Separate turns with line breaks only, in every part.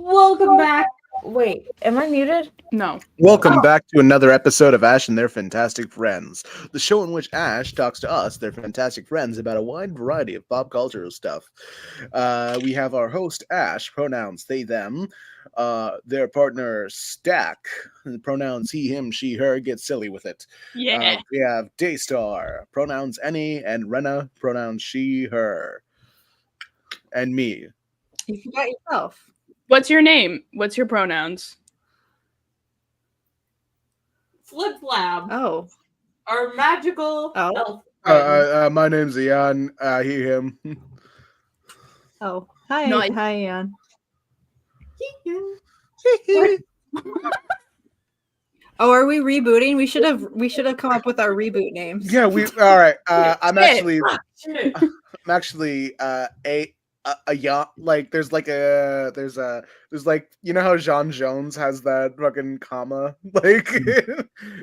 Welcome back. Wait, am I muted?
No.
Welcome back to another episode of Ash and Their Fantastic Friends, the show in which Ash talks to us, their fantastic friends, about a wide variety of pop cultural stuff. We have our host, Ash, pronouns they, them, their partner, Stack, pronouns he, him, she, her, get silly with it.
Yeah.
We have Daystar, pronouns any, and Rena, pronouns she, her, and me.
You forgot yourself.
What's your name? What's your pronouns?
Flip Lab.
Oh.
Our magical elf.
My name's Ayaan, he, him.
Oh. Hi.
No,
Hi, Ayaan. Oh, are we rebooting? We should have come up with our reboot names.
Yeah, all right. I'm actually a yacht. Like there's like you know how Jean Jones has that fucking comma, like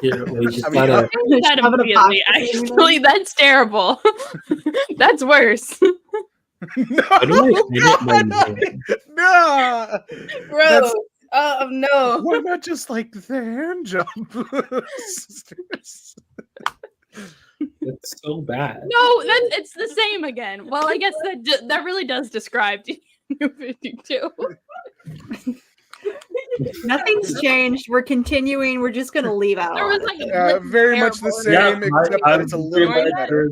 Yeah, we just
I mean,
gotta.
That
Have an
immediately.
apostrophe.
Actually, that's terrible. That's worse.
How do I edit my name?
No,
Gross. Oh no.
why not just like the hand jump?
That's so bad.
No, it's the same again. Well, I guess that really does describe New 52.
Nothing's changed. We're continuing. We're just gonna leave out.
There
all
was
of
like
it.
a
Very much the
terrible-
same, except that it's a little bit better.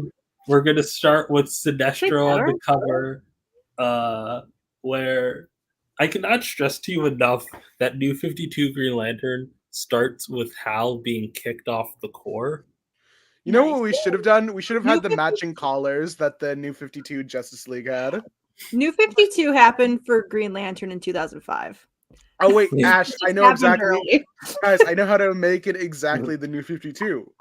We're gonna start with Sinestro on
better.
the cover, where I cannot stress to you enough that New 52 Green Lantern starts with Hal being kicked off the core.
You know what we should have done? We should have had the matching collars that the New 52 Justice League had.
New 52 happened for Green Lantern in 2005.
Oh wait,
Yeah.
Ash, I know
Happened
exactly.
early.
Guys, I know how to make it exactly the New 52.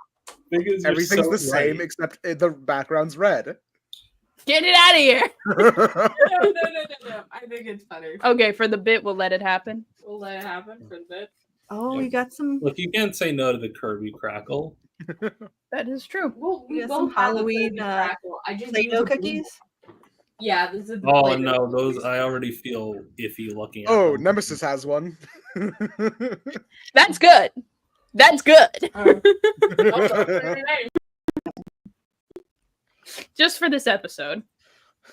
Because you're
Everything's
so
the same
right.
except the background's red.
Get it out of here.
No. I think it's better.
Okay, for the bit, we'll let it happen.
We'll let it happen for a bit.
Oh, we got some.
Look, you can't say no to the Kirby crackle.
That is true.
Well, we
got
both
some
have the
Halloween,
Kirby crackle. I just
Play-Doh
use a blue-
cookies.
Yeah, this is.
Oh
Play-Doh
no, those
cookies.
I already feel iffy looking at.
Oh,
them.
Nemesis has one.
That's good. That's good. Just for this episode.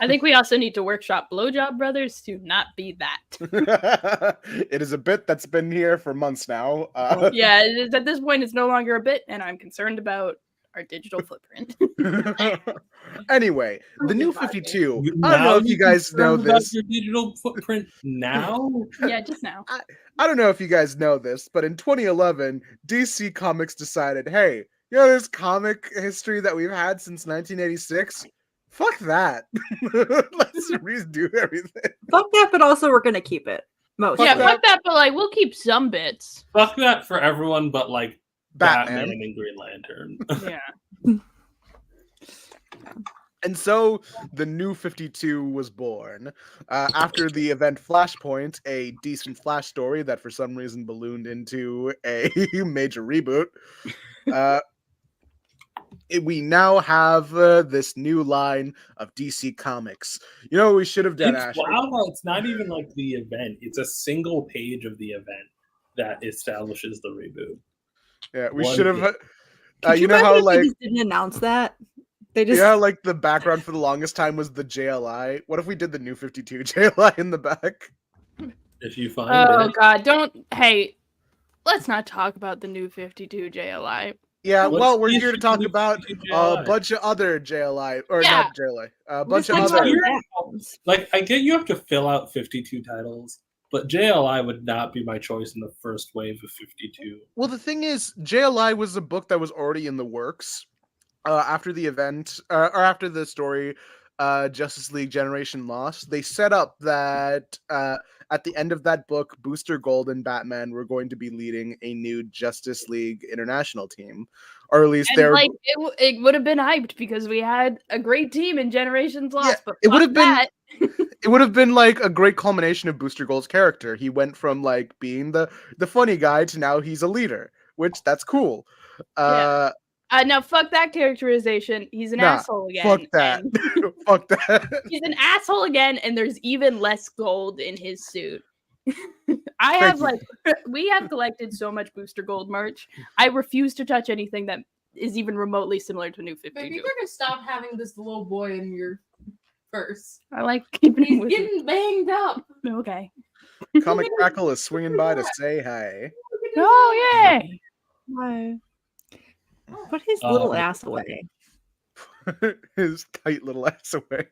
I think we also need to workshop Blowjob Brothers to not be that.
It is a bit that's been here for months now.
Yeah, at this point, it's no longer a bit, and I'm concerned about our digital footprint.
Anyway, the New 52. I don't
Now
know if you
you're
guys know
concerned about
this.
your digital footprint now.
Yeah, just now.
I don't know if you guys know this, but in 2011, DC Comics decided, hey, you know this comic history that we've had since 1986? Fuck that. Let's redo everything.
Fuck that, but also we're gonna keep it. Most.
Yeah,
of it.
fuck that, but like, we'll keep some bits.
Fuck that for everyone, but like
Batman.
Batman and Green Lantern.
Yeah.
And so the New 52 was born. After the event Flashpoint, a decent Flash story that for some reason ballooned into a major reboot. We now have this new line of DC Comics. You know what we should have done,
It's,
Ashley?
wow, it's not even like the event. It's a single page of the event that establishes the reboot.
Yeah, we
One
should have.
bit.
Could
You know
imagine
how
if they
like
just didn't announce that? They just.
yeah, like the background for the longest time was the JLI. What if we did the New 52 JLI in the back?
If you find
Oh
it.
god, hey, let's not talk about the New 52 JLI.
Yeah,
What's
well, we're
the
here to
issue
talk
with
about
52
a
JLI?
bunch of other JLI, or
Yeah.
not JLI, a bunch of
Just
like
other.
weird. Like, I get you have to fill out 52 titles, but JLI would not be my choice in the first wave of 52.
Well, the thing is, JLI was a book that was already in the works after the event, or after the story, Justice League Generation Lost. They set up that at the end of that book, Booster Gold and Batman were going to be leading a new Justice League International team, or at least
And
they're.
like, it would have been hyped because we had a great team in Generations Lost.
Yeah,
but
it would
fuck
have been-
that.
It would have been like a great culmination of Booster Gold's character. He went from like being the funny guy to now he's a leader, which that's cool.
Now fuck that characterization. He's an
Nah,
asshole again.
Fuck that.
and
Fuck that.
He's an asshole again, and there's even less gold in his suit. I have
Thank
we have collected so much Booster Gold merch. I refuse to touch anything that is even remotely similar to New
Maybe
52.
you're gonna stop having this little boy in your purse.
I like keeping him
He's
with me.
getting banged up.
Okay.
Comic Crackle is swinging by to say hi.
Oh yay!
Why? Put his little ass away.
His tight little ass away.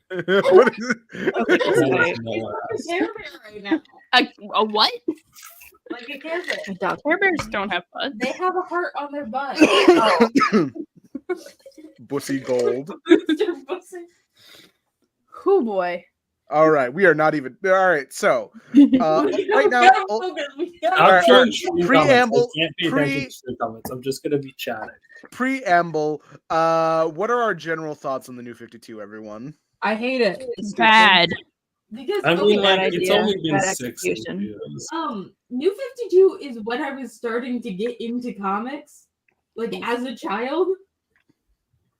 What is it?
It's Care Bear right now.
A what?
Like a Care Bear.
I doubt
Care Bears don't have butts.
They have a heart on their butt.
Bussy Gold.
Booster pussy.
Oh boy.
All right, we are not even. All right, so right now,
I'm
Alright,
showing
preamble-
I can't pay attention to the comments. I'm just gonna be chatting.
preamble. What are our general thoughts on the New 52, everyone?
I hate it.
Bad.
Because
I mean,
bad
like, it's
idea.
only been
Bad
6
execution.
reviews.
New 52 is when I was starting to get into comics, like as a child.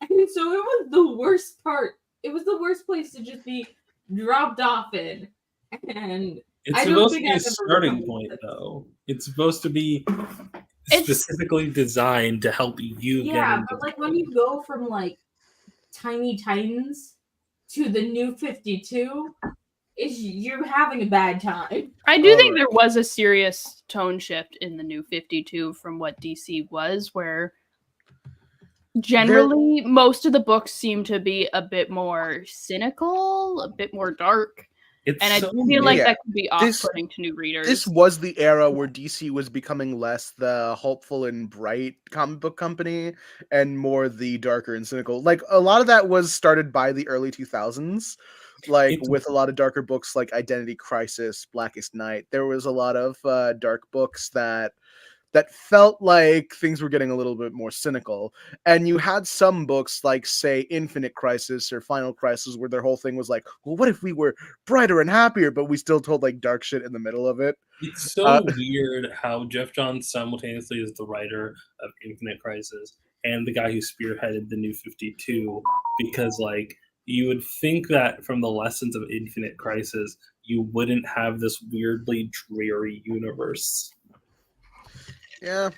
And so it was the worst part. It was the worst place to just be dropped off in. And
It's
I don't
supposed to
think
be a
I've ever
starting
recovered
point,
this.
though. It's supposed to be
It's-
specifically designed to help you get
yeah,
into
but
the
like when you go from like Tiny Titans to the New 52, you're having a bad time.
I do think
Alright.
there was a serious tone shift in the New 52 from what DC was, where generally most of the books seem to be a bit more cynical, a bit more dark,
It's
and I
so
feel like
Yeah.
that could be
This-
off-putting to new readers.
This was the era where DC was becoming less the hopeful and bright comic book company and more the darker and cynical. Like a lot of that was started by the early 2000s, like
It's-
with a lot of darker books like Identity Crisis, Blackest Night. There was a lot of dark books that felt like things were getting a little bit more cynical. And you had some books like, say, Infinite Crisis or Final Crisis, where their whole thing was like, well, what if we were brighter and happier, but we still told like dark shit in the middle of it?
It's so weird how Jeff Johns simultaneously is the writer of Infinite Crisis and the guy who spearheaded the New 52, because like you would think that from the lessons of Infinite Crisis, you wouldn't have this weirdly dreary universe.
Yeah.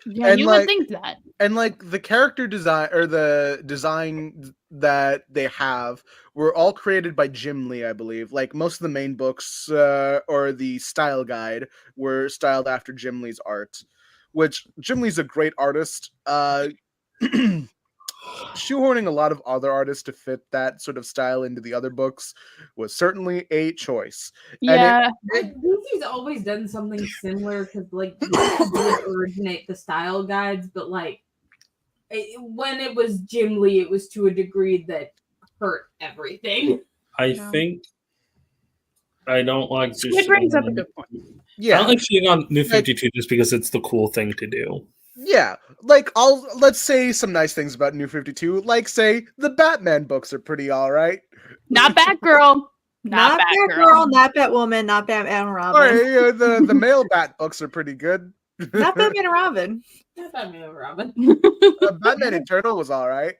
yeah,
and
you
like-
would think that.
And like the character design or the design that they have were all created by Jim Lee, I believe. Like most of the main books or the style guide were styled after Jim Lee's art, which Jim Lee's a great artist. Shoehorning a lot of other artists to fit that sort of style into the other books was certainly a choice.
Yeah,
Like, DC's always done something similar because, like, DC did originate the style guides, but like, when it was Jim Lee, it was to a degree that hurt everything.
I
Yeah.
think I don't like just
Squid brings up a
shitting
good point.
I
Yeah.
don't like shitting on New 52 just because it's the cool thing to do.
Yeah, like let's say some nice things about New 52. Like say the Batman books are pretty all right.
Not Batgirl. Not
Batgirl, not Batwoman, not Batman and Robin.
All right, yeah, the male Bat books are pretty good.
Not Batman and Robin.
That's Batman and Robin.
Batman Eternal was all right.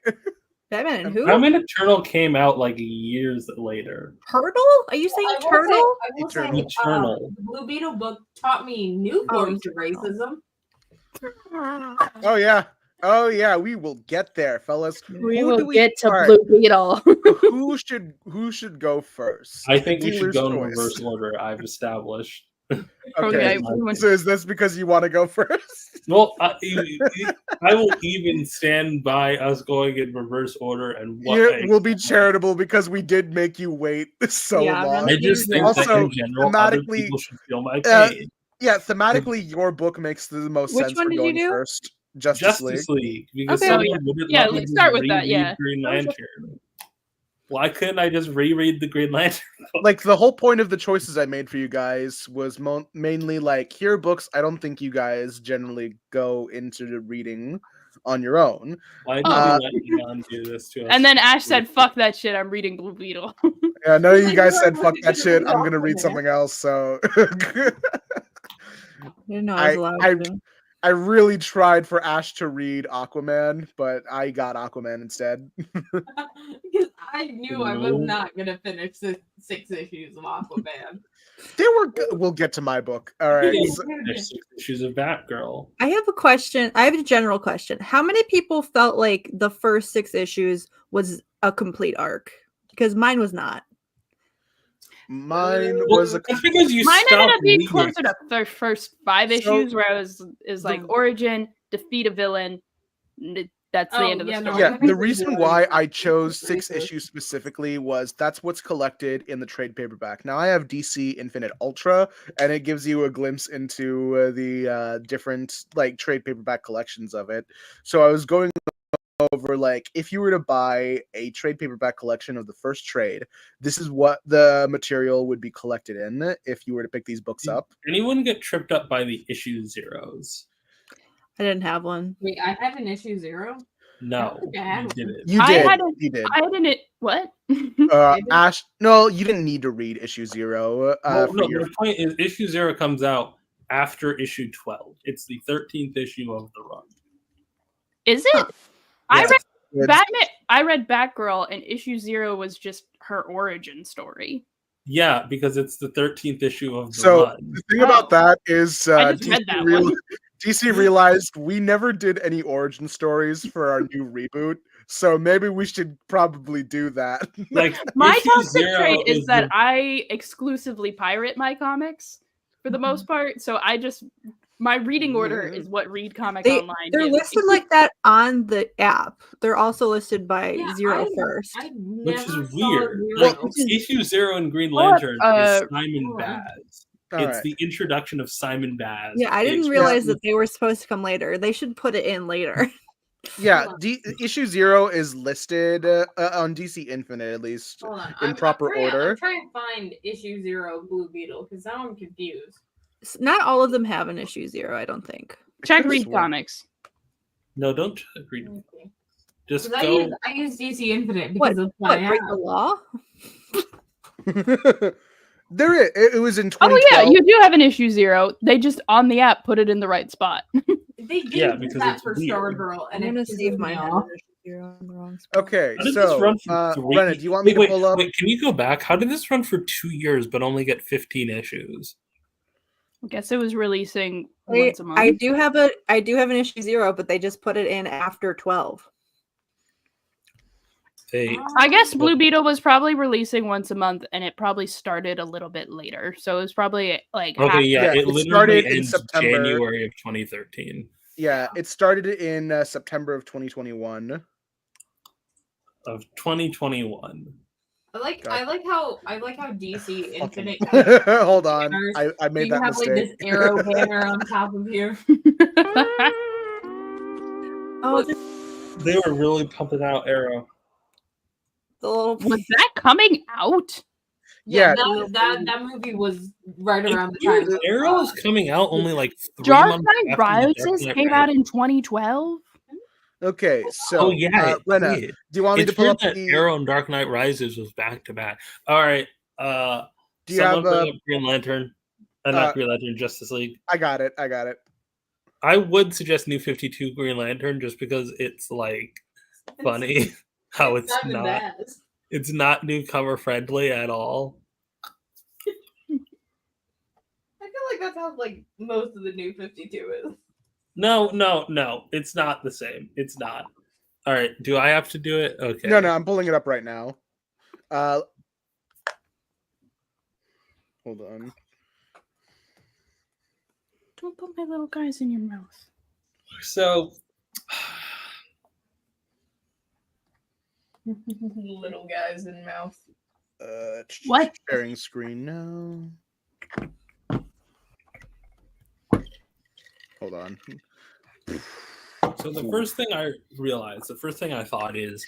Batman and who?
Batman Eternal came out like years later.
Turtle? Are you saying
I will
turtle?
I will say,
Eternal.
the Blue Beetle book taught me new forms of racism.
Oh yeah, we will get there, fellas.
We
Who
will
do
get to
start?
Blue Beetle.
Who should go first?
I think we
Dealer's
should go in
choice.
reverse order. I've established.
Okay.
Okay.
So is this because you want to go first?
Well, I will even stand by us going in reverse order and what
Yeah, we'll be charitable because we did make you wait so
Yeah,
long.
I just think that
Also,
in general, other
thematically,
people should feel my
uh,
pain.
Yeah, thematically, your book makes the most
Which
sense
one
for
did you
going
do?
first. Justice League.
Justice League, because
Okay.
someone wouldn't
Yeah,
let me
let's start with that,
reread
yeah.
Green Lantern. Why couldn't I just reread the Green Lantern?
Like the whole point of the choices I made for you guys was mainly like here are books I don't think you guys generally go into the reading on your own.
Why did
Uh,
you let Ayaan do this to us?
And then Ash said, "Fuck that shit. I'm reading Blue Beetle."
Yeah, none of you
Like,
guys
you
said
are
fuck that
looking
shit.
at
I'm
the
gonna read
document.
something else. So
I didn't know I was allowed
I-
to.
I really tried for Ash to read Aquaman, but I got Aquaman instead.
Because I knew I was not gonna finish 6 issues of Aquaman.
They were good. We'll get to my book. All right.
There's 6 issues of Batgirl.
I have a question. I have a general question. How many people felt like the first 6 issues was a complete arc? Because mine was not.
Mine was a.
That's because you
Mine ended
stopped
up being
reading.
closer to the first 5 issues, where I is like
The-
origin, defeat a villain. That's the
Oh,
end of the
yeah, no,
story.
Yeah,
I
the reason
really
why
like
I
it.
chose
Really
6
good.
issues specifically was that's what's collected in the trade paperback. Now I have DC Infinite Ultra, and it gives you a glimpse into the different like trade paperback collections of it. So I was going over like if you were to buy a trade paperback collection of the first trade, this is what the material would be collected in if you were to pick these books up.
Anyone get tripped up by the issue zeros?
I didn't have one.
Wait, I have an issue 0?
No,
think I had
you
one.
didn't.
You
I
did.
had a-
You did.
I didn't. What?
I did.
Ash, no, you didn't need to read issue 0.
Well,
For
no,
your
the point is issue 0 comes out after issue 12. It's the 13th issue of the run.
Is it?
Huh.
I
Yeah.
read
It's-
Batman. I read Batgirl, and issue 0 was just her origin story.
Yeah, because it's the 13th issue of the
So
run.
the thing about that is
I just read that one.
DC realized we never did any origin stories for our new reboot, so maybe we should probably do that.
Like
My
issue
toxic
0
trait is that
the-
I exclusively pirate my comics for the most part. So my reading order is what Read Comic Online.
They're
gives me.
listed like that on the app. They're also listed by
Yeah,
0 first.
I
which
never
is
saw
weird.
0.
Like issue 0 in Green
What?
Lantern is Simon
hold on.
Baz.
All
It's
right.
the introduction of Simon Baz.
Yeah, I didn't
It's-
realize that they were supposed to come later. They should put it in later.
Yeah,
Hold
issue 0 is listed on DC Infinite at least.
Hold on.
in proper order.
I'm trying to find issue 0 Blue Beetle because now I'm confused.
Not all of them have an issue 0, I don't think.
Check
could've
Read
sworn-
Comics.
No, don't agree.
Okay.
Just
'Cause
go.
I use DC Infinite
What?
because of
What?
my
Break
app.
the law?
There it was in
Oh
2012.
yeah, you do have an issue 0. They just on the app put it in the right spot.
They did
Yeah,
do
because
that
it's
for
weird.
Stargirl, and
I'm
it
gonna
pisses
see if
me
mine has
off.
an issue 0 on the wrong spot.
Okay,
How did this
so
run for 3?
Rena, do you want me
wait,
to pull up?
Wait, can you go back? How did this run for 2 years but only get 15 issues?
I guess it was releasing
I
once a month.
do have an issue 0, but they just put it in after 12.
They
I guess Blue Beetle was probably releasing once a month, and it probably started a little bit later. So it was probably like
okay, yeah,
Yeah,
it
it
literally
started in
ends
September.
January of 2013
Yeah, it started in September of 2021.
of 2021.
I like
God.
how DC Infinite.
Hold on,
banners.
I made
You
that
have like
mistake.
this arrow banner on top of here.
Oh,
They were really pumping out Arrow.
the little
Was that coming out?
Yeah.
that movie was right around the
Dude,
time.
Arrow is coming out only like 3
Dark
months
Knight
after the Dark
Rises
Knight
came out in 2012.
Okay, so
Oh yeah, it
Rena,
did.
do you want me
It's
to pull
weird
up
that
the?
Arrow and Dark Knight Rises was back to back. All right,
Do you
someone
have
bring up Green Lantern. Not Green Lantern, Justice League.
I got it.
I would suggest New 52 Green Lantern just because it's like funny how it's
Simon
not.
Baz.
It's not newcomer friendly at all.
I feel like that's how like most of the New 52 is.
No, it's not the same. It's not. All right, do I have to do it? Okay.
No, I'm pulling it up right now. Hold on.
Don't put my little guys in your mouth.
So,
Little guys in mouth.
What?
Sharing screen now. Hold on.
so the first thing I realized, the first thing I thought is,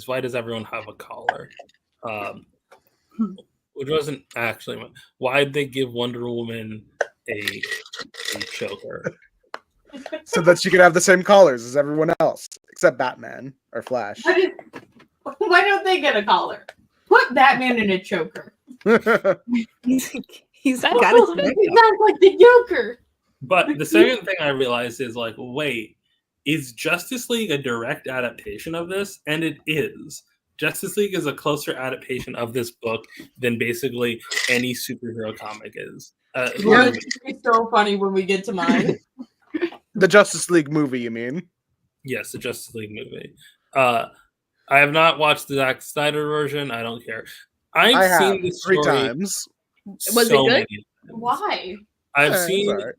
why does everyone have a collar? Which wasn't actually why'd they give Wonder Woman a choker?
So that she could have the same collars as everyone else, except Batman or Flash.
Why don't they get a collar? Put Batman in a choker.
he's
That
got his
He
neck
sounds like the Joker.
But the second thing I realized is like, wait, is Justice League a direct adaptation of this? And it is. Justice League is a closer adaptation of this book than basically any superhero comic is.
Yeah, it's gonna be so funny when we get to mine.
The Justice League movie, you mean?
Yes, the Justice League movie. I have not watched the Zack Snyder version. I don't care.
I have
seen this
3
story
times.
Was it good?
many times.
Why?
I've
It's
seen.
alright.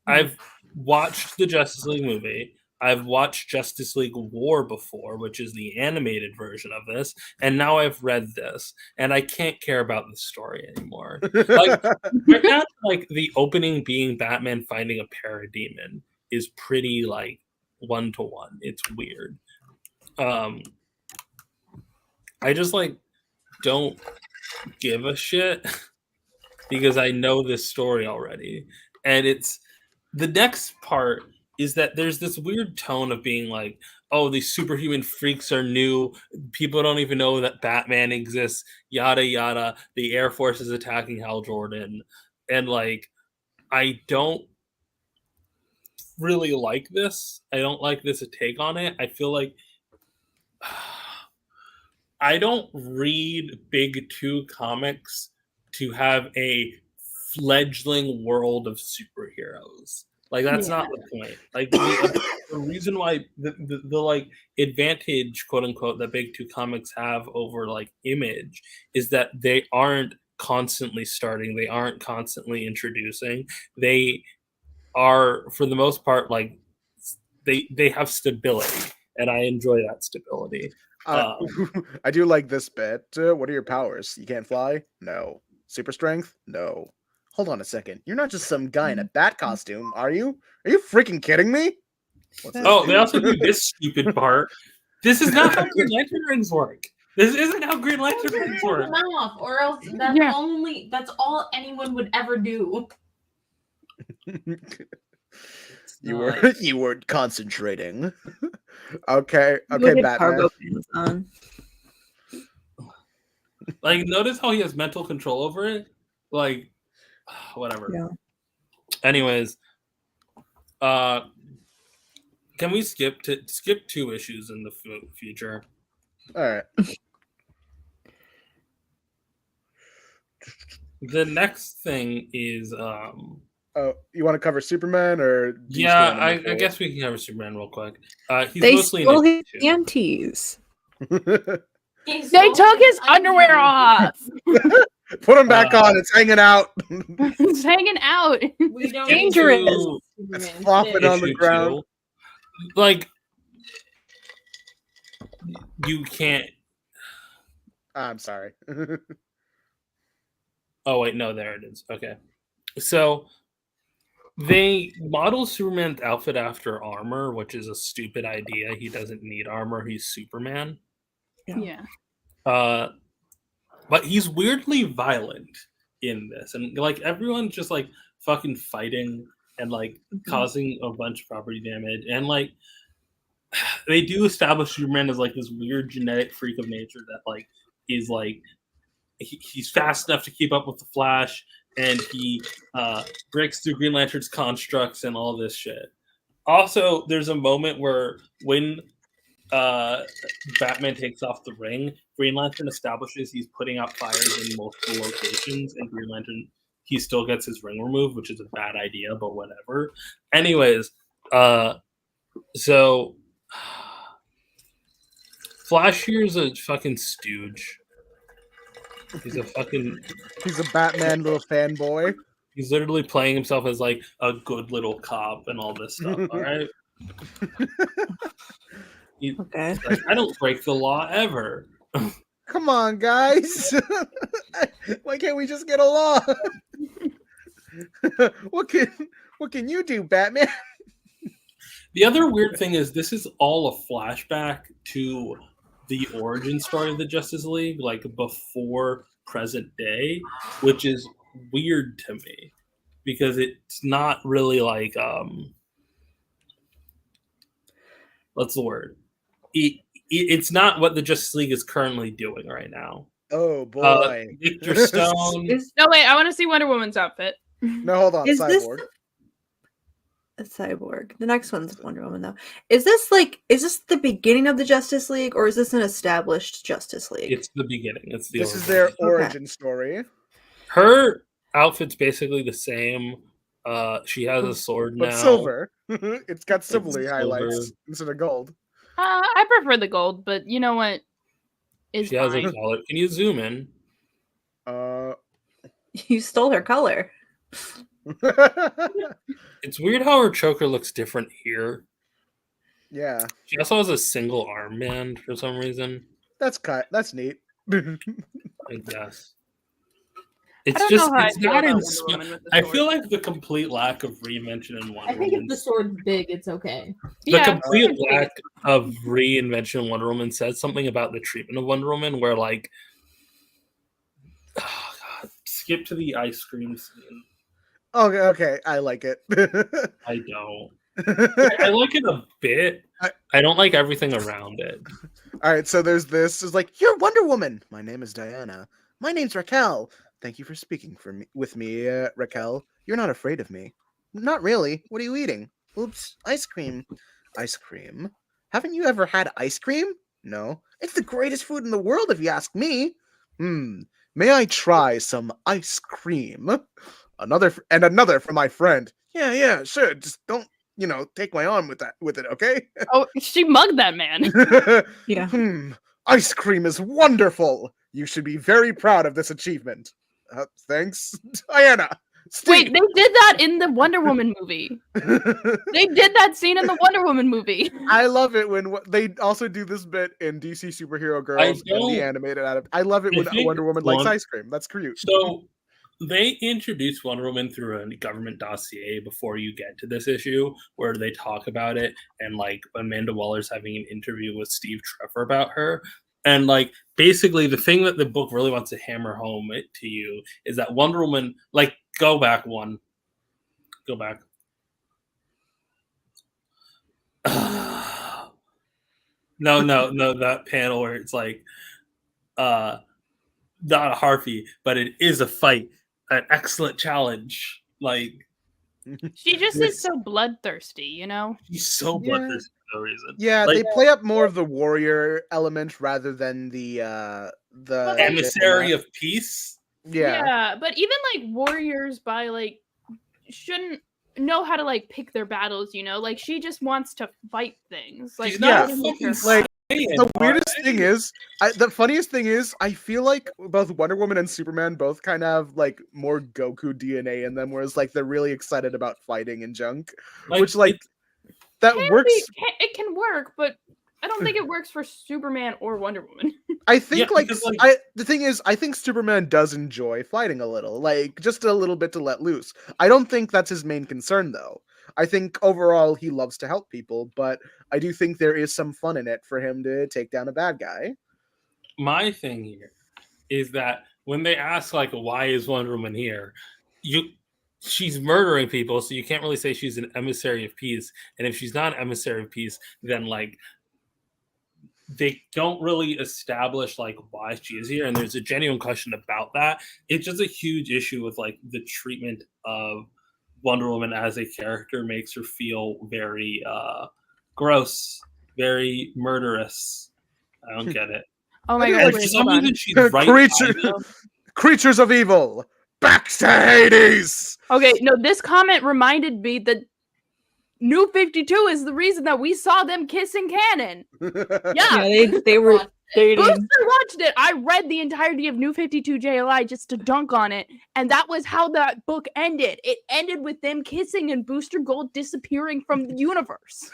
I've watched the Justice League movie. I've watched Justice League War before, which is the animated version of this, and now I've read this, and I can't care about the story anymore. Like right now, like the opening being Batman finding a parademon is pretty like 1-to-1. It's weird. I just like don't give a shit because I know this story already, and it's the next part is that there's this weird tone of being like, oh, these superhuman freaks are new. People don't even know that Batman exists, yada, yada. The Air Force is attacking Hal Jordan. And, like, I don't really like this. I don't like this take on it. I feel like I don't read Big Two comics to have a fledgling world of superheroes. Like that's not the point. Like the reason why the like advantage, quote unquote, that Big Two comics have over like Image is that they aren't constantly starting, they aren't constantly introducing. They are, for the most part, like they have stability, and I enjoy that stability.
I do like this bit. What are your powers? You can't fly? No. Super strength? No. Hold on a second. You're not just some guy in a bat costume, are you? Are you freaking kidding me?
Oh, they also do this stupid part. This is not how Green Lantern rings work. This isn't how Green Lantern rings work.
Them off, or else that's all anyone would ever do.
You weren't concentrating. Okay,
Batman.
Batman.
Like, notice how he has mental control over it. Like, whatever.
Yeah.
Anyways, can we skip 2 issues in the future?
All right.
The next thing is
Oh, you want to cover Superman or?
I guess we can cover Superman real quick. He's
They
mostly
stole his
too.
panties.
They took his underwear off.
Put him back on. It's hanging out.
It's hanging out.
We don't
dangerous.
It's flopping on the
Issue
ground.
2. Like, you can't.
I'm sorry.
Oh wait, no, there it is. Okay, so they model Superman's outfit after armor, which is a stupid idea. He doesn't need armor. He's Superman.
Yeah.
But he's weirdly violent in this, and like everyone's just like fucking fighting and like causing a bunch of property damage, and like they do establish Superman as like this weird genetic freak of nature that like is like he's fast enough to keep up with the Flash, and he breaks through Green Lantern's constructs and all this shit. Also, there's a moment where when Batman takes off the ring, Green Lantern establishes he's putting out fires in multiple locations, and Green Lantern, he still gets his ring removed, which is a bad idea, but whatever. Anyways, so Flash here is a fucking stooge. He's
He's a Batman little fanboy.
He's literally playing himself as like a good little cop and all this stuff. All right.
Okay.
Like, I don't break the law ever.
Come on, guys. Why can't we just get along? What can you do, Batman?
The other weird thing is this is all a flashback to the origin story of the Justice League, like before present day, which is weird to me because it's not really like what's the word? It's not what the Justice League is currently doing right now.
Oh boy.
Victor Stone.
No, wait, I want to see Wonder Woman's outfit.
No, hold on,
Is this
Cyborg.
a cyborg. The next one's Wonder Woman, though. Is this the beginning of the Justice League, or is this an established Justice League?
It's the beginning. It's the
This is
origin.
their origin story.
Her outfit's basically the same. She has a sword
But
now.
silver. It's got silvery
silver.
highlights instead of gold.
I prefer the gold, but you know what? Is
She has a
fine.
collar. Can you zoom in?
You stole her color.
It's weird how her choker looks different here.
Yeah,
She also has a single armband for some reason.
that's neat.
I guess. It's
don't
just
know how I
it's
feel
not
about
in.
Wonder Woman with the
I
sword.
feel like the complete lack of reinvention in Wonder
I think
Woman.
if the sword's big, it's okay.
The
Yeah,
complete lack of reinvention in Wonder Woman says something about the treatment of Wonder Woman, where like, oh god, skip to the ice cream scene.
Okay, I like it.
I don't. I like it a bit. I don't like everything around it.
All right, so there's this. It's like, you're Wonder Woman. My name is Diana. My name's Raquel. Thank you for speaking with me, Raquel. You're not afraid of me. Not really. What are you eating? Oops, ice cream. Ice cream? Haven't you ever had ice cream? No. It's the greatest food in the world if you ask me. May I try some ice cream? Another for my friend. Yeah, sure. Just don't, take my arm with it, okay?
Oh, she mugged that man.
Yeah.
Ice cream is wonderful. You should be very proud of this achievement. Thanks, Ayana.
Wait, they did that in the Wonder Woman movie. They did that scene in the Wonder Woman movie.
I love it when they also do this bit in DC Superhero Girls and the animated adaptation. I love it when Wonder Woman likes ice cream. That's cute.
So they introduced Wonder Woman through a government dossier before you get to this issue, where they talk about it, and like Amanda Waller's having an interview with Steve Trevor about her. And like basically the thing that the book really wants to hammer home to you is that Wonder Woman, like, go back. No, that panel where it's like not a Harpy, but it is a fight, an excellent challenge. Like,
She just is so bloodthirsty, you know?
she's so bloodthirsty for no reason.
Yeah,
like,
they play up more of the warrior element rather than the
emissary of peace.
Yeah,
But even like warriors shouldn't know how to like pick their battles, you know? Like she just wants to fight things. Like
She's not
that
a
doesn't make her
fucking
fun.
the weirdest thing is, the funniest thing is, I feel like both Wonder Woman and Superman both kind of have like more Goku DNA in them, whereas like they're really excited about fighting and junk, which that works.
It can work, but I don't think it works for Superman or Wonder Woman.
I think
because,
the thing is, I think Superman does enjoy fighting a little, like just a little bit to let loose. I don't think that's his main concern though. I think overall he loves to help people, but I do think there is some fun in it for him to take down a bad guy.
My thing here is that when they ask like, why is Wonder Woman here, she's murdering people, so you can't really say she's an emissary of peace. And if she's not an emissary of peace, then like they don't really establish like why she is here, and there's a genuine question about that. It's just a huge issue with like the treatment of Wonder Woman as a character makes her feel very gross, very murderous. I don't get it.
Oh my
And
god,
For
wait,
some
hold on.
reason, she's right.
Creatures of evil, back to Hades.
Okay, no, this comment reminded me that New 52 is the reason that we saw them kissing canon. Yeah.
They were dating.
Booster watched it. I read the entirety of New 52 JLI just to dunk on it, and that was how that book ended. It ended with them kissing and Booster Gold disappearing from the universe.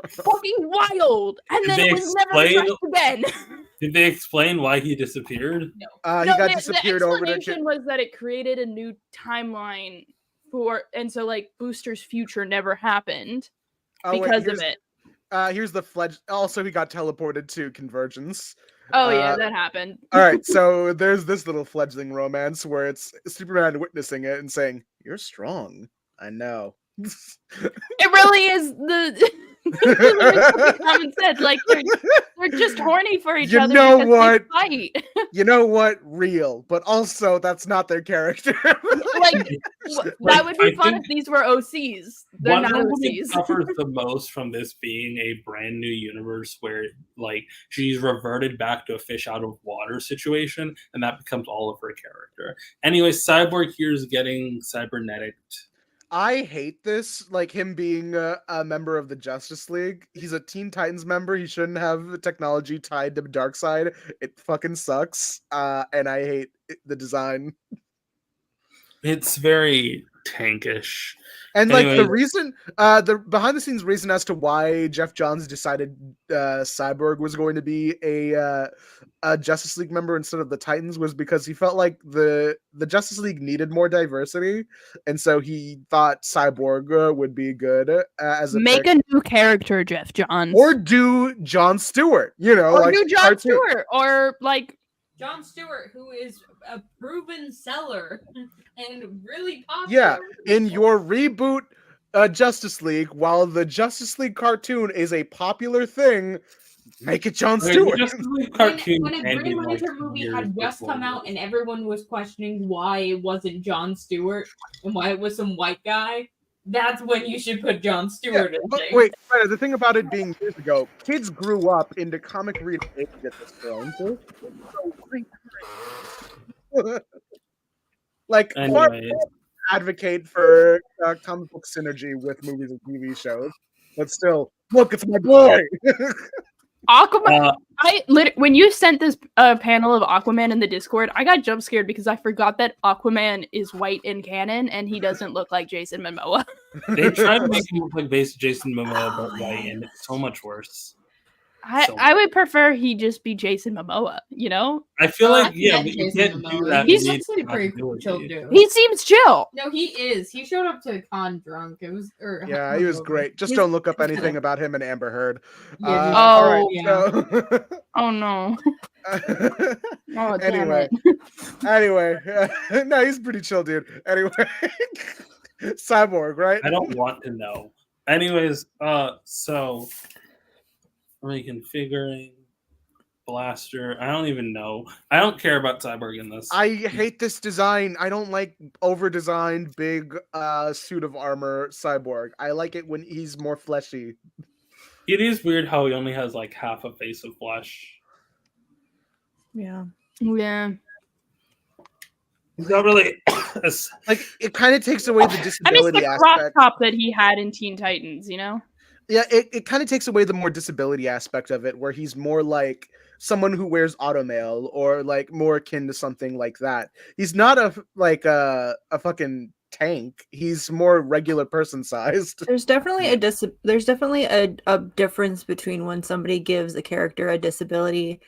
Fucking wild. And then it was never addressed again.
Did they explain why he disappeared?
He got disappeared
the
over to.
explanation was that it created a new timeline and so like Booster's future never happened because of it.
Here's the fledge. Also, he got teleported to Convergence.
Oh yeah, that happened.
All right, so there's this little fledgling romance where it's Superman witnessing it and saying, "You're strong." I know.
It really is Common said, like they're just horny for each
You
other.
know
because
what?
They fight.
You know what? Real, but also that's not their character.
Like that
Like,
would be
I
fun
think
if these were OCs. They're not
Wonder Woman
OCs.
suffers the most from this being a brand new universe where, like, she's reverted back to a fish out of water situation, and that becomes all of her character. Anyway, Cyborg here is getting cybernetic.
I hate this, like him being a member of the Justice League. He's a Teen Titans member. He shouldn't have the technology tied to Darkseid. It fucking sucks. And I hate the design.
It's very tankish.
And like the
Anyway.
reason, the behind the scenes reason as to why Jeff Johns decided Cyborg was going to be a Justice League member instead of the Titans was because he felt like the Justice League needed more diversity, and so he thought Cyborg would be good as a
Make a new character, Jeff Johns.
or do John Stewart, you know,
Or
like
do John
cartoon.
Stewart. Or like
Jon Stewart, who is a proven seller and really popular.
Yeah, in your reboot Justice League, while the Justice League cartoon is a popular thing, make it Jon Stewart.
When a Green Lantern movie had just come out and everyone was questioning why it wasn't Jon Stewart and why it was some white guy, that's when you should put Jon Stewart in there.
Wait, the thing about it being years ago, kids grew up into comic reading age at this point. So like,
Anyway.
advocate for comic book synergy with movies and TV shows, but still, look, it's my boy.
Aquaman. When you sent this panel of Aquaman in the Discord, I got jump scared because I forgot that Aquaman is white in canon and he doesn't look like Jason Momoa.
They tried to make him look like Jason Momoa, but white, and it's so much worse.
I would prefer he just be Jason Momoa, you know?
I feel like,
I
yeah,
get
but you
Jason
can't do
Momoa.
that.
He's
with
actually pretty
continuity.
chill dude.
He seems chill.
No, he is. He showed up to con drunk. It was,
Yeah, he was great. Just don't look up anything about him and Amber Heard.
Yeah,
All right,
yeah.
so
Oh no. Oh, damn
anyway, no, he's pretty chill, dude. Anyway, Cyborg, right?
I don't want to know. Anyways, so reconfiguring blaster. I don't even know. I don't care about Cyborg in this.
I hate this design. I don't like over-designed big suit of armor Cyborg. I like it when he's more fleshy.
It is weird how he only has like half a face of flesh.
Yeah.
Yeah.
He's not really
Like, it kind of takes away the
I miss
disability
the crop
aspect.
top that he had in Teen Titans, you know?
Yeah, it kind of takes away the more disability aspect of it, where he's more like someone who wears automail or like more akin to something like that. He's not a fucking tank. He's more regular person sized.
There's definitely a difference between when somebody gives a character a disability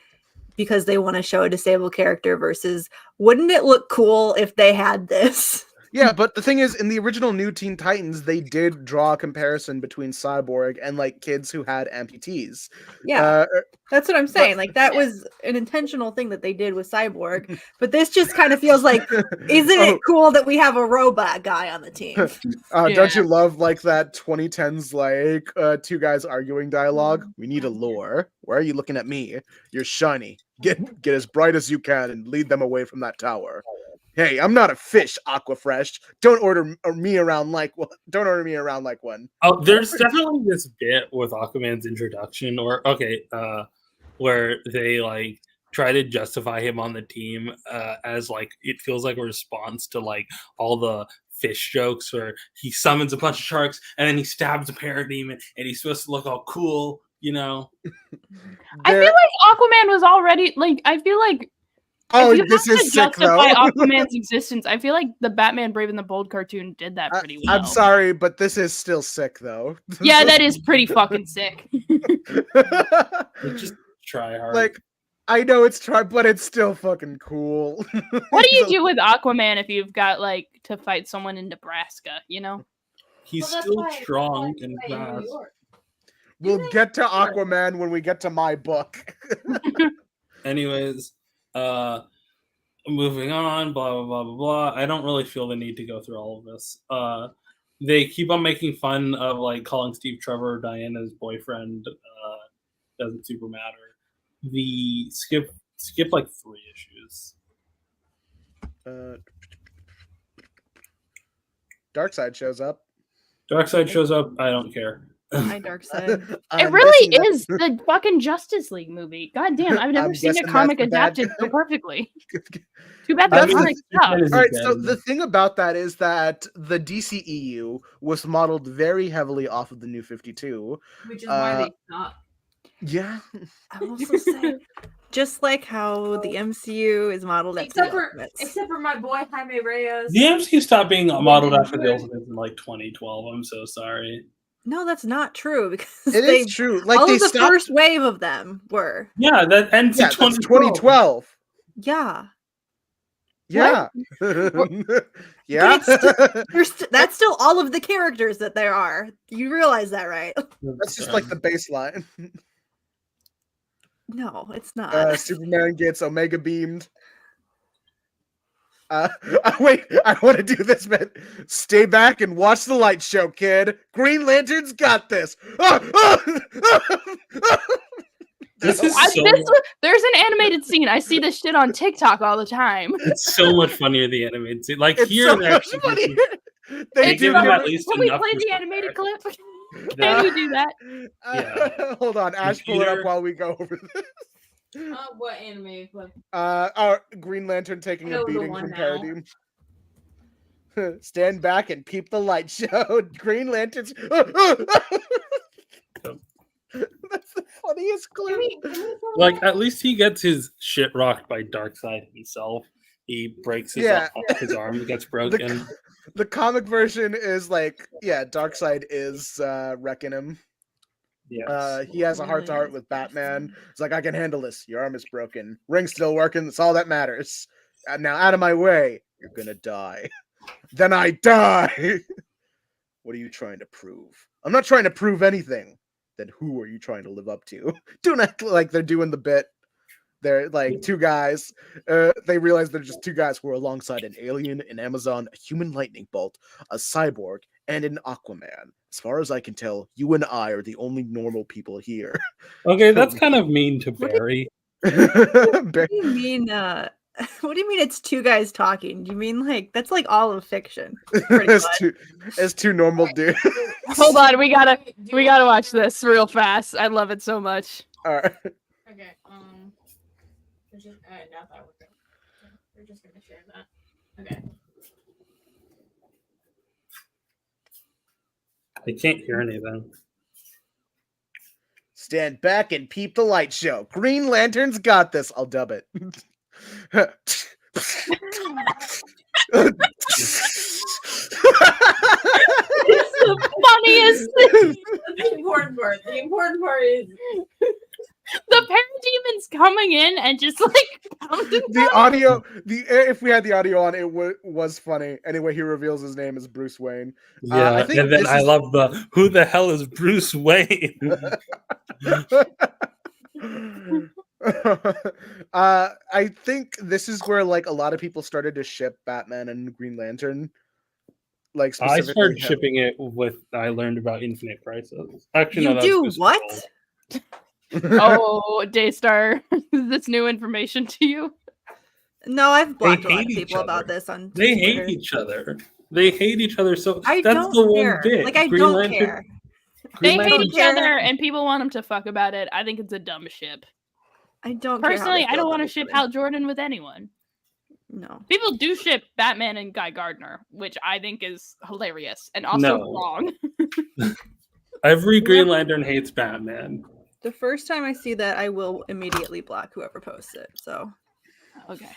because they want to show a disabled character versus wouldn't it look cool if they had this?
Yeah, but the thing is, in the original New Teen Titans, they did draw a comparison between Cyborg and like kids who had amputees.
Yeah, that's what I'm saying. Like that was an intentional thing that they did with Cyborg, but this just kind of feels like, isn't it cool that we have a robot guy on the team?
Don't you love like that 2010s like two guys arguing dialogue? We need a lure. Why are you looking at me? You're shiny. Get as bright as you can and lead them away from that tower. Hey, I'm not a fish, Aquafresh. Don't order me around like one.
Oh, there's definitely this bit with Aquaman's introduction, where they like try to justify him on the team as like it feels like a response to like all the fish jokes where he summons a bunch of sharks and then he stabs a parademon and he's supposed to look all cool, you know.
I feel like Aquaman was already like I feel like
this is sick though.
Aquaman's existence. I feel like the Batman Brave and the Bold cartoon did that pretty well.
I'm sorry, but this is still sick though.
Yeah, that is pretty fucking sick.
Just try hard.
Like, I know it's try, but it's still fucking cool.
What do you do with Aquaman if you've got like to fight someone in Nebraska? You know,
he's still strong and fast.
We'll get to Aquaman when we get to my book.
Anyways, moving on, blah blah blah blah blah. I don't really feel the need to go through all of this. they keep on making fun of like calling Steve Trevor Diana's boyfriend. Doesn't super matter. The skip like 3 issues.
Darkseid shows up.
Darkseid shows up. I don't care.
Hi, Darkseid.
It
I'm
really
guessing
is the fucking Justice League movie. God damn, I've never
I'm
seen a
guessing
comic
that's the bad
adapted so
guy.
perfectly. Too bad
That's
the
the-
comic sucks.
All right, so the thing about that is that the DCEU was modeled very heavily off of the New 52.
Which is why they stopped.
Yeah.
I also say, just like how the MCU is modeled after
Except
the
for
Ultimates.
except for my boy Jaime Reyes.
The MCU stopped being modeled after the Ultimates in like 2012. I'm so sorry.
No, that's not true because
It is true. Like
all
they
of the
stopped.
first wave of them were.
Yeah, that ends
Yeah,
in
that's
2012.
2012.
Yeah.
Yeah. Yeah.
That's still all of the characters that there are. You realize that, right?
That's just like the baseline.
No, it's not.
Superman gets Omega beamed. Wait, I want to do this bit. Stay back and watch the light show, kid. Green Lantern's got this.
This is so,
There's an animated scene. I see this shit on TikTok all the time.
it's so much funnier the animated scene. Like
It's
here,
so
they're
much
actually
funnier.
They
They
give
do
him at least
Can we
enough
play the
respect.
animated clip?
Yeah.
Can we do that?
Hold on, Ash, pull it up
Computer.
while we go over this.
What anime clip?
Our Green Lantern taking
I know
a
the
beating
one
from
now.
Paradigm. Stand back and peep the light show. Green Lantern's. That's the funniest clip.
Like at least he gets his shit rocked by Darkseid himself. He breaks his
Yeah.
arm, his arm gets broken.
The comic version is like, yeah, Darkseid is wrecking him.
Yes.
He has a heart to heart with Batman. It's like, I can handle this. Your arm is broken. Ring's still working. That's all that matters. Now, out of my way. You're gonna die. Then I die. What are you trying to prove? I'm not trying to prove anything. Then who are you trying to live up to? Don't act like they're doing the bit. They're like two guys. They realize they're just two guys who are alongside an alien, an Amazon, a human lightning bolt, a cyborg, and an Aquaman. As far as I can tell, you and I are the only normal people here.
Okay, that's kind of mean to Barry.
What do you mean? What do you mean? It's two guys talking? Do you mean like that's like all of fiction? Pretty much.
As two normal dudes.
Hold on, we gotta watch this real fast. I love it so much.
All right.
Okay. We're just, not that we're just gonna share that. Okay.
I can't hear anything.
Stand back and peep the light show. Green Lantern's got this. I'll dub it.
It's the funniest thing.
The important part. The important part is
The parademons coming in and just like pounding
The audio, if we had the audio on, it was funny. Anyway, he reveals his name is Bruce Wayne.
Yeah,
I think
and then
this
I
is-
love the who the hell is Bruce Wayne?
I think this is where like a lot of people started to ship Batman and Green Lantern. Like
I
specifically
started
him.
shipping it with I learned about Infinite Crisis. Actually, no,
You
that
do
was
what?
Oh, Daystar, is this new information to you?
No, I've blocked a lot
hate
of
each
people about
other.
this on
They
Twitter.
hate each other. They hate each other. So
I
that's
don't
the
care.
one bit.
Like I
Green
don't
Lantern-
care.
Green
They hate
Lantern-
each other and people want them to fuck about it. I think it's a dumb ship.
I don't care how
Personally,
they
I
feel
don't
about
want to
each
ship
other.
Hal Jordan with anyone.
No.
People do ship Batman and Guy Gardner, which I think is hilarious and also
No.
wrong.
Every Green Lantern hates Batman.
The first time I see that, I will immediately block whoever posts it. So
Okay.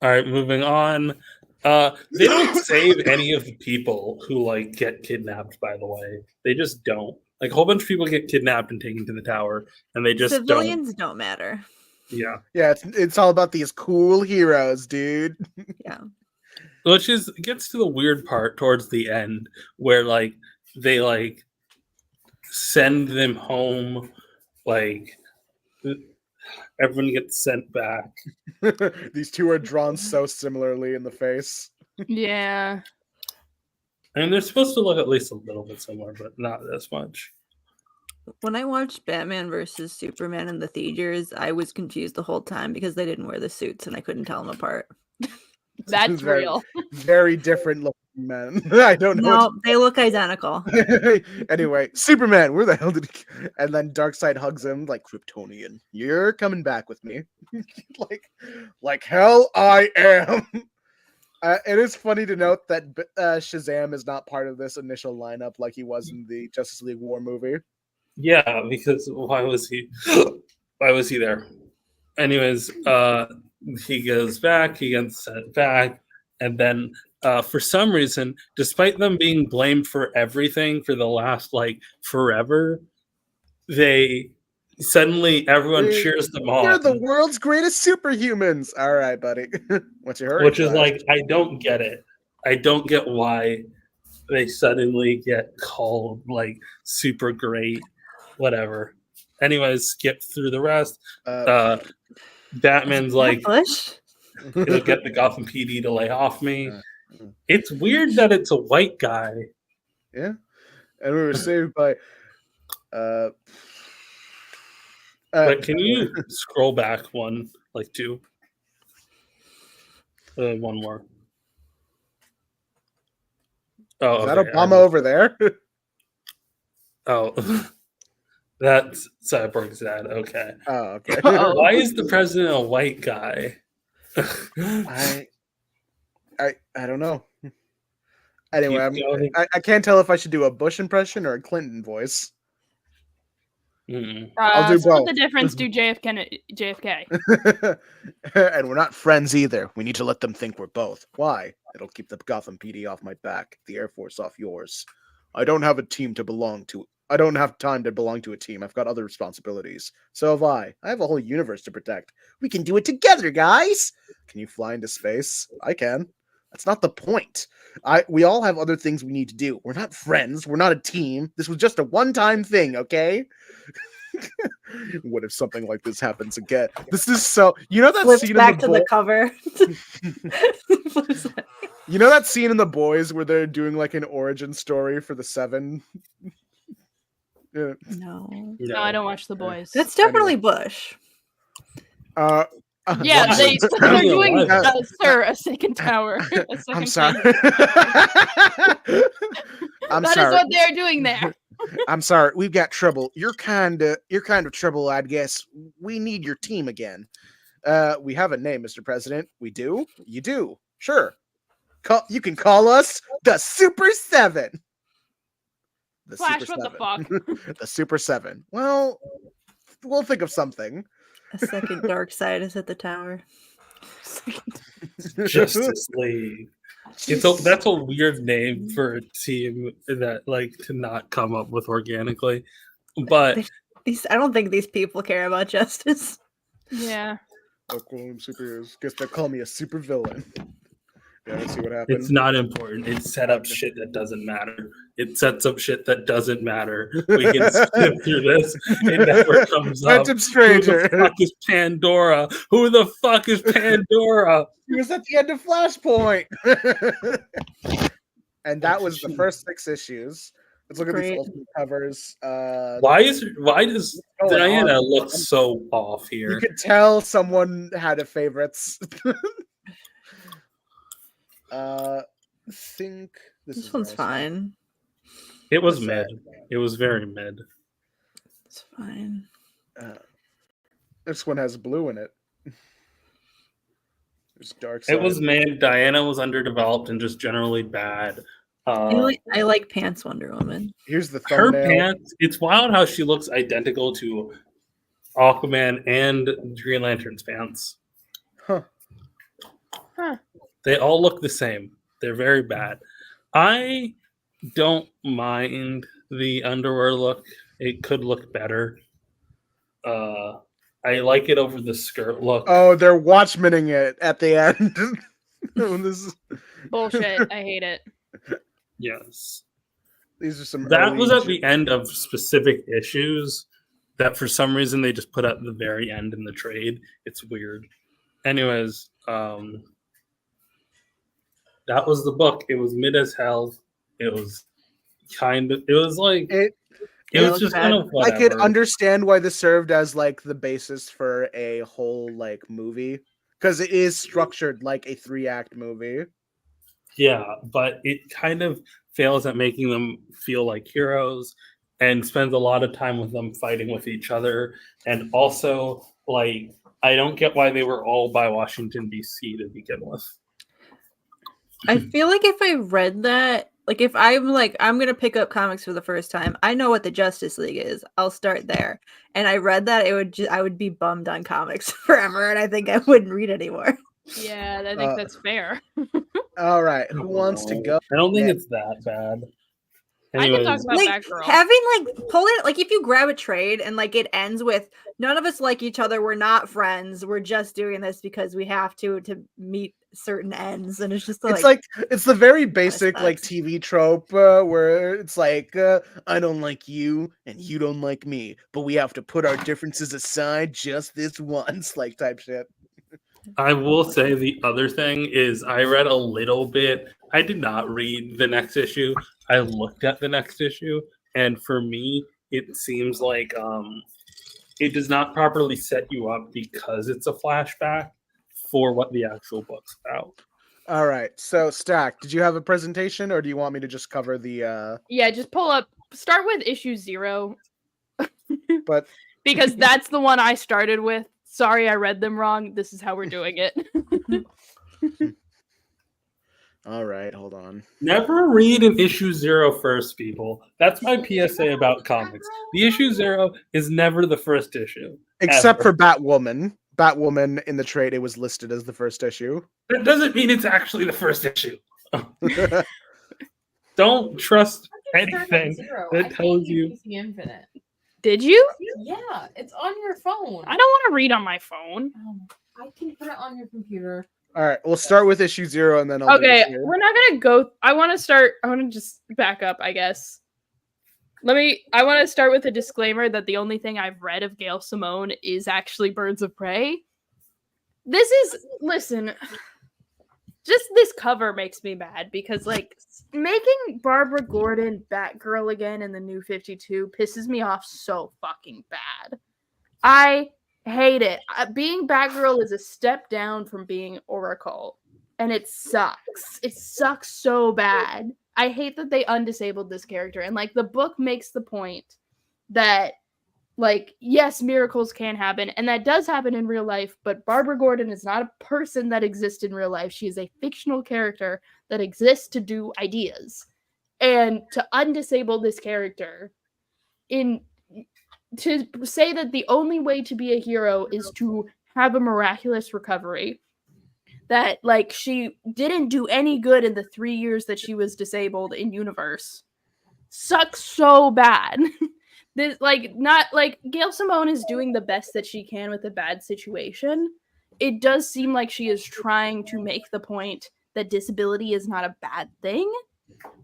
All right, moving on. They don't save any of the people who like get kidnapped. By the way, they just don't. Like a whole bunch of people get kidnapped and taken to the tower, and they just
civilians don't matter.
Yeah,
Yeah, it's all about these cool heroes, dude.
Yeah.
which is gets to the weird part towards the end where like they like send them home, like everyone gets sent back.
These two are drawn so similarly in the face.
Yeah.
I mean, they're supposed to look at least a little bit similar, but not this much.
When I watched Batman versus Superman in the theaters, I was confused the whole time because they didn't wear the suits and I couldn't tell them apart.
That's
Very-
real.
Very different looking men. I don't know.
No, they look identical.
Anyway, Superman, where the hell did he? And then Darkseid hugs him like Kryptonian. You're coming back with me, like hell I am. It is funny to note that Shazam is not part of this initial lineup like he was in the Justice League War movie.
Yeah, because why was he? Why was he there? Anyways, he goes back. He gets sent back, and then for some reason, despite them being blamed for everything for the last forever, they suddenly everyone cheers them on.
You're the world's greatest superhumans. All right, buddy. What's your hurry?
Which is I don't get it. I don't get why they suddenly get called super great, whatever. Anyways, skip through the rest. Batman's
Bush?
he'll get the Gotham PD to lay off me. It's weird that it's a white guy.
Yeah, and we were saved by.
But can you scroll back two? One more. Oh,
is that
okay,
Obama over there?
Oh, that's Cyborg's dad. Okay.
Oh, okay.
Why is the president a white guy?
I don't know. Anyway,
Keep going.
I can't tell if I should do a Bush impression or a Clinton voice. I'll do
split
both.
the difference. Do JFK.
And we're not friends either. We need to let them think we're both. Why? It'll keep the Gotham PD off my back, the Air Force off yours. I don't have a team to belong to. I don't have time to belong to a team. I've got other responsibilities. So have I. I have a whole universe to protect. We can do it together, guys. Can you fly into space? I can. That's not the point. We all have other things we need to do. We're not friends. We're not a team. This was just a one-time thing, okay? What if something like this happens again? This is so. You know that
Flips
scene
back
in
to
the
the cover.
You know that scene in The Boys where they're doing an origin story for the Seven? Yeah.
No.
No, I don't watch The Boys.
That's definitely Bush.
Yeah,
Why?
they're doing,
Sir,
a second tower.
I'm sorry. I'm
That
sorry.
is what they're doing there.
I'm sorry. We've got trouble. You're kind of trouble, I'd guess. We need your team again. We have a name, Mr. President. We do? You do. Sure. You can call us the Super Seven. The
Flash,
Super
what
Seven.
the fuck?
The Super Seven. Well, we'll think of something.
A second dark side is at the tower.
Justice League. That's a weird name for a team that to not come up with organically. But
I don't think these people care about justice.
Yeah.
I'll call them superheroes. Guess they'll call me a super villain. Yeah, let's see what happens.
it's not important. It set up shit that doesn't matter. It sets up shit that doesn't matter. We can skip through this. It never comes up.
Phantom Stranger.
Who the fuck is Pandora? Who the fuck is Pandora?
He was at the end of Flashpoint. And that was the first 6 issues. Let's look at these
Great.
ultimate covers.
Why does Diana look so off
You
here?
could tell someone had a favorites. Think
This one's fine.
It was mid. It was very mid.
It's fine.
This one has blue in it. There's dark.
It was mid. Diana was underdeveloped and just generally bad.
I like Pants Wonder Woman.
Here's the
Her
thumbnail.
pants. It's wild how she looks identical to Aquaman and Green Lantern's pants.
Huh.
They all look the same. They're very bad. I don't mind the underwear look. It could look better. I like it over the skirt look.
Oh, they're Watchmening it at the end. This is...
Bullshit. I hate it.
Yes.
These are some.
That
early
was at the end of specific issues that for some reason they just put at the very end in the trade. It's weird. Anyways, that was the book. It was mid as hell. It was like
It
it
Yeah,
was
it
just
looked
kind
bad.
of
I could
whatever.
understand why this served as like the basis for a whole like movie because it is structured like a 3-act movie.
Yeah, but it kind of fails at making them feel like heroes and spends a lot of time with them fighting with each other. And also, like, I don't get why they were all by Washington, D.C. to begin with.
I feel like if I read that, like if I'm like I'm gonna pick up comics for the first time, I know what the Justice League is. I'll start there. And I read that, I would be bummed on comics forever, and I think I wouldn't read anymore.
Yeah, I think
Uh,
that's fair.
All right, who wants to go?
I don't think
Yeah.
it's that bad.
I can talk
Anyways,
about
Like
Batgirl.
having like pulling like if you grab a trade and like it ends with none of us like each other, we're not friends, we're just doing this because we have to meet certain ends, and it's just
It's
like
it's the very basic like
sucks.
TV trope where it's like I don't like you and you don't like me, but we have to put our differences aside just this once, like type shit.
I will say the other thing is I read a little bit. I did not read the next issue. I looked at the next issue, and for me, it seems like it does not properly set you up because it's a flashback for what the actual book's about.
All right, so Stack, did you have a presentation or do you want me to just cover the
Yeah, just pull up. Start with issue 0
but
because that's the one I started with. Sorry, I read them wrong. This is how we're doing it.
all right, hold on.
Never read an issue 0 first, people. That's my PSA about comics. The issue 0 is never the first issue.
Except
ever.
for Batwoman. Batwoman in the trade, it was listed as the first issue.
That doesn't mean it's actually the first issue. Don't trust anything that tells you.
DC Infinite.
Did you?
Yeah, it's on your phone.
I don't want to read on my phone.
I can put it on your computer.
All right, we'll start with issue 0 and then I'll
Okay,
do the
we're not gonna go. I want to just back up, I guess. I want to start with a disclaimer that the only thing I've read of Gail Simone is actually Birds of Prey. Listen, just this cover makes me mad because, like, making Barbara Gordon Batgirl again in the New 52 pisses me off so fucking bad. I hate it. Being Batgirl is a step down from being Oracle, and it sucks. It sucks so bad. I hate that they undisabled this character, and like the book makes the point that, like, yes, miracles can happen, and that does happen in real life, but Barbara Gordon is not a person that exists in real life. She is a fictional character that exists to do ideas. And to undisable this character to say that the only way to be a hero is to have a miraculous recovery, that like she didn't do any good in the 3 years that she was disabled in universe, sucks so bad. This not like Gail Simone is doing the best that she can with a bad situation. It does seem like she is trying to make the point that disability is not a bad thing,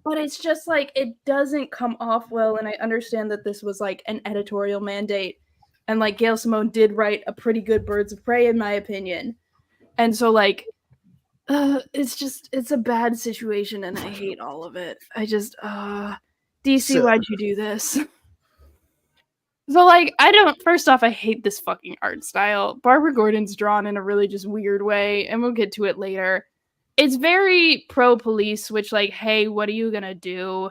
but it's just like it doesn't come off well. And I understand that this was like an editorial mandate, and like Gail Simone did write a pretty good Birds of Prey in my opinion, and so like it's a bad situation and I hate all of it. I just DC, why'd you do this? So like first off, I hate this fucking art style. Barbara Gordon's drawn in a really just weird way, and we'll get to it later. It's very pro-police, which, like, hey, what are you gonna do?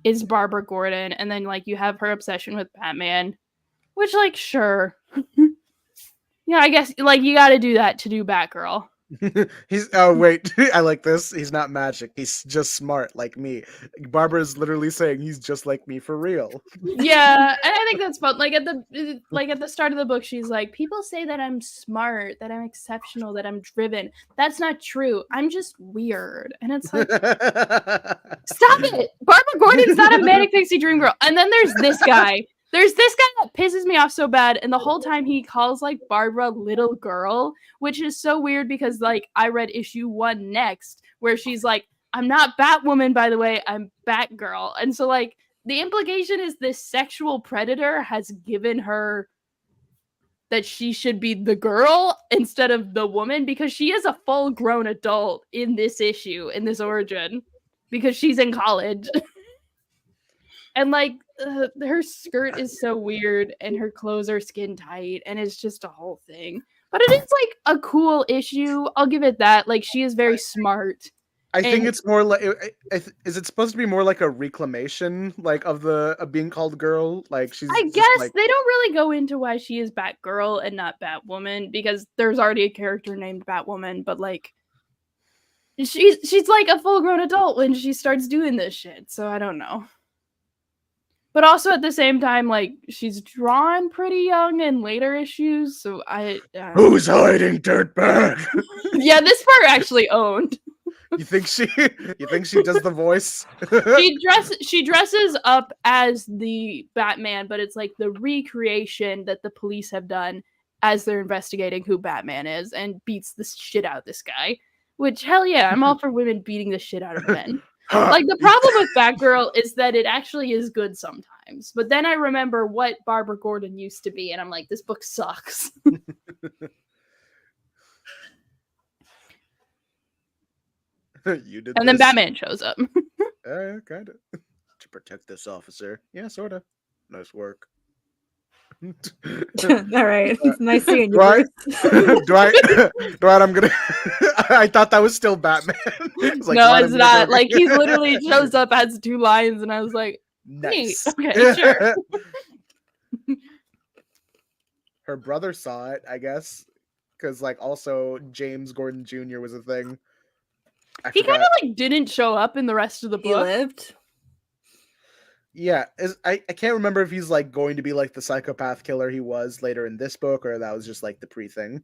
Is Barbara Gordon, and then, like, you have her obsession with Batman, which, like, sure. Yeah, I guess, like, you gotta do that to do Batgirl.
Wait, I like this. He's not magic. He's just smart like me. Barbara's literally saying he's just like me for real.
Yeah, and I think that's fun. Like at the start of the book, she's like, people say that I'm smart, that I'm exceptional, that I'm driven. That's not true. I'm just weird. And it's like, stop it. Barbara Gordon's not a manic pixie dream girl. And then there's this guy. There's this guy that pisses me off so bad, and the whole time he calls like Barbara little girl, which is so weird because like I read issue 1 next where she's like, I'm not Batwoman, by the way, I'm Batgirl. And so like the implication is this sexual predator has given her that she should be the girl instead of the woman, because she is a full-grown adult in this issue, in this origin, because she's in college. And like her skirt is so weird and her clothes are skin tight and it's just a whole thing. But it is like a cool issue. I'll give it that. Like she is very smart.
I think it's more like, is it supposed to be more like a reclamation, like of being called girl? Like she's.
I guess like, they don't really go into why she is Batgirl and not Batwoman, because there's already a character named Batwoman. But like, she's like a full-grown adult when she starts doing this shit. So I don't know. But also at the same time, like she's drawn pretty young in later issues. So
who's hiding, dirtbag?
Yeah, this part actually owned.
You think she does the voice?
She dresses up as the Batman, but it's like the recreation that the police have done as they're investigating who Batman is, and beats the shit out of this guy. Which, hell yeah, I'm all for women beating the shit out of men. Like the problem with Batgirl is that it actually is good sometimes. But then I remember what Barbara Gordon used to be, and I'm like, this book sucks.
You did.
And then Batman shows up.
Kind of. To protect this officer. Yeah, sort of. Nice work.
All right. Nice seeing you.
Right? Dwight, I'm gonna. I thought that was still Batman.
Like, no, it's not. Like he literally shows up, has 2 lines, and I was like,
nice.
Neat. Okay, sure.
Her brother saw it, I guess, because like also James Gordon Jr. was a thing.
He kind of like didn't show up in the rest of the book.
He lived.
Yeah, I can't remember if he's like going to be like the psychopath killer he was later in this book, or that was just like the pre-thing.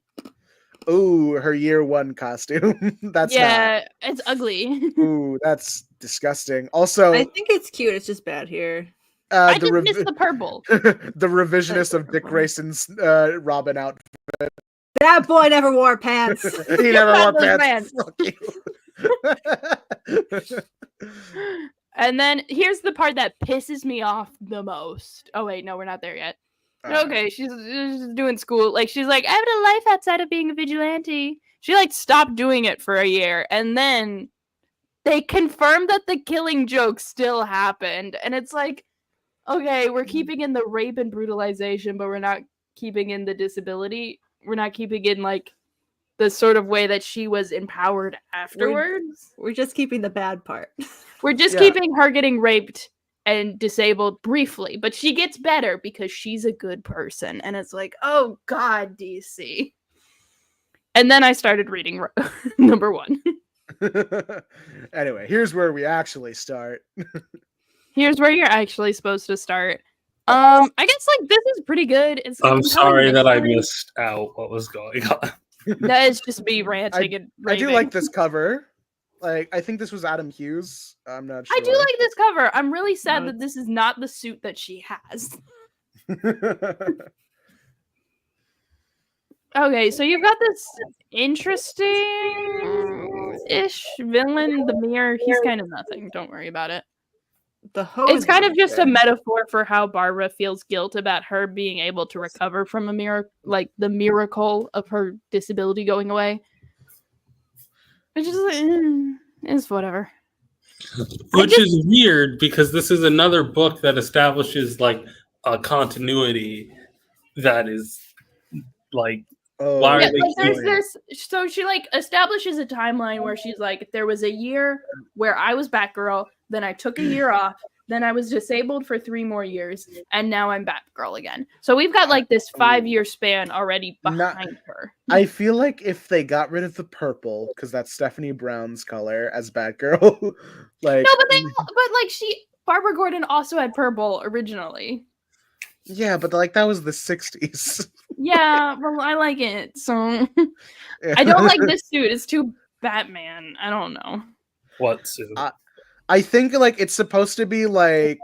Ooh, her year 1 costume. That's
it's ugly.
Ooh, that's disgusting. Also,
I think it's cute. It's just bad here.
I just missed the purple.
The revisionist of Dick Grayson's Robin outfit.
That boy never wore pants.
He never wore pants. Fuck you.
And then here's the part that pisses me off the most. Oh wait, no, we're not there yet. Okay, she's doing school. Like she's like, I have a life outside of being a vigilante. She like stopped doing it for a year, and then they confirmed that the Killing Joke still happened, and it's like, okay, we're keeping in the rape and brutalization, but we're not keeping in the disability. We're not keeping in like the sort of way that she was empowered afterwards.
We're just keeping the bad part.
We're just keeping her getting raped and disabled briefly, but she gets better because she's a good person. And it's like, oh God, DC. And then I started reading number 1.
Anyway, here's where we actually start.
Here's where you're actually supposed to start. I guess like this is pretty good.
I'm sorry that I missed out what was going on.
That is just me ranting and raving.
I do like this cover. Like, I think this was Adam Hughes. I'm not sure.
I do like this cover. I'm really sad that this is not the suit that she has. Okay, so you've got this interesting-ish villain, the Mirror. He's kind of nothing. Don't worry about it. It's kind of just a metaphor for how Barbara feels guilt about her being able to recover from a miracle, like the miracle of her disability going away. It's just like, it's whatever.
Which is weird because this is another book that establishes like a continuity that is like. Why are they
so she like establishes a timeline where she's like, there was a year where I was Batgirl, then I took a year off, then I was disabled for 3 more years, and now I'm Batgirl again. So we've got like this 5-year span already behind her.
I feel like if they got rid of the purple, because that's Stephanie Brown's color as Batgirl, like
no, but Barbara Gordon also had purple originally.
Yeah, but like that was the 60s.
Yeah, well, I like it. So I don't like this suit. It's too Batman. I don't know.
What suit?
I think like it's supposed to be like,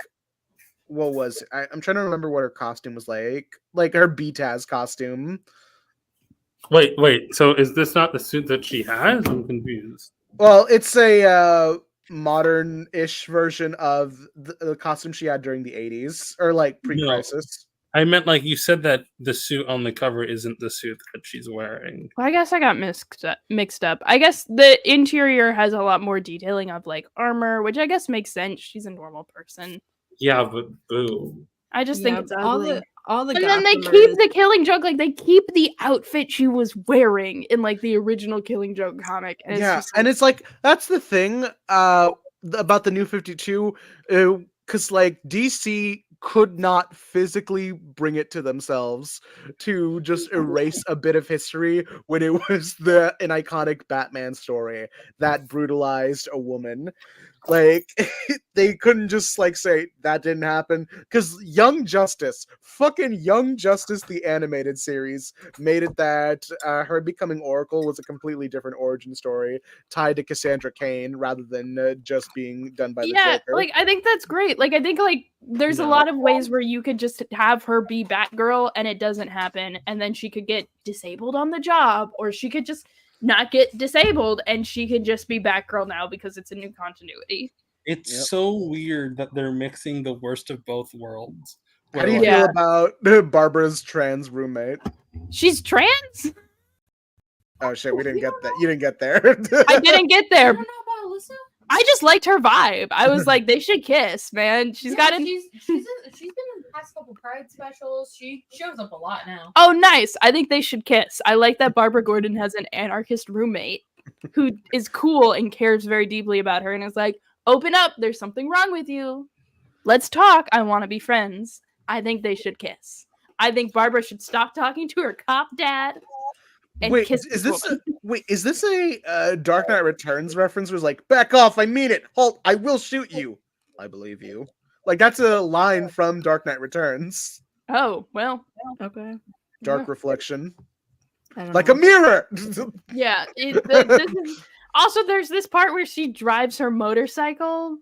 what was it? I'm trying to remember what her costume was like her BTAS costume.
Wait. So is this not the suit that she has? I'm confused.
Well, it's a modern-ish version of the costume she had during the 80s or like pre-crisis.
No. I meant like you said that the suit on the cover isn't the suit that she's wearing.
Well, I guess I got mixed up. I guess the interior has a lot more detailing of like armor, which I guess makes sense. She's a normal person.
Yeah, but boo.
I just think it's ugly.
all the
And then they
Gossamers-
keep the Killing Joke, like they keep the outfit she was wearing in like the original Killing Joke comic. And
Yeah,
it's just,
and it's like that's the thing about the New 52, because like DC could not physically bring it to themselves to just erase a bit of history when it was an iconic Batman story that brutalized a woman. Like they couldn't just like say that didn't happen, because fucking Young Justice, the animated series, made it that her becoming Oracle was a completely different origin story tied to Cassandra Cain rather than just being done by the Joker.
like I think that's great. Like I think like there's a lot of ways where you could just have her be Batgirl and it doesn't happen, and then she could get disabled on the job, or she could just not get disabled and she could just be Batgirl now because it's a new continuity.
It's so weird that they're mixing the worst of both worlds.
How do you
Where,
feel
Yeah.
about Barbara's trans roommate?
She's trans?
Oh shit, we didn't get that. You didn't get there.
I didn't get
I
there.
don't know about Alyssa.
I just liked her vibe. I was like, they should kiss, man. She's been
in the past couple Pride specials. She shows up a lot now.
Oh, nice. I think they should kiss. I like that Barbara Gordon has an anarchist roommate who is cool and cares very deeply about her and is like, open up. There's something wrong with you. Let's talk. I want to be friends. I think they should kiss. I think Barbara should stop talking to her cop dad and
Wait,
kiss
is
this
this
woman.
is this a Dark Knight Returns reference? Where it's like, back off, I mean it. Halt, I will shoot you. I believe you. Like that's a line from Dark Knight Returns.
Oh, well.
Okay.
Dark reflection,
I don't
like
know.
a mirror.
Yeah. This is, also, there's this part where she drives her motorcycle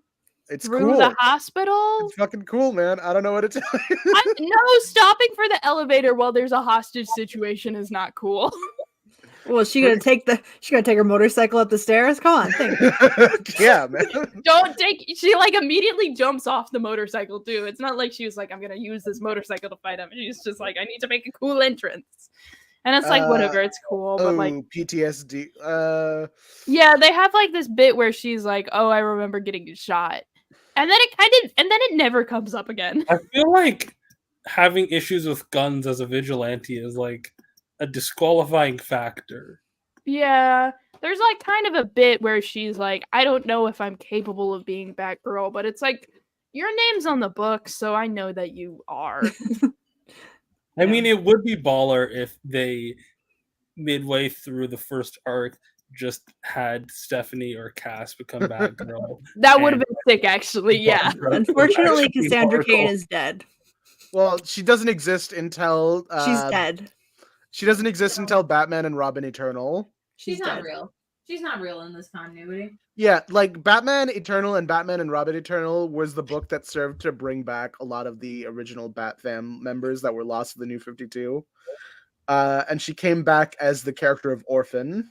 It's
through
cool.
the hospital.
It's fucking cool, man. I don't know what to tell you.
No, stopping for the elevator while there's a hostage situation is not cool.
Well, is she gonna take her motorcycle up the stairs? Come on, think.
Yeah, man.
Don't take. She like immediately jumps off the motorcycle too. It's not like she was like, I'm gonna use this motorcycle to fight him. She's just like, I need to make a cool entrance. And it's like, whatever, it's cool. But like,
PTSD.
yeah, they have like this bit where she's like, oh, I remember getting shot. And then it never comes up again.
I feel like having issues with guns as a vigilante is like a disqualifying factor.
Yeah, there's like kind of a bit where she's like, I don't know if I'm capable of being Batgirl, but it's like, your name's on the book, so I know that you are.
I mean, it would be baller if they, midway through the first arc, just had Stephanie or Cass become Batgirl.
That would have
And-
been sick, actually. Yeah.
Unfortunately,
Actually,
Cassandra Cain
Oracle.
is dead.
Well, she doesn't exist until
She's dead.
She doesn't exist until Batman and Robin Eternal.
She's not
dead.
real. She's not real in this continuity.
Yeah, like Batman Eternal and Batman and Robin Eternal was the book that served to bring back a lot of the original Bat fam members that were lost to the New 52. And she came back as the character of Orphan.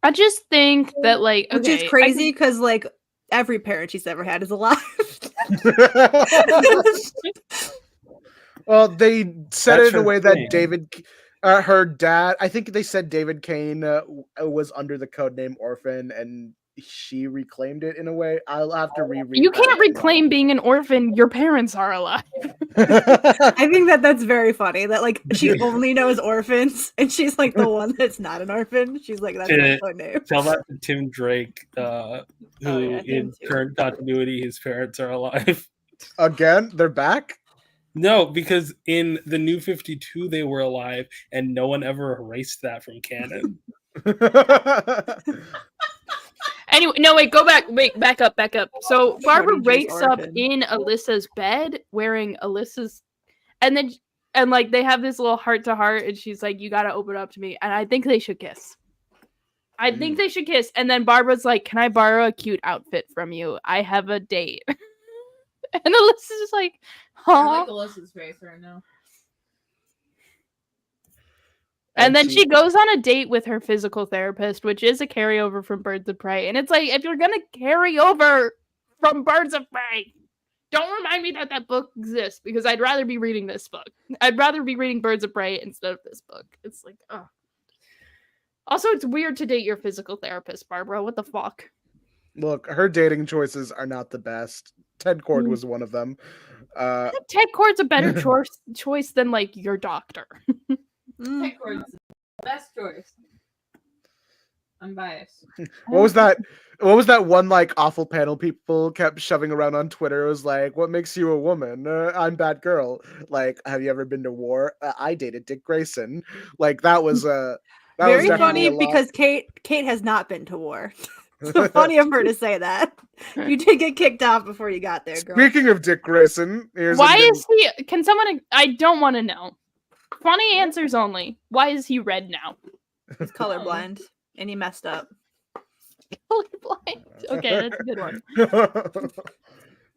I just think that, like,
Which
okay,
is crazy because like every parent she's ever had is alive.
Well, they said
That's
it in a
her
way that
thing.
David, her dad, I think they said David Kane was under the codename Orphan, and she reclaimed it in a way. I'll have to reread.
you
that.
can't reclaim being an orphan. Your parents are alive.
I think that's very funny that like she only knows orphans and she's like the one that's not an orphan. She's like, that's
Yeah.
my name.
Tell that to Tim Drake, who
yeah, him
in
too.
current continuity, his parents are alive.
Again, they're back.
No, because in the New 52, they were alive, and no one ever erased that from canon.
Anyway, no, wait, go back. Wait, back up. So Barbara
Jody's
wakes up
orphan.
in Alyssa's bed wearing Alyssa's, and like they have this little heart to heart, and she's like, "You gotta open up to me," and I think they should kiss. I think they should kiss, and then Barbara's like, "Can I borrow a cute outfit from you? I have a date." And Alyssa's just like,
I
"Huh?"
like Alyssa's face right now.
And then she goes on a date with her physical therapist, which is a carryover from Birds of Prey. And it's like, if you're gonna carry over from Birds of Prey, Don't remind me that book exists because I'd rather be reading this book. I'd rather be reading Birds of Prey instead of this book. It's like, oh. Also, it's weird to date your physical therapist, Barbara. What the fuck?
Look, her dating choices are not the best. Ted Cord was one of them.
Ted Cord's a better choice than like your doctor.
Ted Cord's the best choice. I'm biased.
What was that? What was that one like awful panel people kept shoving around on Twitter? It was like, "What makes you a woman? I'm that girl." Like, have you ever been to war? I dated Dick Grayson. Like that was that
Very
was
funny
a lot.
because Kate has not been to war. So funny of her to say that. You did get kicked off before you got there, girl.
Speaking of Dick Grayson,
why is he? Can someone? I don't want to know. Funny answers only. Why is he red now?
He's colorblind and he messed up.
Colorblind. Okay, that's a good one.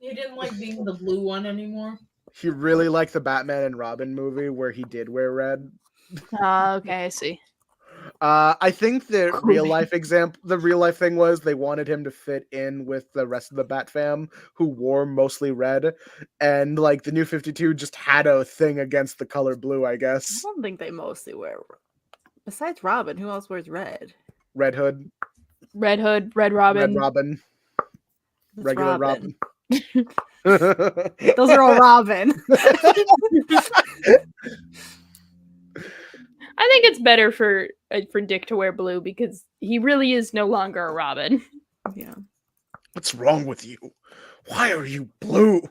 You didn't like being the blue one anymore?
He really liked the Batman and Robin movie where he did wear red.
Okay, I see.
I think the real life thing was they wanted him to fit in with the rest of the Bat fam who wore mostly red, and like the New 52 just had a thing against the color blue, I
I
guess.
don't think they mostly wear. Besides Robin, who else wears red?
Red Hood,
Red Hood, Red Robin.
Red Robin,
That's
regular Robin.
Those are all Robin.
I think it's better for Dick to wear blue because he really is no longer a Robin.
Yeah.
What's wrong with you? Why are you blue?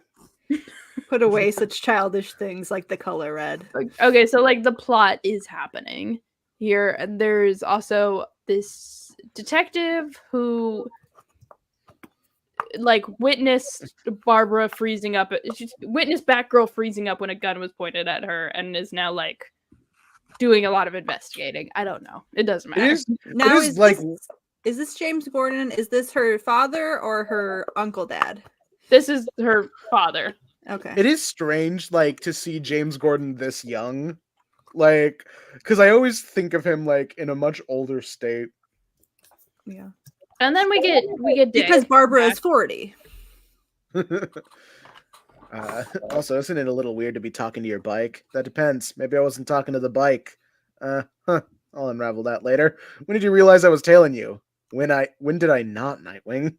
Put away such childish things like the color red.
Okay, so like the plot is happening here, and there's also this detective who like witnessed Barbara freezing up. She witnessed Batgirl freezing up when a gun was pointed at her, and is now like doing a lot of investigating. I don't know. It doesn't matter.
Now is this James Gordon? Is this her father or her uncle dad?
This is her father.
Okay.
It is strange, like, to see James Gordon this young, like, because I always think of him like in a much older state.
Yeah.
And then we get Dick
because Barbara
back.
is 40.
Also, isn't it a little weird to be talking to your bike? That depends. Maybe I wasn't talking to the bike. I'll unravel that later. When did you realize I was tailing you? When did I not, Nightwing?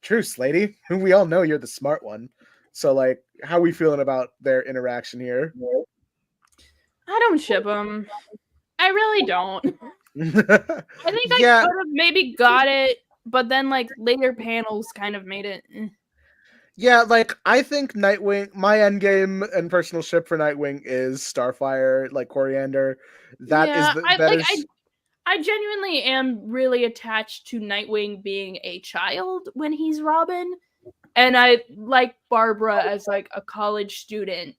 Truce, lady. We all know you're the smart one. So, like, how are we feeling about their interaction here?
I don't ship them. I really don't. I think I
Yeah.
could have maybe got it, but then like later panels kind of made it.
Yeah, like, I think Nightwing, my endgame and personal ship for Nightwing is Starfire, like Coriander. That is the
I genuinely am really attached to Nightwing being a child when he's Robin, and I like Barbara as like a college student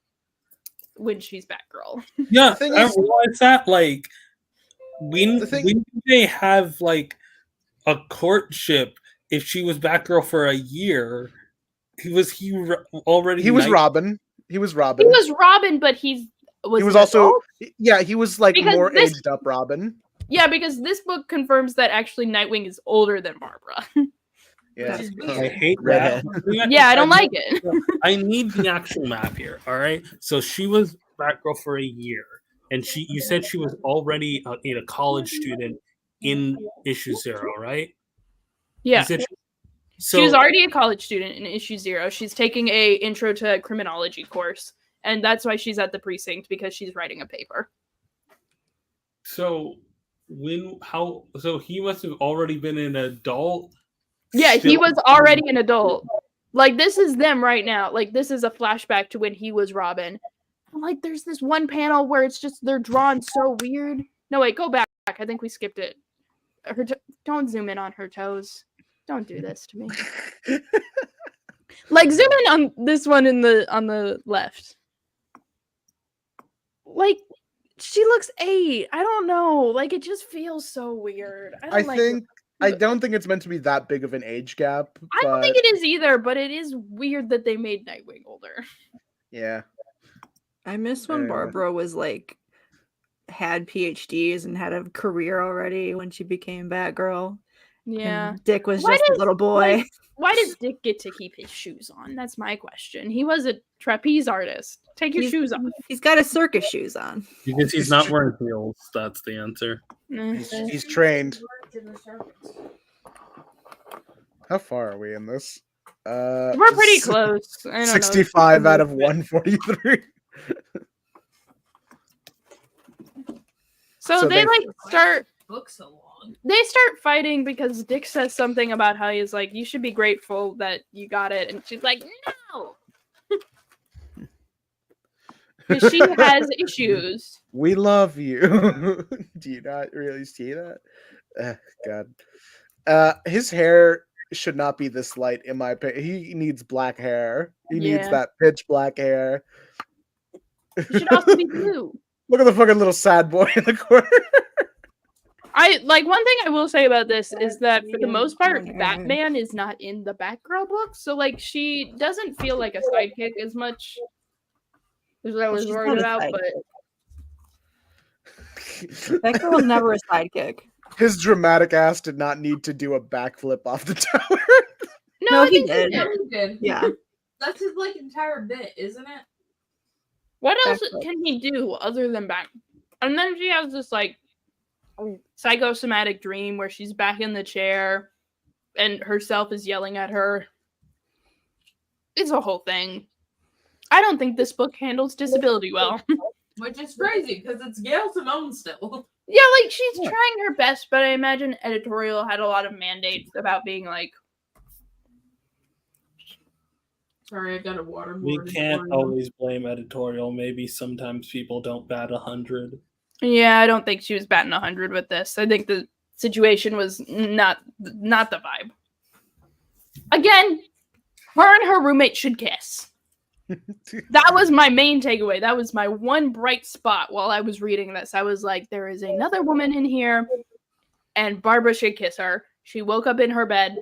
when she's Batgirl.
Yeah, I realize that. Like, when did they have like a courtship? If she was Batgirl for a year, he already?
He was Robin. He was Robin.
He was Robin, but he was
also
adult?
Yeah. He was like
Because
more aged up Robin.
Yeah, because this book confirms that actually Nightwing is older than Barbara.
Yeah,
I hate that.
Yeah, I don't like it.
I need the actual map here. All right, so she was Batgirl for a year, and you said she was already a college student in issue 0, right?
Yeah.
So
she was already a college student in issue 0. She's taking a intro to criminology course, and that's why she's at the precinct, because she's writing a paper.
So he must have already been an adult.
Yeah, he was already an adult. Like, this is them right now. Like, this is a flashback to when he was Robin. Like, there's this one panel where it's just they're drawn so weird. No, wait, go back. I think we skipped it. Don't zoom in on her toes. Don't do this to me. Like, zoom in on this one on the left. Like, she looks 8. I don't know. Like, it just feels so weird.
I don't think it's meant to be that big of an age gap.
I don't think it is either, but it is weird that they made Nightwing older.
Yeah.
I miss when Barbara was like had PhDs and had a career already when she became Batgirl.
Yeah.
And Dick was
Why
just a
does-
little boy.
like, why does Dick get to keep his shoes on? That's my question. He was a trapeze artist. Take your shoes off.
He's got his circus shoes on.
Because he's not wearing heels. That's the answer.
He's trained. How far are we in this?
We're pretty close. I don't know.
65 out of 143.
So
So
they
they-
like start
Book so long.
they start fighting because Dick says something about how he's like, you should be grateful that you got it, and she's like, no, because she has issues.
We love you. Do you not really see that? God. His hair should not be this light, in my opinion. He needs black hair. He needs
Yeah.
that pitch black hair.
It should also be blue.
Look at the fucking little sad boy in the corner.
I like one thing I will say about this is that for the most part, Batman is not in the Batgirl book, so like she doesn't feel like a sidekick as much as I was
She's
worried
not a
about. But
That girl was never a sidekick.
His dramatic ass did not need to do a backflip off the tower.
No,
I
he
think
did.
Yeah, he did.
Yeah.
That's his like entire bit, isn't it?
What else
Backflip.
can he do other than back? And then she has this like psychosomatic dream where she's back in the chair and herself is yelling at her. It's a whole thing. I don't think this book handles disability well.
Which is crazy because it's Gail Simone still.
Yeah, like she's trying her best, but I imagine editorial had a lot of mandates about being like,
Sorry, I got a waterboard.
We can't
for you.
always blame editorial. Maybe sometimes people don't bat 100.
yeah, I don't think she was batting 100 with this. I think the situation was not the vibe. Again, her and her roommate should kiss. That was my main takeaway. That was my one bright spot while I was reading this. I was like, there is another woman in here, and Barbara should kiss her. She woke up in her bed.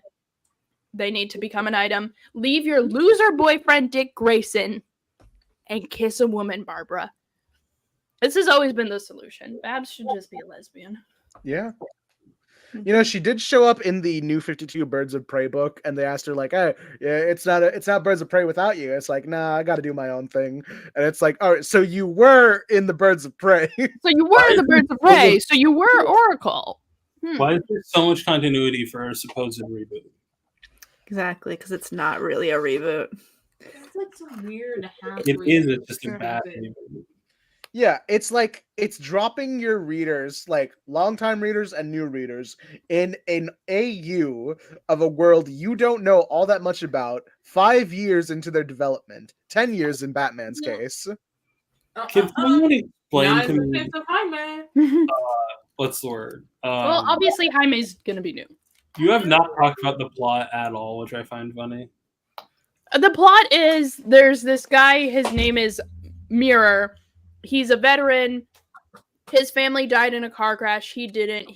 They need to become an item. Leave your loser boyfriend, Dick Grayson, and kiss a woman, Barbara. This has always been the solution. Babs should just be a lesbian.
Yeah. You know, she did show up in the new 52 Birds of Prey book, and they asked her like, "Hey, yeah, it's not Birds of Prey without you." It's like, "Nah, I got to do my own thing." And it's like, "All right, so you were in the Birds of Prey."
So you were the Birds of Prey. So you were Oracle.
Why is there so much continuity for a supposed reboot?
Exactly, because it's not really a reboot.
It's like some weird half.
It is just a bad reboot.
Yeah, it's like it's dropping your readers, like longtime readers and new readers, in an AU of a world you don't know all that much about 5 years into their development, 10 years in Batman's
Yeah.
case.
Can someone explain to me
Of Jaime.
what's the word?
Well, obviously Jaime's gonna be new.
You have not talked about the plot at all, which I find funny.
The plot is there's this guy, his name is Mirror. He's a veteran. His family died in a car crash. He didn't.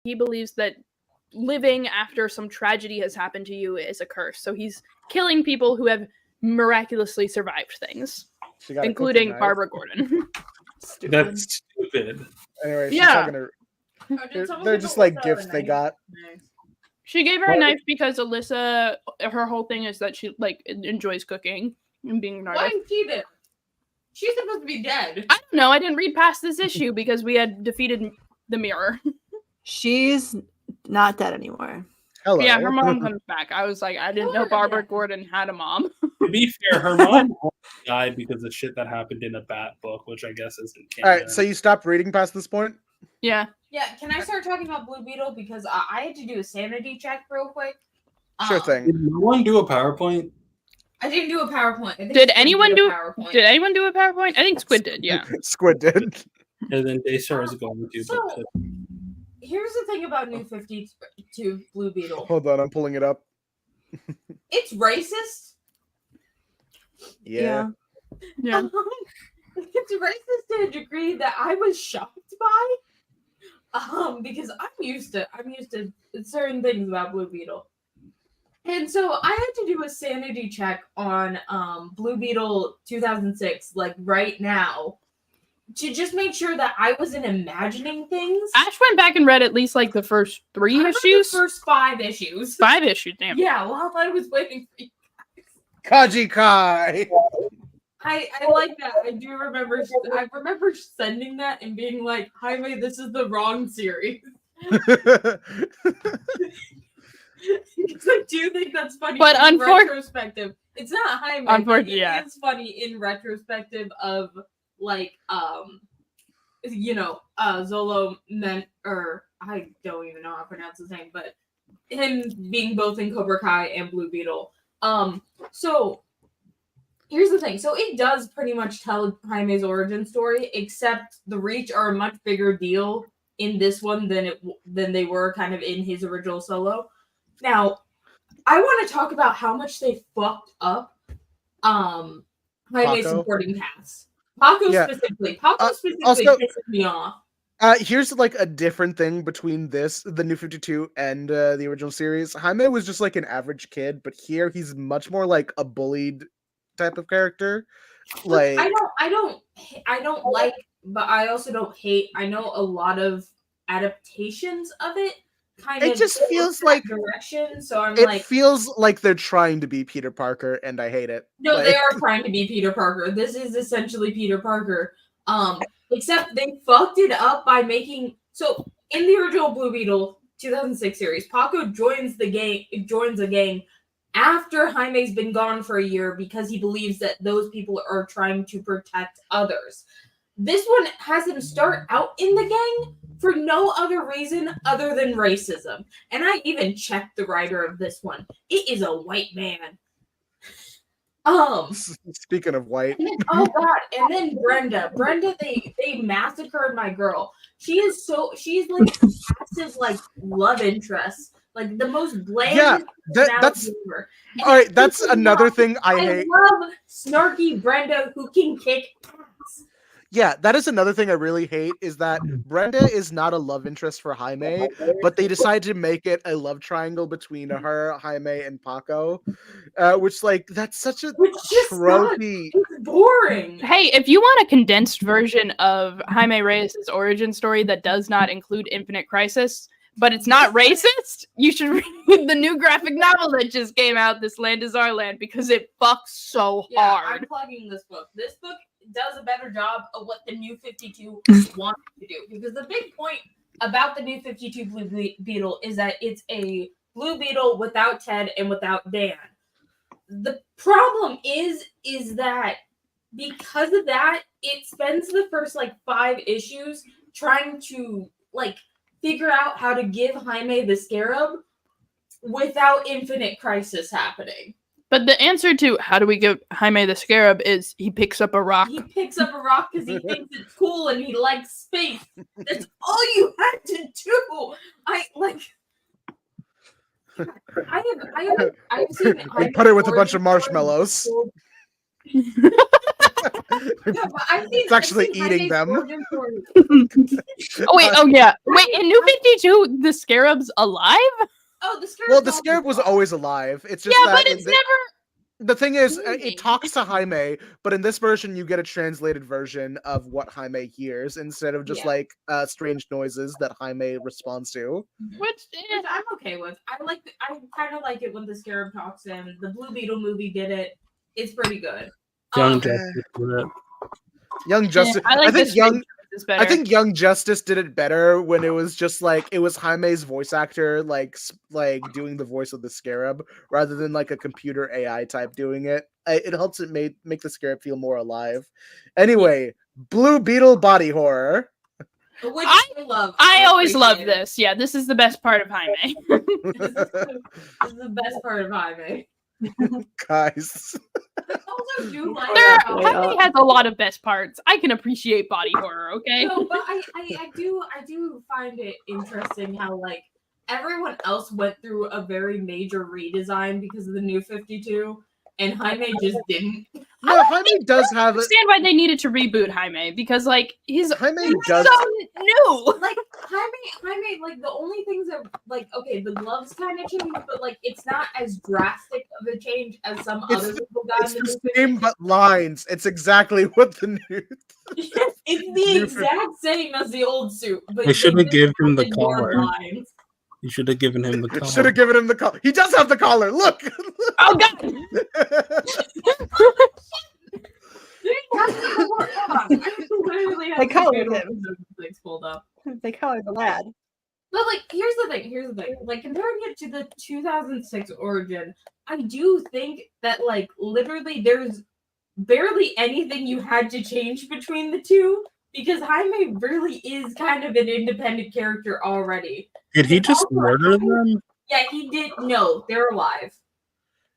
He believes that living after some tragedy has happened to you is a curse. So he's killing people who have miraculously survived things,
She got a
including
cooking knife.
Barbara Gordon.
That's stupid.
Anyway, she's
Yeah.
talking to they're just like gifts they got.
She gave her a knife because Alyssa, her whole thing is that she like enjoys cooking and being an
Why
artist.
did she do? She's supposed to be dead.
I don't know. I didn't read past this issue because we had defeated the Mirror.
She's not dead anymore.
Hello.
Yeah, her mom comes back. I was like, I didn't know Barbara Gordon had a mom.
To be fair, her mom died because of shit that happened in a Bat book, which I guess isn't canon.
All right, so you stopped reading past this point?
Yeah.
Yeah, can I start talking about Blue Beetle? Because I had to do a sanity check real quick.
Sure thing.
Did no one do a PowerPoint?
I didn't do a PowerPoint. I think
Did
Squid
anyone
did
do?
a PowerPoint.
Did anyone do a PowerPoint? I think Squid did. Yeah.
Squid did.
And then Daystar is going to.
So, here's the thing about New 52 Blue Beetle.
Hold on, I'm pulling it up.
It's racist.
Yeah.
Yeah.
It's racist to a degree that I was shocked by. Because I'm used to certain things about Blue Beetle. And so I had to do a sanity check on Blue Beetle 2006, like right now. to just make sure that I wasn't imagining things.
Ash went back and read at least like the first 3
I read
issues.
the first 5 issues.
5 issues, damn.
Yeah, while I was waiting for you.
Kaji Kai.
I like that. I do remember. I remember sending that and being like, "Jaime, this is the wrong series." Because I do think that's funny.
But
in retrospective, it's not Jaime. But
yeah.
It is funny in retrospective of like Zolo meant, or I don't even know how to pronounce his name, but him being both in Cobra Kai and Blue Beetle. So here's the thing. So it does pretty much tell Jaime's origin story, except the Reach are a much bigger deal in this one than they were kind of in his original solo. Now, I want to talk about how much they fucked up Jaime's supporting cast. Paco specifically. Paco specifically pisses me off.
Here's like a different thing between the New 52 and the original series. Jaime was just like an average kid, but here he's much more like a bullied type of character. Like
I don't like, but I also don't hate. I know a lot of adaptations of it
it just feels like
direction. So
it feels like they're trying to be Peter Parker, and I hate it.
No, they are trying to be Peter Parker. This is essentially Peter Parker. Except they fucked it up by making so in the original Blue Beetle 2006 series, Paco joins a gang after Jaime's been gone for a year because he believes that those people are trying to protect others. This one has him start out in the gang for no other reason other than racism. And I even checked the writer of this one. It is a white man.
Speaking of white.
Oh god, and then Brenda, they massacred my girl. She's like a passive like love interest. Like the most bland.
Yeah, that's all right. That's another thing I hate.
I love snarky Brenda who can kick ass.
Yeah, that is another thing I really hate is that Brenda is not a love interest for Jaime, but they decided to make it a love triangle between her, Jaime, and Paco, which like that's such a tropey.
It's boring.
Hey, if you want a condensed version of Jaime Reyes' origin story that does not include Infinite Crisis, but it's not racist, you should read the new graphic novel that just came out, This Land Is Our Land, because it fucks so hard.
I'm plugging this book. This book does a better job of what the New 52 wanted to do. Because the big point about the New 52 Blue Beetle is that it's a Blue Beetle without Ted and without Dan. The problem is that because of that, it spends the first like 5 issues trying to like figure out how to give Jaime the Scarab without Infinite Crisis happening.
But the answer to how do we give Jaime the Scarab is he picks up a rock.
He picks up a rock because he thinks it's cool and he likes space. That's all you had to do. I have seen
I put it with a bunch of marshmallows. It's actually eating them.
Oh wait, oh yeah. Wait, in New 52, the Scarab's alive?
Oh, the Scarab.
Well, the Scarab was always alive. It's just
but it's never.
The thing is, it talks to Jaime, but in this version, you get a translated version of what Jaime hears instead of just like strange noises that Jaime responds to.
Which
I'm okay with. I kind of like it when the Scarab talks to him. The Blue Beetle movie did it. It's pretty good.
Young Justice. I think Young Justice did it better when it was just like it was Jaime's voice actor like doing the voice of the Scarab rather than like a computer AI type doing it. It helps it make the Scarab feel more alive. Anyway, Blue Beetle body horror.
Which I love.
I always love this. Yeah, this is the best part of Jaime.
This is the best part of Jaime.
Guys.
Also do like
Jaime has a lot of best parts. I can appreciate body horror, okay?
No, but I do find it interesting how like everyone else went through a very major redesign because of the New 52. and Jaime just didn't.
No, Jaime does
I
have it.
understand why they needed to reboot Jaime because like he's
Jaime
so
does.
new.
Like Jaime, like the only things that like okay, the gloves kind of changed, but like it's not as drastic of a change as some other people got
It's
in the
the
new
same but lines. It's exactly what the new.
It's the exact same as the old suit, but
They should have
just
given him the
added more
collar.
lines.
You should have given him the collar.
Should have given him the collar. He does have the collar. Look.
Oh god.
Hold on. I literally have
They
the
colored
two
him.
things pulled up.
They colored the lad.
But like, here's the thing. Like comparing it to the 2006 origin, I do think that like literally there's barely anything you had to change between the two because Jaime really is kind of an independent character already.
Did he
And
just
also,
murder them?
Yeah, he did. No, they're alive.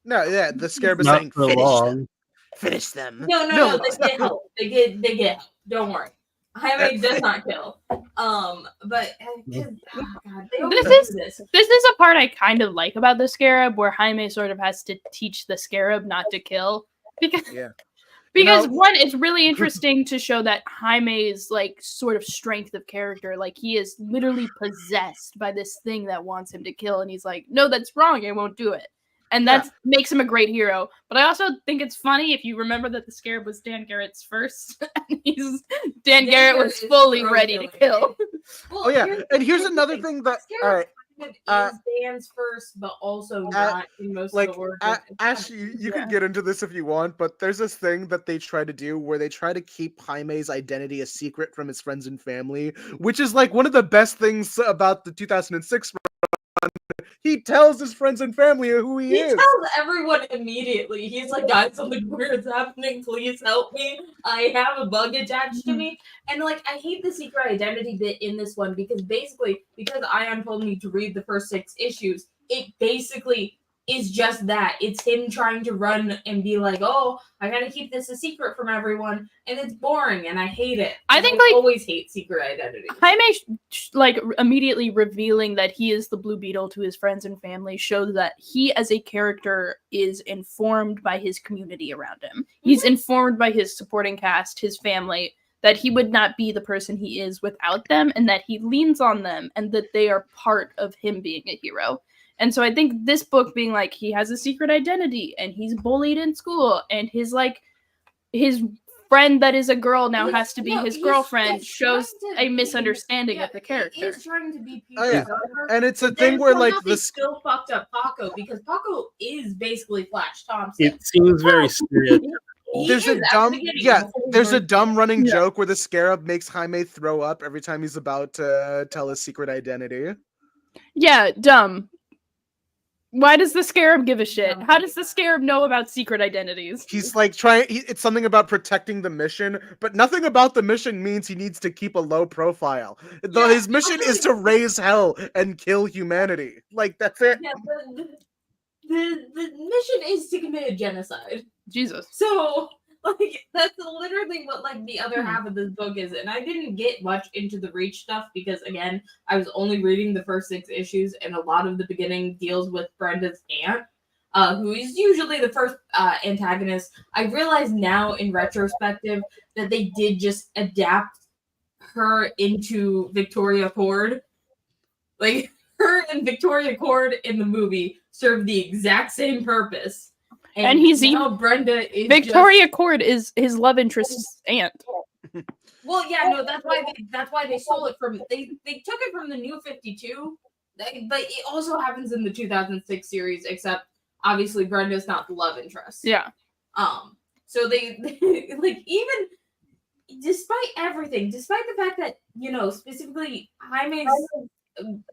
No, yeah, the scarab is
Not
saying
for
finish
long.
them. Finish them.
No, they get help. They get help. Don't worry. Jaime does not kill. But God, they always
This
do this.
This is a part I kind of like about the Scarab, where Jaime sort of has to teach the Scarab not to kill, because
Yeah.
because
Now-
one, it's really interesting to show that Jaime's like sort of strength of character, like he is literally possessed by this thing that wants him to kill, and he's like, no, that's wrong, I won't do it. And that makes him a great hero. But I also think it's funny if you remember that the Scarab was Dan Garrett's first. And Dan Garrett was fully ready to kill.
Well,
Oh yeah, and here's another thing that. All right,
Scarab is Dan's first, but also not in most
like
of the origin.
Ash, you can get into this if you want, but there's this thing that they try to do where they try to keep Jaime's identity a secret from his friends and family, which is like one of the best things about the 2006 run. He tells his friends and family who he is.
He tells everyone immediately. He's like, guys, something weird's happening. Please help me. I have a bug attached to me. And like, I hate the secret identity bit in this one because basically, because Ayaan told me to read the first 6 issues, it basically is just that. It's him trying to run and be like, oh, I gotta keep this a secret from everyone. And it's boring and I hate it.
I
And
think, like,
always hate secret identity.
Jaime, like, immediately revealing that he is the Blue Beetle to his friends and family shows that he, as a character, is informed by his community around him. He's informed by his supporting cast, his family, that he would not be the person he is without them, and that he leans on them, and that they are part of him being a hero. And so I think this book being like, he has a secret identity, and he's bullied in school, and his friend that is a girl now has to be his girlfriend shows a misunderstanding of the character.
He is trying to be
Oh, yeah.
Peter Parker,
And it's a
but then
thing where like
somehow he
this.
still fucked up Paco because Paco is basically Flash Thompson.
It seems very stereotypical.
He
There's
is
a
at the
dumb,
beginning,
yeah.
before he
There's a
learns
dumb running
Yeah.
joke where the Scarab makes Jaime throw up every time he's about to tell his secret identity.
Yeah, dumb. Why does the Scarab give a shit? How does the Scarab know about secret identities?
He's like it's something about protecting the mission, but nothing about the mission means he needs to keep a low profile.
Yeah,
His mission is to raise hell and kill humanity. Like, that's it.
Yeah, the mission is to commit a genocide.
Jesus.
So, like, that's literally what, like, the other half of this book is. And I didn't get much into the Reach stuff because, again, I was only reading the first 6 issues, and a lot of the beginning deals with Brenda's aunt, who is usually the first antagonist. I realize now, in retrospective, that they did just adapt her into Victoria Cord. Like, her and Victoria Cord in the movie serve the exact same purpose.
And he's
now Brenda is
Victoria Cord is his love interest's aunt.
Well, yeah, no, that's why they stole it from they took it from the New 52, but it also happens in the 2006 series, except obviously Brenda's not the love interest.
Yeah.
So they like, even despite everything, despite the fact that, you know, specifically Jaime's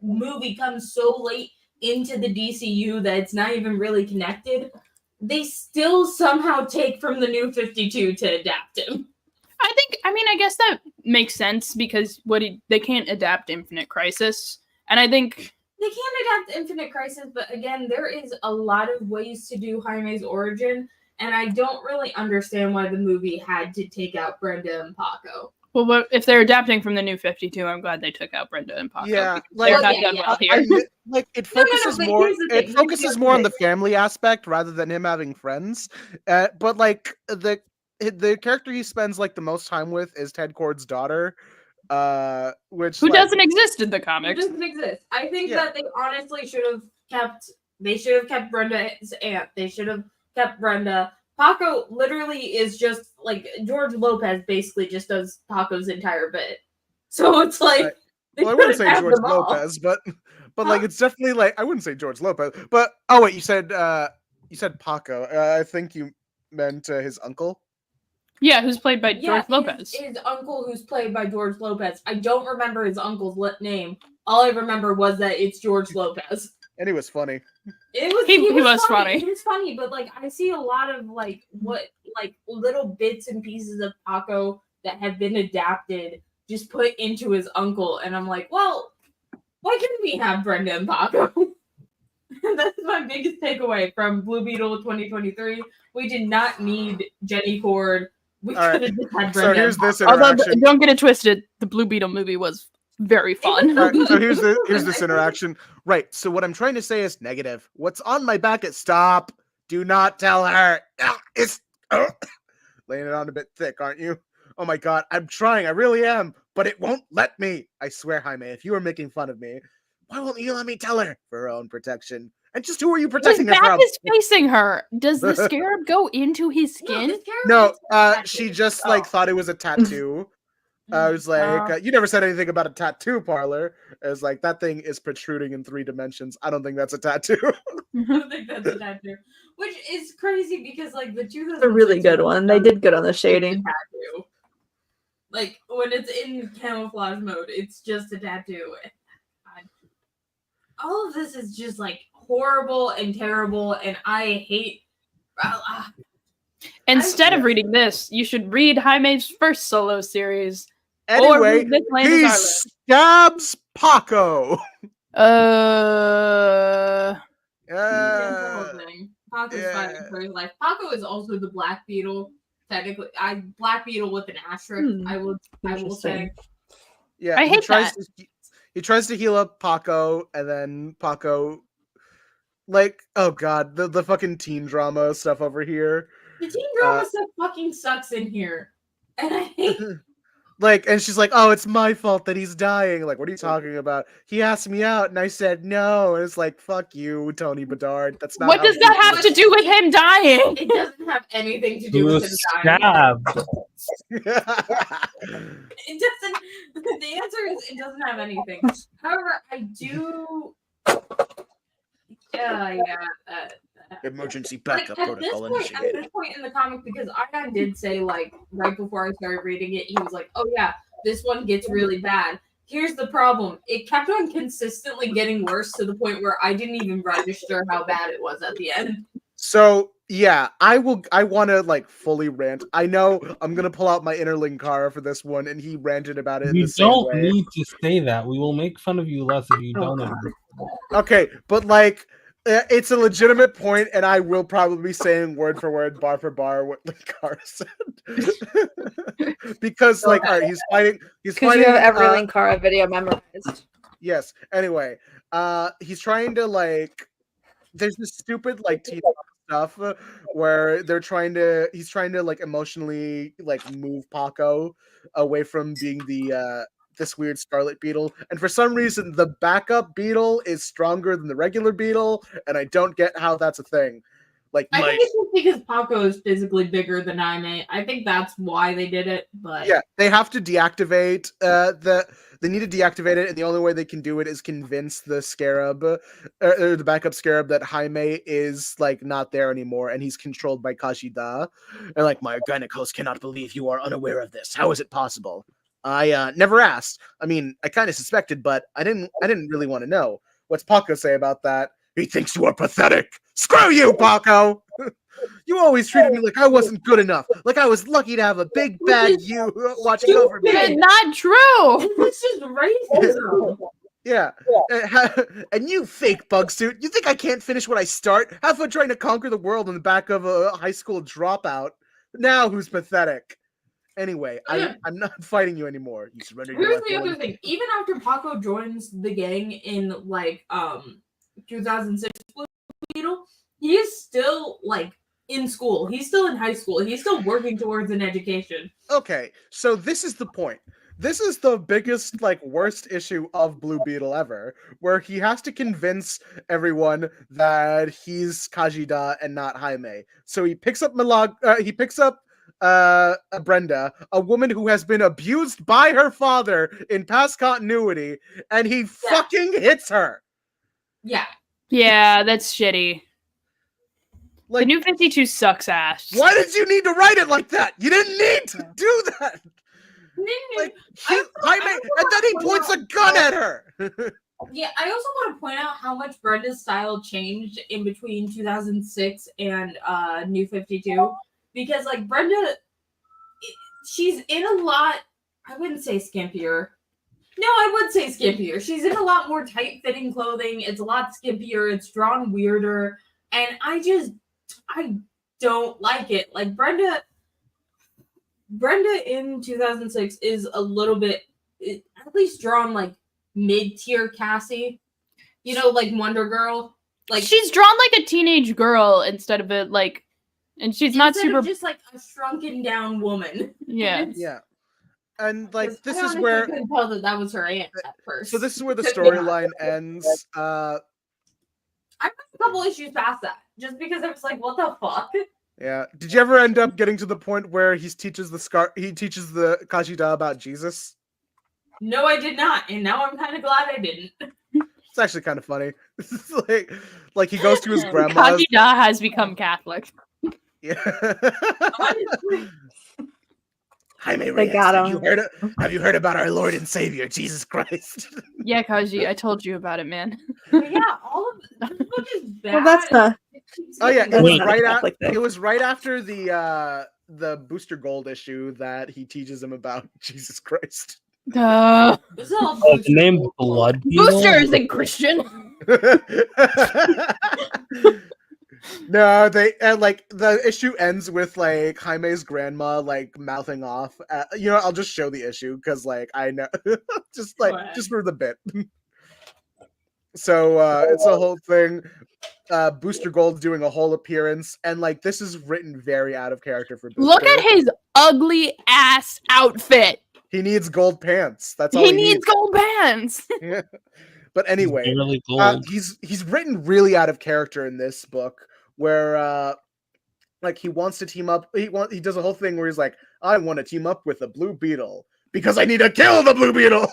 movie comes so late into the DCU that it's not even really connected, they still somehow take from the New 52 to adapt him.
I guess that makes sense because they can't adapt Infinite Crisis. And I think
They can adapt Infinite Crisis, but again, there is a lot of ways to do Jaime's origin, and I don't really understand why the movie had to take out Brenda and Paco.
Well, but if they're adapting from the New 52, I'm glad they took out Brenda and Paco.
Yeah,
Because
like-
they're not
Yeah,
done
yeah.
well here.
Like it
No, no,
focuses
but
more.
here's the
It
thing, here's
focuses
the
more on the
thing.
family aspect rather than him having friends. But like the character he spends like the most time with is Ted Kord's daughter, which
Who
like,
doesn't exist in the
It
comics.
doesn't exist. I think
Yeah.
that they honestly should have kept. They should have kept Brenda's aunt. They should have kept Brenda. Paco literally is just like George Lopez. Basically, just does Paco's entire bit. So it's like.
Right.
they
Well, I wouldn't
could've
say
had
George
them all.
Lopez, but
Huh?
like it's definitely like I wouldn't say George Lopez, but oh wait, you said Paco. I think you meant his uncle.
Yeah, who's played by
Yeah,
George Lopez.
His uncle, who's played by George Lopez. I don't remember his uncle's name. All I remember was that it's George Lopez.
And he was funny.
It was
He was funny.
He was funny, but like I see a lot of like little bits and pieces of Paco that have been adapted, just put into his uncle, and I'm like, well, why couldn't we have Brenda and Paco? That's my biggest takeaway from Blue Beetle 2023. We did not need Jenny Cord. We
All right.
could have just had Brenda.
So here's
and
this
Paco.
Although,
interaction.
don't get it twisted, the Blue Beetle movie was very fun.
All right, so here's this interaction. Right. So what I'm trying to say is negative. What's on my back at stop? Do not tell her. It's laying it on a bit thick, aren't you? Oh my god, I'm trying. I really am, but it won't let me. I swear, Jaime, if you were making fun of me, why won't you let me tell her for her own protection? And just who are you
His
protecting her
back
from?
is facing her. Does the scarab go into his skin?
this character
No,
is tattooed.
she just like thought it was a tattoo. I was like, you never said anything about a tattoo parlor. I was like, that thing is protruding in 3 dimensions. I don't think that's a tattoo.
I don't think that's a tattoo. Which is crazy because like the 2006
It's a really good one. They did good on the
it's a
shading.
tattoo. Like when it's in camouflage mode, it's just a tattoo. God. All of this is just like horrible and terrible, and I hate.
Instead of
Yeah.
reading this, you should read Jaime's first solo series. Or
Anyway,
read This Land
he
is Our
stabs Paco.
Land.
Paco's
yeah.
fighting for his life. Paco is also the Black Beetle. Technically, Black Beetle with an asterisk. I will say.
Interesting.
Yeah,
I
he
hate
tries
that.
he tries to heal up Paco, and then Paco, like, oh god, the fucking teen drama stuff over here.
The teen drama stuff fucking sucks in here, and I hate.
Like, and she's like, oh, it's my fault that he's dying. Like, what are you talking about? He asked me out, and I said no. And it's like, fuck you, Tony Bedard. That's not.
What
how
does that have to do with him dying?
It doesn't have anything to
He
do with
was
his dying.
stabbed.
It doesn't. The answer is it doesn't have anything. However, I do. Yeah.
Emergency
Like,
backup
at this
protocol
point,
initiated.
in the comic, because Ayaan did say like right before I started reading it, he was like, "Oh yeah, this one gets really bad." Here's the problem: it kept on consistently getting worse to the point where I didn't even register how bad it was at the end.
So yeah, I want to like fully rant. I know I'm gonna pull out my inner Linkara for this one, and he ranted about it in
You
the same
don't
way.
need to say that. We will make fun of you less if you
Oh,
don't.
God.
agree.
Okay, but like, it's a legitimate point, and I will probably be saying word for word, bar for bar what Linkara said, because like, all right, he's fighting.
Because you have every Linkara video memorized.
Yes. Anyway, he's trying to like. There's this stupid like teen stuff where he's trying to like emotionally like move Paco away from being the this weird Scarlet Beetle, and for some reason the backup Beetle is stronger than the regular Beetle, and I don't get how that's a thing. Like,
I think it's just because Paco is physically bigger than Jaime. I think that's why they did it. But
yeah, they have to deactivate they need to deactivate it, and the only way they can do it is convince the Scarab or the backup Scarab that Jaime is like not there anymore, and he's controlled by Kashida. And like, my organic host cannot believe you are unaware of this. How is it possible? I never asked. I mean, I kind of suspected, but I didn't really want to know. What's Paco say about that? He thinks you are pathetic. Screw you, Paco! You always treated me like I wasn't good enough. Like I was lucky to have a big bad you watching over me.
It's not true.
it's just racism.
Yeah. And you fake bug suit. You think I can't finish what I start? Have fun trying to conquer the world on the back of a high school dropout. Now who's pathetic? Anyway,
Yeah.
I'm not fighting you anymore. You surrendered your
Here's
life.
the other
willingly.
thing. Even after Paco joins the gang in like 2006 Blue Beetle, he is still like in school. He's still in high school. He's still working towards an education.
Okay, so this is the point. This is the biggest, like, worst issue of Blue Beetle ever, where he has to convince everyone that he's Kajida and not Jaime. So he picks up Brenda, a woman who has been abused by her father in past continuity, and he fucking hits her.
Yeah.
Yeah, that's shitty.
Like,
The new 52 sucks ass.
why did you need to write it like that? You didn't need to do that. Like, Jaime, and then he points a gun at her.
Yeah, I also want to point out how much Brenda's style changed in between 2006 and New 52. Because, like, Brenda, she's in a lot, I wouldn't say skimpier. No, I would say skimpier. She's in a lot more tight-fitting clothing. It's a lot skimpier. It's drawn weirder. And I don't like it. Like, Brenda in 2006 is a little bit, at least drawn like mid-tier Cassie. You know, like Wonder Girl. Like,
she's drawn like a teenage girl instead of it like, and she's not
instead
super.
of just like a shrunken down woman.
Yeah.
Yeah. And like
'Cause
this
I
is
honestly
where
couldn't tell that was her aunt at first.
so this is where the
Yeah.
storyline ends.
I'm a couple issues past that, just because I was like, "What the fuck?"
Yeah. Did you ever end up getting to the point where he teaches the Kajida about Jesus?
No, I did not, and now I'm kind of glad I didn't.
It's actually kind of funny. like he goes to his grandma's.
Kajida has become Catholic.
Yeah.
Honestly,
Jaime
They
Reyes,
got
have you heard about our Lord and Savior Jesus Christ?
Yeah, Kaji, I told you about it, man.
but yeah, all of this book is bad.
Well, that's not.
Oh yeah, it
That's
was
not a
right
Catholic thing.
it was right after the Booster Gold issue that he teaches him about Jesus Christ.
This is all
Oh, the name Blood Beetle?
Booster isn't Christian.
No, they like the issue ends with like Jaime's grandma like mouthing off. I'll just show the issue because like I know, just for the bit. So it's a whole thing. Booster Gold's doing a whole appearance, and like this is written very out of character for Booster.
Look at his ugly ass outfit.
He needs gold pants. That's all
He needs gold pants.
But anyway,
Barely gold.
he's written really out of character in this book, where like he wants to team up. He does a whole thing where he's like, I want to team up with the Blue Beetle because I need to kill the Blue Beetle.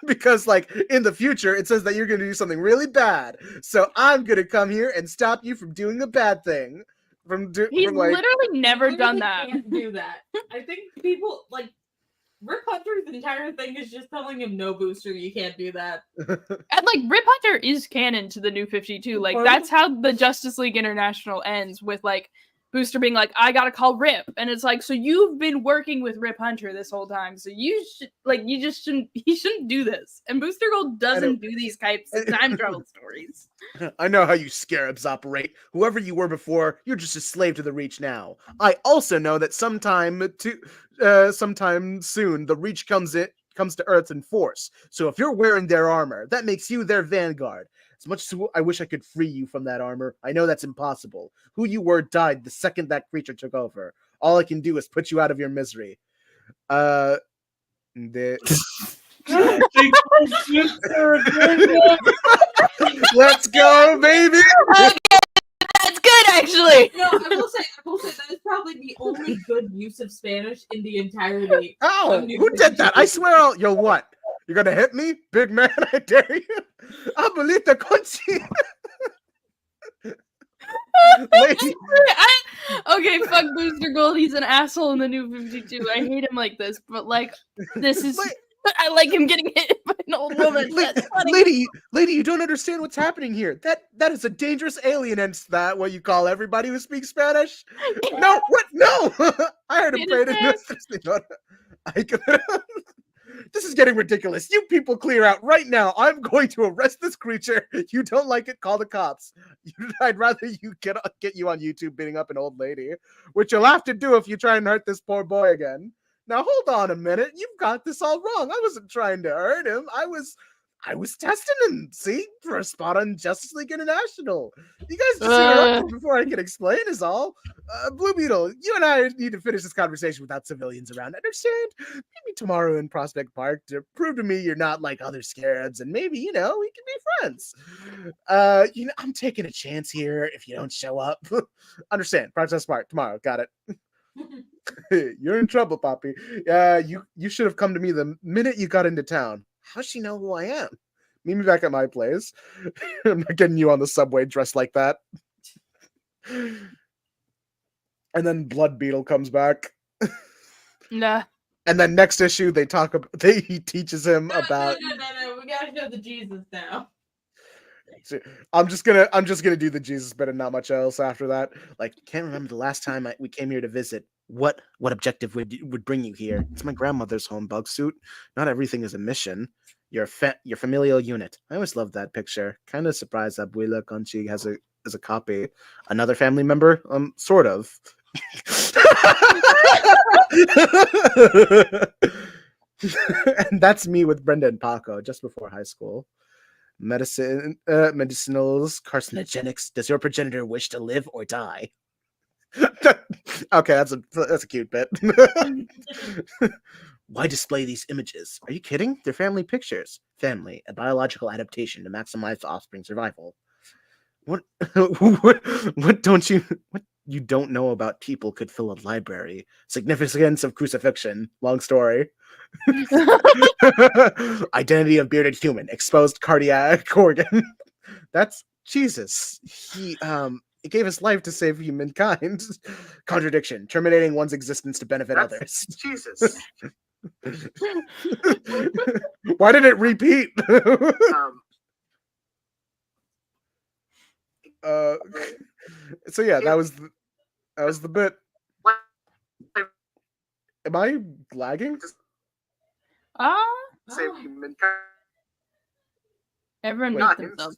Because like in the future it says that you're going to do something really bad, so I'm going to come here and stop you from doing a bad thing.
He's literally never done that.
Can't do that. I think people like Rip Hunter's entire thing is just telling him, no, Booster, you can't do that.
And like Rip Hunter is canon to the new 52. Like that's how the Justice League International ends, with like Booster being like, I gotta call Rip. And it's like, so you've been working with Rip Hunter this whole time. So he shouldn't do this. And Booster Gold doesn't do these types of time travel stories.
I know how you scarabs operate. Whoever you were before, you're just a slave to the Reach now. I also know that sometime soon the Reach comes to Earth in force. So if you're wearing their armor, that makes you their vanguard. As much as I wish I could free you from that armor, I know that's impossible. Who you were died the second that creature took over. All I can do is put you out of your misery.
Let's
go, baby!
That's good, actually.
No, I will say that is probably the only good use of Spanish in the entirety.
Oh,
of New
who did that?
52.
I swear, yo, what? You're gonna hit me? Big man, I dare you. Abuelita Conchi. Lady.
Okay, fuck Booster Gold. He's an asshole in the new 52. I hate him like this, but like, this is. I like him getting hit by an old woman. That's funny.
Lady, you don't understand what's happening here. That is a dangerous alien, and is that what you call everybody who speaks Spanish? No, what? No! I heard him pray to This is getting ridiculous. You people clear out right now. I'm going to arrest this creature. You don't like it, call the cops. I'd rather you get you on YouTube beating up an old lady, which you'll have to do if you try and hurt this poor boy again. Now hold on a minute. You've got this all wrong. I wasn't trying to hurt him. I was testing him, see, for a spot on Justice League International. You guys just interrupted before I can explain is all. Blue Beetle, you and I need to finish this conversation without civilians around. Understand? Maybe tomorrow in Prospect Park to prove to me you're not like other scarabs, and maybe, we can be friends. I'm taking a chance here if you don't show up. Understand? Prospect Park tomorrow. Got it. You're in trouble, Poppy. You should have come to me the minute you got into town. How's she know who I am? Meet me back at my place. I'm not getting you on the subway dressed like that. And then Blood Beetle comes back.
Nah.
And then next issue, he teaches him about.
No. We gotta show the Jesus now.
I'm just gonna do the Jesus bit and not much else after that. Like, can't remember the last time we came here to visit. What objective would bring you here? It's my grandmother's home, Bugsuit. Not everything is a mission. Your familial unit. I always loved that picture. Kind of surprised that Abuela Conchi has a copy. Another family member? Sort of. And that's me with Brenda and Paco just before high school. Medicinals, carcinogenics. Does your progenitor wish to live or die? Okay, that's a cute bit. Why display these images? Are you kidding? They're family pictures. Family, a biological adaptation to maximize offspring survival. What you don't know about people could fill a library. Significance of crucifixion. Long story. Identity of bearded human. Exposed cardiac organ. That's Jesus. He gave his life to save humankind. Contradiction. Terminating one's existence to benefit others. Jesus. Why did it repeat? So yeah, that was the bit. Am I lagging? Save humankind.
Everyone mute themselves.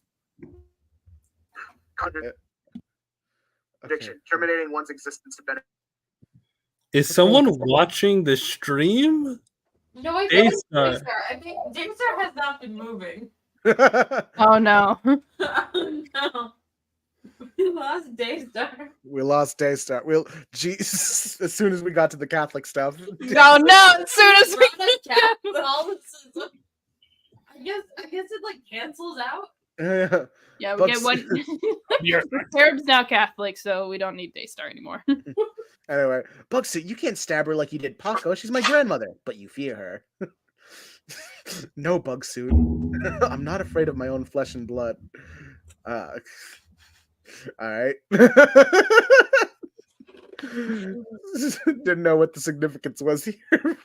Contradiction. Terminating one's existence to benefit.
Is someone watching the stream?
No, I think
Daystar.
I think Daystar has not been moving.
Oh no.
No. We lost Daystar.
We lost Daystar. Jeez, as soon as we got to the Catholic stuff.
Oh no! As soon as we
Catholicism. I guess it like cancels out.
Yeah, we get one. Carib's now Catholic, so we don't need Daystar anymore.
Anyway, Bugsuit, you can't stab her like you did Paco. She's my grandmother, but you fear her. No, Bugsuit. I'm not afraid of my own flesh and blood. All right. Didn't know what the significance was here.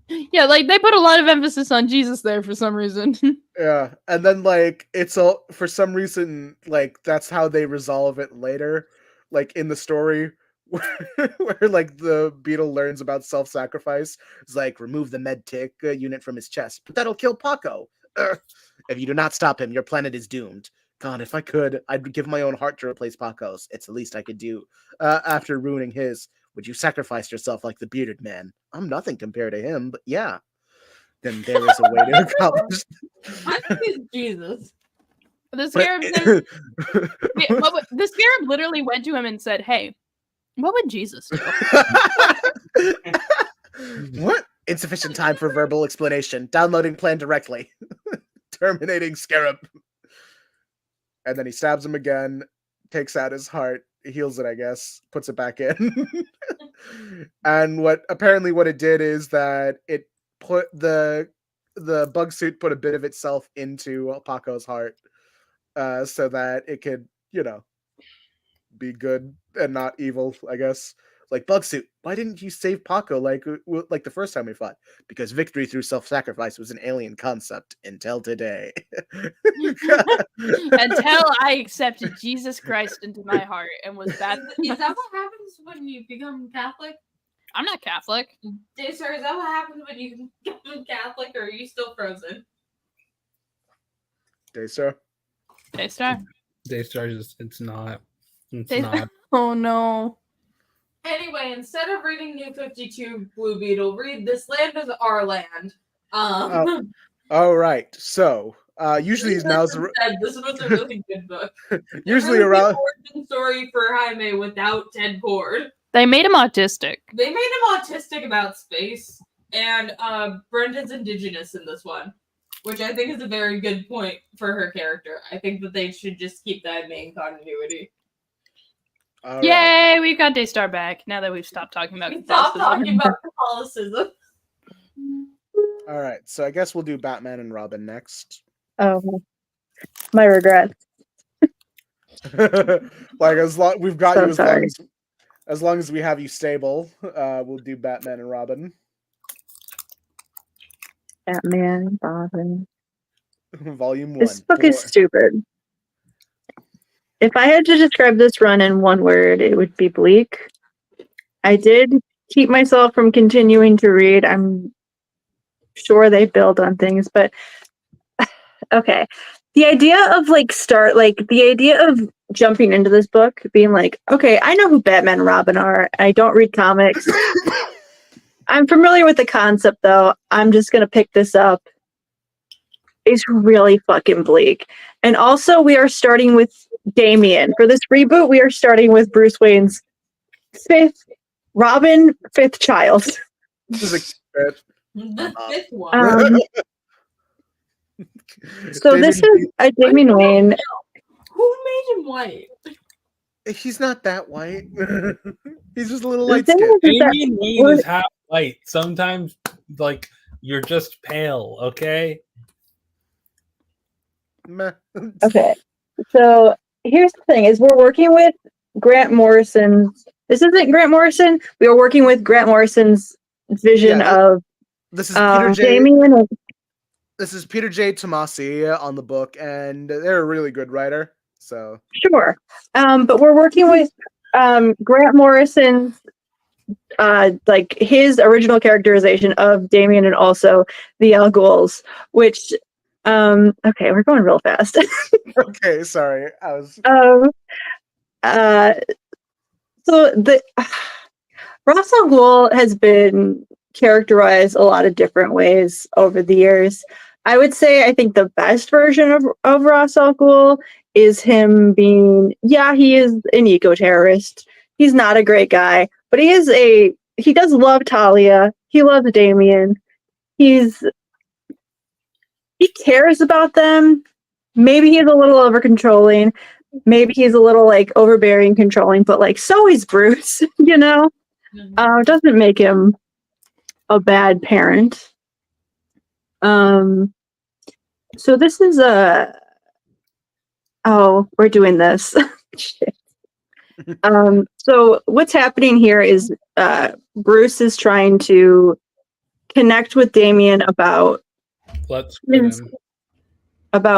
Yeah, like they put a lot of emphasis on Jesus there for some reason.
Yeah, and then like it's all for some reason like that's how they resolve it later, like in the story where like the beetle learns about self-sacrifice. It's like remove the medtic unit from his chest, but that'll kill Paco. If you do not stop him, your planet is doomed. God, if I could, I'd give my own heart to replace Paco's. It's the least I could do. After ruining his, would you sacrifice yourself like the bearded man? I'm nothing compared to him, but yeah. Then there is a way to accomplish.
I think it's Jesus.
The scarab said, the scarab literally went to him and said, "Hey, what would Jesus do?"
What? Insufficient time for verbal explanation. Downloading plan directly. Terminating scarab. And then he stabs him again, takes out his heart, heals it, I guess, puts it back in. And what it did is that it put the bug suit put a bit of itself into Paco's heart, so that it could, be good and not evil, I guess. Like, Bugsuit, why didn't you save Paco like the first time we fought? Because victory through self-sacrifice was an alien concept until today.
Until I accepted Jesus Christ into my heart and was baptized.
Is that what happens when you become Catholic?
I'm not Catholic.
Daystar, is that what happens when you become Catholic, or are you still frozen?
Daystar.
Daystar.
Daystar just it's not. It's
Daystar.
not.
Oh no.
Anyway, instead of reading New 52 Blue Beetle, read This Land is Our Land.
All right. So usually
This
now's
was a really good book.
usually
really
around.
good origin story for Jaime without Ted Cord.
They made him autistic.
They made him autistic about space, and Brenda's indigenous in this one, which I think is a very good point for her character. I think that they should just keep that main continuity.
All right.
Yay, we've got Daystar back now that we've stopped talking about
Stop
Catholicism.
talking about Catholicism.
All right. So I guess we'll do Batman and Robin next.
Oh, my regrets.
Like as long we've got
So
you
sorry.
as long as we have you stable, we'll do Batman and Robin.
Batman, Robin.
Volume 1.
This book is stupid. If I had to describe this run in one word, it would be bleak. I did keep myself from continuing to read. I'm sure they build on things, but okay. The idea of the idea of jumping into this book, being like, okay, I know who Batman and Robin are. I don't read comics. I'm familiar with the concept, though. I'm just gonna pick this up. It's really fucking bleak. And also, we are starting with Damian. For this reboot, we are starting with Bruce Wayne's fifth child.
This is a
The fifth one.
So this is Damian Wayne.
Who made him white?
He's not that white. He's just a little
The
light
thing
skinned.
is that
Damian Wayne is half white. Sometimes, like you're just pale. Okay.
Okay. So here's the thing: is we're working with Grant Morrison. This isn't Grant Morrison. We are working with Grant Morrison's vision of
This is Peter J.
Damian.
This is Peter J. Tomasi on the book, and they're a really good writer. So
Sure. But we're working with Grant Morrison's like his original characterization of Damian and also the Al Ghuls, which okay, we're going real fast.
okay, sorry. I was
so the Ra's al Ghul has been characterized a lot of different ways over the years. I would say I think the best version of Ra's al Ghul is him being, he is an eco-terrorist. He's not a great guy, but he does love Talia. He loves Damian. He cares about them. Maybe he's a little over-controlling. Maybe he's a little like overbearing, controlling, but like so is Bruce, you know? Doesn't make him a bad parent. So this is we're doing this. Shit. So what's happening here is Bruce is trying to connect with Damian about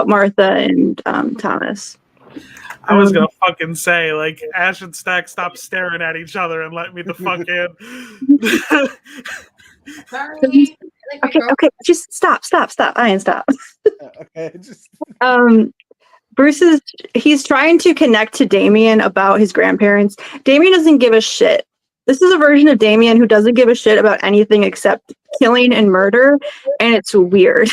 Martha and Thomas.
I was gonna fucking say, like, Ash and Stack, stop staring at each other and let me the fuck in.
Sorry.
Okay, just stop. Ayaan, stop.
okay, just
Bruce he's trying to connect to Damian about his grandparents. Damian doesn't give a shit. This is a version of Damian who doesn't give a shit about anything except killing and murder, and it's weird.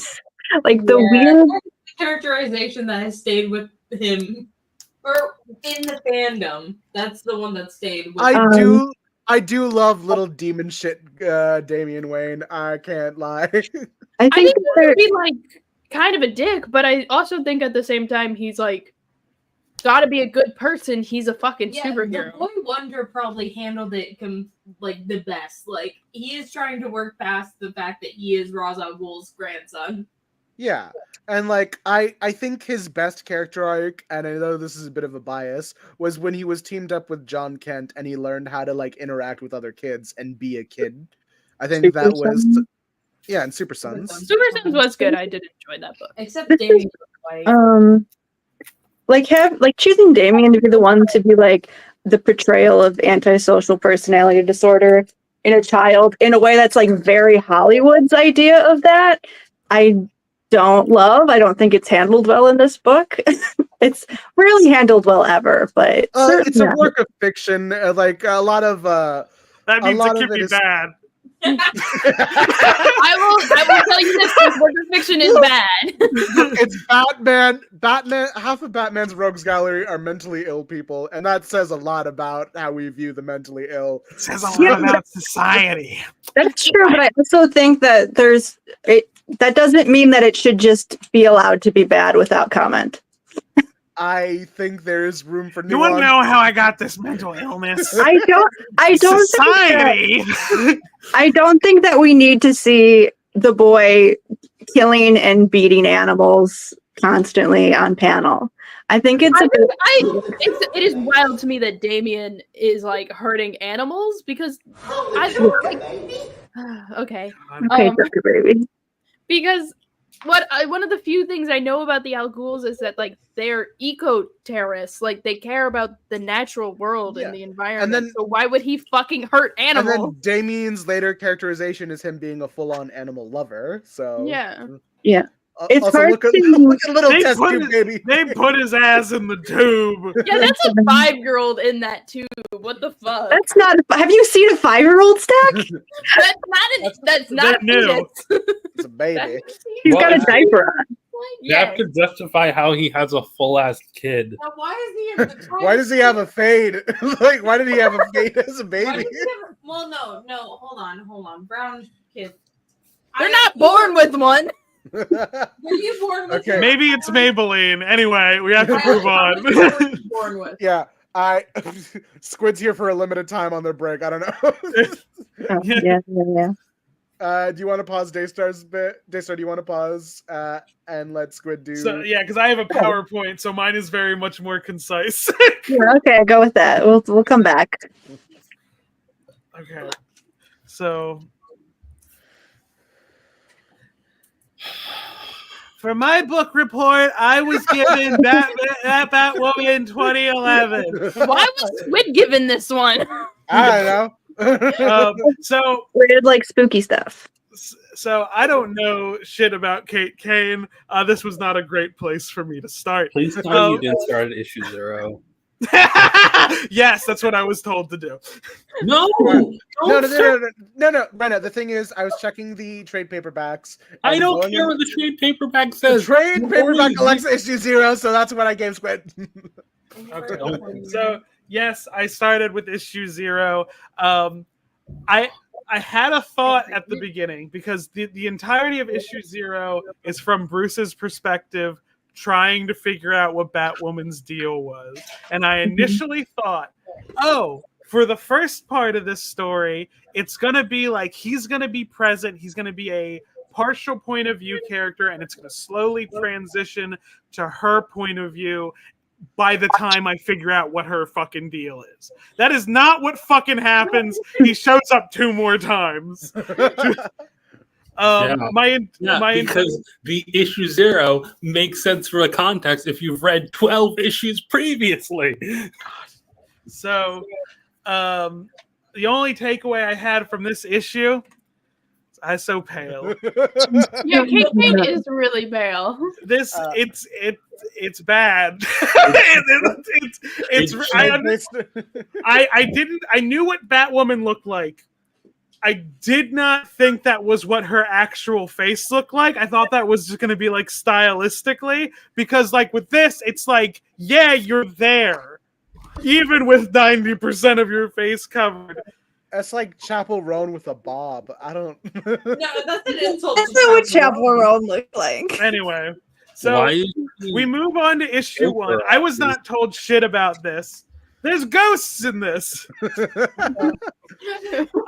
Like the weird
characterization that has stayed with him, or in the fandom. That's the one that stayed with him.
I do love little demon shit, Damian Wayne. I can't lie.
I think
he would be like kind of a dick, but I also think at the same time he's like gotta be a good person. He's a fucking superhero.
The Boy Wonder probably handled it like the best. Like he is trying to work past the fact that he is Ra's al Ghul's grandson.
Yeah, and like I think his best character arc, and I know this is a bit of a bias, was when he was teamed up with John Kent and he learned how to like interact with other kids and be a kid. I think
Super
that was
Sons.
Yeah, and Super Sons.
Super Sons was good. I did enjoy that book.
Except Damian was white.
like choosing Damian to be the one to be like the portrayal of antisocial personality disorder in a child in a way that's like very Hollywood's idea of that. I don't love. I don't think it's handled well in this book. It's really handled well ever, but
It's a
certainly
work of fiction. Like a lot of
That means
lot
it
of
could
it
be
is-
bad.
I will tell you this: this work of fiction is bad.
it's Batman. Half of Batman's rogues gallery are mentally ill people, and that says a lot about how we view the mentally ill.
It says a lot about society.
that's true. But I also think that that doesn't mean that it should just be allowed to be bad without comment.
I think there's room for
You want to
nuance.
know how I got this mental illness?
I don't
Society.
I don't think that we need to see the boy killing and beating animals constantly on panel. I think it's
It is wild to me that Damien is like hurting animals because I don't like. Okay,
okay, Dr. Baby.
because one of the few things I know about the Al Ghul's is that like they're eco-terrorists, like they care about the natural world and the environment.
then-
so why would he fucking hurt
And
animals?
then Damien's later characterization is him being a full-on animal lover. So
Yeah.
It's
also
hard
look at,
to-
look at little
They
test
put
tube
it-
baby.
They put his ass in the tube.
Yeah, that's a 5-year-old in that tube. What the fuck?
That's not. Have you seen a 5-year-old stack?
That's not a
new.
penis.
It's a baby.
He's
Well,
got a
it's-
diaper on.
You have to justify how he has a full ass kid.
Now, why is he in the
Why does he have a fade? Like, why did he have a fade as a
Why
baby?
does he have well, no, hold on. Brown kid.
They're not born with one.
Were you born with
Okay.
it?
Maybe it's Maybelline. Anyway, we have to
I
move
how many
on.
were you born with?
Yeah, Squid's here for a limited time on their break. I don't know.
Oh, yeah.
Do you want to pause Daystar's bit? Daystar, do you want to pause and let Squid do?
So yeah, because I have a PowerPoint, so mine is very much more concise.
Yeah, okay, go with that. We'll come back.
Okay. So for my book report, I was given Batwoman 2011.
Why was Squid given this one?
I don't know.
So
Weird, like spooky stuff.
So I don't know shit about Kate Kane. This was not a great place for me to start.
Please tell me you didn't start at issue 0.
Yes, that's what I was told to do.
No,
No, Rena, the thing is, I was checking the trade paperbacks.
I
and
don't
going
care
in-
what the trade paperback
The
says.
trade paperback
Only-
Alexa issue 0, so that's what I gave Squid.
Okay. So yes, I started with issue 0. I had a thought at the beginning because the entirety of issue 0 is from Bruce's perspective, trying to figure out what Batwoman's deal was. And I initially thought, oh, for the first part of this story, it's going to be like he's going to be present. He's going to be a partial point of view character, and it's going to slowly transition to her point of view by the time I figure out what her fucking deal is. That is not what fucking happens. He shows up 2 more times.
Because the issue 0 makes sense for a context if you've read 12 issues previously.
So, the only takeaway I had from this issue, I'm so pale.
Yeah, Kate Kane is really pale.
This it's bad. I knew what Batwoman looked like. I did not think that was what her actual face looked like. I thought that was just going to be like stylistically, because like with this, it's like, yeah, you're there, even with 90% of your face covered.
That's like Chapel Roan with a bob. I don't.
No, that's an insult.
That's
to
not what
Chapel
Chapel Roan looked like.
Anyway, so
Why is
we move on to issue 1. I was not told shit about this. There's ghosts in this.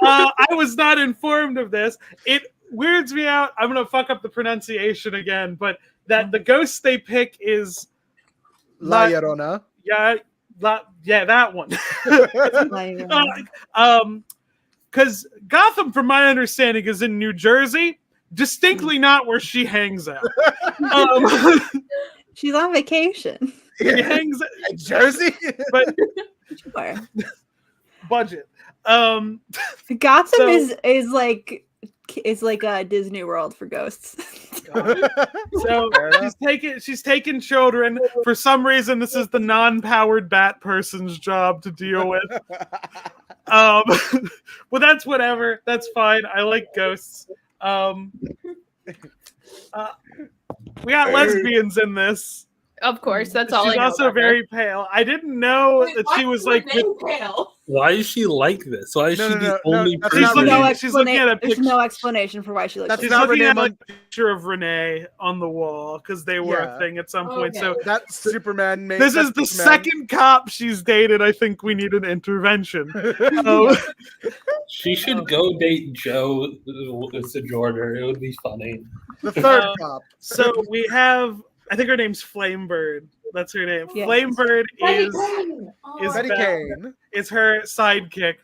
I was not informed of this. It weirds me out. I'm gonna fuck up the pronunciation again, but that the ghost they pick is
La Llorona.
that one. Because Gotham, from my understanding, is in New Jersey, distinctly not where she hangs out.
She's on vacation.
She hangs
Jersey.
but
Sure.
budget.
Gotham
So-
is like Disney World for ghosts.
So
Fair enough.
she's taken children. For some reason, this is the non-powered bat person's job to deal with. Well, that's whatever. That's fine. I like ghosts. We got lesbians in this.
Of course, that's all I
She's
know.
also
about her.
very pale. I didn't know that she was like.
pale.
Why is she like this? Why is
No,
she
no,
the
no, no,
only
that's
She's
not
looking
Renee.
at. She's looking at a
There's
picture.
no explanation for why she looks
That's
like
She's
not
looking
Renee
at a picture of Renee on the wall because they were
Yeah.
a thing at some point.
Okay.
So
That's Superman.
this is the second cop she's dated. I think we need an intervention. Um,
She should go date Joe Sojourner. It would be funny.
the third
Um,
cop.
so we have. I think her name's Flamebird. That's her name.
Yes.
Flamebird is
Betty
that-
Kane.
is her sidekick.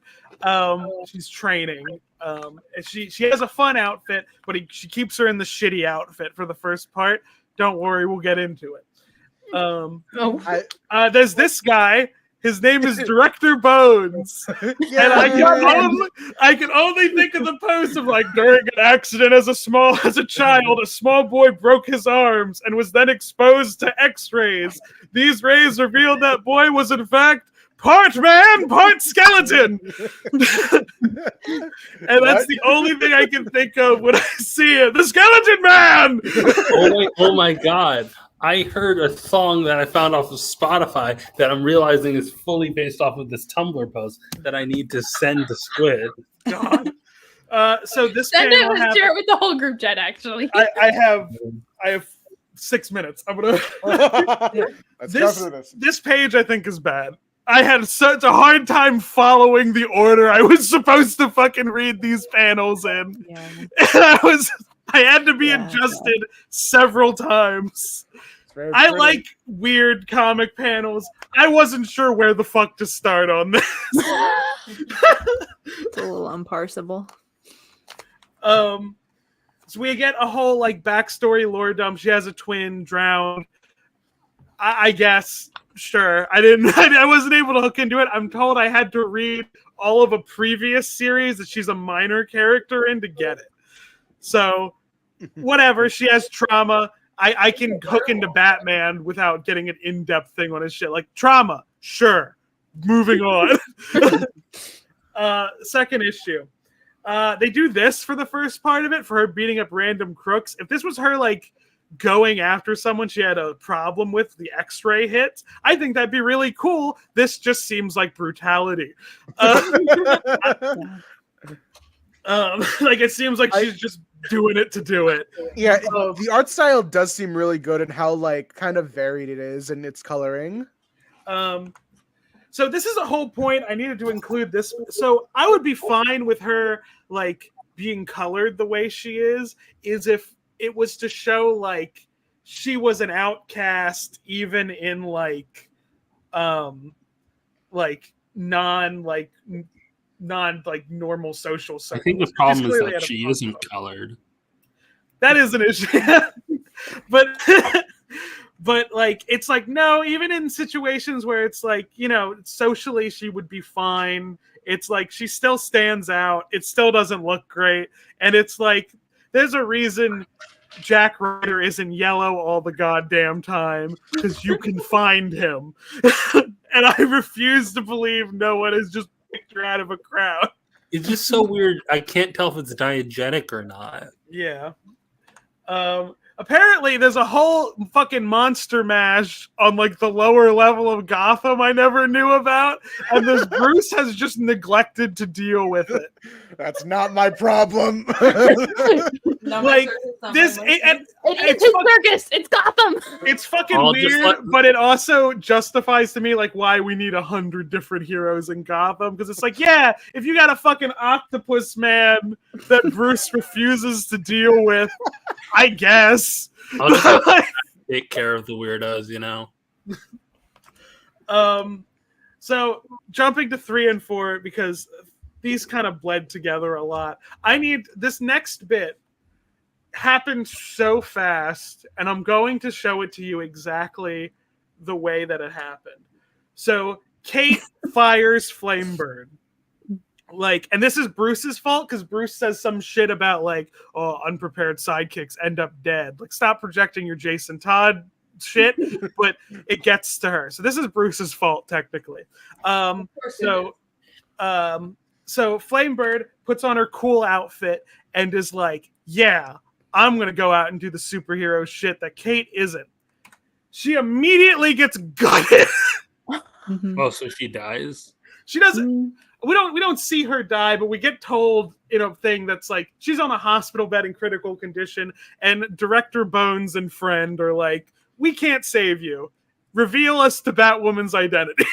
She's training. And she has a fun outfit, but she keeps her in the shitty outfit for the first part. Don't worry, we'll get into it.
Oh.
There's this guy. His name is Director Bones.
Yeah.
And I can only think of the post of like during an accident as a child, a small boy broke his arms and was then exposed to X-rays. These rays revealed that boy was in fact part man, part skeleton. And that's the only thing I can think of when I see it. The Skeleton Man!
Oh my god. I heard a song that I found off of Spotify that I'm realizing is fully based off of this Tumblr post that I need to send to Squid.
God. So this
Send
panel
it,
happened-
share it with the whole group chat, actually.
I have 6 minutes. I'm gonna
Let's go through this.
this page I think is bad. I had such a hard time following the order I was supposed to fucking read these panels in.
Yeah.
And I had to be
Yeah.
adjusted several times.
It's very
I
pretty.
like weird comic panels. I wasn't sure where the fuck to start on this.
It's a little unparsable.
So we get a whole like backstory lore dump. She has a twin drowned. I guess sure. I wasn't able to hook into it. I'm told I had to read all of a previous series that she's a minor character in to get it. So whatever. She has trauma. I can hook into Batman without getting an in-depth thing on his shit. Like trauma, sure. Moving on. Second issue. They do this for the first part of it for her beating up random crooks. If this was her like going after someone she had a problem with, the X-ray hits, I think that'd be really cool. This just seems like brutality. Like it seems like she's just doing it to do it.
Yeah, the art style does seem really good and how like kind of varied it is in its coloring.
So this is a whole point. I needed to include this. So I would be fine with her like being colored the way she is if it was to show like she was an outcast even in like non normal social circles.
I think the problem is
clearly
that
had a
she
problem.
isn't colored.
That is an issue. But like it's like no, even in situations where it's like, you know, socially she would be fine. It's like she still stands out. It still doesn't look great. And it's like there's a reason Jack Ryder isn't yellow all the goddamn time, because you can find him. And I refuse to believe no one has just picked her out of a crowd.
It's just so weird. I can't tell if it's diegetic or not.
Yeah. Apparently, there's a whole fucking monster mash on like the lower level of Gotham I never knew about, and this Bruce has just neglected to deal with it.
That's not my problem.
No,
Like, this,
it,
it,
It's his circus. It's Gotham.
it's fucking
I'll just
weird, but it also justifies to me like why we need 100 different heroes in Gotham, because it's like, yeah, if you got a fucking octopus man that Bruce refuses to deal with, I guess.
I'll just take care of the weirdos, you know?
So jumping to 3 and 4, because these kind of bled together a lot. I need this next bit happened so fast, and I'm going to show it to you exactly the way that it happened. So Kate fires Flamebird. like, and this is Bruce's fault because Bruce says some shit about like, oh, unprepared sidekicks end up dead. Like, stop projecting your Jason Todd shit, but it gets to her. So this is Bruce's fault technically. So Flamebird puts on her cool outfit and is like, yeah, I'm gonna go out and do the superhero shit that Kate isn't. She immediately gets gutted.
Oh, so she dies?
She doesn't. We don't see her die, but we get told in a thing that's like she's on a hospital bed in critical condition, and Director Bones and friend are like, we can't save you. Reveal us to Batwoman's identity.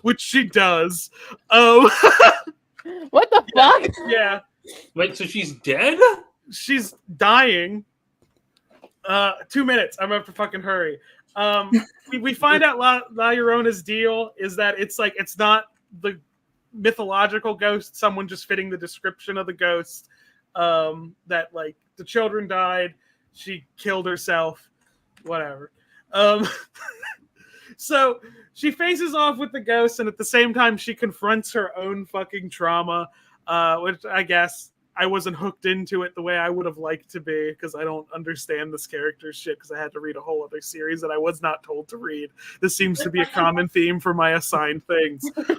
Which she does.
What the fuck?
Yeah.
Wait, so she's dead?
She's dying. 2 minutes. I'm gonna have to fucking hurry. We find out La Llorona's deal is that it's like it's not the mythological ghost, someone just fitting the description of the ghost. That like the children died, she killed herself, whatever. So she faces off with the ghost, and at the same time she confronts her own fucking trauma, which I guess I wasn't hooked into it the way I would have liked to be because I don't understand this character's shit because I had to read a whole other series that I was not told to read. This seems to be a common theme for my assigned things.
You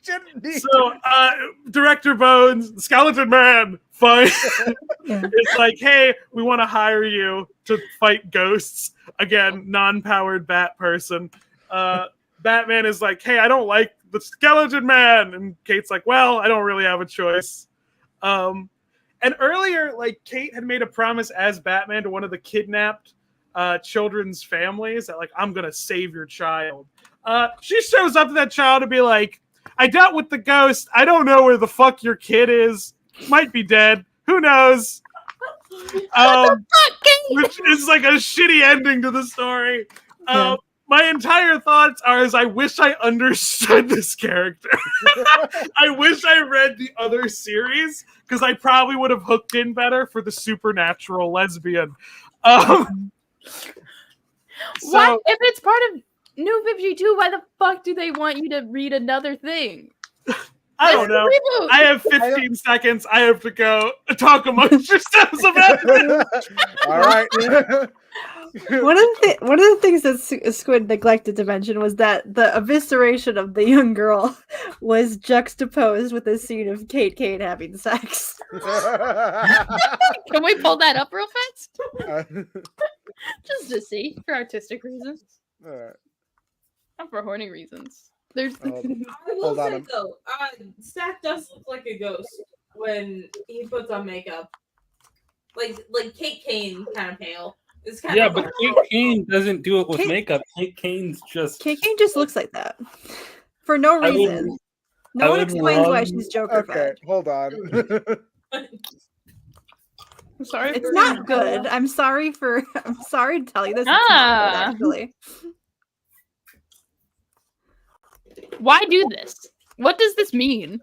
shouldn't be.
So, Director Bones, Skeleton Man, fine. It's like, hey, we want to hire you to fight ghosts. Again, non-powered bat person. Batman is like, hey, I don't like the Skeleton Man. And Kate's like, well, I don't really have a choice. And earlier, like, Kate had made a promise as Batman to one of the kidnapped children's families that, like, I'm going to save your child. She shows up to that child to be like, I dealt with the ghost. I don't know where the fuck your kid is. Might be dead. Who knows? Which is like a shitty ending to the story. My entire thoughts are I wish I understood this character. I wish I read the other series because I probably would have hooked in better for the supernatural lesbian.
What if it's part of New 52? Why the fuck do they want you to read another thing?
I don't know. I have 15 seconds. I have to go talk amongst yourselves about it.
All right.
One of the things that Squid neglected to mention was that the evisceration of the young girl was juxtaposed with a scene of Kate having sex.
Can we pull that up real fast? Just to see, for artistic reasons. Not for horny reasons. There's.
I will say though, Stack does look like a ghost when he puts on makeup. Like Kate Kane, kind of pale. It's kind of
but Kate Kane doesn't do it with makeup. Kate Kane just
looks like that for no reason. No one explains why she's Joker.
Okay, hold on.
I'm sorry.
It's not good. I'm sorry to tell you this. It's not good, actually.
Why do this? What does this mean?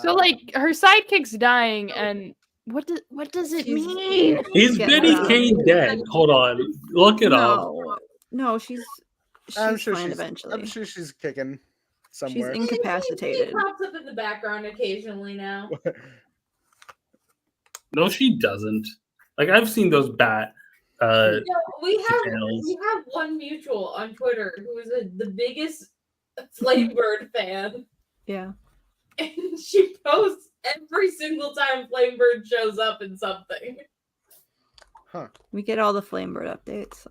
So, like, her sidekick's dying, and what does it mean?
Is Betty Kane dead? Hold on, look it up.
No, she's
I'm sure
fine
she's
eventually.
I'm sure she's kicking somewhere.
She's incapacitated.
She pops up in the background occasionally now.
No, she doesn't. Like, I've seen those bat.
We have one mutual on Twitter who is the biggest Flamebird fan.
Yeah.
And she posts every single time Flamebird shows up in something.
Huh.
We get all the Flamebird updates.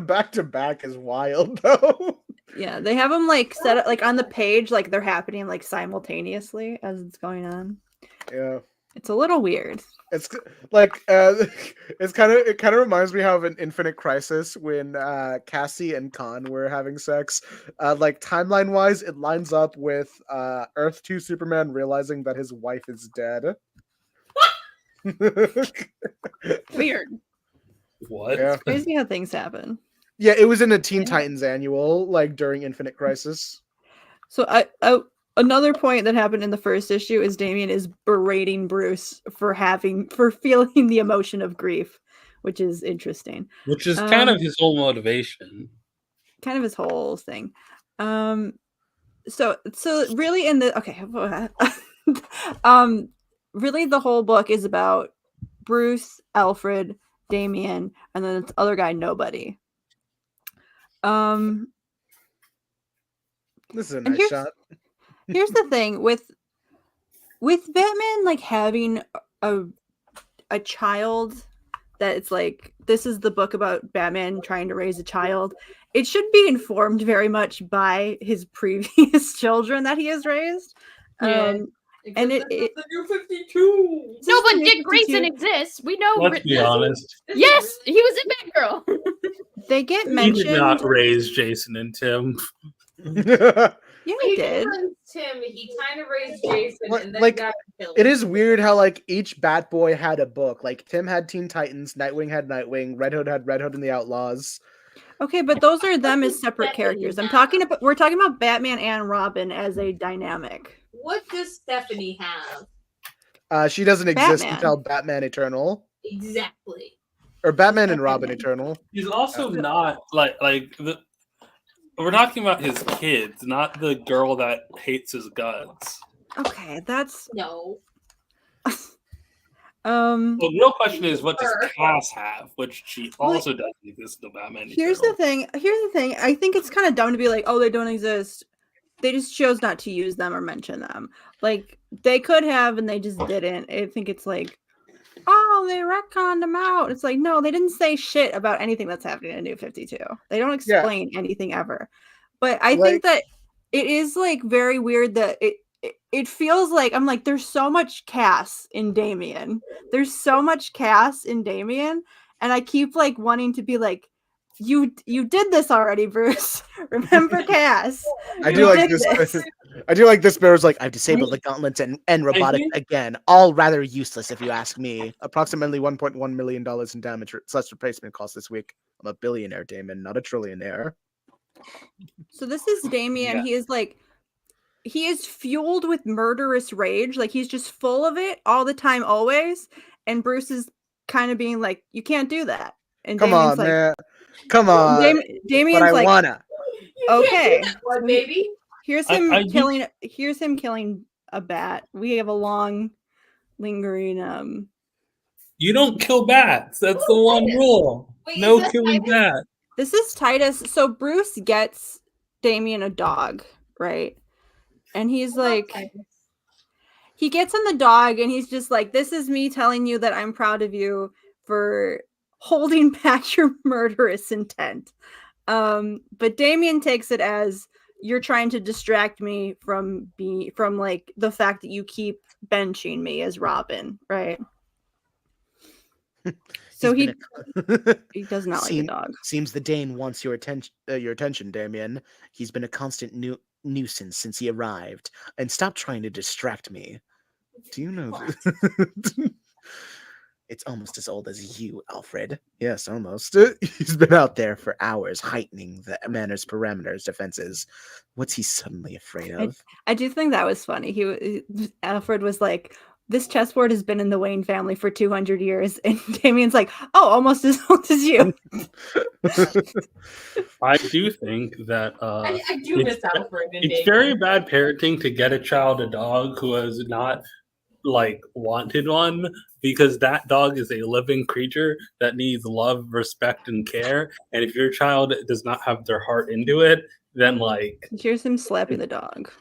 Back to back is wild though.
Yeah, they have them like set up like on the page, like they're happening like simultaneously as it's going on.
Yeah.
It's a little weird.
It's like it kind of reminds me how of an Infinite Crisis when Cassie and Khan were having sex. Like timeline wise, it lines up with Earth 2 Superman realizing that his wife is dead.
Weird.
What?
Yeah.
It's crazy how things happen.
Yeah, it was in a Teen Titans annual, like during Infinite Crisis.
So another point that happened in the first issue is Damian is berating Bruce for feeling the emotion of grief, which is interesting.
Which is kind of his whole motivation.
Kind of his whole thing. So really in the really the whole book is about Bruce, Alfred, Damien, and then this other guy, nobody.
This is a
And
nice shot.
Here's the thing with Batman, like having a child that it's like, this is the book about Batman trying to raise a child. It should be informed very much by his previous children that he has raised.
Yeah.
And
it's the New 52.
No, but
New
Dick
52.
Grayson exists. We know.
Let's be honest.
Yes, he was in Batgirl.
They get
He
mentioned.
did not raise Jason and Tim.
Yeah, he did.
Tim, he kind of raised Jason, and then
Like,
got killed.
it is weird how like each Batboy had a book. Like Tim had Teen Titans, Nightwing had Nightwing, Red Hood had Red Hood and the Outlaws.
Okay, but those are them as separate
Stephanie
characters. We're talking about Batman and Robin as a dynamic.
What does Stephanie have?
She doesn't exist
Batman.
until Batman Eternal.
Exactly.
Or Batman and Robin
Batman.
Eternal.
He's also not we're talking about his kids, not the girl that hates his guts.
Okay, that's
No.
The real question is, what does Cass have, which she also doesn't exist in the Batman.
Here's the thing. I think it's kind of dumb to be like, oh, they don't exist. They just chose not to use them or mention them. Like, they could have, and they just didn't. I think it's like, oh, they retconned them out. It's like, no, they didn't say shit about anything that's happening in New 52. They don't explain anything ever. But I think that it is, like, very weird that it feels like, I'm like, there's so much Cass in Damien. There's so much Cass in Damien. And I keep, like, wanting to be like, you did this already, Bruce. Remember Cass.
I do like this. I do like this. Bear's like, I've disabled the gauntlets and robotic again. All rather useless, if you ask me. Approximately $1.1 million in damage / replacement cost this week. I'm a billionaire, Damon, not a trillionaire.
So this is Damien.
Yeah.
He is fueled with murderous rage. Like, he's just full of it all the time, always. And Bruce is kind of being like, you can't do that. And
Come
Damien's
on,
like,
man. Come on.
Damien's
But I
like,
wanna.
okay.
What, baby?
Here's him killing a bat. We have a long, lingering
You don't kill bats. That's the one rule.
Wait,
No
is that
killing
Titus?
bats.
This is Titus. So Bruce gets Damien a dog, right? And he's like, he gets him the dog, and he's just like, this is me telling you that I'm proud of you for holding back your murderous intent. But Damien takes it as, you're trying to distract me from like the fact that you keep benching me as Robin, right? So he does not like the dog.
Seems the Dane wants your attention, Damien. He's been a constant nuisance since he arrived. And stop trying to distract me. Do you know? It's almost as old as you, Alfred. Yes, almost. He's been out there for hours, heightening the manor's parameters, defenses. What's he suddenly afraid of?
I do think that was funny. Alfred was like, this chessboard has been in the Wayne family for 200 years. And Damien's like, oh, almost as old as you.
I do think that
I do miss Alfred and
it's
Damien.
very bad parenting to get a child a dog who has not wanted one, because that dog is a living creature that needs love, respect, and care. And if your child does not have their heart into it, then
Here's him slapping the dog.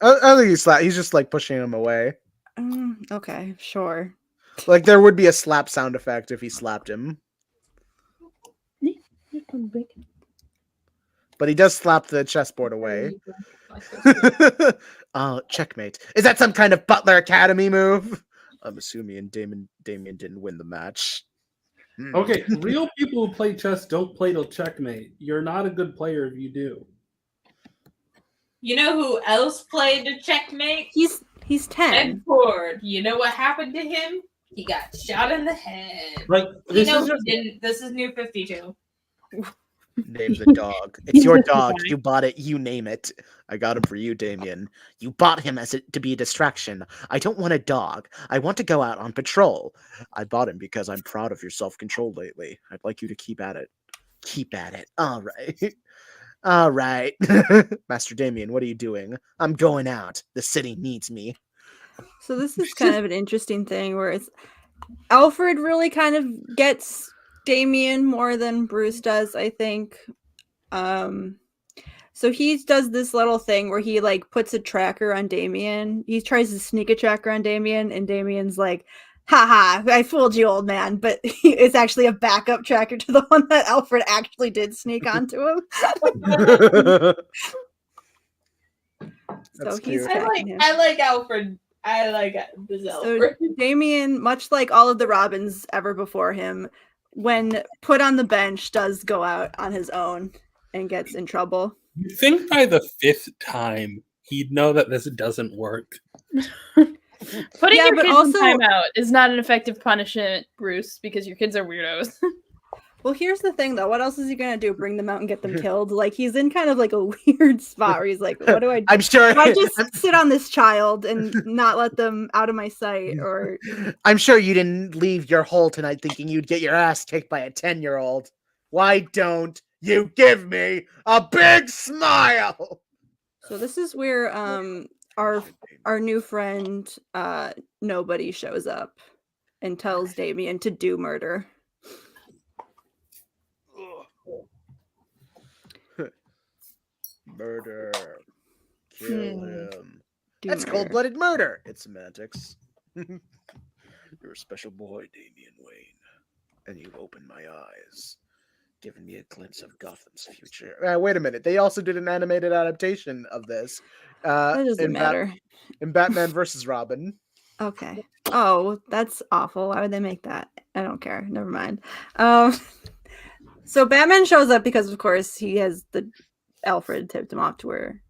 I think he's just like pushing him away.
Okay, sure.
Like there would be a slap sound effect if he slapped him. But he does slap the chessboard away. Checkmate. Is that some kind of Butler Academy move? I'm assuming Damien didn't win the match.
okay, real people who play chess don't play till checkmate. You're not a good player if you do.
You know who else played to checkmate?
He's 10.
Ed Ford. You know what happened to him? He got shot in the head.
Like
You
this
know
is
who
just
didn't? This is New 52.
Name the dog. It's your dog. You bought it. You name it. I got him for you, Damien. You bought him to be a distraction. I don't want a dog. I want to go out on patrol. I bought him because I'm proud of your self-control lately. I'd like you to keep at it. Keep at it. All right. All right. Master Damien, what are you doing? I'm going out. The city needs me.
So this is kind of an interesting thing where it's Alfred really kind of gets Damien more than Bruce does, I think. So he does this little thing where he like puts a tracker on Damien. He tries to sneak a tracker on Damien, and Damien's like, haha, I fooled you, old man. But it's actually a backup tracker to the one that Alfred actually did sneak onto him. So he's tracking him.
I like Alfred. I like this Alfred.
So Damien, much like all of the Robins ever before him, when put on the bench, does go out on his own and gets in trouble.
You think by the 5th time he'd know that this doesn't work?
Putting
Yeah,
your
but
kids
also-
in timeout is not an effective punishment, Bruce, because your kids are weirdos.
Well, here's the thing, though. What else is he gonna do? Bring them out and get them killed? Like, he's in kind of like a weird spot where he's like, "What do I do?
I'm sure.
Do I just sit on this child and not let them out of my sight?" Or
I'm sure you didn't leave your hole tonight thinking you'd get your ass kicked by a 10-year-old. Why don't you give me a big smile?
so this is where our new friend Nobody shows up and tells Damien to do murder.
Murder. Kill him.
Do
That's
murder.
cold-blooded murder. It's semantics. You're a special boy, Damian Wayne. And you've opened my eyes, giving me a glimpse of Gotham's future. Wait a minute. They also did an animated adaptation of this.
That doesn't matter.
In Batman versus Robin.
Okay. Oh, that's awful. Why would they make that? I don't care. Never mind. So Batman shows up because, of course, he has the Alfred tipped him off to where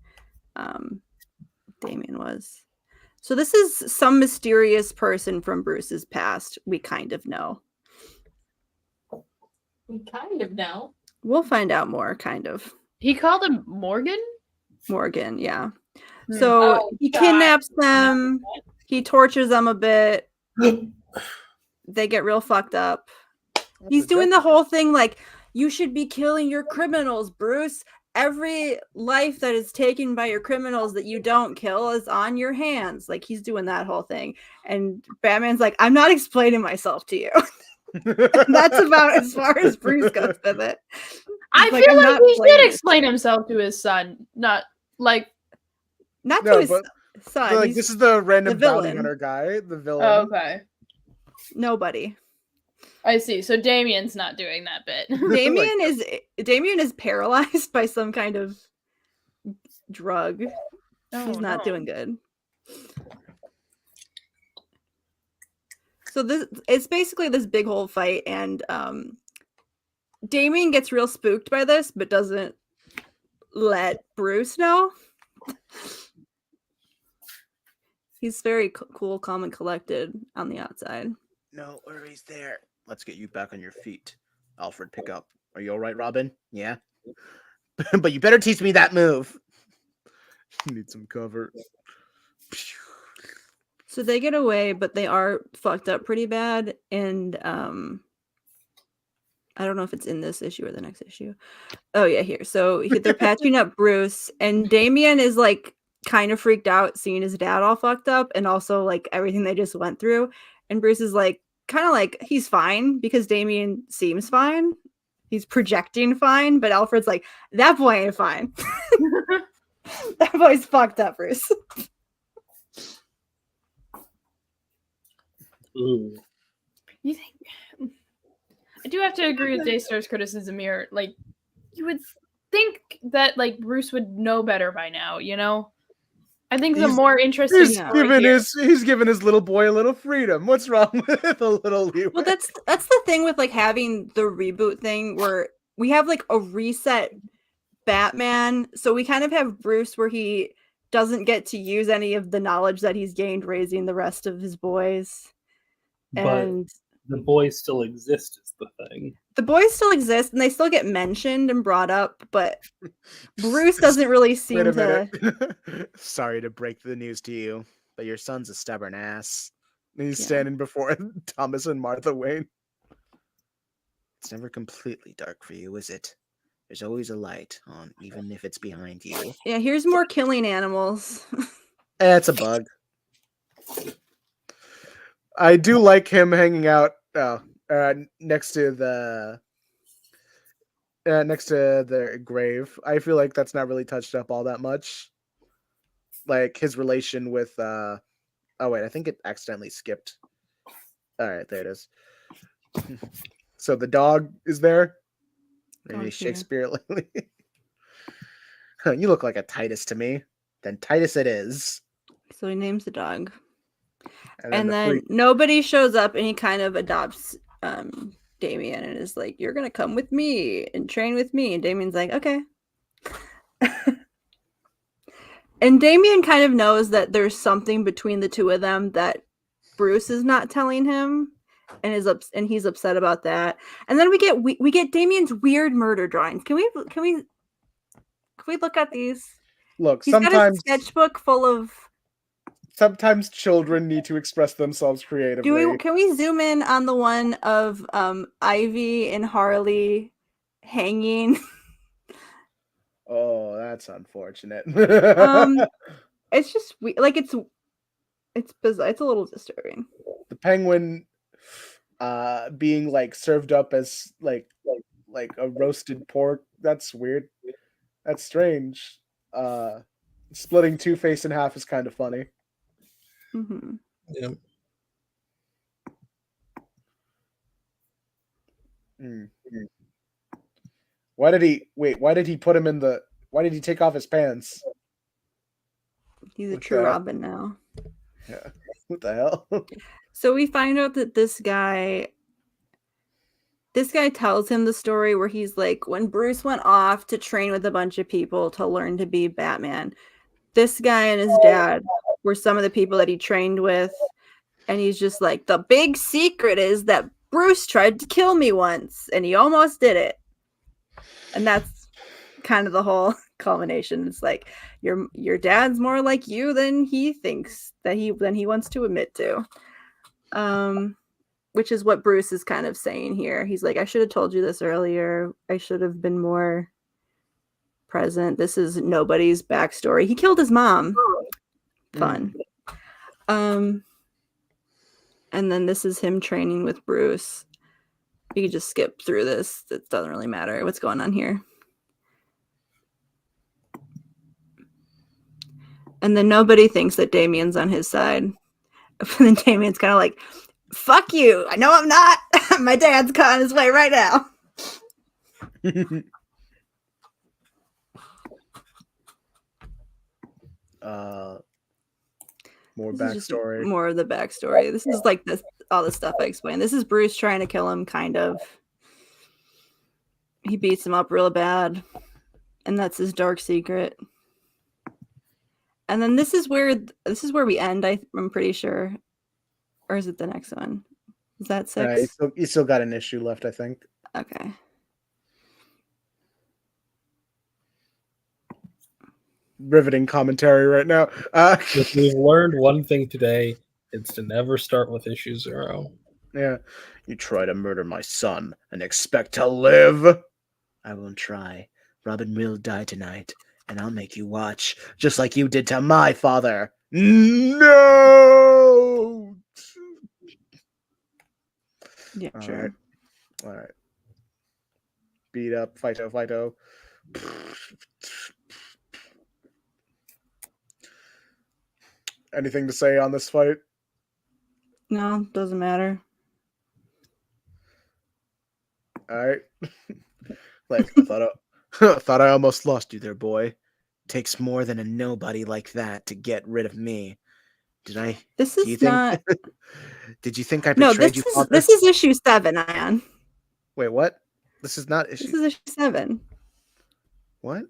Damien was. So this is some mysterious person from Bruce's past. We kind of know.
We kind of know.
We'll find out more, kind of.
He called him Morgan?
Morgan, yeah.
Hmm.
So
Oh,
he
God.
kidnaps them. He tortures them a bit. They get real fucked up. He's doing the whole thing like, you should be killing your criminals, Bruce. Every life that is taken by your criminals that you don't kill is on your hands. Like, he's doing that whole thing. And Batman's like, I'm not explaining myself to you. And that's about as far as Bruce goes with it.
I
like,
feel
I'm
like
not
he should
blaming-
explain himself to his son, not like.
Not
No,
to his
but-
son.
So, like,
he's
this is the random
the
bounty
villain.
hunter guy, the villain.
Oh, okay,
nobody.
I see. So Damien's not doing that bit.
Damien is paralyzed by some kind of drug. He's not doing good. So it's basically this big whole fight, and Damien gets real spooked by this, but doesn't let Bruce know. He's very cool, calm, and collected on the outside.
No worries there. Let's get you back on your feet. Alfred, pick up. Are you all right, Robin? Yeah? But you better teach me that move. You need some cover.
So they get away, but they are fucked up pretty bad. And I don't know if it's in this issue or the next issue. Oh, yeah, here. So they're patching up Bruce, and Damien is like kind of freaked out seeing his dad all fucked up, and also like everything they just went through. And Bruce is like, kind of like, he's fine because Damien seems fine. He's projecting fine, but Alfred's like, that boy ain't fine. That boy's fucked up, Bruce.
Ooh.
You think? I do have to agree with Daystar's criticism here. Like, you would think that like Bruce would know better by now. You know, I think the
He's-
more interesting
He's
story
given
here-
he's given his little boy a little freedom. What's wrong with a little leeway?
Well, that's the thing with like having the reboot thing where we have like a reset Batman, so we kind of have Bruce where he doesn't get to use any of the knowledge that he's gained raising the rest of his boys.
But
And
the boys still exist is the thing.
The boys still exist and they still get mentioned and brought up, but Bruce doesn't really
Wait
seem
a
to.
minute. Sorry to break the news to you, but your son's a stubborn ass. And he's
Yeah.
standing before Thomas and Martha Wayne. It's never completely dark for you, is it? There's always a light on, even if it's behind you.
Yeah, here's more killing animals.
It's a bug. I do like him hanging out next to the grave. I feel like that's not really touched up all that much. Like his relation with oh wait, I think it accidentally skipped. All right, there it is. So the dog is there. Maybe
Dog's here.
Shakespeare. You look like a Titus to me. Then Titus it is.
So he names the dog.
And
And then nobody shows up and he kind of adopts Damien and is like, "You're gonna come with me and train with me." And Damien's like, "Okay." And Damien kind of knows that there's something between the two of them that Bruce is not telling him, and he's upset about that. And then we get Damien's weird murder drawings. Can we look at these?
look,
He's got a
sometimes
sketchbook full of.
sometimes children need to express themselves creatively.
Can we zoom in on the one of Ivy and Harley hanging?
Oh, that's unfortunate.
It's just like it's bizarre. It's a little disturbing.
The penguin being like served up as like a roasted pork. That's weird. That's strange. Splitting Two-Face in half is kind of funny.
Mm-hmm.
Yeah.
Why did he put him in the? Why did he take off his pants?
He's a
What
true
the-
Robin now.
Yeah. What the hell?
So we find out that this guy tells him the story where he's like, when Bruce went off to train with a bunch of people to learn to be Batman, this guy and his dad were some of the people that he trained with. And he's just like, the big secret is that Bruce tried to kill me once and he almost did it. And that's kind of the whole culmination. It's like your dad's more like you than he thinks that he wants to admit to. Which is what Bruce is kind of saying here. He's like, I should have told you this earlier. I should have been more present. This is nobody's backstory. He killed his mom. Fun. And then this is him training with Bruce. You can just skip through this. It doesn't really matter what's going on here. And then nobody thinks that Damien's on his side. And then Damien's kind of like, fuck you. I know I'm not. My dad's on his way right now.
More
This is just
backstory.
more of the backstory. This is like all the stuff I explained. This is Bruce trying to kill him, kind of. He beats him up real bad. And that's his dark secret. And then this is where we end, I'm pretty sure. Or is it the next one? Is that 6?
You still got an issue left, I think.
Okay.
Riveting commentary right now.
If we've learned one thing today, it's to never start with issue 0.
Yeah. You try to murder my son and expect to live? I won't try. Robin will die tonight, and I'll make you watch, just like you did to my father. No!
Yeah,
All
sure.
right. Beat up, Fighto. Anything to say on this fight?
No, doesn't matter.
All right. Like, I thought I almost lost you there, boy. Takes more than a nobody like that to get rid of me. Did I?
This
Do you
is
think?
not.
Did you think I
No,
betrayed
this
you?
is this is issue 7, Ayaan.
Wait, what? This is not issue.
This is issue 7.
What?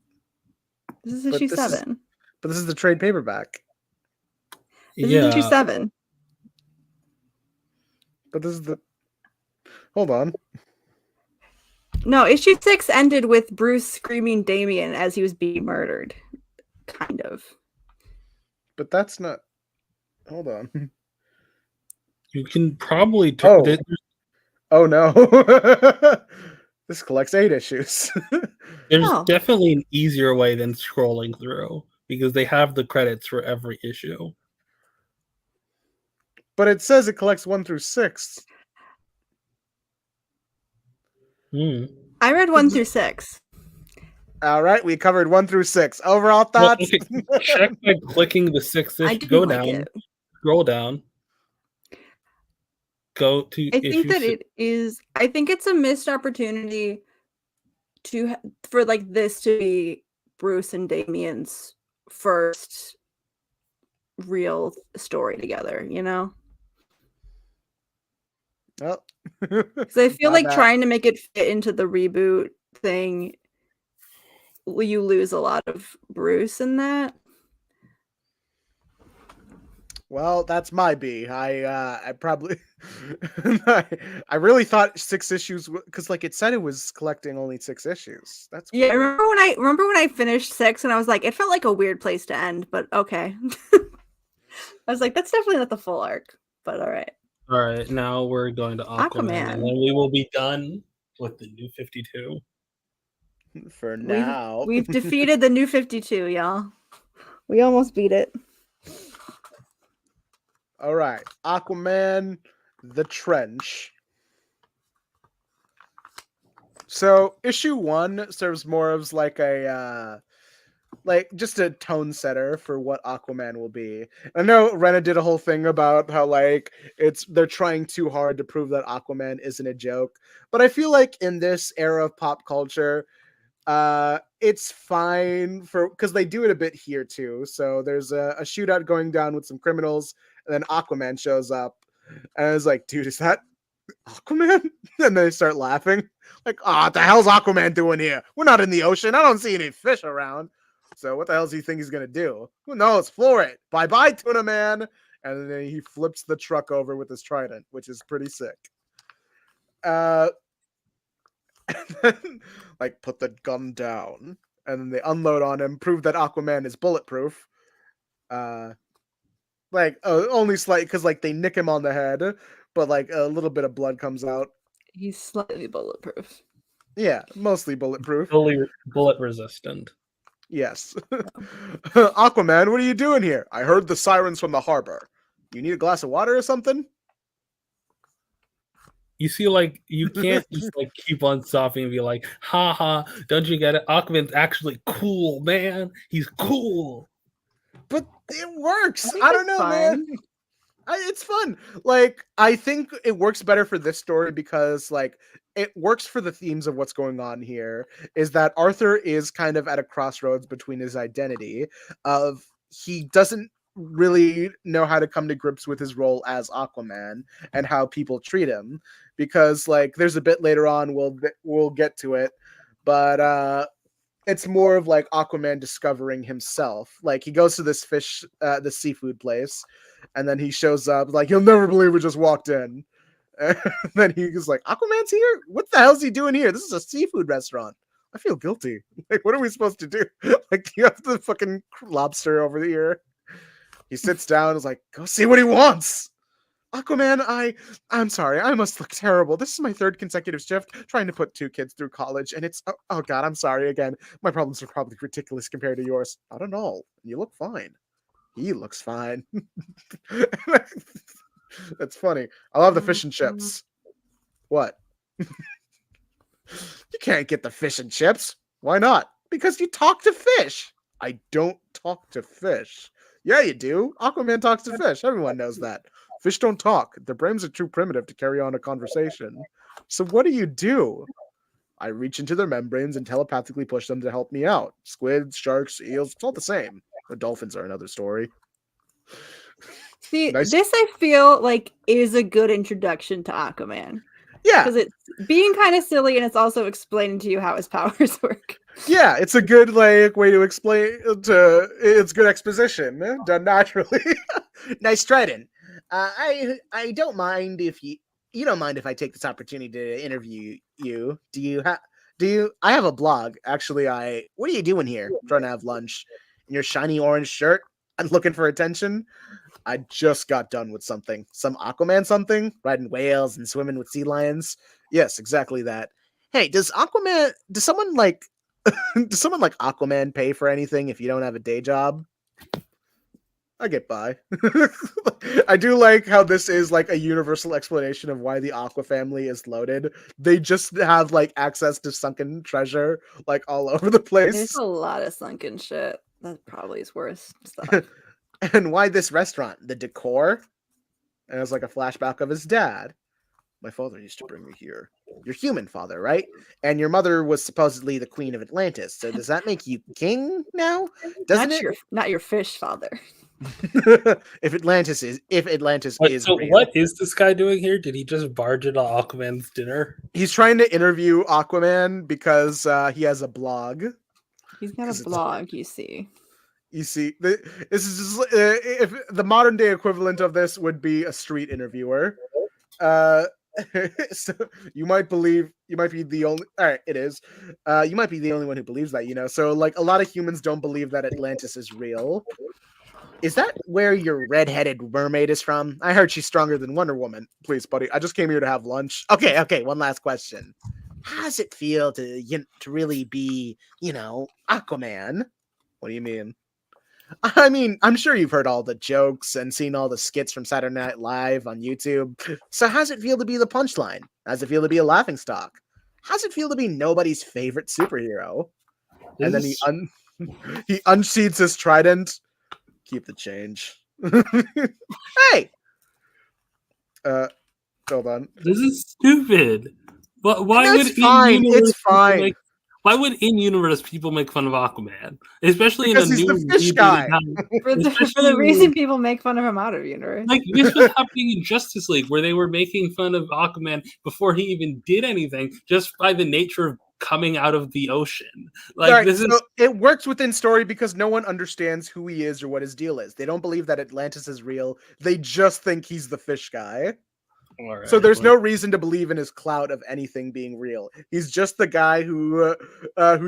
This is
But
issue
this is-
7.
But this is the trade paperback.
This is issue 7.
But this is the. Hold on.
No, issue 6 ended with Bruce screaming Damien as he was being murdered. Kind of.
But that's not. Hold on.
You can probably
Oh no. This collects 8 issues.
there's
Oh.
definitely an easier way than scrolling through because they have the credits for every issue.
But it says it collects 1 through 6.
I read 1 through 6.
All right, we covered 1 through 6. Overall thoughts?
Well, okay, check by clicking the 6th
I
issue.
didn't
Go
like
down.
it.
Scroll down. Go to
I think
issue
that
6.
it is. I think it's a missed opportunity for like this to be Bruce and Damien's first real story together. You know,
Oh.
because I feel
My
like
bad.
trying to make it fit into the reboot thing, you lose a lot of Bruce in that.
Well, that's my B. I probably I really thought 6 issues because like it said it was collecting only 6 issues. That's
Yeah, I
weird.
remember when I finished 6 and I was like, it felt like a weird place to end, but okay. I was like, that's definitely not the full arc, but all right.
All right, now we're going to Aquaman, and then we will be done with the new 52.
For now.
We've defeated the new 52, y'all. We almost beat it.
All right, Aquaman, the Trench. So issue 1 serves more of like a like just a tone setter for what Aquaman will be. I know Rena did a whole thing about how like they're trying too hard to prove that Aquaman isn't a joke, but I feel like in this era of pop culture, it's fine for because they do it a bit here too. So there's a shootout going down with some criminals, and then Aquaman shows up, and I was like, dude, is that Aquaman? And they start laughing, like, oh, what the hell's Aquaman doing here? We're not in the ocean. I don't see any fish around. So what the hell does he think he's gonna do? Who knows? Floor it. Bye bye, Tuna Man. And then he flips the truck over with his trident, which is pretty sick. And then, like, put the gun down, and then they unload on him, prove that Aquaman is bulletproof. Only slight because like they nick him on the head, but like a little bit of blood comes out.
He's slightly bulletproof.
Yeah, mostly bulletproof.
Fully bullet resistant.
Yes. Aquaman, what are you doing here? I heard the sirens from the harbor. You need a glass of water or something?
You see, like, you can't just like keep on stopping and be like, ha ha, don't you get it? Aquaman's actually cool, man. He's cool.
But it works.
think
I don't
it's
know, man. It's fun. Like, I think it works better for this story because, like, it works for the themes of what's going on here. Is that Arthur is kind of at a crossroads between his identity of he doesn't really know how to come to grips with his role as Aquaman and how people treat him, because like there's a bit later on we'll get to it, but it's more of like Aquaman discovering himself. Like he goes to this the seafood place, and then he shows up like you'll never believe we just walked in. And then he's like, Aquaman's here? What the hell's he doing here? This is a seafood restaurant. I feel guilty. Like, what are we supposed to do? Like, you have the fucking lobster over here. He sits down and is like, go see what he wants. Aquaman, I'm sorry. I must look terrible. This is my 3rd consecutive shift trying to put 2 kids through college. And it's, oh God, I'm sorry again. My problems are probably ridiculous compared to yours. I don't know. You look fine. He looks fine. That's funny. I love the fish and chips. What? You can't get the fish and chips. Why not? Because you talk to fish. I don't talk to fish. Yeah, you do. Aquaman talks to fish. Everyone knows that. Fish don't talk. Their brains are too primitive to carry on a conversation. So what do? I reach into their membranes and telepathically push them to help me out. Squids, sharks, eels, it's all the same. The dolphins are another story.
See,
Nice.
this I feel like is a good introduction to Aquaman.
Yeah.
Because it's being kind of silly and it's also explaining to you how his powers work.
Yeah, it's a good like way to explain it's good exposition done naturally. Nice trident. I don't mind if you don't mind if I take this opportunity to interview you? I have a blog. Actually, what are you doing here? Trying to have lunch in your shiny orange shirt? I'm looking for attention. I just got done with something. Some Aquaman something? Riding whales and swimming with sea lions? Yes, exactly that. Hey, does someone like Aquaman pay for anything if you don't have a day job? I get by. I do like how this is like a universal explanation of why the Aqua family is loaded. They just have like access to sunken treasure like all over the place.
There's a lot of sunken shit. That probably is worth stuff.
And why this restaurant? The decor? And it's like a flashback of his dad. My father used to bring me here. Your human father, right? And your mother was supposedly the queen of Atlantis. So does that make you king now? Doesn't it?
Not your fish father.
if Atlantis is
So
real.
what is this guy doing here? Did he just barge into Aquaman's dinner?
He's trying to interview Aquaman because he has a blog.
He's got a blog, you see.
You see, this is just, if the modern day equivalent of this would be a street interviewer. So you might be the only. All right, it is. You might be the only one who believes that. So like a lot of humans don't believe that Atlantis is real. Is that where your red-headed mermaid is from? I heard she's stronger than Wonder Woman. Please, buddy, I just came here to have lunch. Okay. One last question. How does it feel to really be, Aquaman? What do you mean? I mean, I'm sure you've heard all the jokes and seen all the skits from Saturday Night Live on YouTube. So how's it feel to be the punchline? How's it feel to be a laughingstock? How's it feel to be nobody's favorite superhero? And then he unsheathes his trident. Keep the change. Hey! Hold on.
This is stupid. But why would
it's fine.
Why would in universe people make fun of Aquaman, especially
because
in a
he's
new
the fish guy?
For the reason people make fun of him out of universe.
Like this was happening in Justice League, where they were making fun of Aquaman before he even did anything, just by the nature of coming out of the ocean. Like
right,
this is
it works within story because no one understands who he is or what his deal is. They don't believe that Atlantis is real. They just think he's the fish guy.
Right,
so there's no reason to believe in his clout of anything being real. He's just the guy who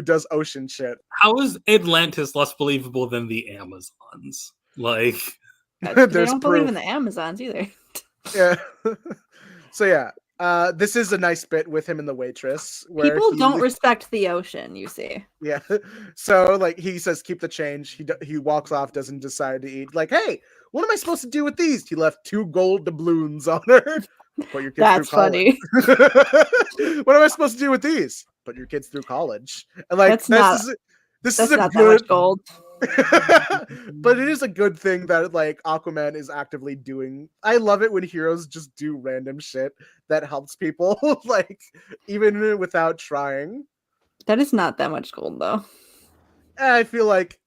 does ocean shit.
How is Atlantis less believable than the Amazons? Like
they don't believe in the Amazons either.
Yeah. So yeah. This is a nice bit with him and the waitress. Where
people don't respect the ocean, you see.
Yeah. So like he says, keep the change. He walks off, doesn't decide to eat. Like, hey, what am I supposed to do with these? He left 2 gold doubloons on her. Put your kids
That's
through college.
Funny.
What am I supposed to do with these? Put your kids through college. And like this is a
not
good
that much gold.
But it is a good thing that like Aquaman is actively doing. I love it when heroes just do random shit that helps people, like even without trying.
That is not that much gold though.
I feel like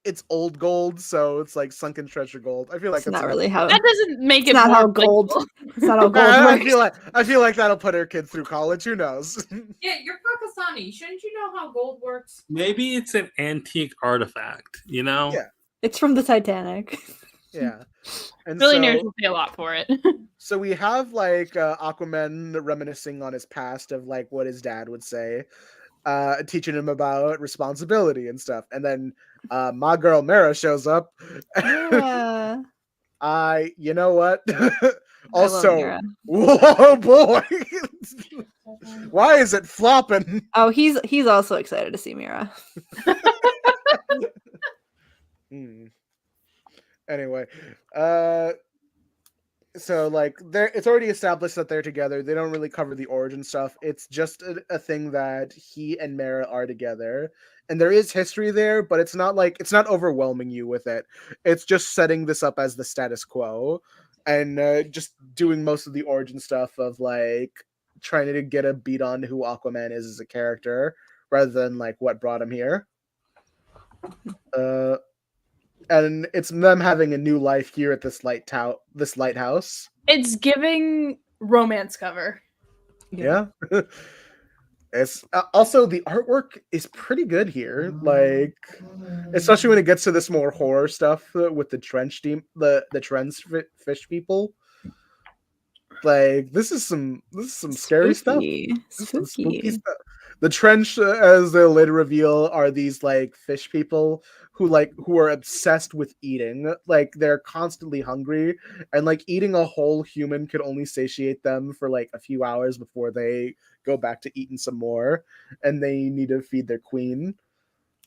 it's old gold, so it's like sunken treasure gold. I feel like
it's not really how
that doesn't make it
not
more
how gold. It's not how gold works.
I feel like that'll put her kids through college. Who knows?
Yeah, you're Pakistani. Shouldn't you know how gold works?
maybe it's an antique artifact,
Yeah.
It's from the Titanic.
Yeah. And
Billionaires will pay a lot for it.
So we have like Aquaman reminiscing on his past of like what his dad would say, teaching him about responsibility and stuff. And then my girl Mara shows up.
Yeah.
You know what? Also,
whoa
boy, why is it flopping?
Oh, he's also excited to see Mira.
Anyway, so like it's already established that they're together. They don't really cover the origin stuff. It's just a thing that he and Mara are together, and there is history there, but it's not overwhelming you with it. It's just setting this up as the status quo, and just doing most of the origin stuff of like trying to get a beat on who Aquaman is as a character, rather than like what brought him here. And it's them having a new life here at this lighthouse.
It's giving romance cover.
Yeah. It's also the artwork is pretty good here, like especially when it gets to this more horror stuff with the trench team, the trench fish people. Like this is some scary stuff.
Spooky.
This is some spooky
Spooky.
stuff. The trench, as they'll later reveal, are these like fish people who are obsessed with eating. Like they're constantly hungry, and like eating a whole human could only satiate them for like a few hours before they go back to eating some more, and they need to feed their queen.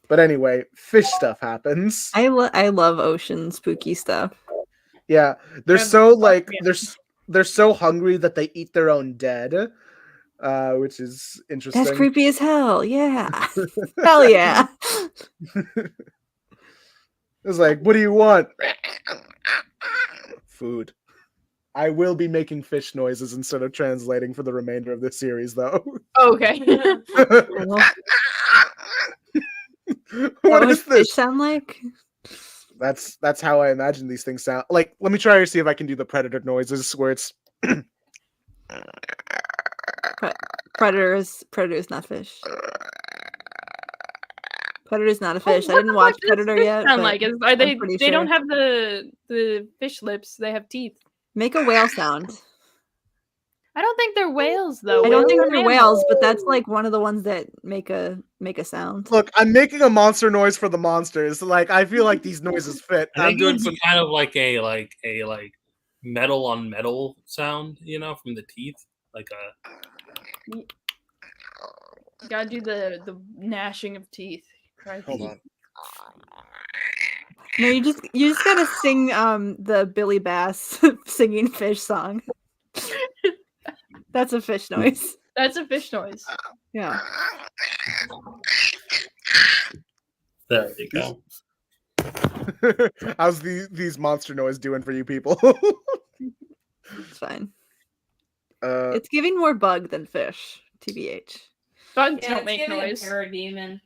But anyway, fish stuff happens.
I love ocean spooky stuff.
Yeah, they're
Yeah,
so like
yeah.
they're so hungry that they eat their own dead, which is interesting.
That's creepy as hell. Yeah. Hell yeah.
It's like, what do you want? Food. I will be making fish noises instead of translating for the remainder of this series, though.
Okay.
What
would
is
fish
this?
sound like?
That's how I imagine these things sound. Like, let me try to see if I can do the predator noises where it's
Predator's not fish. Predator's not a fish. I
What
didn't
the
watch
fuck does
Predator
fish
yet.
Sound
but
like are
I'm
they?
pretty
They don't
sure.
have the fish lips. They have teeth.
Make a whale sound.
I don't think they're whales though.
I don't
Whales
think
are
they're
mammals.
whales, but that's like one of the ones that make a sound.
look, I'm making a monster noise for the monsters. Like, I feel like these noises fit.
I
I'm
think it
doing
would
some
be kind of like a metal on metal sound, from the teeth, like a.
You gotta do the gnashing of teeth.
hold on.
No, you just gotta sing the Billy Bass singing fish song. That's a fish noise.
That's a fish noise.
Yeah.
There you go.
How's these monster noise doing for you people?
It's fine.
uh
It's giving more bug than fish, TBH.
Bugs
Yeah,
don't
it's
make
giving a
noise.
parademon.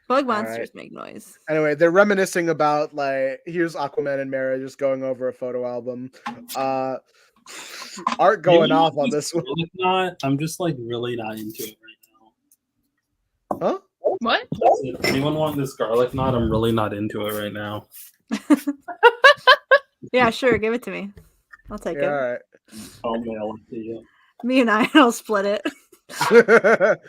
Bug
Alright.
monsters make noise.
Anyway, they're reminiscing about like here's Aquaman and Mara just going over a photo album. Art going
Anyone
off on
want
this one.
Scarlet Knot? I'm just like really not into it right
Huh?
What?
now. Anyone want this garlic knot? I'm really not into it right now.
Yeah, sure, give it to me. I'll take
Yeah,
it.
all right.
I'll mail it to you.
Me and I'll split it.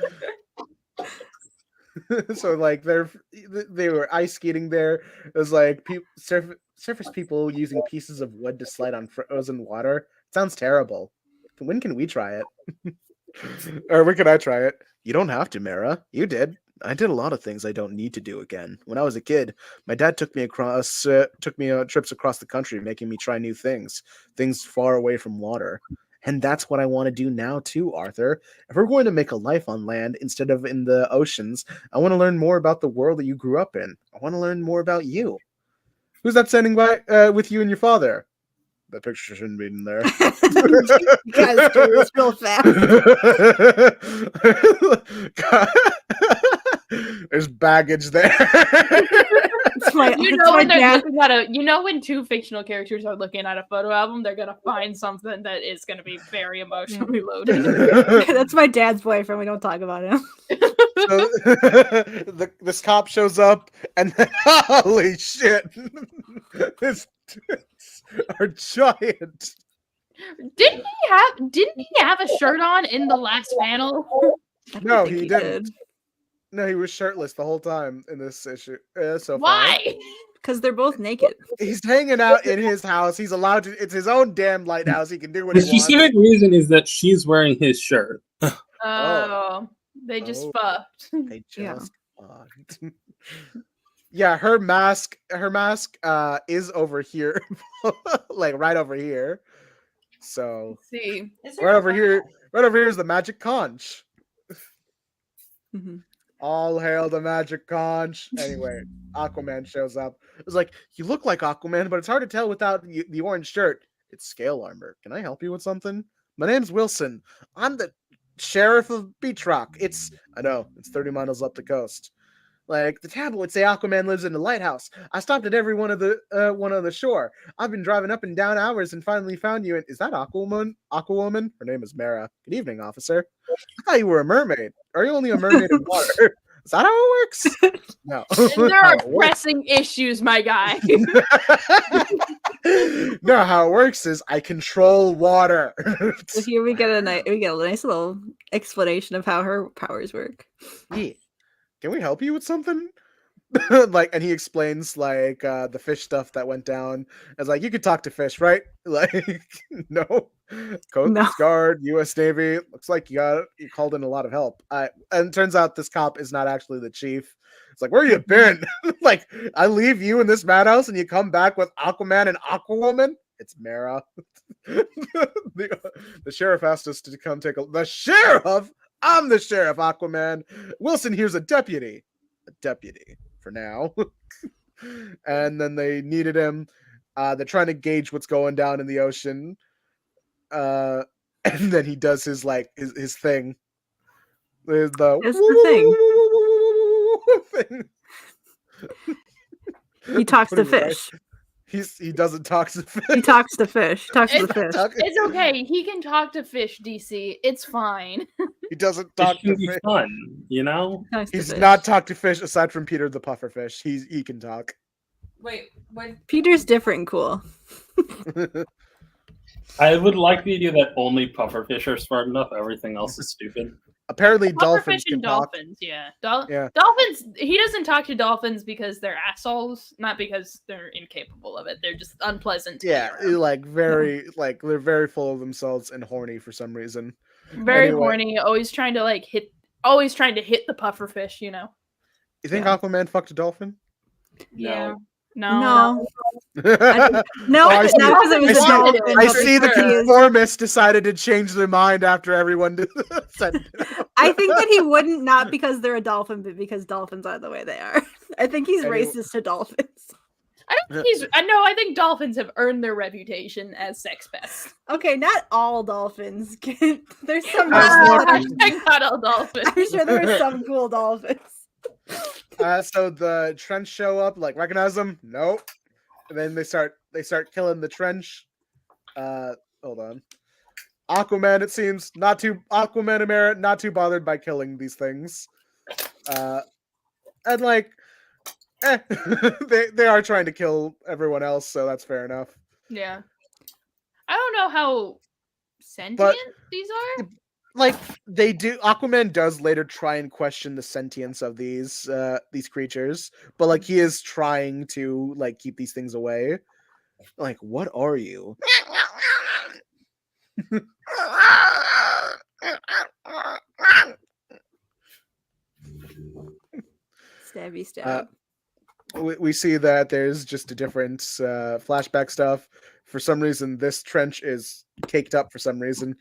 So like they were ice skating there. It was like surface people using pieces of wood to slide on frozen water. Sounds terrible. When can we try it? Or when can I try it? You don't have to, Mara. You did. I did a lot of things I don't need to do again. When I was a kid, my dad took me on trips across the country, making me try new things far away from water. And that's what I want to do now too, Arthur. If we're going to make a life on land instead of in the oceans, I want to learn more about the world that you grew up in. I want to learn more about you. Who's that standing by with you and your father? That picture shouldn't be in there.
You guys do this real fast.
There's baggage there.
It's my,
You
it's
know
my
when they're
dad.
looking at when two fictional characters are looking at a photo album, they're gonna find something that is gonna be very emotionally loaded.
That's my dad's boyfriend. We don't talk about him.
So, this cop shows up, and then, holy shit, this dudes are giant.
Didn't he have a shirt on in the last panel?
I don't
No,
think
he didn't. No, he was shirtless the whole time in this issue. So far.
Why?
Because they're both naked.
He's hanging out in his house. He's allowed to. It's his own damn lighthouse. He can do what
The
he wants.
specific reason is that she's wearing his shirt.
Oh, they just
Oh.
fucked.
They
Yeah.
just fucked. Yeah, her mask is over here, like right over here. So
Let's see.
Is there
right
a
over here is the magic conch.
Mhm.
All hail the magic conch. Anyway, Aquaman shows up. It's like, you look like Aquaman, but it's hard to tell without the orange shirt. It's scale armor. Can I help you with something? My name's Wilson. I'm the sheriff of Beach Rock. I know, it's 30 miles up the coast. Like, the tabloids say Aquaman lives in the lighthouse. I stopped at every one of the shore. I've been driving up and down hours and finally found you. And is that Aquawoman? Her name is Mara. Good evening, officer. I thought you were a mermaid. Are you only a mermaid in water? Is that how it works? No.
There are
How it works-
pressing issues, my guy.
No, how it works is I control water.
So here we get a nice little explanation of how her powers work.
Yeah. Can we help you with something? And he explains the fish stuff that went down. It's like, you could talk to fish, right? Like, no. Coast
No.
Guard, U.S. Navy. Looks like you called in a lot of help. And it turns out this cop is not actually the chief. It's like, where you been? Like, I leave you in this madhouse and you come back with Aquaman and Aquawoman? It's Mara. The sheriff asked us to come take a... The sheriff? I'm the sheriff, Aquaman. Wilson here's a deputy. A deputy for now. And then they needed him. They're trying to gauge what's going down in the ocean. And then he does his thing. There's the thing.
He talks to
Putting it right.
fish.
He doesn't talk to fish.
He talks to fish. Talks to the fish.
It's okay. He can talk to fish, DC. It's fine.
He doesn't
It
talk to
should be
fish.
fun, you know?
Talks to
He's
fish.
not talked to fish aside from Peter the pufferfish. He can talk.
Wait, what?
Peter's different and cool.
I would like the idea that only pufferfish are smart enough. Everything else is stupid.
Apparently, dolphins
Pufferfish
can
and
talk.
dolphins, yeah.
Yeah.
Dolphins, he doesn't talk to dolphins because they're assholes, not because they're incapable of it. They're just unpleasant. to be
Yeah,
around.
they're very full of themselves and horny for some reason.
Very
Anyway.
horny, always trying to hit the pufferfish, you know.
You think
Yeah.
Aquaman fucked a dolphin?
Yeah.
No.
I
No,
I
not
see-
because it was
I
a
see-
dolphin.
I
but
see the
because he is-
conformists decided to change their mind after everyone said it.
I think that he wouldn't, not because they're a dolphin, but because dolphins are the way they are. I think he's
Anyway.
racist to dolphins.
I don't think I think dolphins have earned their reputation as sex pests.
Okay, not all dolphins. There's some.
As long as-
Not all dolphins.
I'm sure there are some cool dolphins.
So the trench show up, recognize them? Nope. And then they start killing the trench. Hold on. Aquaman, it seems, Aquaman and Mara not too bothered by killing these things. And they are trying to kill everyone else, so that's fair enough.
Yeah. I don't know how sentient these are.
They do. Aquaman does later try and question the sentience of these creatures, but he is trying to keep these things away. What are you?
Stabby stab.
We see that there's just a different flashback stuff. For some reason, this trench is caked up for some reason.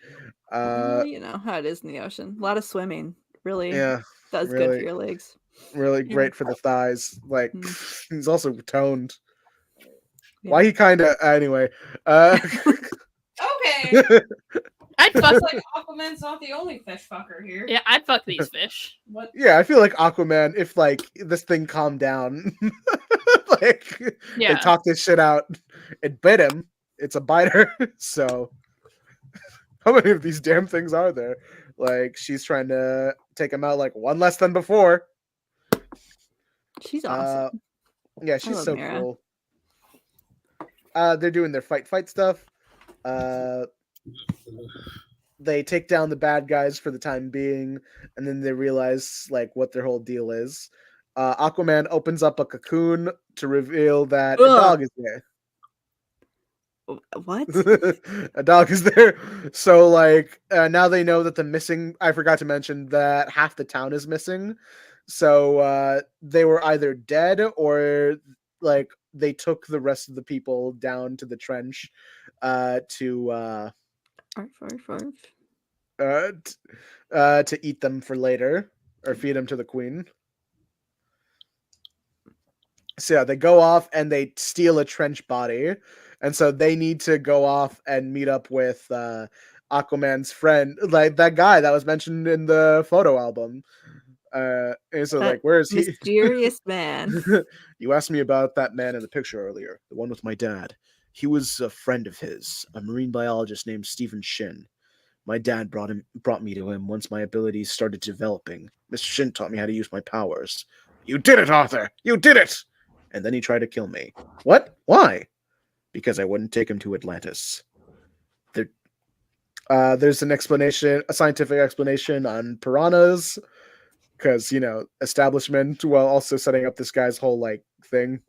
You know how it is in the ocean. A lot of swimming. Really
Yeah,
does good
really.
for your legs.
really great for the thighs. He's also toned.
Yeah.
Why he kind of anyway.
Okay.
I'd fuck
It's like Aquaman's not the only fish fucker here.
yeah, I'd fuck these fish.
What?
Yeah, I feel like Aquaman, if this thing calmed down, they
Yeah.
talked this shit out, it bit him. It's a biter. So how many of these damn things are there? She's trying to take him out one less than before.
She's awesome.
Yeah, she's
love
so
Mara.
cool. They're doing their fight stuff. They take down the bad guys for the time being, and then they realize what their whole deal is. Aquaman opens up a cocoon to reveal that a dog is there.
What?
A dog is there. So now they know that the missing. I forgot to mention that half the town is missing. So they were either dead or they took the rest of the people down to the trench to eat them for later or feed them to the queen. So yeah, they go off and they steal a trench body, and so they need to go off and meet up with Aquaman's friend, that guy that was mentioned in the photo album. And so
That
where is he?
Mysterious man.
You asked me about that man in the picture earlier, the one with my dad. He was a friend of his, a marine biologist named Stephen Shin. My dad brought me to him once my abilities started developing. Mr. Shin taught me how to use my powers. You did it, Arthur! You did it! And then he tried to kill me. What? Why? Because I wouldn't take him to Atlantis. There's an explanation, a scientific explanation on piranhas, because, establishment, while also setting up this guy's whole, thing.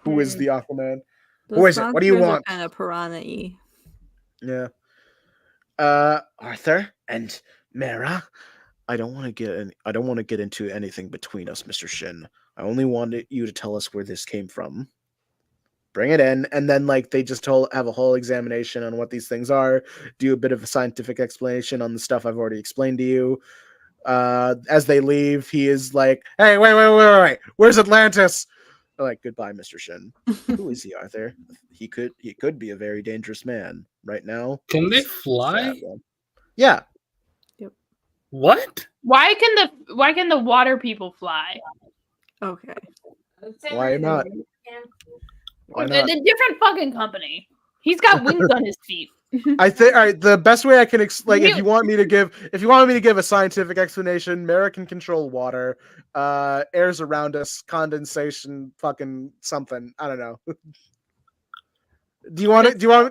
Who is the Aquaman? Who is it? What do you want?
Kind of piranha-y.
Yeah. Arthur and Mara, I don't want to get into anything between us, Mr. Shin. I only wanted you to tell us where this came from. Bring it in, and then they just have a whole examination on what these things are, do a bit of a scientific explanation on the stuff I've already explained to you. As they leave, he is like, "Hey, wait! Where's Atlantis?" They're like, "Goodbye, Mr. Shin." Who is he, Arthur? He could be a very dangerous man. Right now,
Can they
he's a
fly?
sad one. Yeah.
What?
Why can the water people fly?
Okay.
Why not? Why
They're
not?
a different fucking company. He's got wings on his feet.
I think the best way I can explain, if you want me to give a scientific explanation, Mara can control water, air's around us, condensation, fucking something. I don't know. Do you want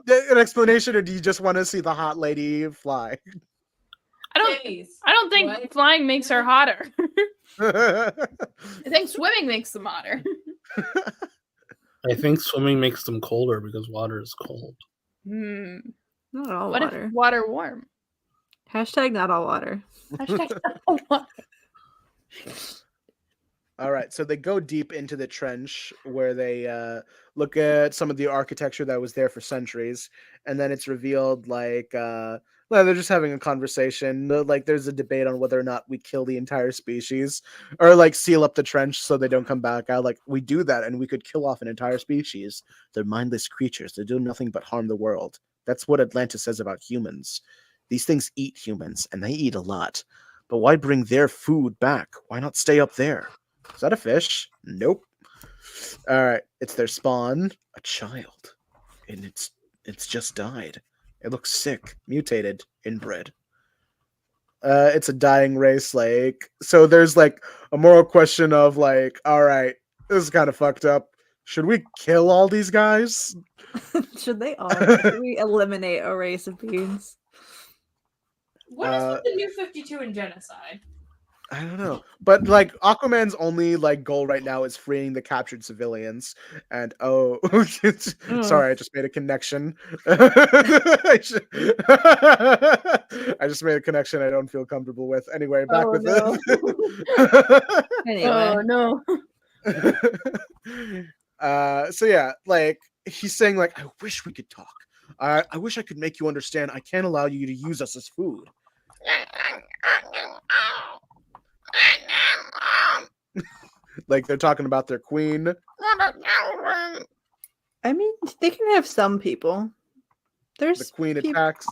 an explanation, or do you just want to see the hot lady fly?
I don't think flying makes her hotter. I think swimming makes them hotter.
I think swimming makes them colder because water is cold.
Not all
What
water.
if water warm?
Hashtag not all water.
Hashtag not all water.
All right, so they go deep into the trench where they look at some of the architecture that was there for centuries, and then it's revealed well, they're just having a conversation. There's a debate on whether or not we kill the entire species or seal up the trench so they don't come back out. We do that and we could kill off an entire species. They're mindless creatures. They do nothing but harm the world. That's what Atlantis says about humans. These things eat humans, and they eat a lot. But why bring their food back? Why not stay up there? Is that a fish? Nope. All right, it's their spawn, a child, and it's just died. It looks sick, mutated, inbred. It's a dying race. So there's a moral question of all right, this is kind of fucked up. Should we kill all these guys?
Should they all? Should we eliminate a race of beings?
What is with the new 52 in genocide?
I don't know, but Aquaman's only goal right now is freeing the captured civilians. And sorry, I just made a connection. I just made a connection I don't feel comfortable with. Anyway, back with
it. Anyway.
Oh no.
So yeah, he's saying I wish we could talk. I wish I could make you understand. I can't allow you to use us as food. They're talking about their queen.
I mean, they can have some people. There's
the queen
people.
Attacks.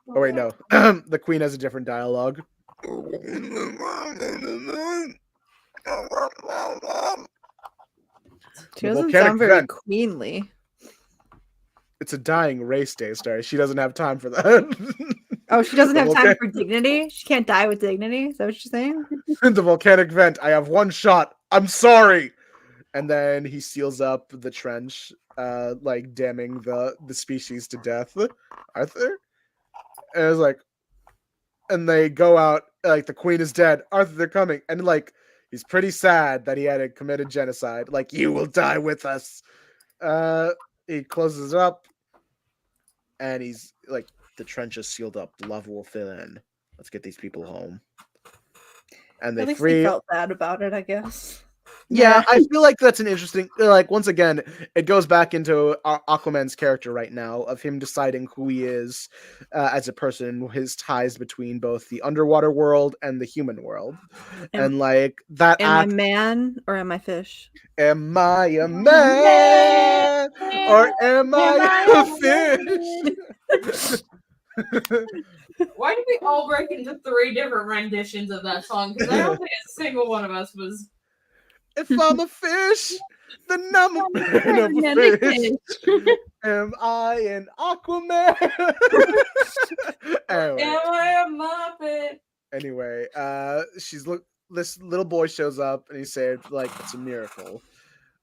Oh wait, no. The queen has a different dialogue.
She doesn't sound very queenly.
It's a dying race, Daystar. She doesn't have time for that.
Oh, she doesn't have time for dignity? She can't die with dignity? Is that what you're saying?
The volcanic vent. I have one shot. I'm sorry. And then he seals up the trench, damning the species to death. Arthur? And it's and they go out, the queen is dead. Arthur, they're coming. And he's pretty sad that he had committed genocide. You will die with us. He closes it up, and he's the trench is sealed up. The lava will fill in. Let's get these people home. And they
At least
free.
he felt bad about it, I guess.
Yeah, I feel that's an interesting. Once again, it goes back into Aquaman's character right now of him deciding who he is as a person, his ties between both the underwater world and the human world, and that.
Am I man or am I fish?
Am I a man or am I a fish?
Why did we all break into 3 different renditions of that song? Because I don't think a single one of us was.
If I'm a fish, then I'm a fish. Am I an Aquaman?
Am I a Muppet?
Anyway, this little boy shows up and he said, like, it's a miracle.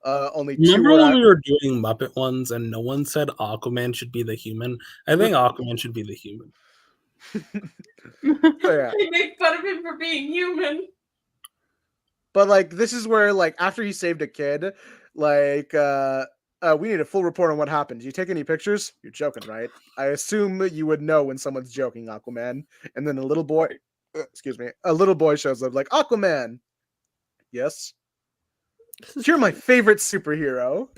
Only two
Remember
were
when
out.
we were doing Muppet ones and no one said Aquaman should be the human? I think Aquaman should be the human.
So, yeah.
They make fun of him for being human.
But like this is where like after he saved a kid, like we need a full report on what happened. Did you take any pictures? You're joking, right? I assume you would know when someone's joking, Aquaman. And then a little boy shows up like, Aquaman. Yes. You're my favorite superhero.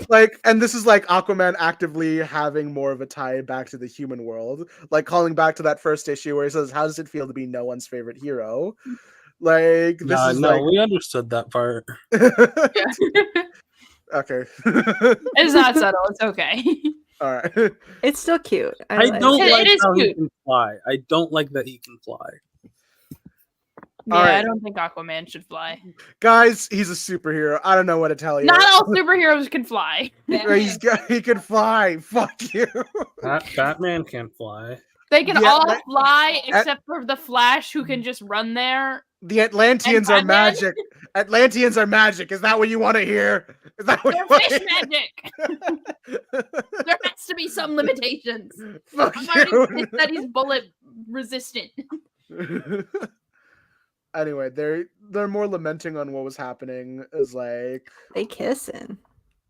Like, and this is like Aquaman actively having more of a tie back to the human world, like calling back to that first issue where he says, "How does it feel to be no one's favorite hero?" Like, this is
No,
like,
we understood that part.
okay,
It's not subtle. It's okay.
all right.
It's still cute.
I don't
It
like
is
how he
cute.
can fly. I don't like that he can fly.
Yeah,
All right.
I don't think Aquaman should fly.
Guys, he's a superhero. I don't know what to tell you.
Not all superheroes can fly.
He can fly. Fuck you.
Batman can't fly.
They can
Yeah,
all
but-
fly except for the Flash, who can just run there.
The Atlanteans are
Batman?
magic. Atlanteans are magic. Is that what you want to hear? Is that what
They're
you want
fish
to
magic. There has to be some limitations.
Fuck
I'm already
you.
pissed that he's bullet resistant.
Anyway, they're more lamenting on what was happening. Is like,
They kissing.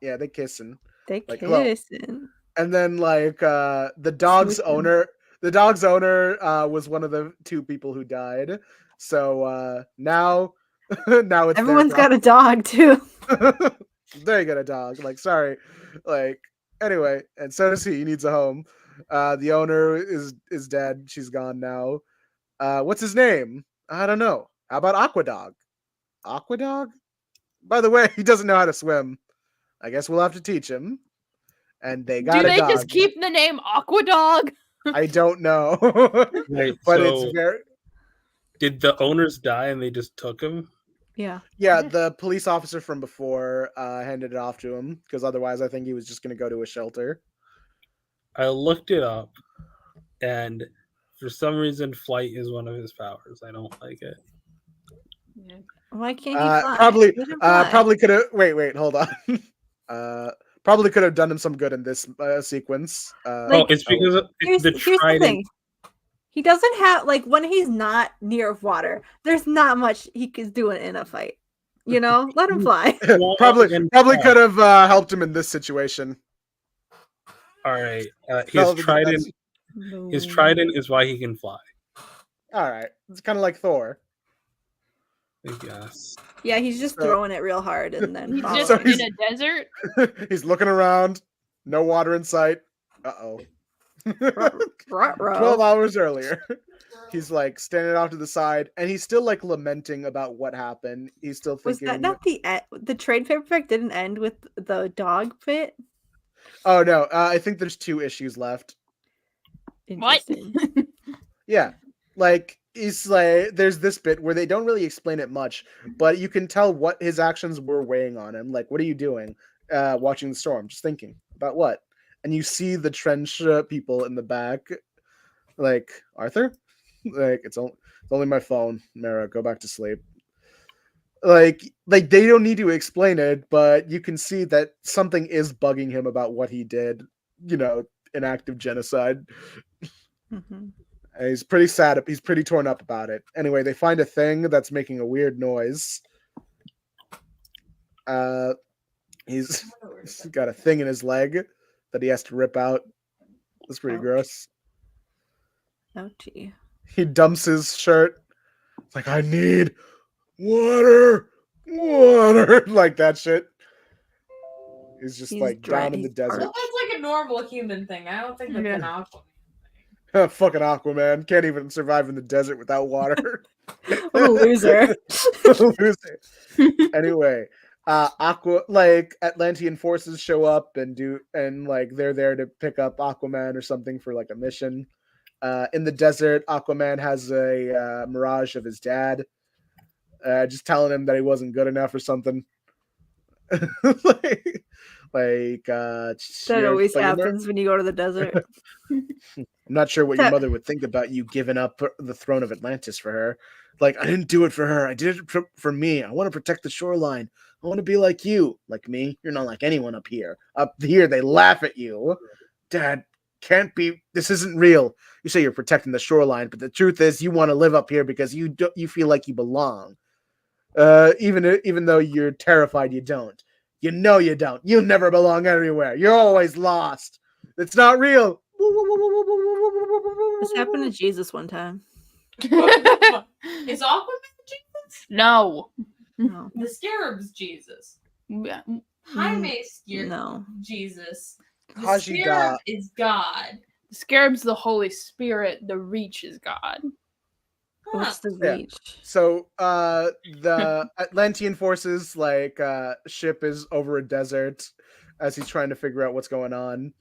yeah, they kissing,
They
Like, hello.
kissing.
and then like the dog's
Smooching.
owner. The dog's owner was one of the two people who died. So now, now it's
Everyone's got a dog too.
they got a dog. Like, sorry, like anyway, and so does he. He needs a home. The owner is dead. She's gone now. What's his name? I don't know. How about Aquadog? Aquadog? By the way, he doesn't know how to swim. I guess we'll have to teach him. And they got
Do
a
they
dog.
just keep the name Aquadog?
I don't know.
Wait,
But
so
it's very
did the owners die and they just took him?
Yeah.
yeah, the police officer from before handed it off to him because otherwise I think he was just gonna go to a shelter.
I looked it up, and for some reason, flight is one of his powers. I don't like it.
Why can't he fly?
Probably
Let him fly.
probably could have wait, hold on. Probably could have done him some good in this sequence.
Oh, it's because of
Here's
the
the
trident.
thing. He doesn't have like when he's not near water. There's not much he is doing in a fight. You know, let him fly.
probably
and
could have helped him in this situation.
All right,
No,
his trident is why he can fly.
All right, it's kind of like Thor.
I guess.
Yeah, he's just
So-
throwing it real hard and then
He's
following.
just
So
in
he's-
a desert.
He's looking around, no water in sight. Uh-oh. 12 hours earlier. He's like standing off to the side and he's still like lamenting about what happened. He's still
Was
thinking,
that not the trade paperback didn't end with the dog fit?
oh no, I think there's 2 issues left.
What?
Interesting.
Yeah. Like he's like there's this bit where they don't really explain it much, but you can tell what his actions were weighing on him. Like, what are you doing? Watching the storm, just thinking about what? And you see the trench people in the back, like Arthur, like it's only my phone. Mara, go back to sleep. Like they don't need to explain it, but you can see that something is bugging him about what he did. You know, an act of genocide.
Mhm.
And he's pretty sad. He's pretty torn up about it. Anyway, they find a thing that's making a weird noise. He's got a thing in his leg that he has to rip out. That's pretty
Ouch.
gross.
Ouchie.
He dumps his shirt. It's like, I need water, like that shit. He's just
He's
like down in the
he's
desert.
Well, that's like a normal human thing. I don't think that's an Aquaman
Fucking Aquaman can't even survive in the desert without water.
What a loser.
Loser. Anyway, Atlantean forces show up and like they're there to pick up Aquaman or something for like a mission. In the desert, Aquaman has a mirage of his dad, just telling him that he wasn't good enough or something. Like
That always happens when you go to the desert.
I'm not sure what your mother would think about you giving up the throne of Atlantis for her. Like, I didn't do it for her. I did it for me. I want to protect the shoreline. I want to be like you. Like me. You're not like anyone up here. Up here, they laugh at you. Dad, can't be. This isn't real. You say you're protecting the shoreline, but the truth is you want to live up here because you feel like you belong. Even though you're terrified you don't. You know you don't. You never belong anywhere. You're always lost. It's not real.
This happened to Jesus one time.
Is Aquaman Jesus?
No.
No.
The Scarab's Jesus.
Yeah.
Jaime Scarab
No.
Jesus. The
Hajida.
Scarab is God.
The Scarab's the Holy Spirit. The Reach is God.
What's the
Yeah.
reach?
So the Atlantean forces ship is over a desert as he's trying to figure out what's going on.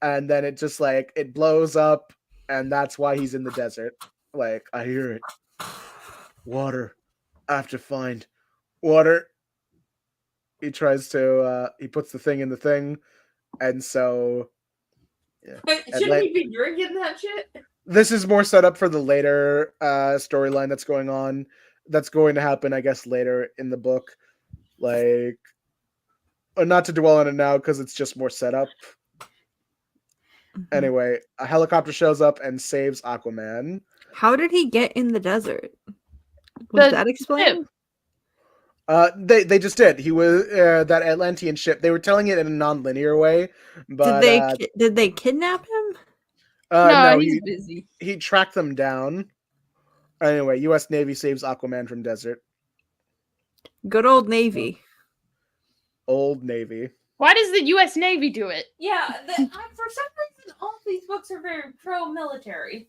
And then it just it blows up, and that's why he's in the desert. Like, I hear it. Water. I have to find water. He tries to he puts the thing in the thing, and so
Shouldn't he be drinking that shit?
this is more set up for the later storyline that's going on. That's going to happen, I guess, later in the book. Like, not to dwell on it now because it's just more setup.
Mm-hmm.
Anyway, a helicopter shows up and saves Aquaman.
How did he get in the desert? Was that explained?
They just did. He was that Atlantean ship. They were telling it in a non-linear way, but
Did they kidnap him?
no,
he's busy.
he tracked them down. Anyway, U.S. Navy saves Aquaman from desert.
Good old Navy.
Old Navy.
Why does the U.S. Navy do it?
Yeah, for some reason, all these books are very pro-military.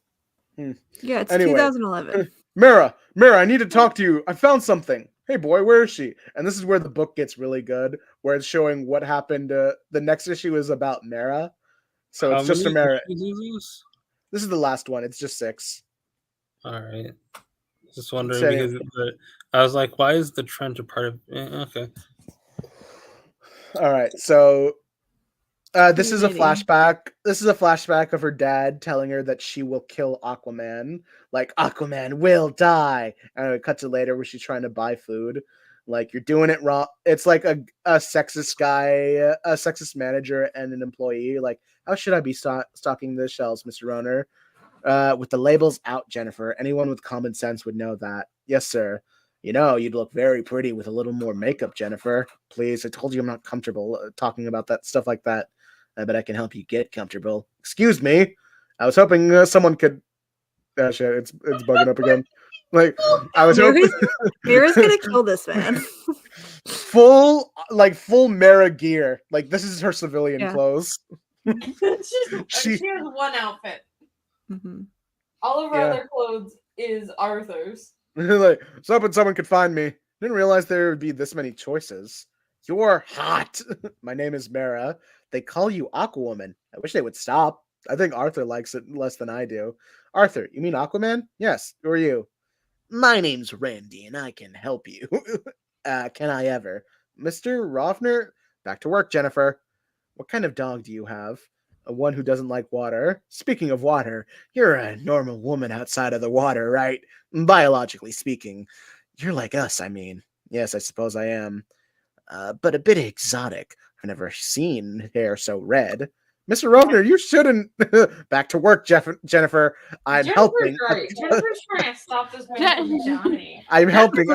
Yeah, it's
Anyway.
2011.
Mira, I need to talk to you. I found something. Hey, boy, where is she? And this is where the book gets really good, where it's showing what happened. The next issue is about Mara. So it's just a Mara. This is the last one. It's just 6.
All right. Just wondering because I was like, why is the trench a part of? Okay.
All right. So this is a flashback. This is a flashback of her dad telling her that she will kill Aquaman. Like, Aquaman will die. And it cuts to later where she's trying to buy food. Like, you're doing it wrong. It's like a sexist guy, a sexist manager and an employee. Like, how should I be stocking the shelves, Mr. Roner? With the labels out, Jennifer. Anyone with common sense would know that. Yes, sir. You know, you'd look very pretty with a little more makeup, Jennifer. Please, I told you I'm not comfortable talking about that stuff like that. But I can help you get comfortable. Excuse me. I was hoping someone could. Oh shit! It's bugging up again. Like, I was hoping.
Mira's gonna kill this man.
full Mara gear. Like, this is her civilian clothes.
She has one outfit.
Mm-hmm.
All of her other clothes is Arthur's.
Like, was hoping someone could find me. Didn't realize there would be this many choices. You're hot. My name is Mara. They call you Aquawoman. I wish they would stop. I think Arthur likes it less than I do. Arthur, you mean Aquaman? Yes. Who are you? My name's Randy, and I can help you. Can I ever? Mr. Roffner? Back to work, Jennifer. What kind of dog do you have? One who doesn't like water. Speaking of water, you're a normal woman outside of the water, right? Biologically speaking. You're like us, I mean. Yes, I suppose I am. But a bit exotic. I've never seen hair so red. Mr. Rovner, you shouldn't. Back to work, Jennifer. I'm helping.
Right. Jennifer's trying to stop this man from dying.
I'm helping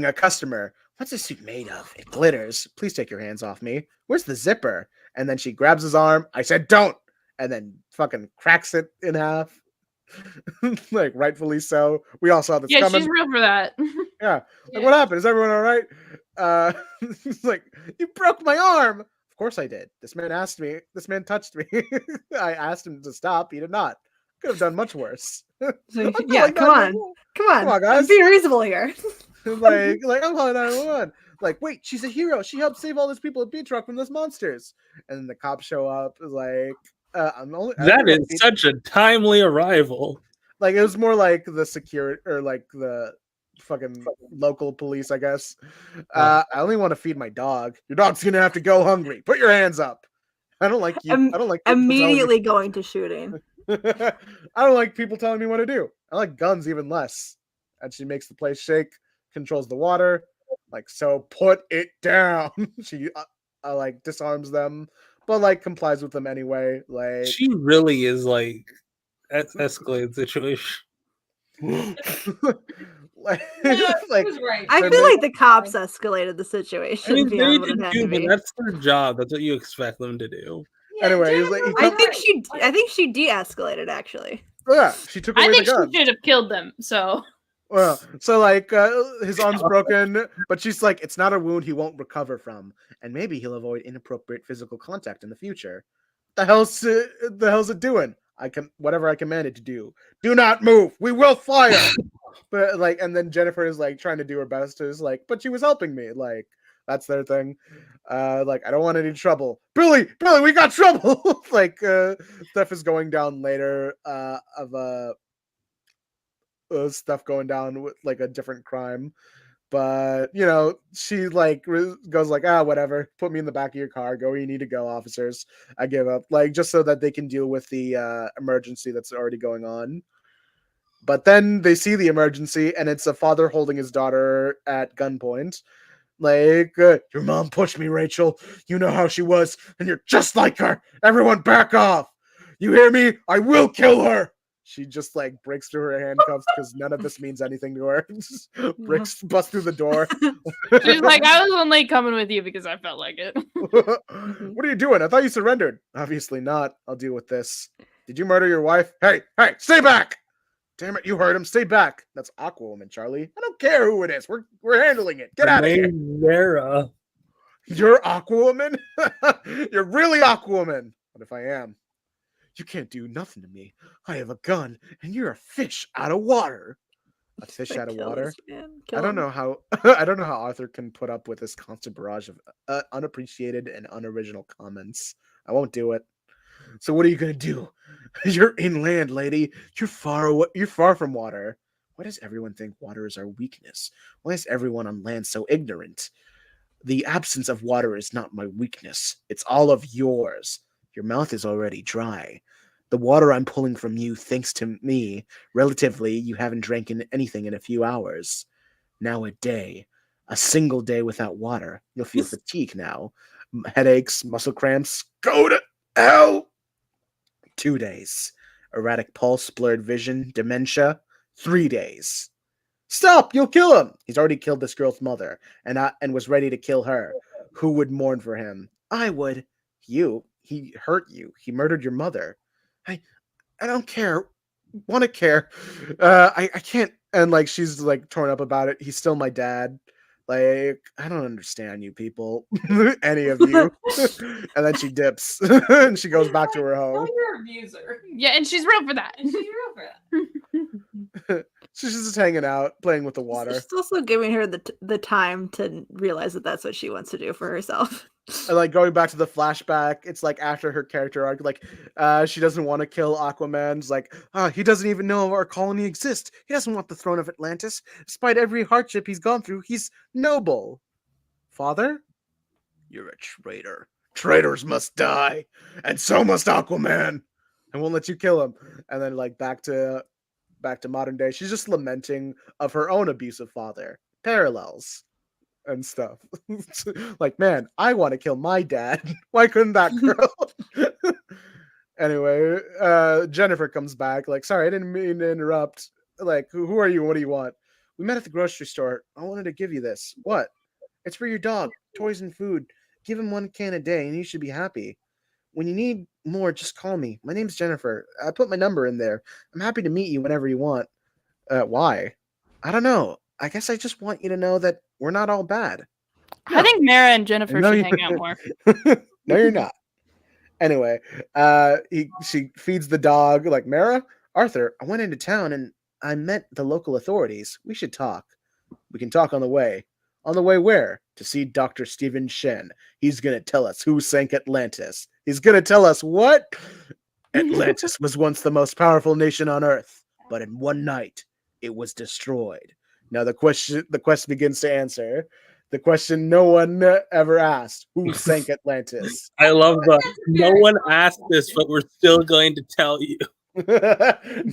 a customer. What's this suit made of? It glitters. Please take your hands off me. Where's the zipper? And then she grabs his arm. I said, don't. And then fucking cracks it in half. Like, rightfully so. We all saw this coming.
Yeah, she's real for that.
Yeah. Like, what happened? Is everyone all right? It's like, you broke my arm. Of course I did. This man asked me. This man touched me. I asked him to stop. He did not. Could have done much worse.
Yeah, come on,
guys.
I'm being reasonable here.
like I'm calling 911. Like, wait, she's a hero. She helped save all these people at Beach Rock from those monsters. And then the cops show up. Like,
that is such a timely arrival.
Like, it was more like the security or like the fucking local police, I guess. I only want to feed my dog. Your dog's gonna have to go hungry. Put your hands up. I don't like you. I don't like people telling me-
Immediately going to shooting.
I don't like people telling me what to do. I like guns even less. And she makes the place shake, controls the water. Like, so put it down. She like disarms them, but like complies with them anyway. Like
She really is like escalated situation.
like,
Yeah,
like
he was right.
I
They're
feel
ma-
like the cops escalated the situation
I mean, they
beyond what it
did
had
too,
to
but
be.
that's their job. That's what you expect them to do.
Yeah,
Anyway, he's like-
Jennifer
he
was
come-
I think she de-escalated actually.
yeah, she took away
I think
the gun.
she should have killed them. So
Well, so like his arm's broken, but she's like, it's not a wound he won't recover from, and maybe he'll avoid inappropriate physical contact in the future. The hell's it doing? I can whatever I command it to do. Do not move. We will fire. But like, and then Jennifer is like trying to do her best to is like, but she was helping me. Like that's their thing. Like I don't want any trouble. Billy, we got trouble. Like stuff is going down later. Stuff going down with like a different crime, but you know she like goes like whatever, put me in the back of your car, go where you need to go, officers, I give up, like just so that they can deal with the emergency that's already going on. But then they see the emergency and it's a father holding his daughter at gunpoint, like your mom pushed me, Rachel, you know how she was, and you're just like her, everyone back off, you hear me, I will kill her. She just like breaks through her handcuffs because none of this means anything to her. Busts through the door.
she's like, I was only coming with you because I felt like it.
What are you doing? I thought you surrendered. Obviously not. I'll deal with this. Did you murder your wife? Hey, stay back! Damn it, you heard him. Stay back. That's Aquawoman, Charlie. I don't care who it is. We're handling it. Get out of here.
Vera.
You're Aquawoman? You're really Aquawoman. What if I am? You can't do nothing to me. I have a gun, and you're a fish out of water. A fish out of water? I don't know how. I don't know how Arthur can put up with this constant barrage of unappreciated and unoriginal comments. I won't do it. So what are you gonna do? You're inland, lady. You're far away. You're far from water. Why does everyone think water is our weakness? Why is everyone on land so ignorant? The absence of water is not my weakness. It's all of yours. Your mouth is already dry. The water I'm pulling from you, thanks to me, relatively, you haven't drank anything in a few hours. Now a single day without water, you'll feel fatigue now. Headaches, muscle cramps, go to hell! 2 days. Erratic pulse, blurred vision, dementia. 3 days. Stop! You'll kill him! He's already killed this girl's mother, and was ready to kill her. Who would mourn for him? I would. You. He hurt you. He murdered your mother. I don't care. Want to care. I can't. And like she's like torn up about it. He's still my dad. Like I don't understand you people, any of you. And then she dips and she goes back to her home.
You're an abuser.
Yeah, and she's real for that.
She's real for that.
She's just hanging out, playing with the water.
It's also giving her the time to realize that that's what she wants to do for herself.
And like going back to the flashback, it's like after her character arc, like she doesn't want to kill Aquaman's like, he doesn't even know our colony exists. He doesn't want the throne of Atlantis. Despite every hardship he's gone through, he's noble. Father? You're a traitor. Traitors must die. And so must Aquaman. I won't let you kill him. And then like back to modern day, she's just lamenting of her own abusive father. Parallels. And stuff. Like, man, I want to kill my dad. Why couldn't that girl? Anyway, Jennifer comes back, like, sorry, I didn't mean to interrupt. Like, who are you? What do you want? We met at the grocery store. I wanted to give you this. What? It's for your dog. Toys and food. Give him 1 can a day and you should be happy. When you need more, just call me. My name's Jennifer. I put my number in there. I'm happy to meet you whenever you want. Why? I don't know. I guess I just want you to know that we're not all bad.
I think Mara and Jennifer
No,
should
you-
hang out more.
No, you're not. Anyway, she feeds the dog, like, Mara, Arthur, I went into town and I met the local authorities. We should talk. We can talk on the way. On the way where? To see Dr. Stephen Shen. He's going to tell us who sank Atlantis. He's going to tell us what? Atlantis was once the most powerful nation on Earth, but in one night, it was destroyed. Now the question begins to answer. The question no one ever asked: Who sank Atlantis?
I love the no one asked this, but we're still going to tell you.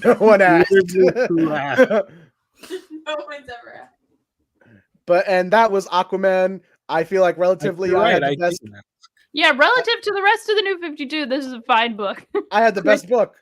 No one asked.
Who asked?
No one's ever asked.
And that was Aquaman. I feel like relatively,
You're
I had
right,
the best.
Yeah, relative to the rest of the New 52, this is a fine book.
I had the best book.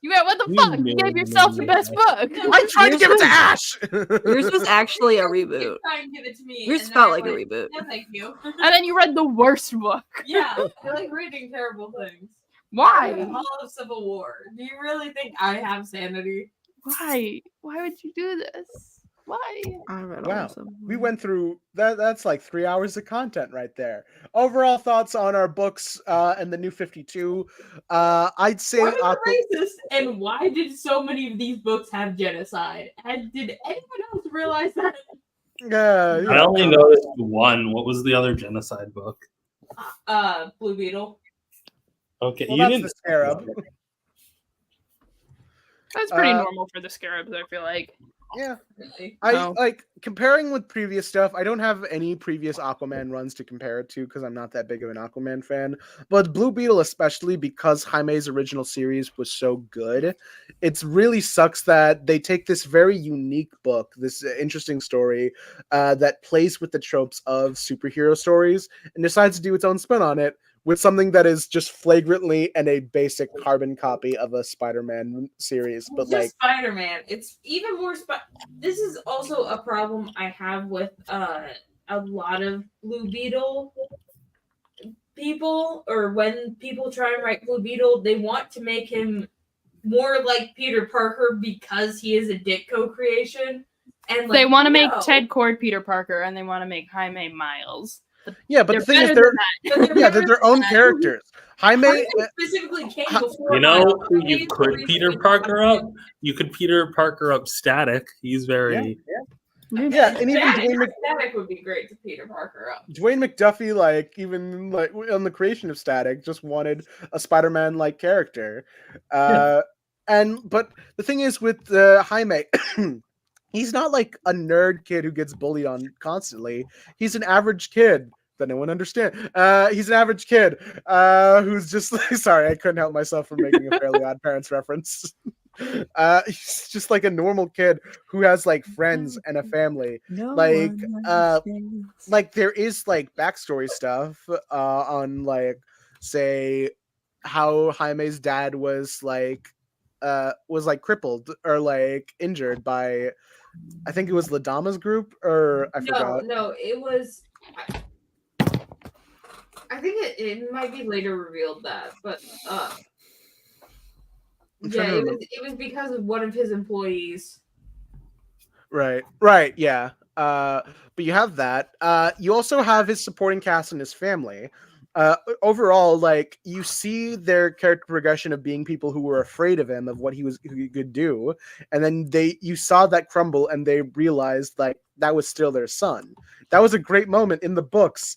You got what the fuck? You gave yourself the best book.
I tried to give it to Ash.
Yours was actually a reboot.
Try and give it to me.
Yours
and then
felt
I
like a
went,
reboot.
No, thank you.
And then you read the worst book.
Yeah, I like reading terrible things.
Why?
All of Civil War. Do you really think I have sanity?
Why? Why would you do this? Why?
I read all
Wow,
of them.
we went through that. That's like 3 hours of content right there. Overall thoughts on our books and the New 52. I'd say
What is the racist? And why did so many of these books have genocide? And did anyone else realize that?
I only noticed one. What was the other genocide book?
Blue Beetle.
Okay,
Well,
you
that's
didn't.
the Scarab.
That's pretty normal for the Scarabs, I feel like.
Yeah.
Really?
I like comparing with previous stuff. I don't have any previous Aquaman runs to compare it to because I'm not that big of an Aquaman fan. But Blue Beetle, especially because Jaime's original series was so good, it really sucks that they take this very unique book, this interesting story that plays with the tropes of superhero stories, and decides to do its own spin on it with something that is just flagrantly and a basic carbon copy of a Spider-Man series. But like
Spider-Man, it's even more. This is also a problem I have with a lot of Blue Beetle people, or when people try and write Blue Beetle, they want to make him more like Peter Parker because he is a Ditko creation, and
They want to make
no.
Ted Cord Peter Parker, and they want to make Jaime Miles.
yeah, but
They're
the thing is,
better
they're
But
their own characters. Jaime,
specifically came before.
You know
Miles.
who you could Peter Parker up? You could Peter Parker up Static. He's very.
yeah, and even
Static would be great to Peter Parker up.
Dwayne McDuffie, like even like on the creation of Static, just wanted a Spider-Man like character. But the thing is with Jaime. He's not like a nerd kid who gets bullied on constantly. He's an average kid that no one understands. He's an average kid who's just like, sorry, I couldn't help myself from making a Fairly Odd Parents reference. He's just like a normal kid who has like friends and a family. Like there is like backstory stuff on like say how Jaime's dad was like crippled or like injured by I think it was Ladama's group or I forgot.
No, it was I think it might be later revealed that, but it was because of one of his employees.
Right, yeah. But you have that. You also have his supporting cast and his family. Overall, like you see their character progression of being people who were afraid of him, of what he could do, and then you saw that crumble, and they realized like that was still their son. That was a great moment in the books,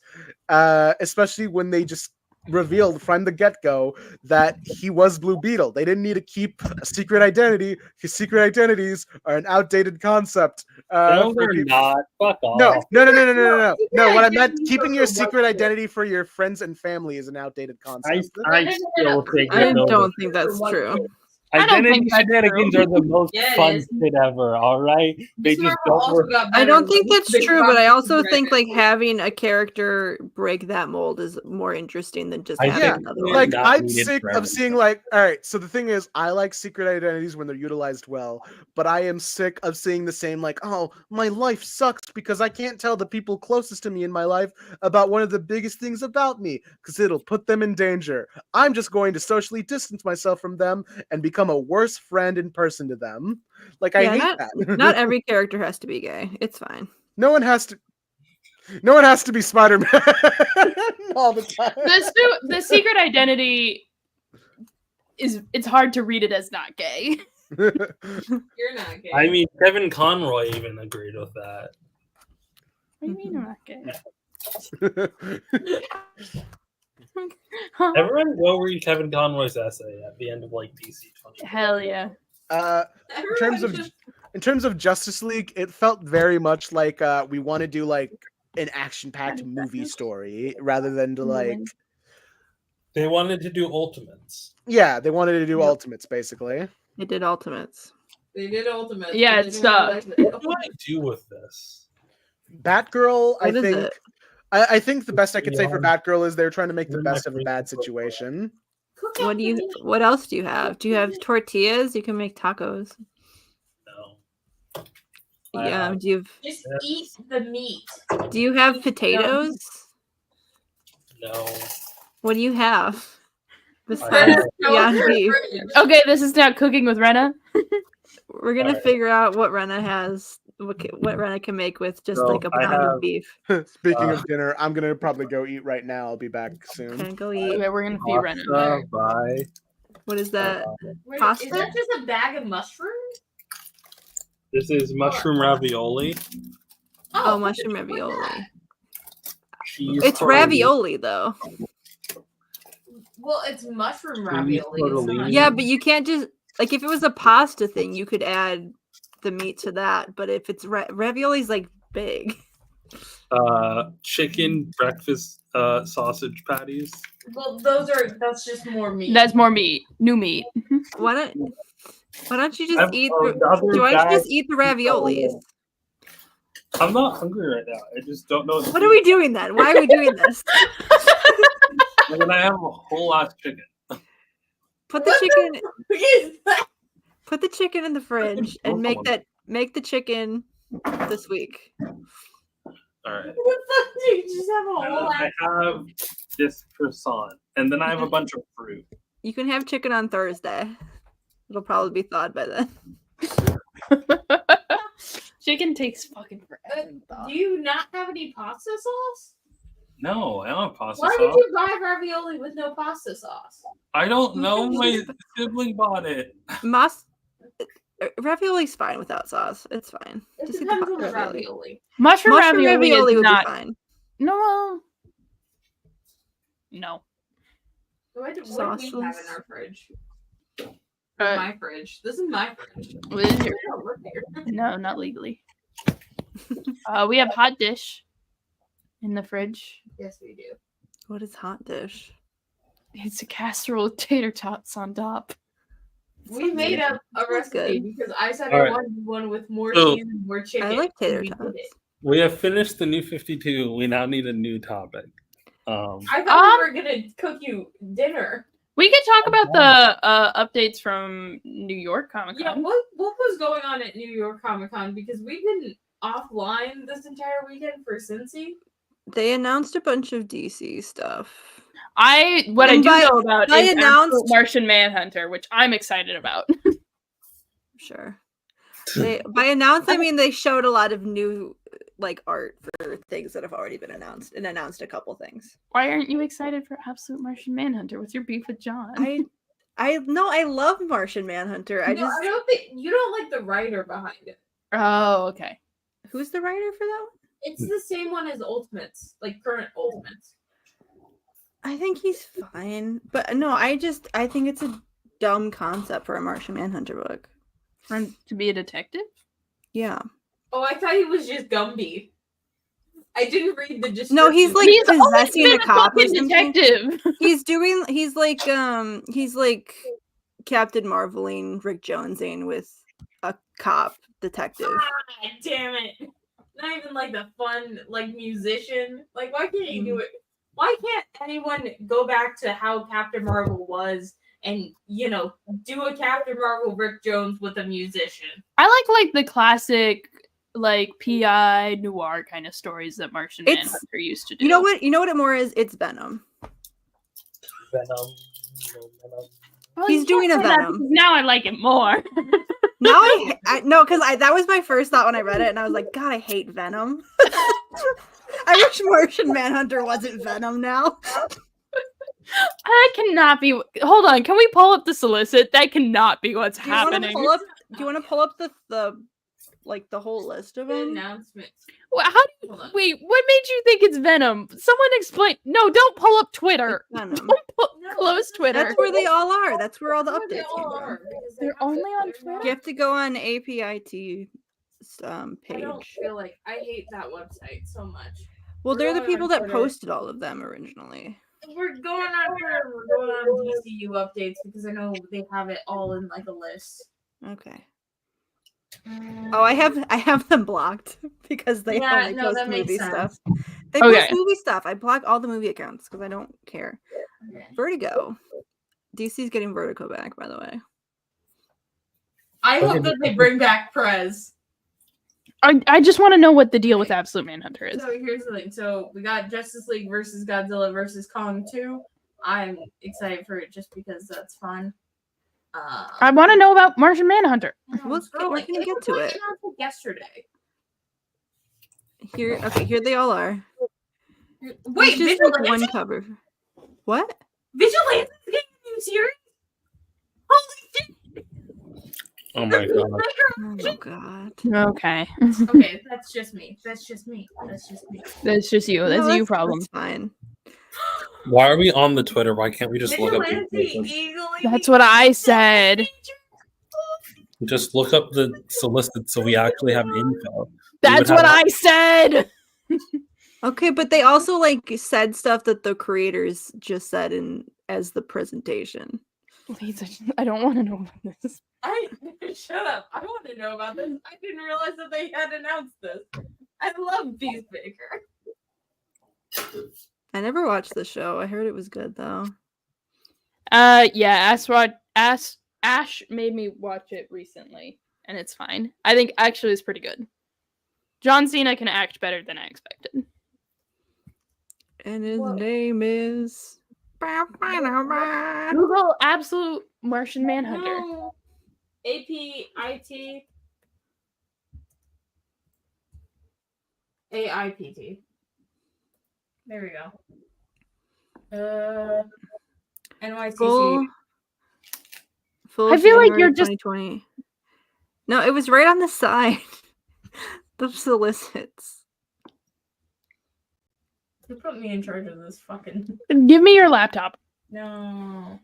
especially when they just revealed from the get-go that he was Blue Beetle. They didn't need to keep a secret identity. His secret identities are an outdated concept.
No, they're not. Fuck off.
No. What I meant, keeping your secret identity for your friends and family is an outdated concept.
I still think
I don't think that's true.
Identity shenanigans are the most fun shit ever, all right? They just don't work.
I don't think that's true, but I also think like having a character break that mold is more interesting than just having another one.
Like I'm sick of seeing like, all right, so the thing is I like secret identities when they're utilized well, but I am sick of seeing the same like, oh, my life sucks because I can't tell the people closest to me in my life about one of the biggest things about me because it'll put them in danger. I'm just going to socially distance myself from them and become a worse friend in person to them. Like I hate that.
Not every character has to be gay. It's fine.
No one has to be Spider-Man all the time.
The secret identity it's hard to read it as not gay.
You're not gay.
I mean, Kevin Conroy even agreed with that.
What do you mean I'm not gay?
Everyone go read Kevin Conroy's essay at the end of like DC 20.
Hell yeah.
In in terms of Justice League, it felt very much like we want to do like an action-packed movie story rather than to like.
They wanted to do Ultimates.
Yeah, they wanted to do
Yep.
Ultimates basically.
They did Ultimates.
They did Ultimate.
Yeah,
but they
it's,
didn't have, like, the-
What do I do with this?
Batgirl, I
What is
think.
it?
I think the best I could say for
Yeah.
Batgirl is they're trying to make the
You're my
best of a
favorite
bad
profile.
situation.
Cook
What
out
do you?
the meat.
What else do you have? Do you have tortillas? You can make tacos.
No.
Yeah. Do you have?
Just eat the meat.
Do you have potatoes?
No.
What do you have?
I
Besides
have-
Beyond Beef.
Okay, this is now cooking with Rena.
We're gonna
Alright.
figure out what Rena has, what Rena can make with just
So,
like a
I
pound of
have-
beef.
Speaking
Uh,
of dinner, I'm gonna probably go eat right now. I'll be back soon.
Okay, go eat.
Okay, we're gonna feed Rena.
Pasta by
What is that?
Wait,
Pasta?
is that just a bag of mushrooms?
this is mushroom ravioli.
Oh, mushroom ravioli.
Cheese
It's
tortellini.
ravioli though.
Well, it's mushroom
Cheese
ravioli. It's not.
tortellini.
Yeah, but you can't just like if it was a pasta thing, you could add the meat to that. But if it's ravioli's like big.
Chicken breakfast sausage patties.
Well, that's just more meat.
That's more meat. New meat.
Why don't you just
I've-
eat?
oh, the other
Why don't you
bag-
just eat the raviolis?
I'm not hungry right now. I just don't know.
What are we doing then? Why are we doing this?
And then I have a whole lot of chicken.
Put the chicken.
Is that-
Put the chicken in the fridge and make
Both of
make the chicken this week.
All right.
What the fuck do you just have a whole
I have this croissant, and then I have a bunch of fruit.
You can have chicken on Thursday. It'll probably be thawed by then.
Chicken takes fucking forever. to thaw.
Do you not have any pasta sauce?
No, I don't have pasta
Why did
sauce.
you buy ravioli with no pasta sauce?
I don't know. My sibling bought it.
Ravioli's fine without sauce. It's fine.
It
Just eat
depends
the
on the
ravioli.
ravioli.
Mushroom,
Mushroom
ravioli,
ravioli
is
would
not.
be fine.
No. No.
What do we have in
Sauceless.
our fridge?
Uh,
My fridge. This is my fridge.
what is your-
I don't live here.
No, not legally. We have hot dish in the fridge.
Yes, we do.
What is hot dish?
It's a casserole with tater tots on top.
We made up a
Sounds
recipe
good.
because I said
All
I
right.
wanted one with more
So-
cheese and more chicken.
I like tater
and we did
tots.
it.
We have finished the new 52. We now need a new topic.
I thought we were gonna cook you dinner.
We could talk about the updates from New York Comic
Yeah,
Con.
what was going on at New York Comic Con? Because we've been offline this entire weekend for Cincy.
They announced a bunch of DC stuff.
What I
And
do
by-
know about
by
is
announced-
Absolute Martian Manhunter, which I'm excited about.
Sure. By announced, I mean they showed a lot of new like art for things that have already been announced and announced a couple things.
Why aren't you excited for Absolute Martian Manhunter? What's your beef with John?
I love Martian Manhunter. I
don't think you don't like the writer behind it.
Oh, okay.
who's the writer for that one?
It's the same one as Ultimates, like current Ultimates.
I think he's fine, but no, I think it's a dumb concept for a Martian Manhunter book.
For him to be a detective?
Yeah.
Oh, I thought he was just Gumby. I didn't read the description.
No, he's like
He's always
possessing
been
a cop or
fucking
something.
detective.
He's like Captain Marveling, Rick Jonesing with a cop detective.
God damn it! Not even like the fun, like musician. Like, why can't you do it? Why can't anyone go back to how Captain Marvel was and do a Captain Marvel Rick Jones with a musician?
I like the classic like PI noir kind of stories that Martian
It's-
Manhunter used to do.
You know what it more is? It's Venom.
Venom.
Well,
he's
you
doing
can't
a
say that
Venom.
because now I like it more.
Now I no, because that was my first thought when I read it, and I was like, God, I hate Venom. I wish Martian Manhunter wasn't Venom now.
That cannot be. Hold on, can we pull up the solicit? That cannot be what's
Do you want to
happening.
pull up? Do you want to pull up the like the whole list of
The
them.
announcements.
Well, how do you,
Hold on.
wait, what made you think it's Venom? Someone explain. No, don't pull up Twitter.
It's Venom.
No,
Close Twitter.
That's where they all are. That's where all the
That's where they
updates
all
came from.
are, because
They're
have
only on
they're
Twitter?
not-
You have to go on APIT
I don't
page.
feel like I hate that website so much.
Well,
We're
they're the
going
people
on
that
Twitter.
posted all of them originally.
We're going on Twitter. We're going on DCU updates because I know they have it all in like a list.
Okay. Oh, I have them blocked because they
Yeah,
only
no,
post
that makes
movie
sense.
stuff. They
Okay.
post movie stuff. I block all the movie accounts because I don't care.
Okay.
Vertigo. DC's getting Vertigo back, by the way.
I hope
Okay,
that they bring back Prez.
I just want to know what the deal with Absolute Manhunter is.
So here's the thing. So we got Justice League versus Godzilla versus Kong 2. I'm excited for it just because that's fun.
I want to know about Martian Manhunter.
We're gonna get to it.
Yesterday.
Here, okay, here they all are.
Wait,
There's just like
Vigilante?
one cover. What?
Vigilante is getting a new series? Holy shit!
Oh my god.
Oh god.
Okay.
Okay, that's just me. That's just me. That's just me.
That's just you. That's
No,
a you problem.
That's fine.
Why are we on the Twitter? Why can't we just look up
Vigilante
the
eagerly.
That's what I said.
just look up the solicit so we actually have info?
That's what I said.
Okay, but they also like said stuff that the creators just said in as the presentation.
Please, I don't want to know about this.
Shut up. I want to know about this. I didn't realize that they had announced this. I love Peacemaker.
I never watched the show. I heard it was good though.
Yeah, Ash made me watch it recently, and it's fine. I think actually it's pretty good. John Cena can act better than I expected.
And his
Well-
name is
Google Absolute Martian Manhunter.
No. APIT. AIPT. There we go. NYCC.
Full
I feel like you're
January
just-
2020. No, it was right on the side. The solicits.
Who put me in charge of this fucking?
Give me your laptop.
No.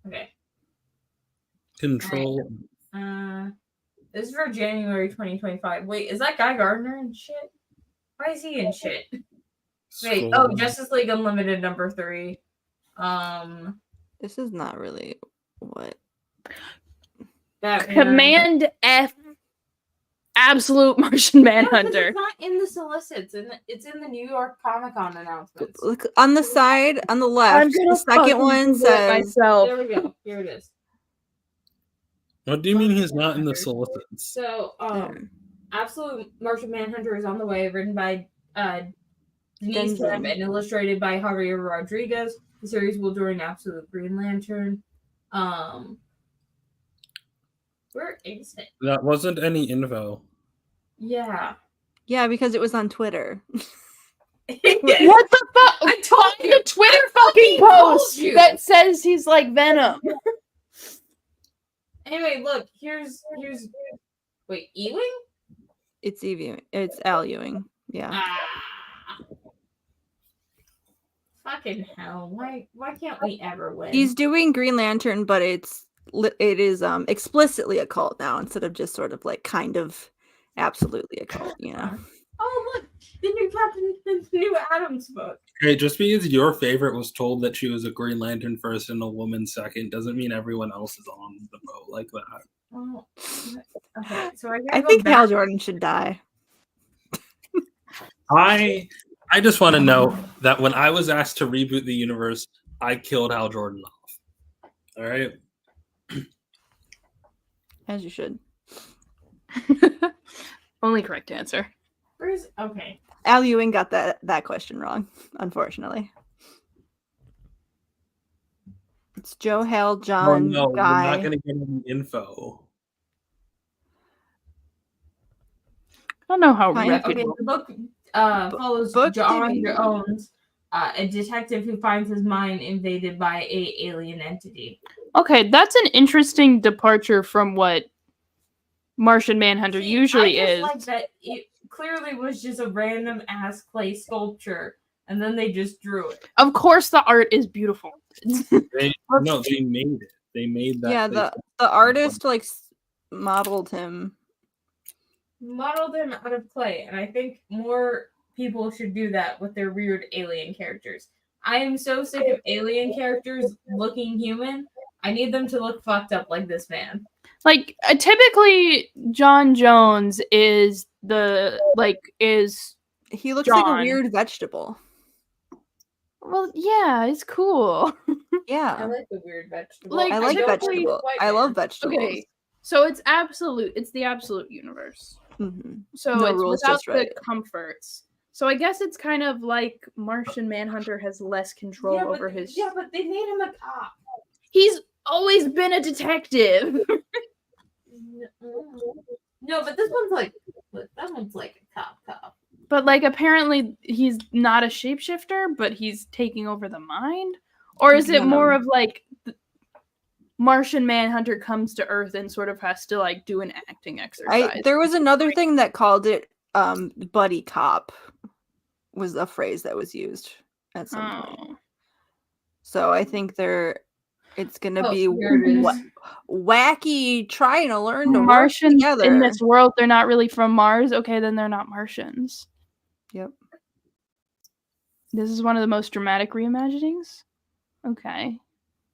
Okay.
Control.
This is for January 2025. Wait, is that Guy Gardner and shit? Why is he in shit? Wait,
scroll.
Justice League Unlimited number 3.
This is not really what.
Batman.
Command F. Absolute Martian
No, 'cause
Manhunter.
It's not in the solicits, and it's in the New York Comic Con announcements.
Look on the side, on the
I'm
left.
gonna
The second
fucking
one
Google it
says
myself.
There we go. Here it is.
What do you mean he's not in the solicits?
So,
there.
Absolute Martian Manhunter is on the way, written by Denise
Denzel.
Kemp and illustrated by Javier Rodriguez. The series will join Absolute Green Lantern. Where is it?
That wasn't any info.
Yeah.
Yeah, because it was on Twitter.
What the fuck?
I told
Find
you.
a Twitter
I
fucking
fucking told
post
you.
that says he's like Venom.
Anyway, look, here's wait, Ewing?
It's Ewing. It's Al Ewing. Yeah.
Ah. Fucking hell. Why can't we ever win?
He's doing Green Lantern, but it is explicitly a cult now instead of just sort of like kind of absolutely a cult, you know.
Oh look, the new Adams book.
Okay, just because your favorite was told that she was a Green Lantern first and a woman second doesn't mean everyone else is on the boat like that.
Oh, okay, so I,
I think Hal Jordan should die.
I just want to know that when I was asked to reboot the universe, I killed Hal Jordan off. All right.
As you should.
Only correct answer.
Where's okay?
Al Ewing got that question wrong, unfortunately. It's Joe, Hal,
Oh
John,
no, we're
Guy.
not going to get any info.
I don't know how
Fine.
Okay,
reputable.
the book follows
book
John
debut.
Jones, a detective who finds his mind invaded by a alien entity.
Okay, that's an interesting departure from what Martian Manhunter usually
I just
is.
like that it clearly was just a random ass clay sculpture, and then they just drew it.
Of course, the art is beautiful.
They made it. They made that.
Yeah,
place.
the artist like modeled him.
Modeled him out of clay, and I think more people should do that with their weird alien characters. I am so sick of alien characters looking human. I need them to look fucked up like this man.
Like typically, John Jones is
He looks like a
John.
weird vegetable.
well, yeah, it's cool.
I
Yeah,
like the weird vegetable.
Like,
I like
typically-
vegetable.
White
I
man.
love vegetables.
Okay, so it's the absolute universe.
Mhm.
So
No
it's
rules,
without
just right.
the comforts. So I guess it's kind of like Martian Manhunter has less control over his.
Yeah, but they made him a cop.
He's always been a detective.
No, but this one's like, look, that one's like a cop.
But like apparently he's not a shapeshifter, but he's taking over the mind? Or is it
No.
more of like Martian Manhunter comes to Earth and sort of has to like do an acting exercise?
There was another thing that called it buddy cop was a phrase that was used at some point.
Oh.
So I think it's gonna
Oh,
be
here it is.
wacky trying to learn to work
Martians
together.
in this world, they're not really from Mars. Okay, then they're not Martians.
Yep.
This is one of the most dramatic reimaginings. Okay.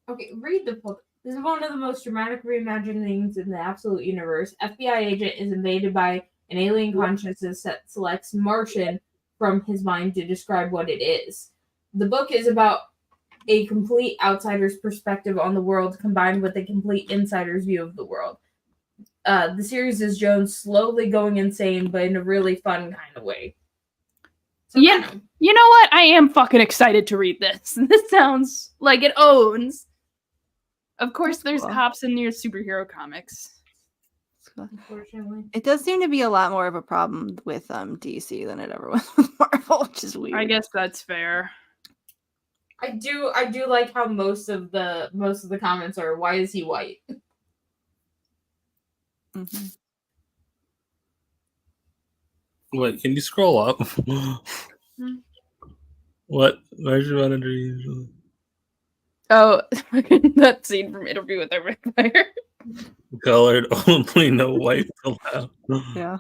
Okay, read the book. This is one of the most dramatic reimaginings in the absolute universe. FBI agent is invaded by an alien consciousness that selects Martian from his mind to describe what it is. The book is about a complete outsider's perspective on the world combined with a complete insider's view of the world. The series is Jones slowly going insane, but in a really fun kind of way. So
Yeah.
Venom.
You know what? I am fucking excited to read this. This sounds like it owns. Of course,
That's
there's
cool.
cops in your superhero comics.
Unfortunately.
It does seem to be a lot more of a problem with DC than it ever was with Marvel, which is weird.
I guess that's fair.
I do like how most of the comments are, why is he white?
Mhm.
Wait, can you scroll up? What? Where's your manager usually?
Oh, that scene from Interview with a Vampire.
Colored only, no white allowed.
Yeah.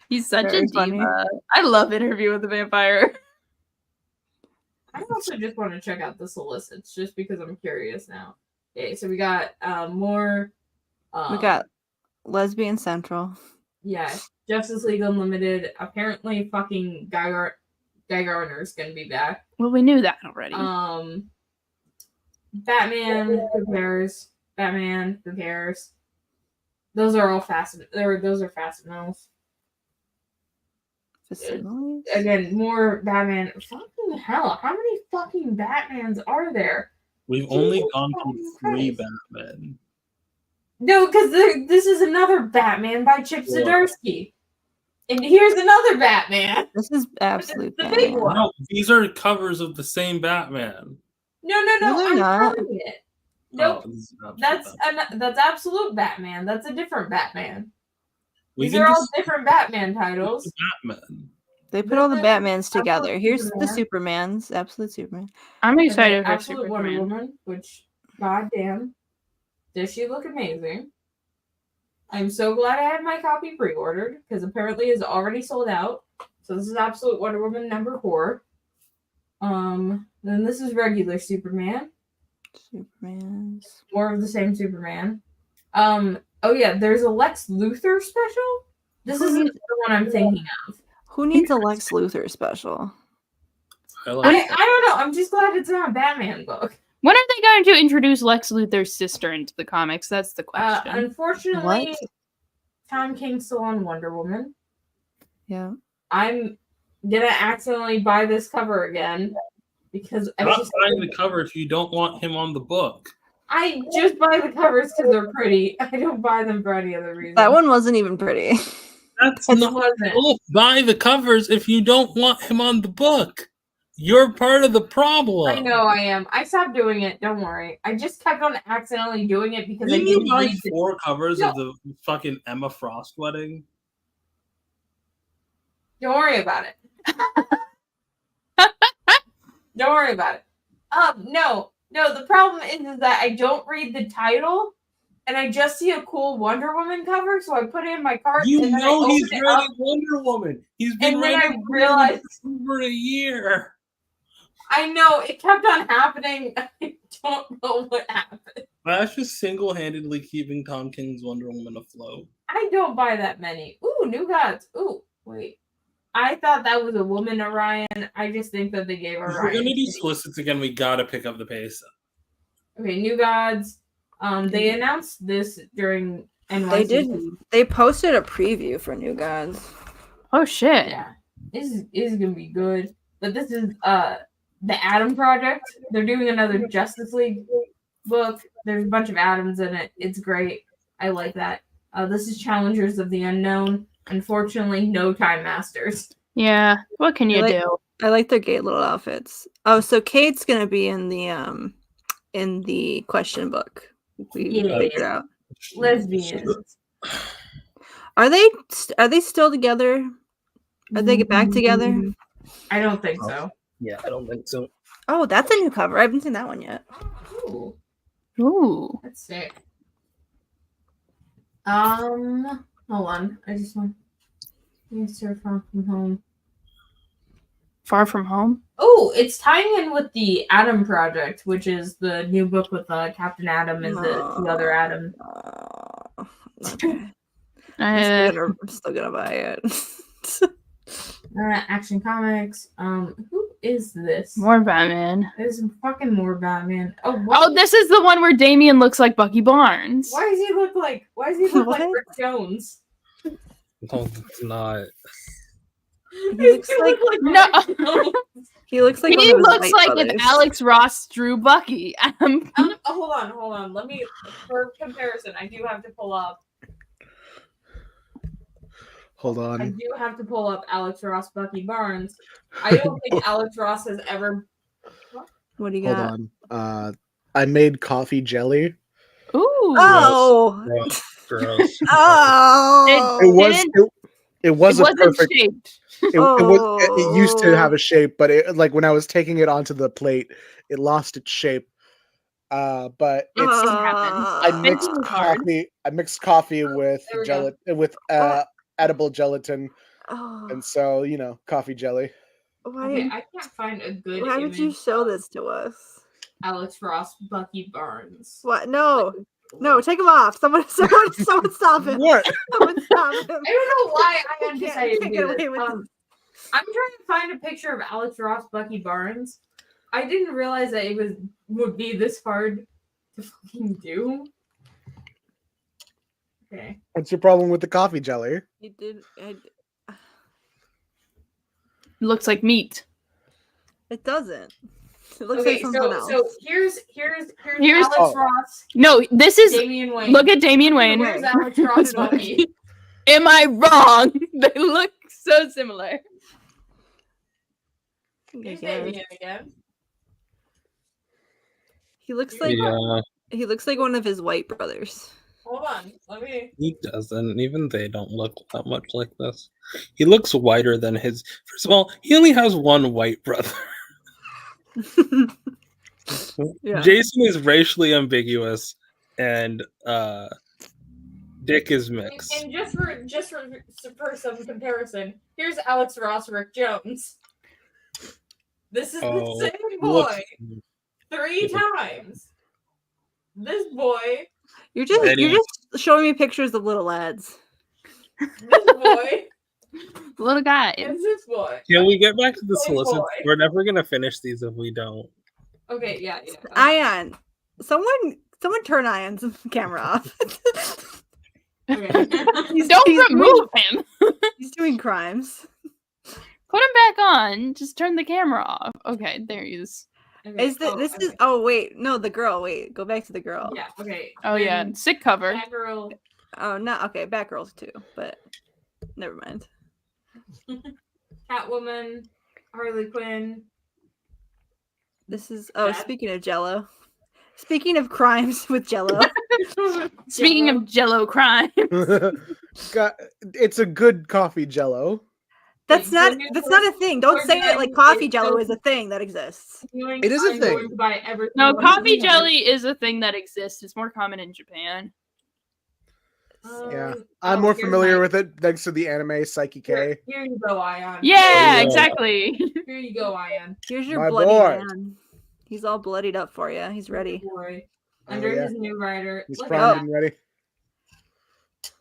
He's such
Very
a
funny.
diva. I love Interview with a Vampire.
I also just want to check out the solicits just because I'm curious now. Okay, so we got more.
We got Lesbian Central.
Yeah, Justice League Unlimited. Apparently, fucking Guy Gardner's gonna be back.
Well, we knew that already.
Batman. Who cares? Batman. Who cares? Those are all those are facsimils.
Facilities.
Again, more Batman. Fucking hell! How many fucking Batmans are there?
We've only gone through
Jesus
3
Christ.
Batman.
No, because this is another Batman by Chip
Yeah.
Zdarsky. And here's another Batman.
This is absolute
the big
Batman.
one.
No, these are covers of the same Batman.
No,
No, they're
I'm
not.
telling it. Nope.
Oh, this is absolute
That's
Batman.
that's absolute Batman. That's a different Batman.
We
These
can
are all
just
different Batman titles.
Batman.
They put all the
This is
Batmans together.
Absolute
Here's the
Superman.
Supermans. Absolute Superman.
I'm excited for
Absolute Wonder
Superman.
Woman, which, goddamn, does she look amazing? I'm so glad I had my copy pre-ordered because apparently it's already sold out. So this is Absolute Wonder Woman number 4. Then this is regular Superman.
Supermans.
More of the same Superman. Oh yeah, there's a Lex Luthor special. This isn't the one I'm thinking of.
Who needs a Lex Luthor special?
I
I
like
don't know. I'm just glad it's not a Batman book.
When are they going to introduce Lex Luthor's sister into the comics? That's the question.
Unfortunately,
What?
Tom King's still on Wonder Woman.
Yeah.
I'm gonna accidentally buy this cover again because
Not buying the cover if you don't want him on the book.
I just buy the covers because they're pretty. I don't buy them for any other reason.
That one wasn't even pretty.
That's
It
not
wasn't.
book. Buy the covers if you don't want him on the book. You're part of the problem.
I know I am. I stopped doing it. Don't worry. I just kept on accidentally doing it because I
Didn't you
didn't
buy
read the
4 covers
No.
of the fucking Emma Frost wedding?
Don't worry about it. Don't worry about it. No. The problem is that I don't read the title, and I just see a cool Wonder Woman cover, so I put it in my cart.
You
and then
know
I
he's
open it
writing
up,
Wonder Woman. He's been
and then I
writing Wonder
realized
Woman for over a year.
I know it kept on happening. I don't know what happened.
That's just single-handedly keeping Tom King's Wonder Woman afloat.
I don't buy that many. Ooh, New Gods. Ooh, wait. I thought that was a woman, Orion. I just think that they gave
If we're
Orion.
gonna do solicits again, we gotta pick up the pace.
Okay, New Gods. They announced this during NYC.
They did. They posted a preview for New Gods.
Oh shit.
Yeah, this is gonna be good. But this is the Atom Project. They're doing another Justice League book. There's a bunch of atoms in it. It's great. I like that. This is Challengers of the Unknown. Unfortunately, no Time Masters.
Yeah. What can you
like-
do?
I like their gay little outfits. Oh, so Kate's gonna be in the question book. We
Yeah.
figured out.
Lesbians.
Are they still together? Are they get back together?
I don't think so.
Yeah, I don't think so.
Oh, that's a new cover. I haven't seen that one yet.
Ooh,
Ooh.
that's sick. Hold on. I just want Mr. Far From Home.
Far From Home?
Oh, it's tying in with the Atom Project, which is the new book with Captain Atom and the two other Atoms.
Okay.
Uh,
I'm still gonna buy it.
Action Comics. Who is this?
more Batman.
There's fucking more Batman. Oh, what?
Oh, this is the one where Damien looks like Bucky Barnes.
Why does he look like
What?
Rick Jones?
No, it's not.
He looks like
No.
Rick Jones.
he looks like one
He
of his
looks
white
like
brothers.
if Alex Ross drew Bucky.
Hold on. Let me, for comparison, I do have to pull up.
Hold
I
on.
do have to pull up Alex Ross, Bucky Barnes. I don't think Alex Ross has ever.
What do you
Hold
got?
on. I made coffee jelly.
Ooh.
Oh,
Gross.
oh!
It was
Didn't-
it was a
wasn't
perfect.
shaped.
It used to have a shape, but it, like when I was taking it onto the plate, it lost its shape. But it's I mixed
Vintage card.
coffee. I mixed coffee with
There we go.
edible gelatin,
Oh,
and so coffee jelly.
Okay,
why?
I can't find a good
Why would you
image
show
of
this to us?
Alex Ross, Bucky Barnes.
What? No, take him off. Someone stop him.
What?
Someone stop him.
I don't know why I
You
decided to
can't
do
get
this.
away with this.
I'm trying to find a picture of Alex Ross, Bucky Barnes. I didn't realize that it would be this hard to fucking do. Okay.
What's your problem with the coffee jelly?
You did.
Looks like meat.
It doesn't. It looks
Okay,
like something else.
so here's
Here's-
Alex
Oh.
Ross,
No, this is.
Damian Wayne.
Look at Damian Wayne.
Here's Alex Ross, Bucky.
Am I wrong? They look so similar.
Here's
Again.
Damian again.
He looks like
Yeah,
he looks like one of his white brothers.
Hold on, let me.
he doesn't. Even they don't look that much like this. He looks whiter than his. First of all, he only has one white brother.
Yeah.
Jason is racially ambiguous, and Dick is mixed.
And just for some comparison, here's Alex Ross, Rick Jones. This is
Oh,
the same
He
boy
looks-
3 times. This boy,
You're just showing me pictures of little lads.
this boy,
Little guy.
and this boy.
Can we get back to the
Boy,
solicits?
boy.
We're never gonna finish these if we don't.
Okay, yeah.
Ayaan, someone turn Ayaan's camera off.
Okay.
Don't
he's
remove him.
He's doing crimes.
Put him back on. Just turn the camera off. Okay, there he is.
Okay,
Is this is? Oh wait, no, the girl. Wait, go back to the girl.
Yeah. Okay.
Oh yeah,
then
sick cover.
Batgirl.
Oh, not okay. Batgirls too, but never mind.
Catwoman, Harley Quinn,
This is speaking of Jello. Speaking of crimes with Jello.
Speaking of Jello crime,
It's a good coffee Jello.
That's not a thing. Don't say it like coffee Jello is a thing that exists.
It is a thing.
no, coffee jelly is a thing that exists. It's more common in Japan.
Yeah, I'm more familiar with it thanks to the anime Psyche K.
Here you go, Ayaan.
Yeah, exactly.
Here you go, Ayaan.
Here's your
My
bloody
boy.
man. He's all bloodied up for you. He's ready.
Boy.
Oh,
Under
yeah.
his new writer.
He's
Look at
primed
that.
and ready.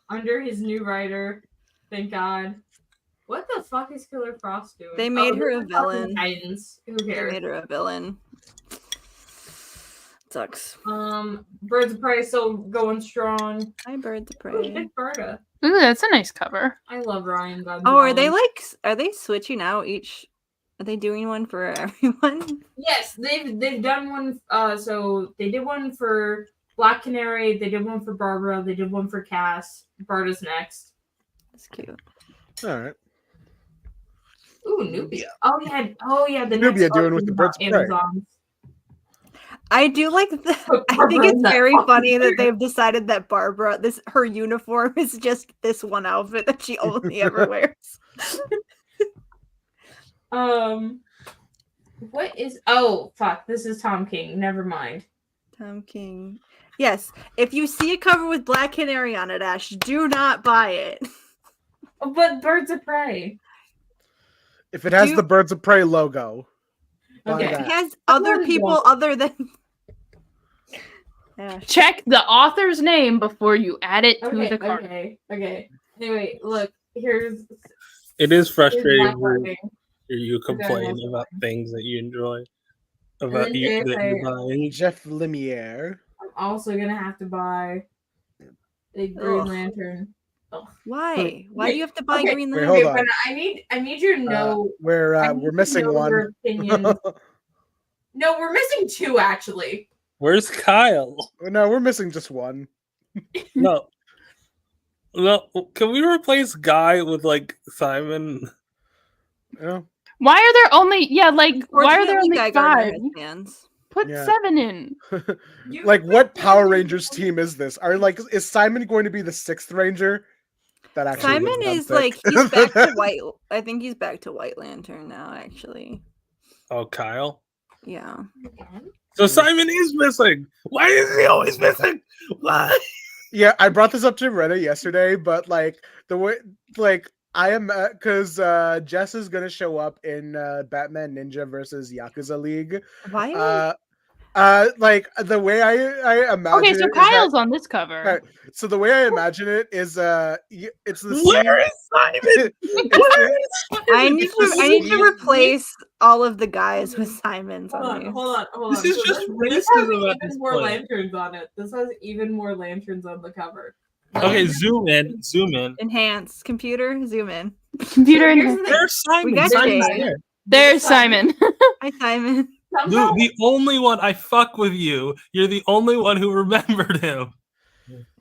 Under his new writer. Thank God. What the fuck is Killer Frost doing?
They made her
they're
a villain.
Titans. Who
They
cares?
made her a villain. Sucks.
Birds of Prey still going strong.
Hi, Birds of
Oh,
Prey.
Big Berta.
Ooh, that's a nice cover.
I love Ryan Gunn.
Oh, are they switching out each? Are they doing one for everyone?
Yes, they've done one. So they did one for Black Canary. They did one for Barbara. They did one for Cass. Barta's next.
That's cute.
All right.
Ooh, Nubia. Oh yeah. The
Nubia
next
doing
arc
with
is
the
about
Birds of Prey.
Amazons.
I do like I think it's very funny that they've decided that Barbara, her uniform is just this one outfit that she only ever wears.
What is? Oh fuck! This is Tom King. Never mind.
Tom King. Yes, if you see a cover with Black Canary on it, Ash, do not buy it.
But Birds of Prey.
If it has the Birds of Prey logo, buy
Okay.
that.
It has other people other than Ash.
Check the author's name before you add it to the cart.
Okay. Anyway, look. Here's.
It is frustrating
Black
when
Lightning.
you complain about things that you enjoy. About
then
you that
JFK.
you're buying.
Jeff Lemire.
I'm also gonna have to buy a Green
Ugh.
Lantern. Ugh.
Why? Why do you have to buy
Okay,
Green
wait,
Lantern?
hold on.
But I need you to know.
We're missing one.
Your opinions. No, we're missing two actually.
Where's Kyle?
No, we're missing just one.
No. No, can we replace Guy with like Simon?
Yeah.
Why are there only why are there
Unfortunately,
only
Guy Gardner
5?
has fans.
Put
Yeah.
7 in.
Like, what Power Rangers team is this? Is Simon going to be the 6th Ranger? That actually
Simon
would sound
is
sick.
like he's back to White. I think he's back to White Lantern now. Actually,
Oh, Kyle.
yeah.
So Simon is missing. Why is he always missing? Why?
Yeah, I brought this up to Rena yesterday, but like the way, like I am, because Jess is gonna show up in Batman Ninja versus Yakuza League.
Why?
Like the way I imagine.
Okay, so
it is
Kyle's
that-
on this cover.
Right, so the way I imagine it is, it's the
Where
scene.
is Simon?
I need to replace all of the guys with Simons
Hold
on
on,
these.
hold on.
This is
So
just
this has
racism at
even
this
more
point.
lanterns on it. This has even more lanterns on the cover.
Okay, zoom in.
Enhance computer. Zoom in.
Computer
Here's
in
the thing.
There's Simon.
We got
Simon's
Jay.
there.
There's Simon.
Hi, Simon.
Somehow,
Lou, the only one I fuck with you. You're the only one who remembered him.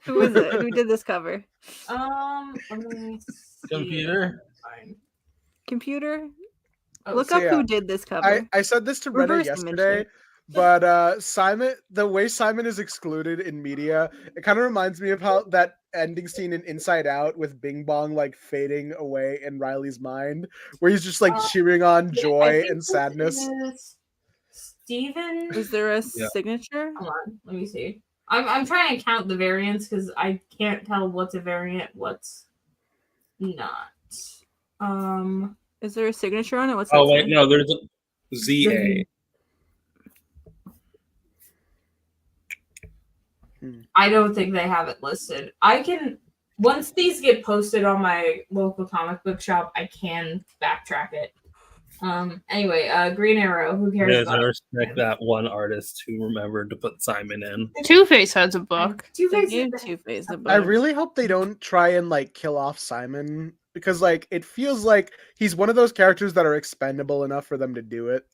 Who is it? Who did this cover?
let me see.
Computer.
Fine.
Computer.
Oh,
Look
so
up
yeah,
who did this cover.
I said this to Rena
Reverse
yesterday,
image
but Simon, the way Simon is excluded in media, it kind of reminds me of how that ending scene in Inside Out with Bing Bong like fading away in Riley's mind, where he's just like cheering on
Yeah, I
joy
think
and
this
sadness.
is Steven.
Is there a
Yeah.
signature?
Hold on, let me see. I'm trying to count the variants because I can't tell what's a variant, what's not.
Is there a signature on it? What's that?
Oh wait,
say?
no. There's a ZA.
I don't think they have it listed. I can once these get posted on my local comic book shop, I can backtrack it. Anyway, Green Arrow. Who cares
Yes,
about
I
it?
respect that one artist who remembered to put Simon in.
Two-Face has a book.
Two
They
Face.
gave Two-Face a
I
book.
really hope they don't try and like kill off Simon, because like it feels like he's one of those characters that are expendable enough for them to do it.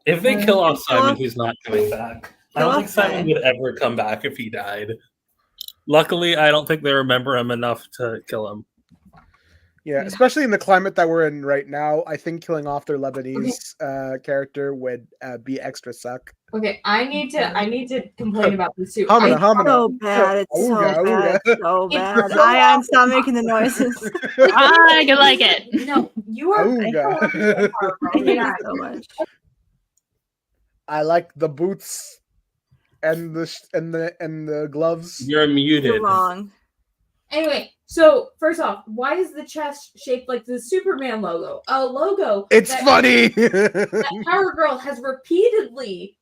If they kill off
Kill
Simon,
off-
he's not coming back. I
kill
don't think
off
Simon
Guy.
would ever come back if he died. Luckily, I don't think they remember him enough to kill him.
Yeah, especially in the climate that we're in right now, I think killing off their Lebanese character would be extra suck.
Okay, I need to complain about the suit.
Hamina,
I-
hamina.
So bad. It's so
Ooga,
bad.
ooga.
So
It's
bad.
so
Ayaan, stop
awful.
making the noises.
I can like it.
No, you are.
Ooga.
I hate it so much.
I like the boots and the gloves.
You're muted.
You're wrong.
Anyway, so first off, why is the chest shaped like the Superman logo? A logo.
It's
that-
funny.
That Power Girl has repeatedly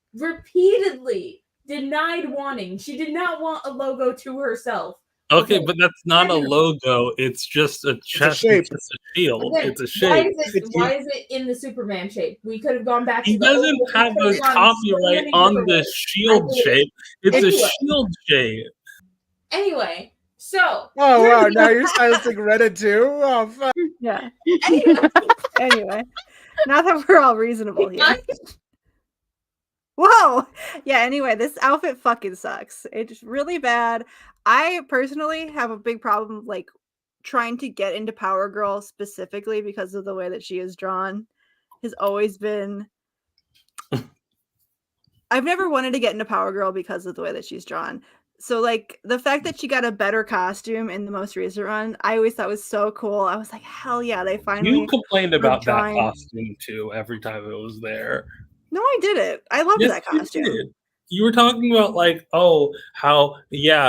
denied wanting. She did not want a logo to herself.
Okay, but that's not a logo. It's just a chest.
shape.
It's just a shield.
Again,
It's a shape.
Why is it in the Superman shape? We could have gone back to
He
the
doesn't
old-
have
we
a
could have gone so
copyright
many
on
different
the
ways.
shield
I get it.
shape. It's a
Anyway.
shield shape.
Anyway, so
Oh wow! Now you're silencing Rena too. Oh fuck!
Yeah.
anyway,
Anyway, now that we're all reasonable here.
I-
Whoa! Yeah, anyway, this outfit fucking sucks. It's really bad. I personally have a big problem like trying to get into Power Girl specifically because of the way that she is drawn. Has always been I've never wanted to get into Power Girl because of the way that she's drawn. So like the fact that she got a better costume in the most recent run, I always thought was so cool. I was like, hell yeah, they finally
You complained about that
trying-
costume too every time it was there.
No, I didn't. I loved
Yes,
that
you
costume.
did. You were talking about like, oh, how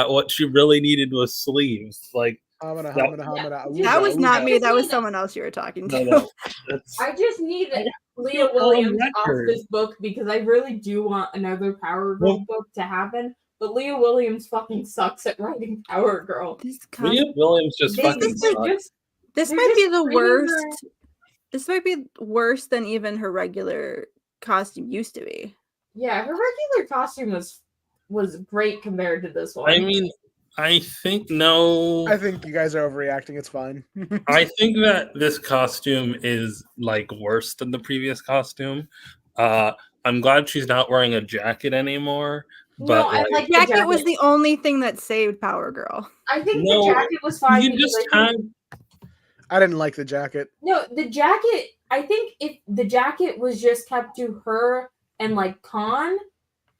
what she really needed was sleeves. Like,
Hamina,
That-
hamina, hamina.
Yeah,
That
Ooga,
was not
ooga.
me. That was
Just
someone else you were talking to.
no, that's
I just need Leah
You're on
Williams off
record.
this book because I really do want another Power Girl
Well-
book to happen. But Leah Williams fucking sucks at writing Power Girl.
This
Leah
costume,
Williams just
They
fucking
just- they're
sucks.
just-
this
they're
might be
just
the
treating her-
worst. This might be worse than even her regular costume used to be.
Yeah, her regular costume was great compared to this one.
I mean, I think no.
I think you guys are overreacting. It's fine.
I think that this costume is like worse than the previous costume. I'm glad she's not wearing a jacket anymore. But
no, I like the
Jacket was the only thing that saved Power Girl.
I think
No,
the jacket was fine.
you
because
just
I think-
I didn't like the jacket.
No, the jacket. I think if the jacket was just kept to her and like Khan,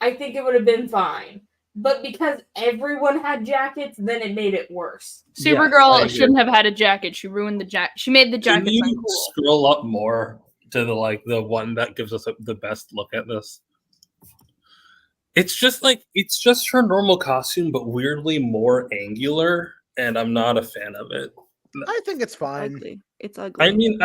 I think it would have been fine. But because everyone had jackets, then it made it worse.
Yeah, I
Supergirl
agree.
shouldn't have had a jacket. She ruined the jacket. She made the
Can
jackets
you
uncool.
scroll up more to the one that gives us the best look at this? It's just her normal costume, but weirdly more angular, and I'm not a fan of it.
I think it's fine.
Ugly. It's ugly.
I mean,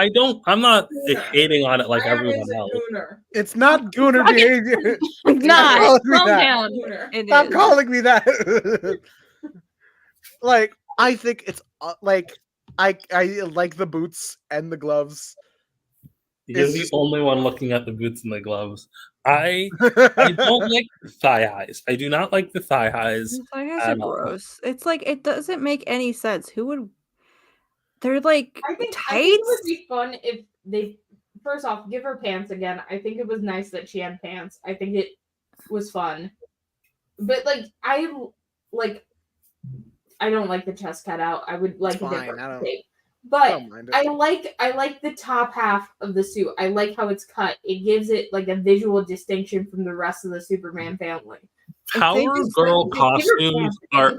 I'm not hating on it like
Iron
everyone
is a
else.
gooner.
It's not gooner
Okay.
behavior.
It's not.
calling me
Calm
that.
down.
Gooner.
It
Stop
is.
calling me that. Like, I think it's like I like the boots and the gloves.
You're
It's
the
just-
only one looking at the boots and the gloves. I don't like the thigh highs. I do not like the thigh highs.
These thigh-highs
at
are
all.
gross. It's like it doesn't make any sense. Who would? They're like
I think it
tights.
would be fun if they first off give her pants again. I think it was nice that she had pants. I think it was fun, but like I don't like the chest cutout. I would like
It's
a
fine,
different
I don't-
shape.
I
But
don't mind it.
I like the top half of the suit. I like how it's cut. It gives it like a visual distinction from the rest of the Superman family.
Power
just,
Girl
give her
costumes
pants.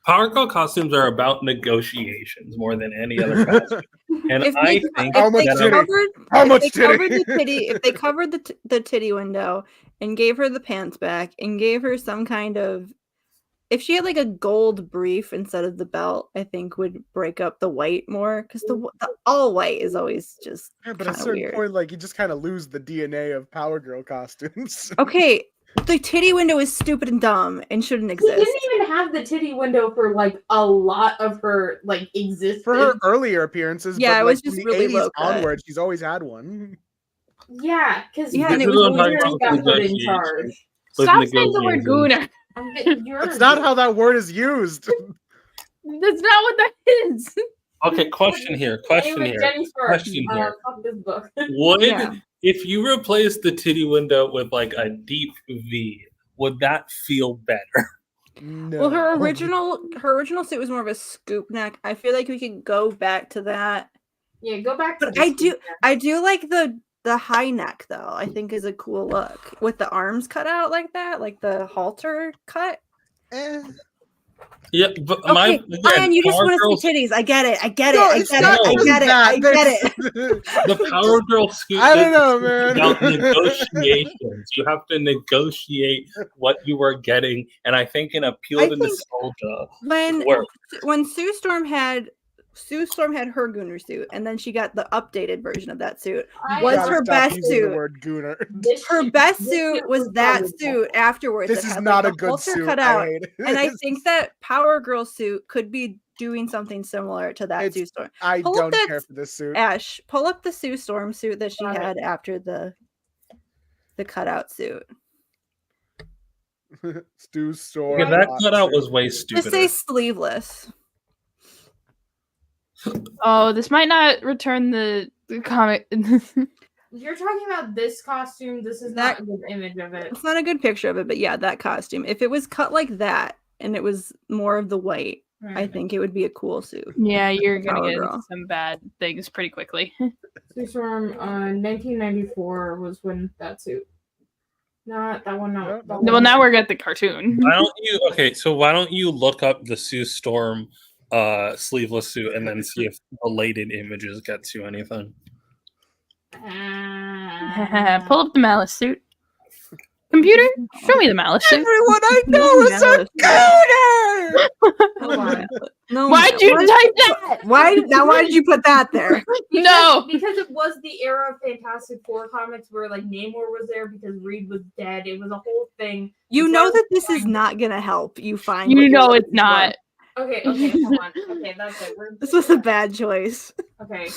Power Girl costumes are about negotiations more than any other costume. And
If
I
they,
think
How
if
much
they
titty?
covered,
How
if
much
they
titty?
covered the titty, if they covered the titty window and gave her the pants back and gave her some kind of, if she had like a gold brief instead of the belt, I think would break up the white more because the all white is always just
Yeah, but at a
kind of
certain
weird.
point, like you just kind of lose the DNA of Power Girl costumes.
Okay, the titty window is stupid and dumb and shouldn't
She
exist.
didn't even have the titty window for like a lot of her like existence.
For her earlier appearances,
Yeah,
but
it
like
was
from
just
the
really
80s
low cut.
onward, she's always had one.
Yeah, because
Yeah, and
This
it
is
was
what I'm talking
Wizards
about
got
with
put in
negotiations.
charge.
With
Stop saying the word
negotiations.
gooner.
You're
That's not how that word is used.
That's not what that is.
Okay, question here.
Anyway, Jenny's first.
Question here.
Fuck this book.
Would
Yeah.
if you replace the titty window with like a deep V, would that feel better?
No.
Well, her original suit was more of a scoop neck. I feel like we could go back to that
Yeah, go back to
But
the
I do like the high neck though. I think is a cool look with the arms cut out like that, like the halter cut.
Eh.
Yeah, but
Okay, Ayaan, you just
Power
want to
Girls,
see titties. I get it. I get it.
No,
I
it's
get
not
it. I
even
get it.
that.
I get it.
the Power Girl Scoot.
I don't know,
is
man.
About negotiations, you have to negotiate what you are getting, and I think an appeal
I
to
think
nostalgia
when
works.
Sue Storm had her Gooner suit, and then she got the updated version of that suit. Was
Gotta
her
stop
best
using the
suit?
word gooner.
Her best suit was that suit afterwards.
This
that
is
had,
not
like,
a
the
good
halter
suit.
cut
I
out.
hate it.
And I think that Power Girl suit could be doing something similar to that Sue Storm.
I
Pull up
don't
that
care for this suit.
Ash, pull up the Sue Storm suit that she
Got it.
had after the cutout suit.
Stu Storm.
Okay, that
hot
cutout
suit.
was way
Just
stupider.
say sleeveless.
Oh, this might not return the comic.
You're talking about this costume. This is
That-
not a good image of it.
It's not a good picture of it, but yeah, that costume. If it was cut like that and it was more of the white, I think it would be a cool suit.
Yeah, you're gonna
Power
get
Girl.
into some bad things pretty quickly.
Sue Storm, 1994 was when that suit. Not that one.
No,
Not
no.
that
Well,
one.
now we're at the cartoon.
Why don't you look up the Sue Storm sleeveless suit and then see if related images get you anything.
Pull up the Malice suit. Computer, show me the Malice suit.
Everyone I know is a gooner.
Hold on.
No,
Why'd you type that?
Why did you put that there?
No.
Because it was the era of Fantastic Four comics where like Namor was there because Reed was dead. It was a whole thing.
You
It's
know
like-
that this is not gonna help you find.
You
what you're
know it's
looking
not.
Okay, hold on. Okay, that's it.
This was a bad choice.
Okay.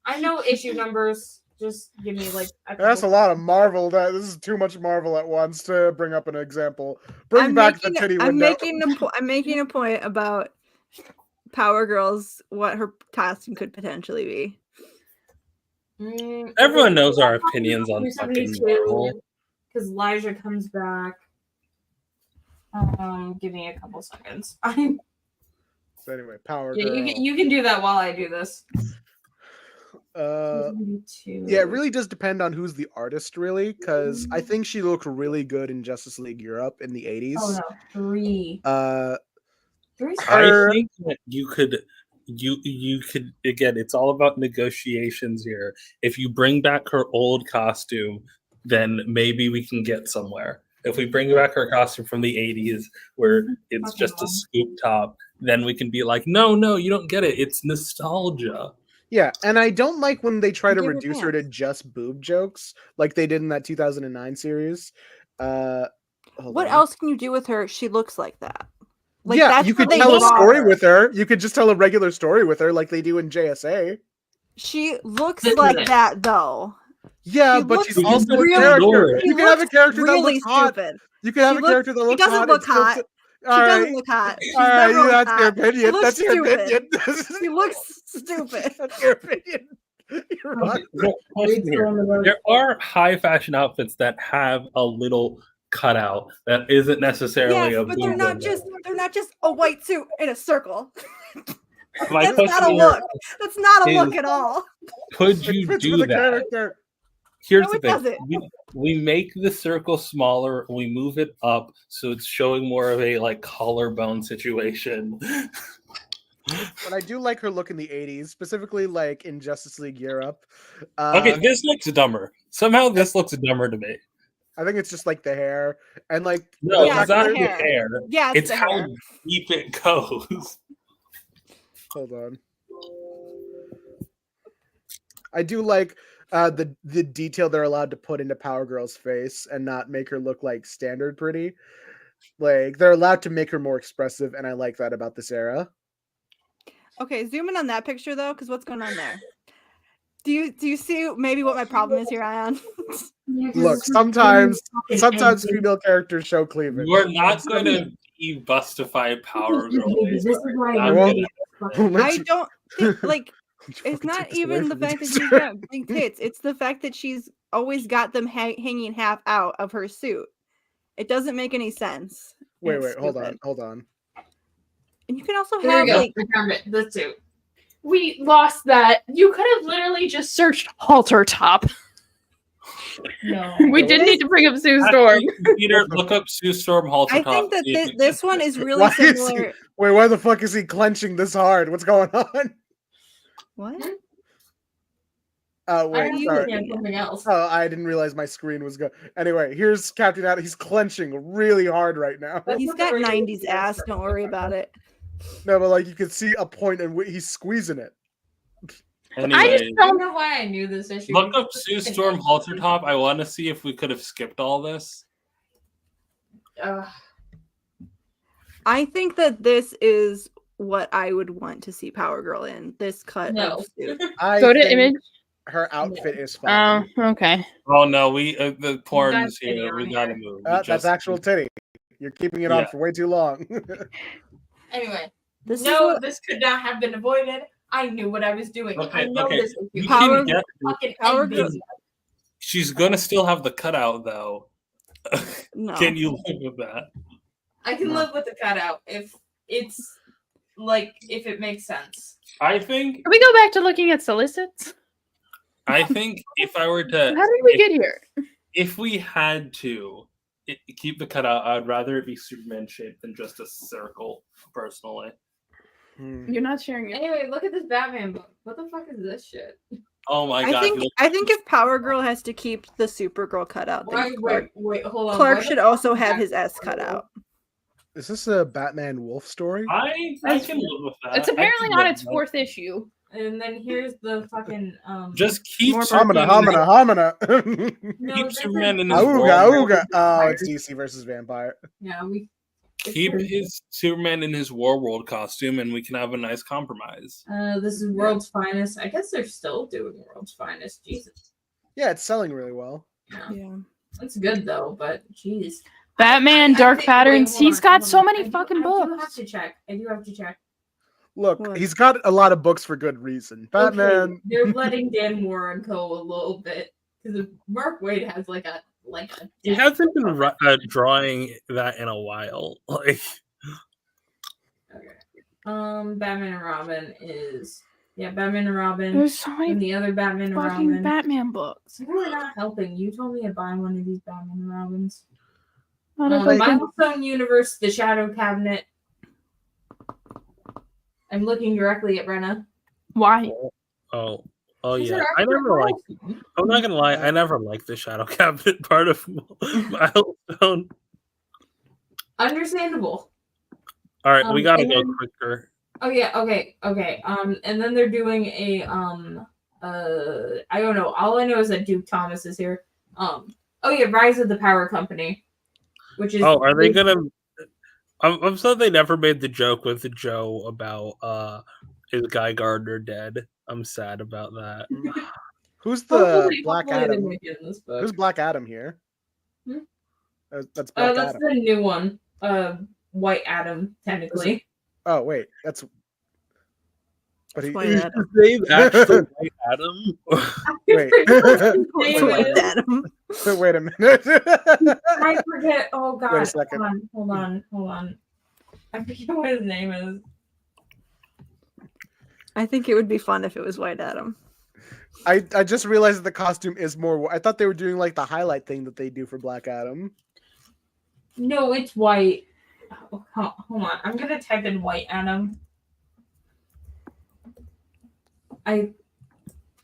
I know issue numbers. Just give me like
That's a lot of Marvel. This is too much Marvel at once to bring up an example. Bring back the titty
I'm
window.
I'm making a point about Power Girls, what her costume could potentially be.
Everyone knows our opinions on fucking Marvel.
Because Elijah comes back. Give me a couple seconds.
So anyway, Power
Yeah,
Girl.
you can do that while I do this.
Yeah, it really does depend on who's the artist, really, because I think she looked really good in Justice League Europe in the 80s.
Oh no, three. Three's
I think that you could again, it's all about negotiations here. If you bring back her old costume, then maybe we can get somewhere. If we bring back her costume from the 80s where it's
Okay,
just a
well.
scoop top, then we can be like, no, you don't get it. It's nostalgia.
Yeah, and I don't like when they try to
Give her
reduce her to
pants.
just boob jokes, like they did in that 2009 series. Hold
What
on.
else can you do with her? She looks like that. Like,
Yeah,
that's
you
what
could
they
tell a
draw
story
her.
with her. You could just tell a regular story with her, like they do in JSA.
She looks
This is
like
it.
that though.
Yeah,
She
but
looks
she's also a
really-
character.
She
You can have a
looks
character that
really
looks hot.
stupid.
You can have
She
a
looks-
character that
she
looks
doesn't
hot.
look
and still
hot.
s-
She
All
doesn't
right.
look hot. She's
All right,
never looked
that's your
hot.
opinion.
She looks
That's your
stupid.
opinion.
She looks stupid.
That's your opinion. You're wrong.
Question here. There are high fashion outfits that have a little cutout that isn't necessarily
Yes,
a
but
boob
they're not just a white suit in a circle.
My
That's not a
question
look. That's not a
is-
look at all.
Could
It
you
fits
do
with the
that?
character.
Here's
No,
the
it
thing.
doesn't.
We make the circle smaller, we move it up so it's showing more of a like collarbone situation.
But I do like her look in the 80s, specifically like in Justice League Europe.
Okay, this looks dumber. Somehow this looks dumber to me.
I think it's just like the hair and like
No,
Yeah,
it's not
the
the
hair.
hair.
Yeah,
It's
the
how
hair.
deep it goes.
Hold on. I do like the detail they're allowed to put into Power Girl's face and not make her look like standard pretty. Like they're allowed to make her more expressive, and I like that about this era.
Okay, zoom in on that picture though, because what's going on there? Do you see maybe what my problem is here, Ayaan?
Look, sometimes female characters show cleavage.
We're not going to bustify Power Girl.
This is why
I
I
won't-
won't.
Let
I
you-
don't think like
Don't you
it's
fucking
not
take this away
even the
from me,
fact that
Daystar.
she's got big tits. It's the fact that she's always got them hanging half out of her suit. It doesn't make any sense. and
Wait,
it's
hold
stupid.
on.
And you can also
There
have
you go.
like
I found it. The suit.
we lost that. You could have literally just searched halter top.
No.
We didn't need to bring up Sue Storm.
Peter, look up Sue Storm halter
I
top.
think that
see if it
this
gets
one
it.
is really
Why is he-
similar.
Wait, why the fuck is he clenching this hard? What's going on?
What?
Oh,
I
wait,
was
sorry.
looking at something else.
Oh, I didn't realize my screen was going. Anyway, here's Captain Adam. He's clenching really hard right now.
That's
He's
what the
got
radio
90s
says
ass.
for-
Don't worry about it.
No, but like you can see a point and he's squeezing it.
Anyway,
I just
I
don't
don't know why I knew this issue.
look up Sue Storm halter top. I want to see if we could have skipped all this.
I think that this is what I would want to see Power Girl in. This cut
No.
of suit.
I
go to
think
image.
her outfit is
Oh,
fine.
okay.
Oh no, we the porn's
titty
here.
on
We
here.
gotta move. We
That's
just-
actual titty. You're keeping it on
Yeah.
for way too long.
Anyway,
This is
no,
what
this could not have been avoided. I knew what I was doing. I
Okay,
know
okay.
this issue.
You
Power-
can get.
Fucking
Power
end
Girl-
this.
She's gonna still have the cutout though.
no.
Can you live with that?
I can live with the cutout if it's like if it makes sense.
I think.
Can we go back to looking at solicits?
I think if I were
How
to,
did we get here?
if we had to keep the cutout, I'd rather it be Superman shaped than just a circle. Personally.
You're not sharing it.
Anyway, look at this Batman book. What the fuck is this shit?
Oh my
I
god.
think if Power Girl has to keep the Supergirl cutout, then
Wait, hold on.
Clark
Why
should
the
also
fuck is
have
that
his S
so
cut out.
Is this a Batman Wolf story?
I can live with that.
It's
I
apparently
can
on
live
its
with
fourth issue.
And then here's the fucking
that. Just keep
More
Superman.
Hamina.
No,
keep
this
Superman
is-
in his
Auga,
world.
auga. Oh, it's DC versus Vampire.
Yeah, we
Keep his Superman in his War World costume, and we can have a nice compromise.
This is World's Finest. I guess they're still doing World's Finest. Jesus.
Yeah, it's selling really well.
Yeah.
Yeah.
It's good though, but jeez.
Batman,
I
Dark
think-
Patterns.
wait, hold
He's
on,
got
hold
so
on.
many
I do
fucking
have
books.
to check. I do have to check.
Look,
What?
he's got a lot of books for good reason. Batman.
Okay, they're letting Dan Moore go a little bit because Mark Waid has like a
He hasn't been drawing that in a while. Like,
Okay. Batman and Robin is Batman and Robin.
There's so
And
many
the other Batman and
fucking
Robin.
Batman books.
You're really not helping. You told me to buy one of these Batman and Robins.
Not if I can-
Milestone Universe, The Shadow Cabinet. I'm looking directly at Rena.
Why?
oh
These
yeah.
are
I
extra
never liked.
Milestone.
I'm not gonna lie. I never liked the Shadow Cabinet part of Milestone.
Understandable.
All right, we gotta
and
go
then-
quicker.
Oh yeah, okay. And then they're doing a I don't know. All I know is that Duke Thomas is here. Oh yeah, Rise of the Power Company, which is
Oh, are they gonna? I'm sad they never made the joke with Joe about is Guy Gardner dead. I'm sad about that.
Who's the
Hopefully-
Black
hopefully they
Adam?
make it in this book.
Who's Black Adam here?
Hmm?
That's Black
That's
Adam.
the new one. White Adam, technically.
Oh wait, that's. But he.
White Adam.
His name actually White Adam.
Wait.
His
Wait,
name
White
is-
Adam.
Wait a minute.
I forget. Oh god.
Wait a second.
Hold on. I forget what his name is.
I think it would be fun if it was White Adam.
I just realized that the costume is more. I thought they were doing like the highlight thing that they do for Black Adam.
No, it's white. Oh, hold on. I'm gonna type in White Adam.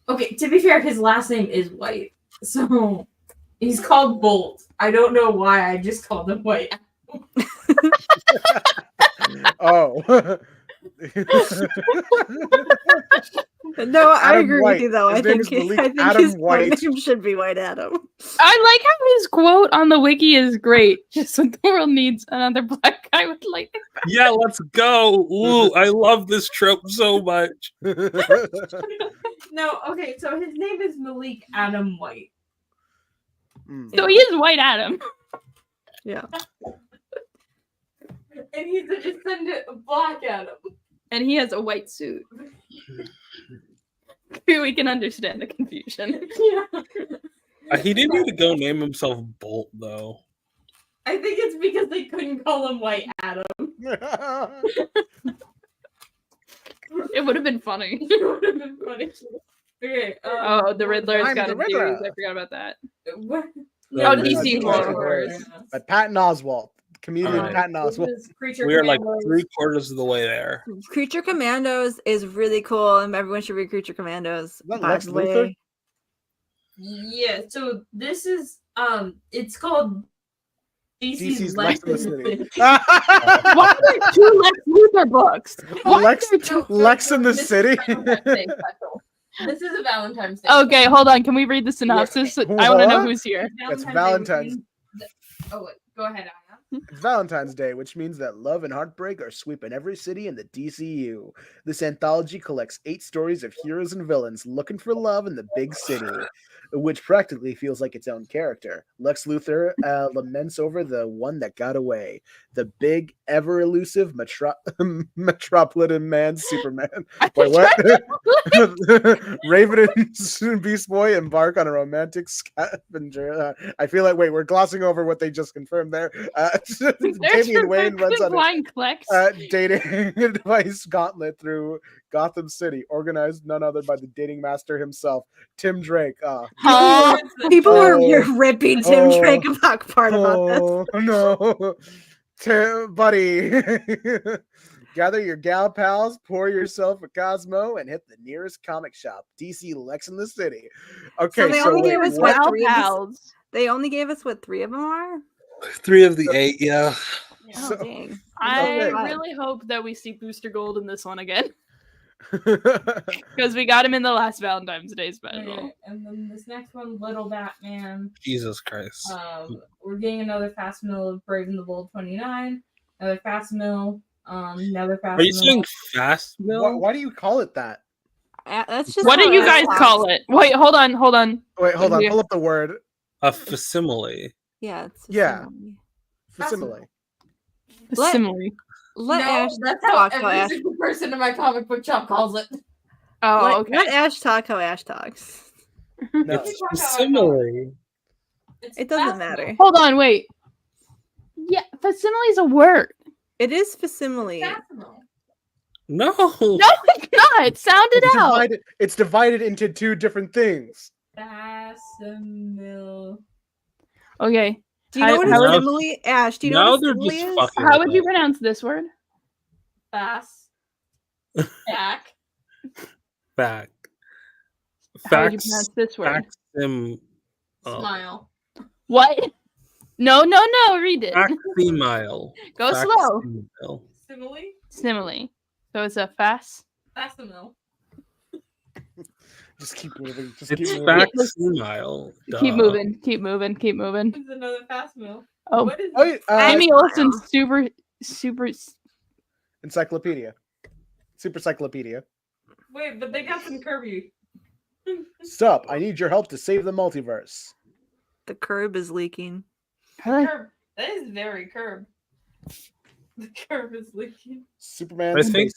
Okay, to be fair, his last name is White. So he's called Bolt. I don't know why I just called him White.
Oh.
No, I
Adam
agree
White.
with you though.
His
I
name
think
is Malik
I think
Adam
his
White.
name should be White Adam.
I like how his quote on the wiki is great. Just what the world needs another black guy with lightning.
Yeah, let's go. Ooh, I love this trope so much.
No, okay, so his name is Malik Adam White.
Mm.
So he is White Adam.
Yeah.
And he's a descendant of Black Adam.
And he has a white suit. We can understand the confusion.
Yeah.
He didn't need to go name himself Bolt though.
I think it's because they couldn't call him White Adam.
It would have been funny.
It would have been funny. Okay.
Oh, the Riddler's
I'm
got
the
a series.
Riddler.
I forgot about that.
What?
Oh,
The
DC
Riddler.
Horrors.
By Patton Oswalt, comedian
Alright.
Patton
This
Oswalt.
is Creature
We are like
Commandos.
3/4 of the way there.
Creature Commandos is really cool, and everyone should read Creature Commandos.
that
by
Lex
the
Luthor?
way.
Yeah, so this is it's called
DC's
DC's
Lex
Lex
in the
in the
City.
City.
Why are there 2 Lex Luthor books? Why
Lex,
are there 2?
Lex in the
This is
City.
Valentine's Day special. This is a Valentine's Day.
Okay, hold on. Can we read the synopsis? I want to know
What?
who's here.
It's
Day,
Valentine's.
which means oh, wait, go ahead, Ayaan.
It's Valentine's Day, which means that love and heartbreak are sweeping every city in the DCU. This anthology collects 8 stories of heroes and villains looking for love in the big city, which practically feels like its own character. Lex Luthor laments over the one that got away, the big, ever-elusive metropolitan man, Superman.
I
Wait,
think
what? Raven and Beast Boy embark on a romantic scavenger. I feel like, wait, we're glossing over what they just confirmed there. Damian Wayne runs on
flying clicks.
a dating advice gauntlet through Gotham City, organized none other by the dating master himself, Tim Drake.
Huh?
People
Oh.
were ripping Tim
Oh.
Drake apart about this.
Oh no, Tim, buddy. Gather your gal pals, pour yourself a Cosmo, and hit the nearest comic shop. DC Lex in the City. Okay,
they
so
only
wait,
gave us
what?
what?
Gal
3 of the-
pals.
They only gave us what 3 of them are?
3 of the 8, yeah.
Oh
So-
dang!
I
Okay.
really hope that we see Booster Gold in this one again because we got him in the last Valentine's Day special.
Okay, and then this next one, Little Batman.
Jesus Christ.
We're getting another fast mill of Brave and the Bold 29. Another fast mill. Another fast
Are you
mill.
saying fast
why,
mill?
why do you call it that?
That's just
What do
how
you
it
guys
talks.
call it? Wait, hold on.
Wait, hold on.
Yeah.
Pull up the word
A facsimile.
Yeah, it's a
Yeah.
simile.
facsimile.
Let-
Simile.
Let
no,
Ash
that's how
talk how
every
Ash.
single person in my comic book shop calls it.
Oh,
Let,
okay.
let Ash talk how Ash talks.
No.
It's how I call
Facsimile.
It's
It doesn't
fast
matter.
mill.
Hold on, wait. Yeah, facsimile is a word.
It is facsimile.
Fast mill.
No.
No, it's not. Sound it out.
It's divided into 2 different things.
Facsimile.
Okay.
Do you know what a
how-
simile? Ash, do you know
Now
what a
they're
simile
just
is?
fucking
How would
with
you
it.
pronounce this word?
Fast. Back.
Back.
How would you
Fax.
pronounce this word?
Facsim. Oh.
Smile.
What? No. Read it.
Facsimile.
Go slow.
Facsimile.
Simile.
Simile. So it's a fast.
Facsimile.
Just keep moving. Just
It's
keep moving.
facsimile.
Keep
Duh.
moving. Keep moving. Keep moving.
It's another fast mill.
Oh,
What is
Wait,
Amy Olsen, super.
encyclopedia. Super cyclopedia.
Wait, but they got some Kirby.
Sup, I need your help to save the multiverse.
The curb is leaking.
Curb. That is very curb. The curb is leaking.
Superman.
I think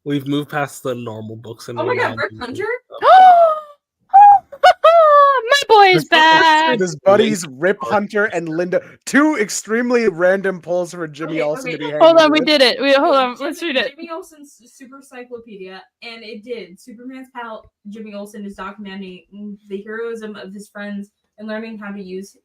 we've moved past the normal books and
Oh my
we're
god,
now
Rick
moving-
Hunter?
My boy is back.
His buddies Rip Hunter and Linda. 2 extremely random pulls for Jimmy
Okay,
Olsen to
okay.
be hanging
Hold on, we
with.
did it. Hold on, let's read it.
Jimmy Olsen's Super Cyclopedia, and it did. Superman's pal Jimmy Olsen is documenting the heroism of his friends and learning how to use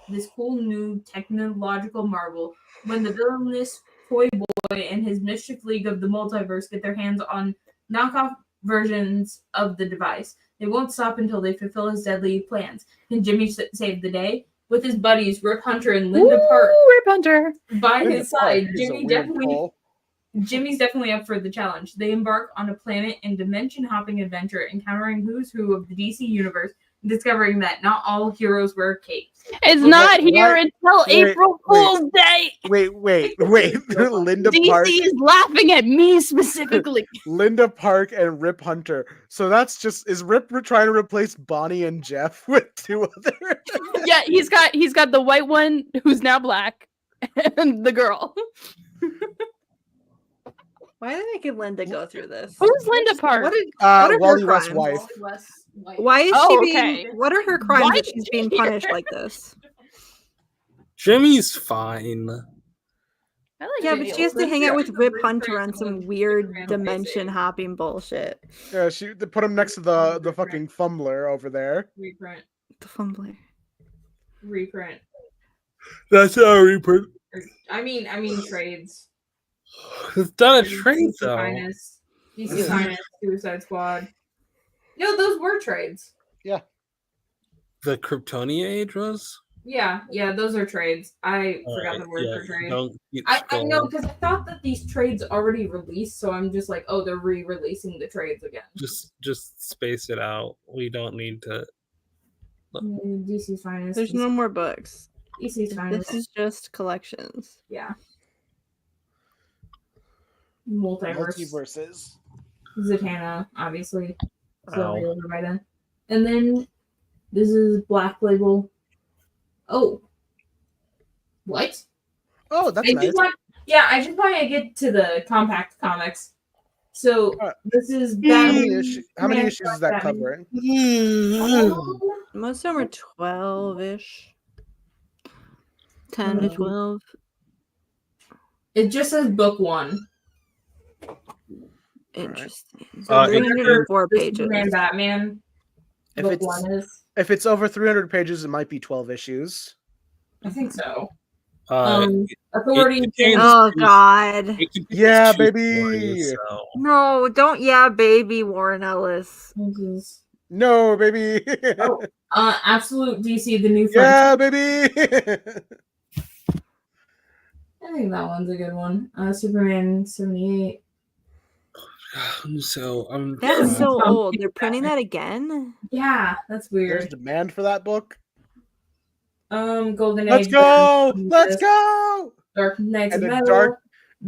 this cool new technological marvel. When the villainous Toy Boy and his Mischief League of the Multiverse get their hands on knockoff versions of the device, they won't stop until they fulfill his deadly plans. Can Jimmy save the day? With his buddies Rip Hunter and Linda Park
Rip Hunter.
by
Linda
his
Park
side,
is a weird pull.
Jimmy's definitely up for the challenge. They embark on a planet and dimension-hopping adventure, encountering who's who of the DC universe, and discovering that not all heroes wear capes.
It's
Well,
not
what-
here until
wait,
April
wait.
Fool's Day.
Wait. Linda
DC
Park.
is laughing at me specifically.
Linda Park and Rip Hunter. So that's just is Rip trying to replace Bonnie and Jeff with 2 other?
Yeah, he's got the white one who's now black, and the girl.
Why did they give Linda go through this?
Who's Linda Park?
What are her
Wally West's
crimes?
wife.
Why is
Oh,
she being?
okay.
What are her crimes
Why
that
is
she's
she
being
here?
punished like this?
Jimmy's fine.
Why I like
Yeah,
Jamie
but she has to
Olsen.
hang out with Rip
Reprint
Hunter on
of
some weird
Superman
dimension
Amazing.
hopping bullshit.
Yeah, they put him next to the fucking fumbler over there.
Reprint.
The fumbler.
Reprint.
That's how reprint.
I mean trades.
It's not a
DC
trade though.
Finest. DC Finest, Suicide Squad. No, those were trades.
The Kryptonia age was.
Yeah, those are trades. I forgot the word
Yeah,
for trade.
don't keep
I know
scrolling.
because I thought that these trades already released, so I'm just like, oh, they're re-releasing the trades again.
Just space it out. We don't need to.
DC's Finest.
There's no more books.
DC's Finest.
This is just collections.
Yeah. Multiverse.
Multiverses.
Zatanna, obviously. So
Ow.
over by then. And then this is Black Label. Oh. What?
Oh, that's
I
nice.
just want to get to the compact comics. So this is
How many issues is that covering?
Most of them are 12-ish. 10 to 12.
It just says book 1.
Interesting.
Uh,
So
it-
304
The
pages.
Superman Batman.
If
Book
it's
1 is.
if it's over 300 pages, it might be 12 issues.
I think so.
Uh,
Authority.
contains-
Oh God.
it can be
Yeah,
two
baby.
stories, so.
No, don't baby Warren Ellis.
This is-
No, baby.
Oh. Absolute DC, the new
Yeah, baby.
I think that one's a good one. Superman 78.
That is so
Um,
old. They're printing that again?
Yeah, that's
There's
weird.
demand for that book.
Golden
Let's
Age.
go.
Batman,
Let's go.
Dark Knights
And
of
then
Metal.
Dark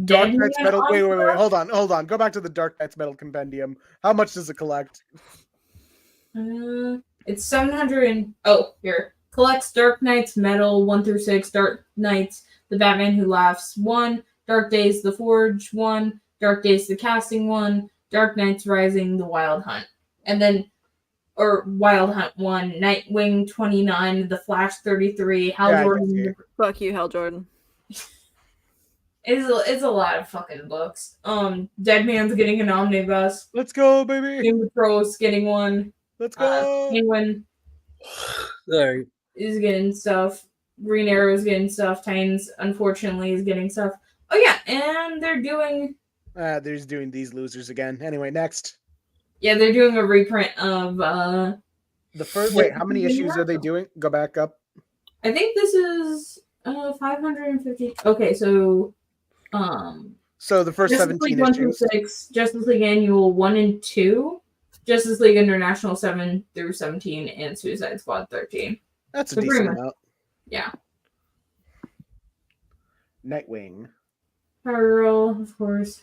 Dead
Knight's
Man
Metal. Wait.
Opera.
Hold on. Go back to the Dark Knight's Metal Compendium. How much does it collect?
It's 700 and here. Collects Dark Knights Metal 1 through 6, Dark Knights The Batman Who Laughs 1, Dark Days The Forge 1, Dark Days The Casting 1, Dark Knights Rising The Wild Hunt. And then Wild Hunt 1, Nightwing 29, The Flash 33, Hal
Yeah, I
Jordan.
can see.
Fuck you, Hal Jordan.
It's a lot of fucking books. Dead Man's getting an omnibus.
Let's go, baby.
Doom Patrol's getting one.
Let's go.
Penguin
Sorry.
is getting stuff. Green Arrow's getting stuff. Titans, unfortunately, is getting stuff. Oh yeah, and they're doing
They're just doing these losers again. Anyway, next.
they're doing a reprint of
The first. Wait, how many issues are they doing? Go back up.
I think this is 550. Okay, so
So the first
Justice
17
League 1 through
issues.
6, Justice League Annual 1 and 2, Justice League International 7 through 17, and Suicide Squad 13.
That's a
So pretty
decent
much-
amount.
Yeah.
Nightwing.
Power Girl, of course.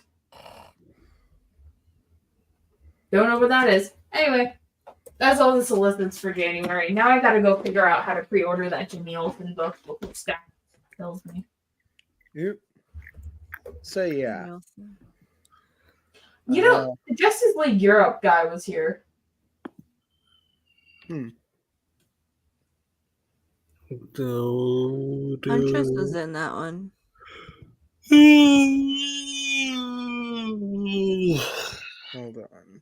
Don't know what that is. Anyway, that's all the solicits for January. Now I gotta go figure out how to pre-order that Jimmy Olsen book. Book stack kills me.
Yep. So yeah.
You know, the Justice League Europe guy was here.
Huntress was in that one.
Hold on.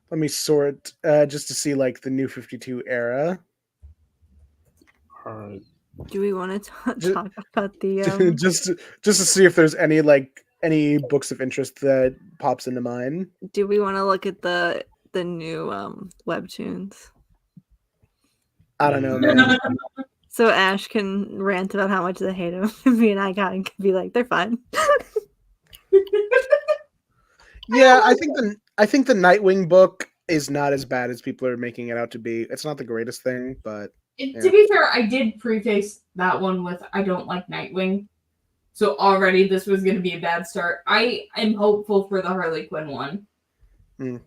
Let me sort just to see like the new 52 era.
Alright.
Do we want to
Ju-
talk about the
just to see if there's any books of interest that pops into mind.
do we want to look at the new webtoons?
I don't know, man.
So Ash can rant about how much they hate him. Me and I can be like, they're fine.
Yeah, I think the Nightwing book is not as bad as people are making it out to be. It's not the greatest thing, but
To be fair, I did preface that one with I don't like Nightwing. So already this was going to be a bad start. I am hopeful for the Harley Quinn one.
Hmm.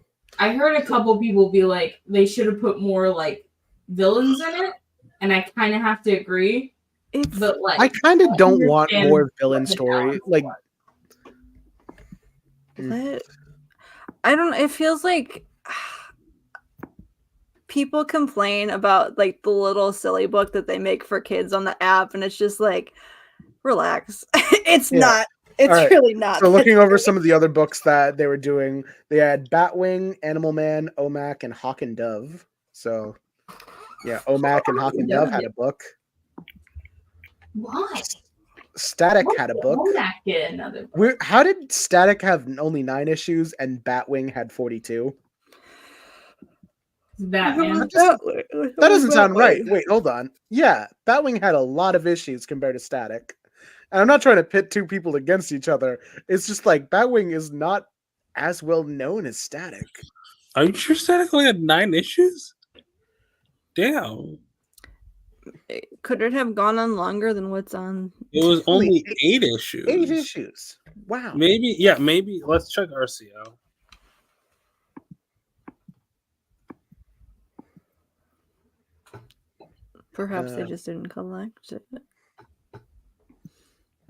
I heard a couple people be like, they should have put more like villains in it. And I kind of have to agree.
It's
But like,
I kind of don't want
understand
more villain
what the
story.
balance
Like,
was.
But I don't. It feels like people complain about like the little silly book that they make for kids on the app, and it's just like, relax. It's
Yeah.
not. It's
All right,
really not.
So
that
looking over
great.
some of the other books that they were doing, they had Batwing, Animal Man, Omac, and Hawk and Dove. So yeah, Omac and Hawk and Dove had a book.
Why?
Static had a book.
Womack get another book?
How did Static have only 9 issues and Batwing had 42?
Batman.
That doesn't sound right. Wait, hold on. Yeah, Batwing had a lot of issues compared to Static. And I'm not trying to pit two people against each other. It's just like Batwing is not as well known as Static.
Are you sure Static only had 9 issues? Damn.
Could it have gone on longer than what's on?
It was
Only
only 8 issues.
8 issues. Wow.
Maybe, yeah, maybe. Let's check RCO.
Perhaps they just didn't collect it.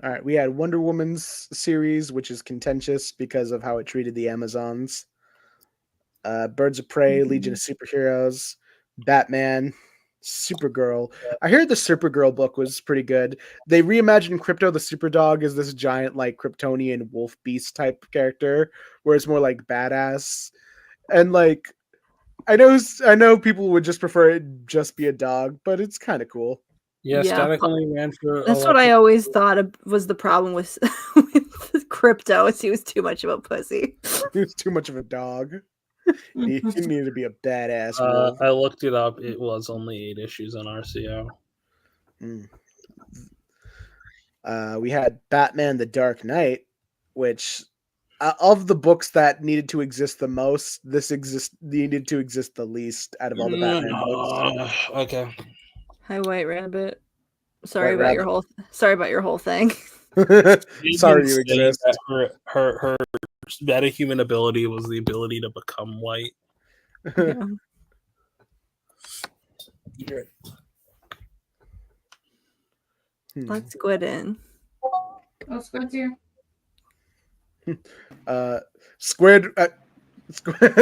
All right, we had Wonder Woman's series, which is contentious because of how it treated the Amazons. Birds of Prey, Legion of Superheroes, Batman, Supergirl. I heard the Supergirl book was pretty good. They reimagined Crypto the Superdog as this giant, like, Kryptonian wolf beast type character, where it's more like badass. And like, I know people would just prefer it just be a dog, but it's kind of cool.
Yeah,
Yeah,
Static only ran for.
That's what I always thought was the problem with with Crypto, is he was too much of a pussy.
He was too much of a dog. He needed to be a badass wolf.
I looked it up. It was only 8 issues on RCO.
We had Batman: The Dark Knight, which of the books that needed to exist the most, needed to exist the least out of all the Batman books.
Okay.
Hi, White Rabbit. Sorry
White
about your whole thing.
Sorry you
Say
exist.
that her metahuman ability was the ability to become white.
Yeah. Let's Squid in.
Oh, Squid's here.
Squid.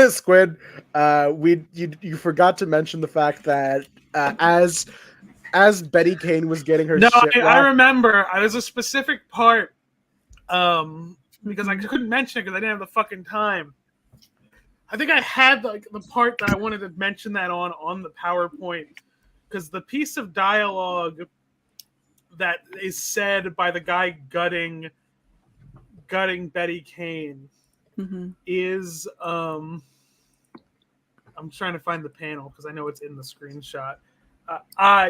Squid. You forgot to mention the fact that as Betty Kane was getting her
No,
shit
I
rocked-
remember. There's a specific part, because I couldn't mention it because I didn't have the fucking time. I think I had like the part that I wanted to mention that on the PowerPoint, because the piece of dialogue that is said by the guy gutting Betty Kane is I'm trying to find the panel because I know it's in the screenshot.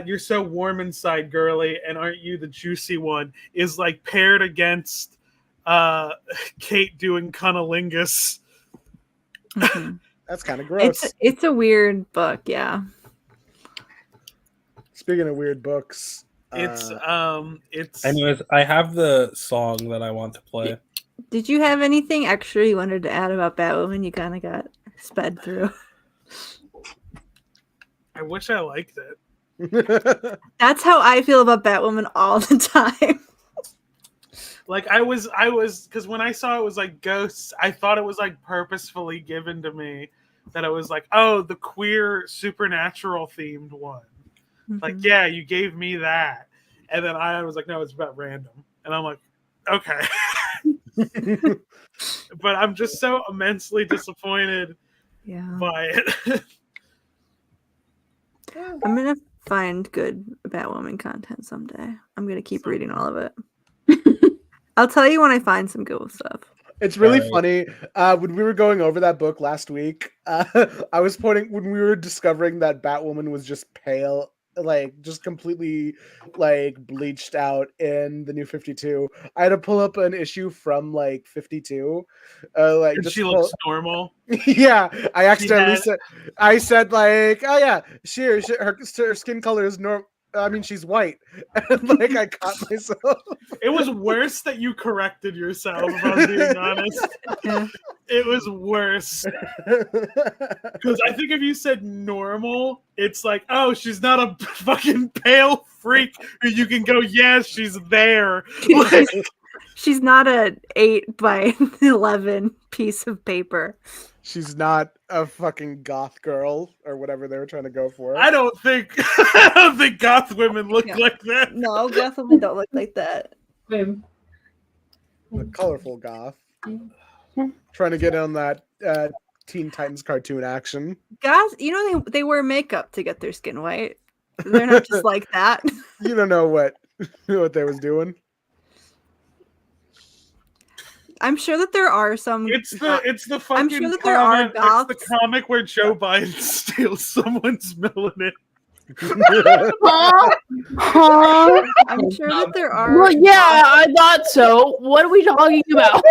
You're so warm inside, girly, and aren't you the juicy one? Is like paired against Kate doing cunnilingus.
That's kind of gross.
It's a weird book, yeah.
Speaking of weird books,
It's
Anyways, I have the song that I want to play.
Did you have anything extra you wanted to add about Batwoman? You kind of got sped through.
I wish I liked it.
That's how I feel about Batwoman all the time.
Like I was because when I saw it was like ghosts, I thought it was like purposefully given to me, that it was like, oh, the queer supernatural themed one. Like, yeah, you gave me that. And then I was like, no, it's about random. And I'm like, okay. But I'm just so immensely disappointed by it.
I'm gonna find good Batwoman content someday. I'm gonna keep reading all of it. I'll tell you when I find some cool stuff.
It's really funny. When we were going over that book last week, I was pointing when we were discovering that Batwoman was just pale, like just completely like bleached out in the New 52. I had to pull up an issue from like 52. Like
And
just
she looks normal.
Yeah, I accidentally said like, oh yeah, her skin color is normal. I mean, she's white. And like, I caught myself.
It was worse that you corrected yourself, if I'm being honest. It was worse. Because I think if you said normal, it's like, oh, she's not a fucking pale freak who you can go, yes, she's there. Like,
She's not a 8 by 11 piece of paper.
She's not a fucking goth girl or whatever they were trying to go for.
I don't think goth women look like that.
No, goth women don't look like that.
A colorful goth. Trying to get on that Teen Titans cartoon action.
Guys, you know they wear makeup to get their skin white. They're not just like that.
You don't know what they was doing.
I'm sure that there are some.
It's the fucking
I'm sure that there are
comic. It's the
goths.
comic where Joe Biden steals someone's melanin.
Huh? Huh?
I'm sure that there are.
Well, yeah, I thought so. What are we talking about?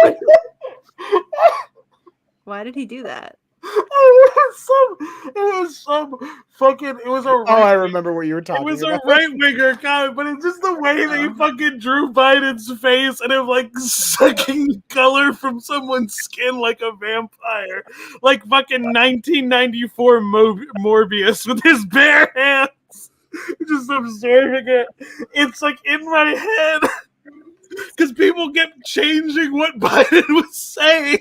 Why did he do that?
It was some fucking. It was a.
Oh, I remember what you were
It
talking
was a
about.
right winger comic, but it's just the way they fucking drew Biden's face and him like sucking color from someone's skin like a vampire, like fucking 1994 Morbius with his bare hands, just absorbing it. It's like in my head because people kept changing what Biden was saying.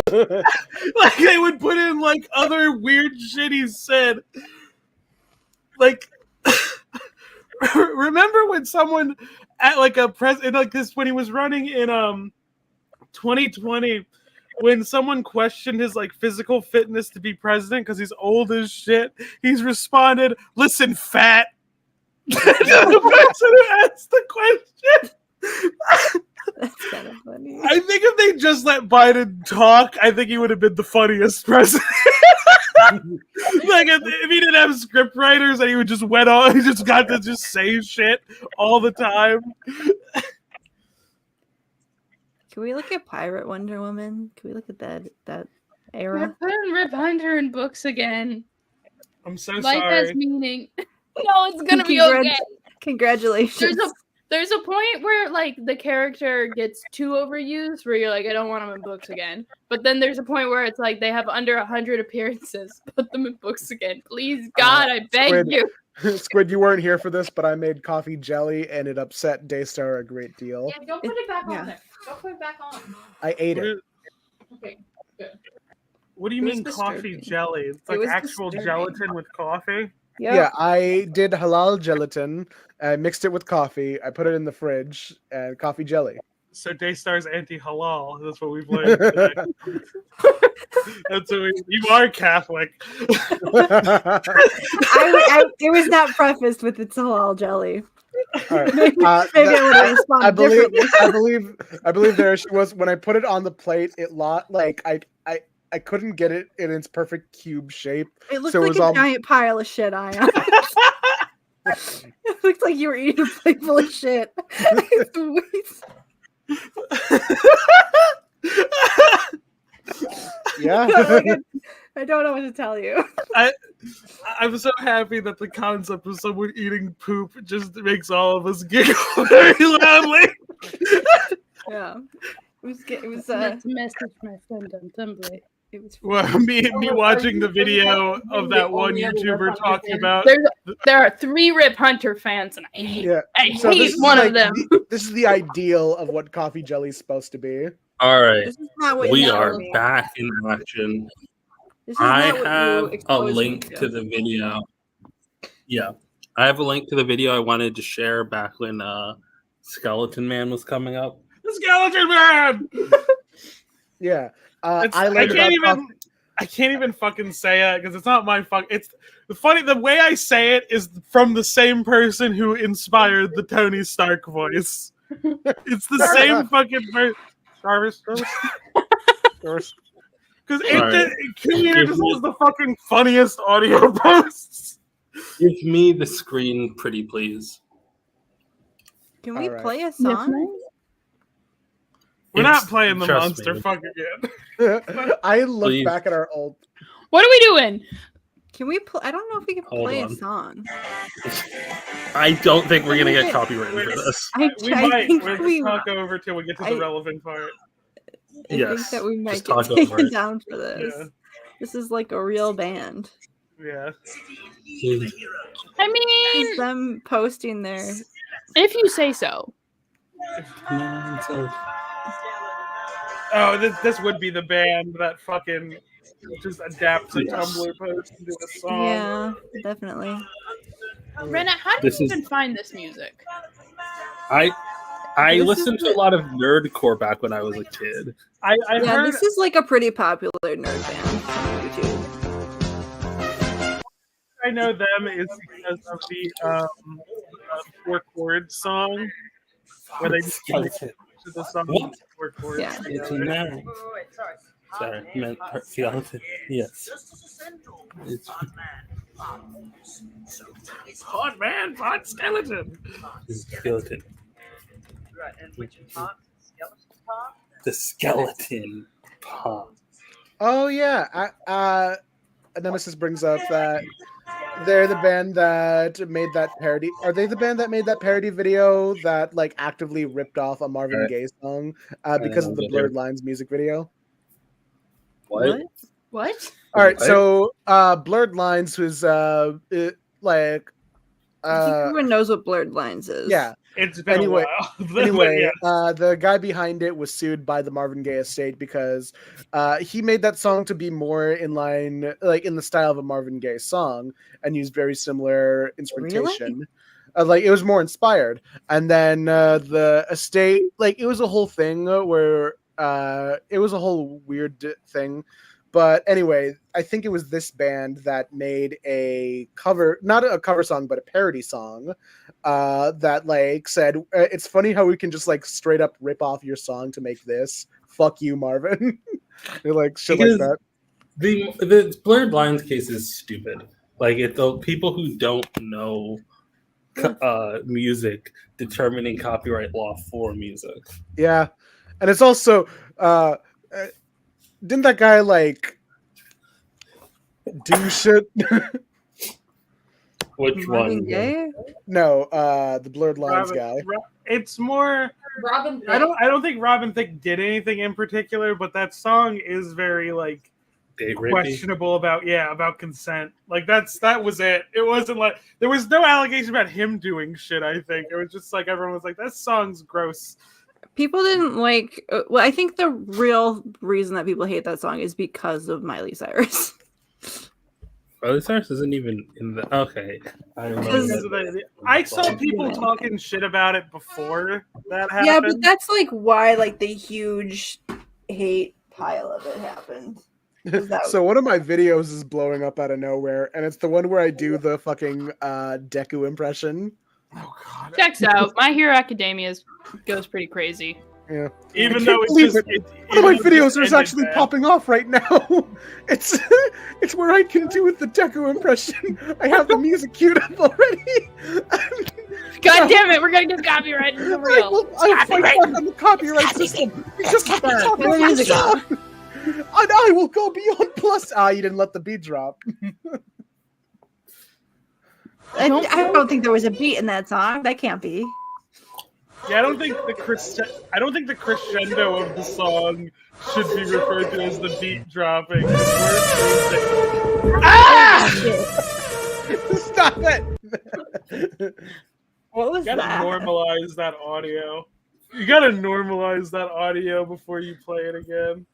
Like they would put in like other weird shit he said. Like remember when someone at like a president like this when he was running in 2020 when someone questioned his like physical fitness to be president because he's old as shit, he's responded, "Listen, fat." To the person who asked the question.
That's kind of funny.
I think if they just let Biden talk, I think he would have been the funniest president. Like if he didn't have script writers and he would just went on, he just got to just say shit all the time.
Can we look at Pirate Wonder Woman? Can we look at that era?
Putting Rip Hunter in books again.
I'm so
Life
sorry.
has meaning. No, it's gonna be okay.
Congratulations.
There's a point where like the character gets too overused where you're like, I don't want them in books again. But then there's a point where it's like they have under 100 appearances. Put them in books again. Please, God, I beg
Squid.
you.
Squid, you weren't here for this, but I made coffee jelly and it upset Daystar a great deal.
Yeah, don't put it back
Yeah.
on there. Don't put it back on.
I ate it.
Okay, good.
What do you
It was
mean coffee
disturbing.
jelly? It's
It
like
was
actual
disturbing.
gelatin with coffee?
Yep.
Yeah, I did halal gelatin. I mixed it with coffee. I put it in the fridge and coffee jelly.
So Daystar's anti-halal. That's what we've learned today. That's what you are Catholic.
It was not prefaced with it's halal jelly.
All right.
Maybe I would have responded
I believe,
differently.
I believe there she was when I put it on the plate. It like I couldn't get it in its perfect cube shape.
It looked
so it
like
was
a
all-
giant pile of shit, Ayaan. It looked like you were eating a plate full of shit.
Yeah.
I don't know what to tell you.
I'm so happy that the concept of someone eating poop just makes all of us giggle very loudly.
Yeah. It was
That's a message my friend on Tumblr.
it was
Well, me watching the video of that one YouTuber talking about.
There are 3 Rip Hunter fans, and I hate,
Yeah.
I
So
hate
this is
one
like
of them.
this is the ideal of what coffee jelly is supposed to be.
All right,
This is not what
we
you
are
told me.
back in action.
This is
I
not what you
have a
exposed me
link to the video. Yeah, I have a link to the video I wanted to share back when Skeleton Man was coming up.
The Skeleton Man!
Yeah.
I
I learned
can't
about
even. I can't even fucking say it because it's not my fuck. It's the way I say it is from the same person who inspired the Tony Stark voice. It's the same fucking person. Jarvis.
coffee.
Because
Sorry.
Kumir just has the fucking funniest audio posts.
Give me the screen, pretty please.
Can we
Alright.
play a song?
We're not playing the
trust
monster
me.
fuck again.
I look
Please.
back at our old.
What are we doing?
Can we play? I don't know if we can
Hold
play
on.
a song.
I don't think we're gonna get copyrighted for this.
We might.
think
We'll
we,
just talk over till we get to the
I-
relevant part.
I
Yes,
think that we might
just
get
talk over
taken
it.
down for this.
Yeah.
This is like a real band.
Yeah.
I mean,
It's them posting their.
if you say so.
Oh, this would be the band that fucking just adapts a
Yes.
Tumblr post into a song.
Yeah, definitely.
Rena, how did
This
you
is-
even find this music?
I
This
listened
is
to a lot of nerdcore back when I was a kid.
I
Yeah,
heard
this is like a pretty popular nerd band on YouTube.
I know them is because of the four chords song where they just like,
Skeleton.
to the song
What?
four chords.
Yeah.
It's
together.
now. Sorry, I meant skeleton. Yes. It's
Hot man, hot skeleton.
skeleton. The skeleton pop.
Oh yeah, Nemesis brings up that they're the band that made that parody. Are they the band that made that parody video that like actively ripped off a Marvin
Right.
Gaye song because of the Blurred Lines music video?
What?
What?
All right,
What?
so Blurred Lines was like
I think everyone knows what Blurred Lines is.
yeah.
It's been
Anyway-
a while. But
Anyway,
yes.
the guy behind it was sued by the Marvin Gaye estate because he made that song to be more in line, like in the style of a Marvin Gaye song, and used very similar instrumentation. Like it was more inspired. And then the estate, like it was a whole thing where it was a whole weird thing. But anyway, I think it was this band that made a cover, not a cover song, but a parody song that like said, it's funny how we can just like straight up rip off your song to make this. Fuck you, Marvin. They're like shit
Because
like that.
the Blurred Lines case is stupid. Like it's the people who don't know music determining copyright law for music.
Yeah. And it's also didn't that guy like do shit?
Which
Marvin
one?
Gaye?
No, the Blurred Lines
Robin-
guy.
It's more.
Robin.
I don't think Robin Thicke did anything in particular, but that song is very like
Date rapey?
questionable about consent. Like that was it. It wasn't like there was no allegation about him doing shit. I think it was just like everyone was like that song's gross.
People didn't like. Well, I think the real reason that people hate that song is because of Miley Cyrus.
Miley Cyrus isn't even in the. Okay, I remember.
Because
that.
I saw people
Yeah.
talking shit about it before that happened.
Yeah, but that's like why like the huge hate pile of it happened. That-
So one of my videos is blowing up out of nowhere, and it's the one where I do the fucking Deku impression.
Oh god.
Checks out. My Hero Academia goes pretty crazy.
Yeah.
Even
I
though
can't
it's
believe
just
it. One of my
even though
videos
it's
is
ended
actually
bad.
popping off right now. It's where I can do the Deku impression. I have the music queued up already.
God damn it, we're gonna get copyrighted for real.
I'll fight back on the copyright system because it's
Turn
not
the music
song. And I will go beyond plus. You didn't let the beat drop.
I don't think there was a beat in that song. That can't be.
Yeah, I don't think the crescendo of the song should be referred to as the beat dropping.
Stop it.
What was
You gotta
that?
normalize that audio. You gotta normalize that audio before you play it again.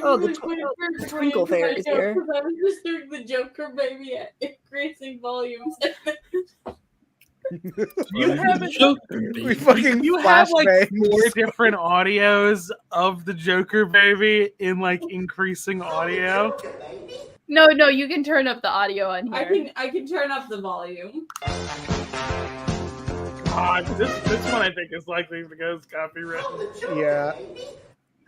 Oh, the twinkle fairies here.
I was just doing the Joker baby at increasing volumes.
You have
We fucking
you have like
flashbangs.
4 different audios of the Joker baby in like increasing audio.
No, you can turn up the audio on here.
I can turn up the volume.
God, this one I think is likely to go as copywritten.
Yeah.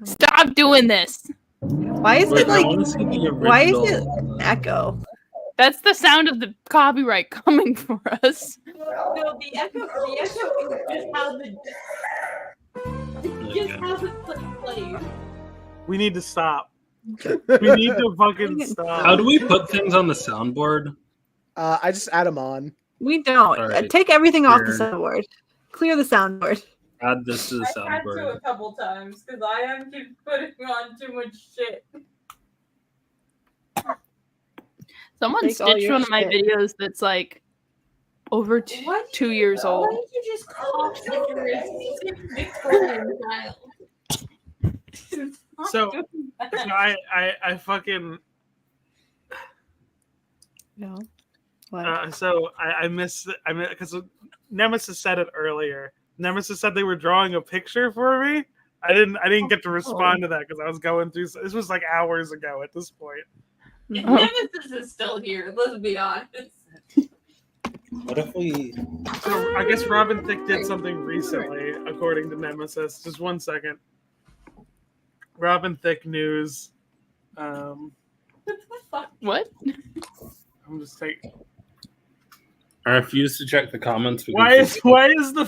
Stop doing this.
Why is
Wait,
it like?
I wanna see the
Why is
original.
it echo?
That's the sound of the copyright coming for us.
No, the echo is just how it plays.
We need to stop. We need to fucking stop.
How do we put things on the soundboard?
I just add them on.
We don't.
All right.
Take everything off the
Here.
soundboard. Clear the soundboard.
Add this to the
I had to
soundboard.
a couple times because Ayaan keeps putting on too much shit.
Someone
Take all
stitched
your
one of my
shit.
videos that's like over
Why
2 years
Why
old.
did you just cough like you're a Victorian child?
So-
Stop doing that.
So I fucking
No. What?
so I miss because Nemesis said it earlier. Nemesis said they were drawing a picture for me. I didn't get to respond to that because I was going through. This was like hours ago at this point.
Nemesis is still here. Let's be honest.
What if we?
So I guess Robin Thicke did something recently, according to Nemesis. Just 1 second. Robin Thicke news.
What the fuck?
What?
I'm just taking.
I refuse to check the comments.
Why is the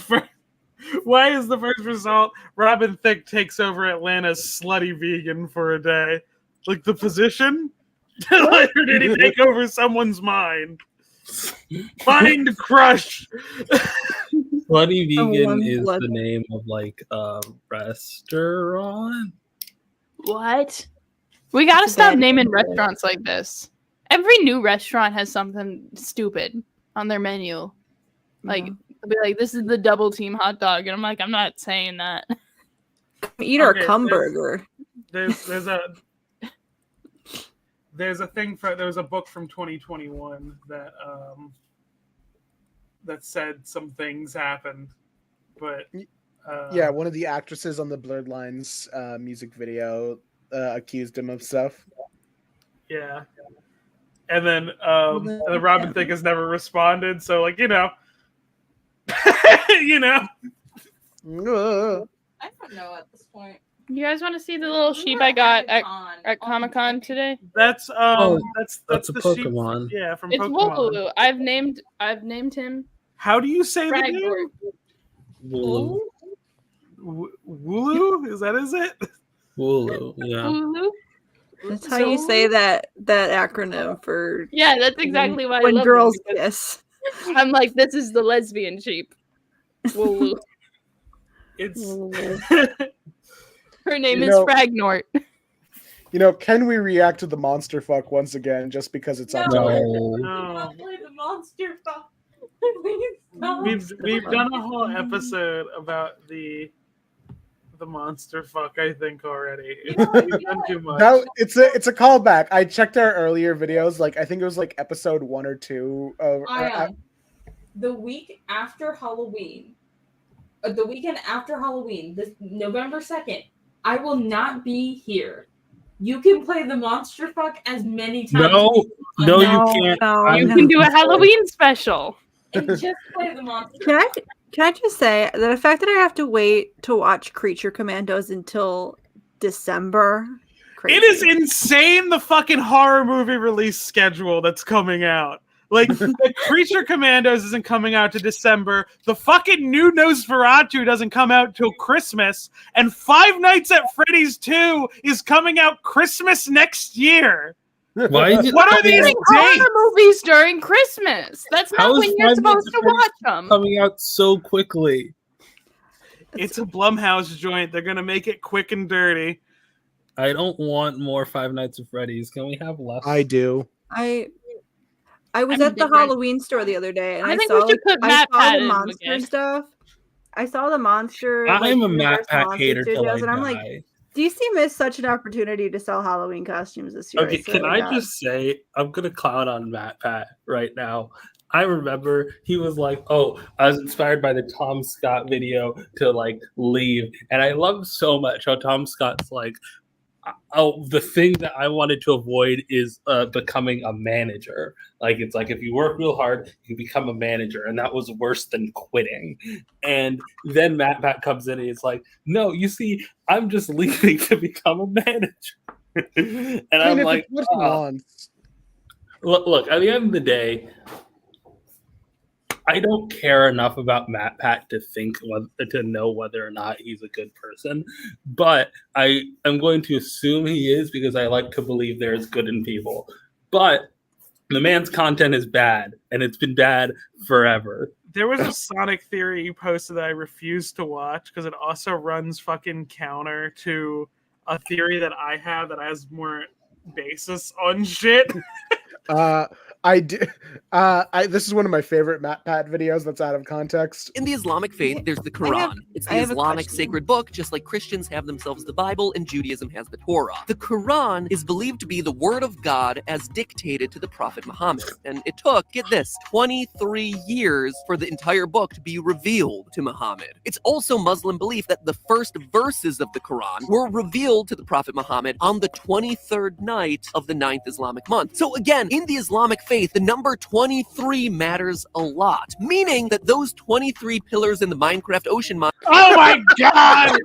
first result? Robin Thicke takes over Atlanta's slutty vegan for a day. Like the position? Or did he take over someone's mind? Find crush.
Slutty Vegan
Someone's
is
blood.
the name of like a restaurant.
What? We gotta
It's a
stop
bad
naming
idea.
restaurants like this. Every new restaurant has something stupid on their menu. Like, they'll be like, this is the double team hot dog. And I'm like, I'm not saying that.
Eat our
Okay,
cum
there's-
burger.
There's a thing for there was a book from 2021 that that said some things happened, but
Yeah, one of the actresses on the Blurred Lines music video accused him of stuff.
yeah. And then Robin Thicke has never responded, so like you know.
Ugh.
I don't know at this point.
You guys want to see the little sheep I got at Comic Con today?
That's
That's a
the
Pokemon.
Sheep, yeah, from
It's
Pokemon.
Wooloo. I've named him
How do you say the name?
Fragmort.
Wooloo.
Wooloo? Is it?
Wooloo. Yeah.
Wooloo.
That's how you say that acronym for
Yeah, that's exactly why I
when
love
girls
him, because
kiss.
I'm like, this is the lesbian sheep. Wooloo.
It's
Her name
You
is
know-
Fragnort.
Can we react to the monster fuck once again just because it's on
No.
Twitter?
No.
no.
Play the monster fuck. Please stop.
We've done a whole episode about the monster fuck. I think already. We've done too much.
No, it's a callback. I checked our earlier videos. Like I think it was like episode 1 or 2 of.
Ayaan, the week after Halloween, the weekend after Halloween, this November 2nd, I will not be here. You can play the monster fuck as many times.
No,
as you
no,
want.
you can't.
No,
You
no.
can do a Halloween special.
And just play the monster.
Can I just say that the fact that I have to wait to watch Creature Commandos until December? Crazy.
It is insane the fucking horror movie release schedule that's coming out. Like the Creature Commandos isn't coming out to December. The fucking new Nosferatu doesn't come out till Christmas, and Five Nights at Freddy's 2 is coming out Christmas next year.
Why is it
What are these
Doing horror movies during Christmas. That's
How
not
is
when you're
Five
supposed
Nights
to
at Freddy's
watch them.
coming out so quickly?
It's a Blumhouse joint. They're gonna make it quick and dirty.
I don't want more Five Nights at Freddy's. Can we have less?
I do.
I was
I'm
at the
different.
Halloween store the other day, and
I
I,
think
saw
we should put
I
Matt
saw
Pat
the
in
monster
again.
stuff. I saw the monster.
I'm a
Universal
Matt Pat
Monster
hater till I
Studios, and I'm like,
die.
DC missed such an opportunity to sell Halloween costumes this year.
Okay,
It's
can
really
I
bad.
just say I'm gonna clown on Matt Pat right now. I remember he was like, "Oh, I was inspired by the Tom Scott video to like leave," and I love so much how Tom Scott's like, "Oh, the thing that I wanted to avoid is becoming a manager. Like it's like if you work real hard, you become a manager, and that was worse than quitting." And then Matt Pat comes in and he's like, "No, you see, I'm just leaving to become a manager." And I'm
if
like,
it's what he wants.
look, at the end of the day, I don't care enough about Matt Pat to know whether or not he's a good person, but I am going to assume he is because I like to believe there's good in people. But the man's content is bad, and it's been bad forever.
There was a Sonic theory you posted that I refused to watch because it also runs fucking counter to a theory that I have that has more basis on shit.
I did. This is one of my favorite Matt Pat videos that's out of context.
In the Islamic faith, there's the Quran. It's the
I have a
Islamic
question.
sacred book, just like Christians have themselves the Bible and Judaism has the Torah. The Quran is believed to be the word of God as dictated to the Prophet Muhammad. And it took, get this, 23 years for the entire book to be revealed to Muhammad. It's also Muslim belief that the first verses of the Quran were revealed to the Prophet Muhammad on the 23rd night of the 9th Islamic month. So again, in the Islamic faith, the number 23 matters a lot, meaning that those 23 pillars in the Minecraft ocean mine.
Oh my god!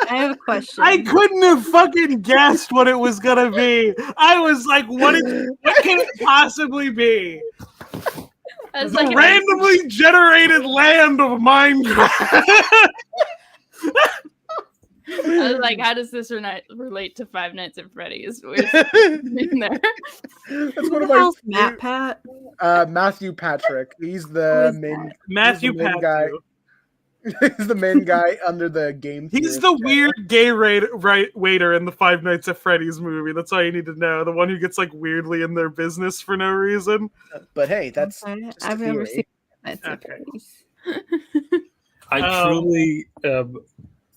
I have a question.
I couldn't have fucking guessed what it was gonna be. I was like, what can it possibly be?
I was
The
like,
randomly generated land of Minecraft.
I was like, how does this relate to Five Nights at Freddy's? In there.
That's
Who
one
the
of my
hell's Matt Pat?
Matthew Patrick. He's
Who
the
is
main.
Matthew
He's the main guy.
Pat.
He's the main guy under the game.
He's
theorist
the
channel.
weird gay waiter in the Five Nights at Freddy's movie. That's all you need to know. The one who gets like weirdly in their business for no reason.
But hey, that's
Okay,
just a
I've never
theory.
seen Nights at
Okay.
Freddy's.
I truly am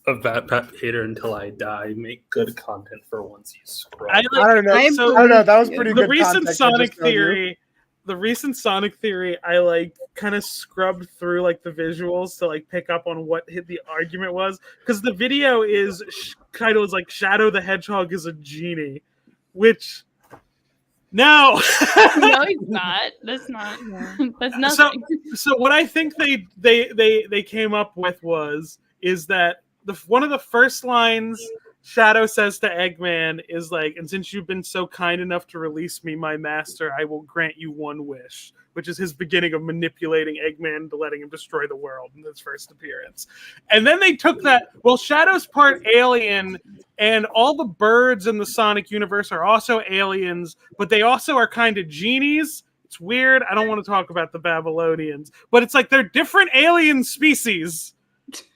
a Pat hater until I die. Make good content for once you scroll.
I don't know.
so
I don't know. That was pretty
the
good.
recent
context I
Sonic
just told you.
theory. The recent Sonic theory, I like kind of scrubbed through like the visuals to like pick up on what the argument was, because the video is kind of was like Shadow the Hedgehog is a genie, which no.
No, he's not. That's not. That's nothing.
So what I think they came up with is that one of the first lines Shadow says to Eggman is like, and since you've been so kind enough to release me, my master, I will grant you one wish, which is his beginning of manipulating Eggman to letting him destroy the world in his first appearance. And then they took that, well, Shadow's part alien, and all the birds in the Sonic universe are also aliens, but they also are kind of genies. It's weird. I don't want to talk about the Babylonians, but it's like they're different alien species.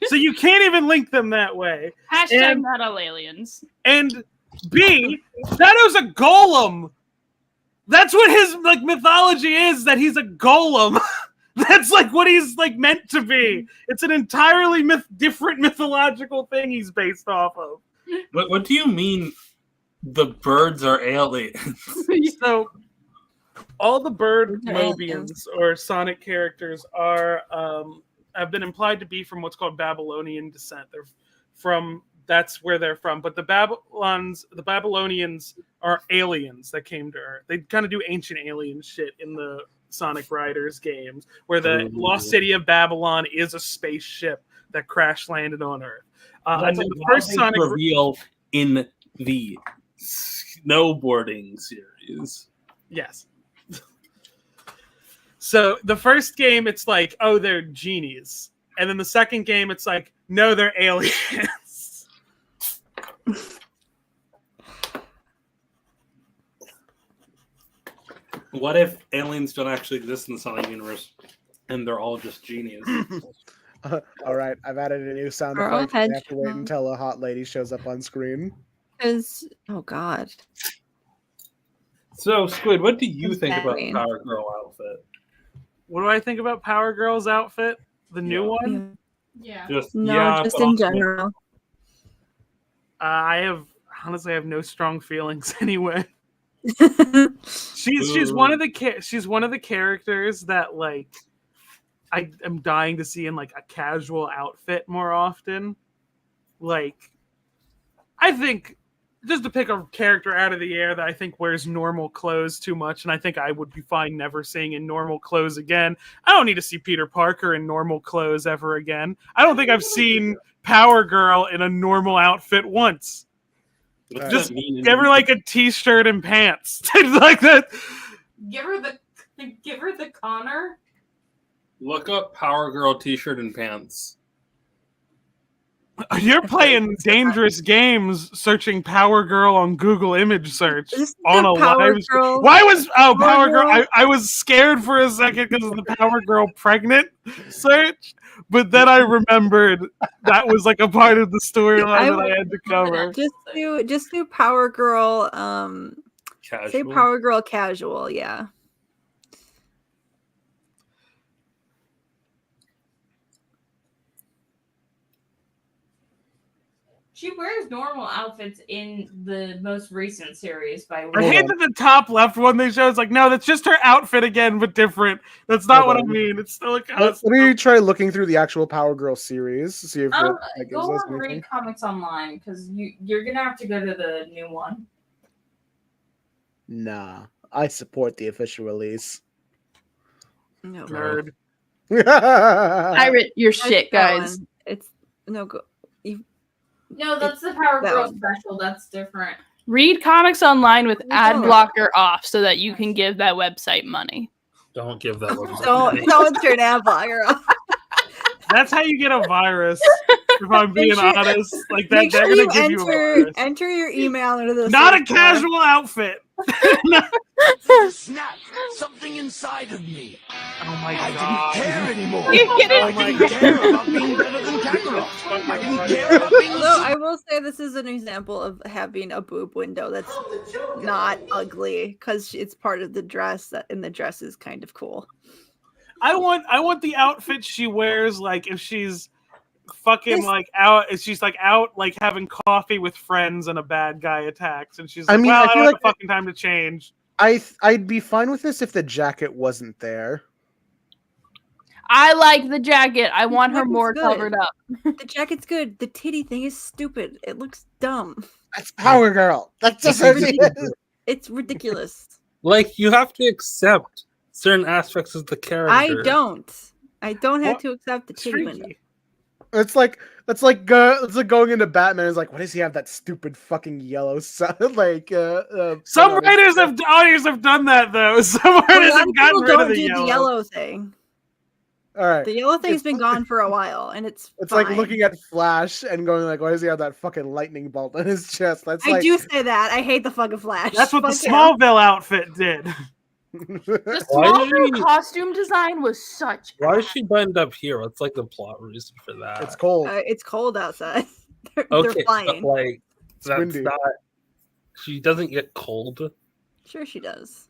So you can't even link them that way.
Hashtag not all aliens.
And B, Shadow's a golem. That's what his like mythology is, that he's a golem. That's like what he's like meant to be. It's an entirely different mythological thing he's based off of.
What do you mean the birds are aliens?
So all the bird
They're
Mobians or Sonic characters are have been implied to be from what's called Babylonian descent. That's where they're from. But the Babylonians are aliens that came to Earth. They kind of do ancient alien shit in the Sonic Riders games, where the lost city of Babylon is a spaceship that crash landed on Earth. And then the first Sonic
reveal in the snowboarding series.
Yes. So the first game, it's like, oh, they're genies. And then the second game, it's like, no, they're aliens.
What if aliens don't actually exist in the Sonic universe and they're all just genies?
All right, I've added a new sound
Are all
effect. I have to wait
hedgehogs-
until a hot lady shows up on screen.
Because oh god,
So, Squid, what do you think about
Batman.
Power Girl outfit?
What do I think about Power Girl's outfit? The new one?
Yeah.
Just
no, just
but
in
also-
general.
I have no strong feelings anyway. She's one of the characters that like I am dying to see in like a casual outfit more often. Like, I think just to pick a character out of the air that I think wears normal clothes too much, and I think I would be fine never seeing in normal clothes again. I don't need to see Peter Parker in normal clothes ever again. I don't think I've seen Power Girl in a normal outfit once.
What's
Just
that mean?
give her like a t-shirt and pants. Like that.
Give her the Connor.
Look up Power Girl t-shirt and pants.
You're playing dangerous games searching Power Girl on Google image search
Just
on
the
a
Power
live.
Girl.
Why was Power Girl?
Girl.
I was scared for a second because of the Power Girl pregnant search. but then I remembered that was like a part of the storyline that
would-
I had to cover.
Just do Power Girl.
Casual.
Say Power Girl casual. Yeah.
She wears normal outfits in the most recent series by
I hate that the top left one they show is like, no, that's just her outfit again, but different. That's not what I mean. It's still a
Let
costume.
me try looking through the actual Power Girl series to see if it like,
Go
gives us
on
anything.
Read Comics Online because you're gonna have to go to the new one.
Nah, I support the official release.
No.
Nerd.
Pirate your shit,
That
guys.
one. It's no go.
No, that's the Power
that
Girl
one.
special. That's different.
Read Comics Online with
No.
ad blocker off so that you can give that website money.
Don't give that website.
Don't turn ad blocker off.
That's how you get a virus. If I'm being
Make sure-
honest, like that,
Make
they're
sure
gonna
you
give you a virus.
enter your email into the
Not a
search bar.
casual outfit.
Snap! Something inside of me.
Oh my
I
god.
didn't care anymore.
You get it?
I didn't care about being better than Kakarot. I didn't care about being
Although I will say this is an example of having a boob window that's not ugly because it's part of the dress, and the dress is kind of cool.
I want the outfit she wears, like if she's fucking
This-
like out, if she's like out like having coffee with friends and a bad guy attacks, and she's
I
like,
mean,
well,
I
I
feel
don't have
like-
the fucking time to change.
I'd be fine with this if the jacket wasn't there.
I like the jacket. I want her
jacket's
more
good.
covered up.
The jacket's good. The titty thing is stupid. It looks dumb.
That's Power Girl. That's just her
It's ridiculous.
Like, you have to accept certain aspects of the character.
I don't have
What?
to accept the
It's
titty window.
freaky.
It's like going into Batman. Is like, why does he have that stupid fucking yellow sun? Like,
Some
whatever.
writers have done that though. Some
A
writers
lot
have
of
gotten
people
rid of
don't
the
do
yellow.
the yellow thing.
All right.
The yellow thing's
It's
been gone for a while, and it's
like
fine.
looking at Flash and going like, why does he have that fucking lightning bolt on his chest? That's
I
like,
do say that. I hate the fucking Flash.
That's what the
Fuck him.
Smallville outfit did.
The
Why did
Smallville
he-
costume design was such.
Why is she buttoned up here? What's like the plot reason for that?
it's cold.
It's cold outside. They're
okay,
flying.
but like that's
windy.
not. She doesn't get cold.
Sure, she does.